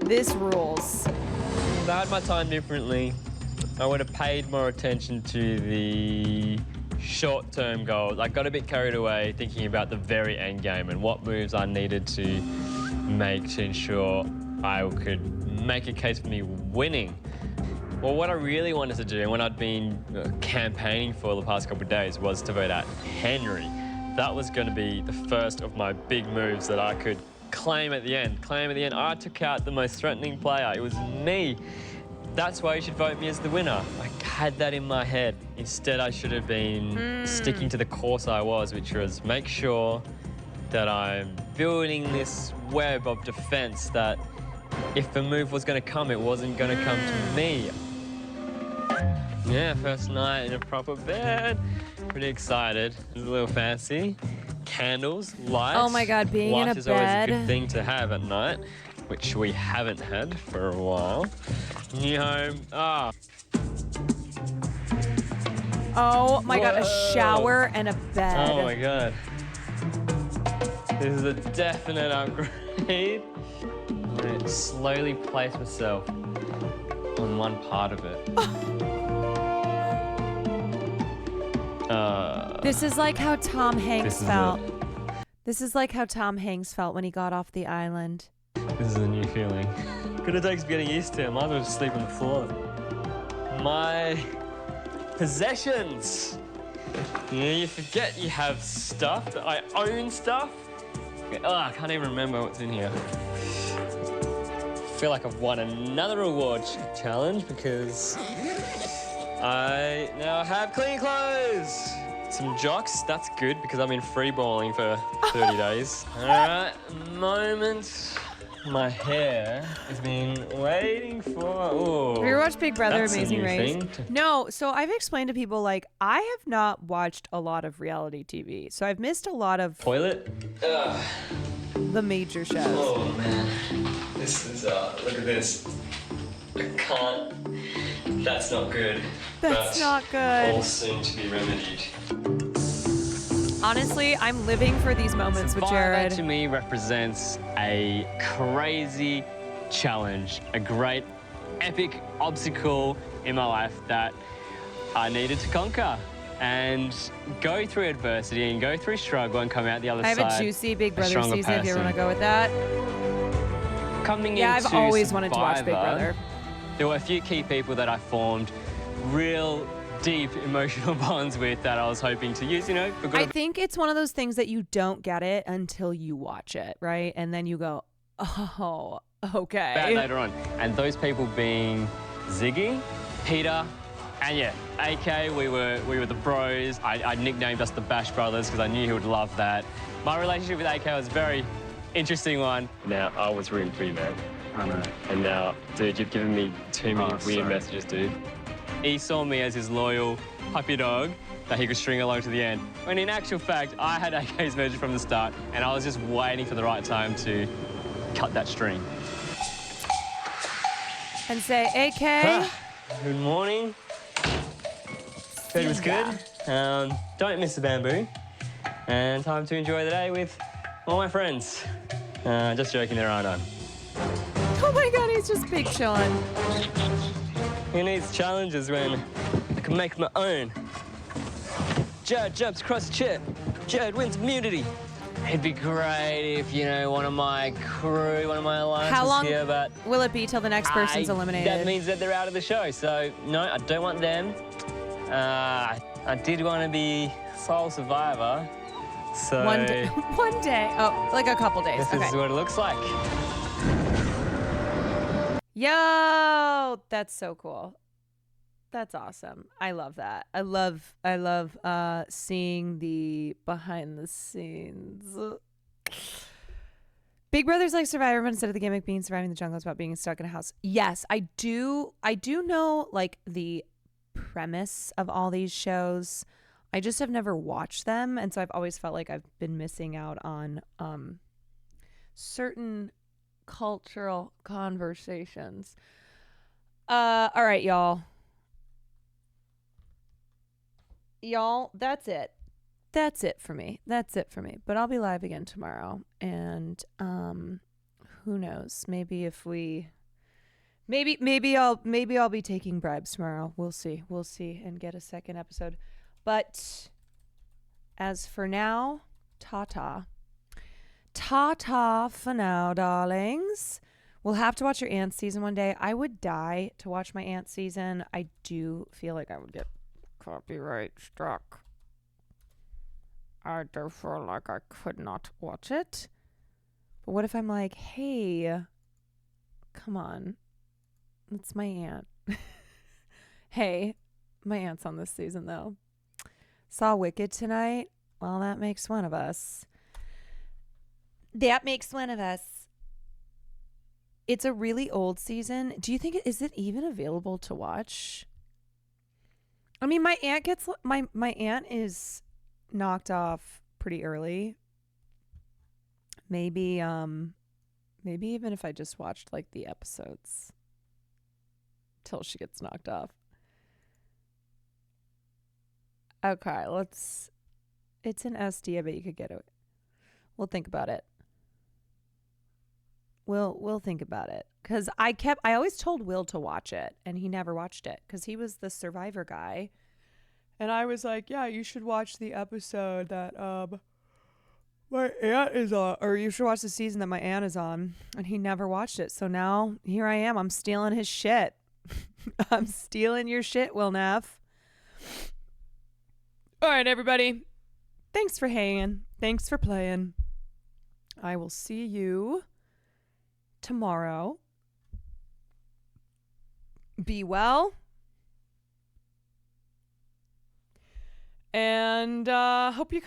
this rules. If I had my time differently, I would have paid more attention to the short-term goals. I got a bit carried away thinking about the very end game and what moves I needed to make to ensure I could make a case for me winning. Well, what I really wanted to do, and what I'd been campaigning for the past couple of days, was to vote out Henry. That was going to be the first of my big moves that I could claim at the end. I took out the most threatening player. It was me. That's why you should vote me as the winner. I had that in my head. Instead, I should have been sticking to the course I was, which was make sure that I'm building this web of defense that if a move was going to come, it wasn't going to come to me. Yeah, first night in a proper bed. Pretty excited. It was a little fancy. Candles, lights. Oh my God, being in Light a is always a bed. good thing to have at night, which we haven't had for a while. New home. Oh my God, a Whoa. shower and a bed. Oh my God. This is a definite upgrade. I'm gonna slowly place myself on one part of it. This is like how Tom Hanks This is felt. This is like how Tom Hanks felt when he got off the island. This is a new feeling. Gonna take some getting used to. I might as well just sleep on the floor. My possessions. You forget you have stuff. I own stuff. Okay, I can't even remember what's in here. feel like I've won another award challenge because I now have clean clothes. Some jocks, that's good because I've been freeballing for 30 days. All right, moment. My hair has been waiting for. Ooh, Have you ever watched Big Brother that's a Amazing new Race? thing. No, so I've explained to people, like, I have not watched a lot of reality TV. So I've missed a lot of Toilet? Ugh. the major shows. Oh, man. This is, look at this. I can't. That's not good. That's not good. All soon to be remedied. Honestly, I'm living for these moments with Survivor Jared. to me represents a crazy challenge, a great epic obstacle in my life that I needed to conquer and go through adversity and go through struggle and come out the other I side. have a juicy Big Brother stronger season if you want to person. go with that. Coming Yeah, into I've always wanted to watch Big Survivor, Brother. there were a few key people that I formed real deep emotional bonds with that I was hoping to use, you know. For good I or think it's one of those things that you don't get it until you watch it, right? And then you go, oh, okay. bad later on. And those people being Ziggy, Peter, and yeah, AK, we were the bros. I nicknamed us the Bash Brothers because I knew he would love that. My relationship with AK was a very interesting one. Now, I was rooting for you, man. I know. And now, dude, you've given me too many weird messages, dude. He saw me as his loyal puppy dog that he could string along to the end. When in actual fact, I had AK's message from the start, and I was just waiting for the right time to cut that string. And say, AK. Good morning. Bed was good. Don't miss the bamboo. And time to enjoy the day with all my friends. Just joking, there are none. Oh my God, he's just big chilling. Who needs challenges when I can make my own? Jared jumps across the chair. Jared wins immunity. It'd be great if, you know, one of my crew, one of my alliance How was long here, but will it be till the next person's eliminated? that means that they're out of the show. So, no, I don't want them. I did want to be sole survivor. So One day. One day. Oh, like a couple days. this is what it looks like. Yo, that's so cool. That's awesome. I love that. I love seeing the behind the scenes. Big Brother's like Survivor, but instead of the gimmick being surviving the jungle, it's about being stuck in a house. Yes, I do know like the premise of all these shows. I just have never watched them, and so I've always felt like I've been missing out on certain cultural conversations. All right, y'all. That's it. That's it for me. But I'll be live again tomorrow, and who knows? Maybe if we, maybe I'll be taking bribes tomorrow. We'll see, and get a second episode. But as for now, ta-ta for now, darlings. We'll have to watch your Aunt season one day. I would die to watch my Aunt season. I do feel like I would get copyright struck. I do feel like I could not watch it. But what if I'm like, hey, come on, it's my aunt. Hey, my aunt's on this season though. Saw Wicked tonight. Well, that makes one of us. It's a really old season. Do you think is it even available to watch? I mean, my aunt is knocked off pretty early. Maybe even if I just watched like the episodes till she gets knocked off. Okay, it's an SD. I bet you could get it. We'll think about it. We'll think about it. Because I always told Will to watch it, and he never watched it because he was the Survivor guy. And I was like, yeah, you should watch the episode that my aunt is on, or you should watch the season that my aunt is on. And he never watched it. So now here I am. I'm stealing his shit. I'm stealing your shit, Will Neff. All right, everybody. Thanks for hanging. Thanks for playing. I will see you tomorrow. Be well. And hope you come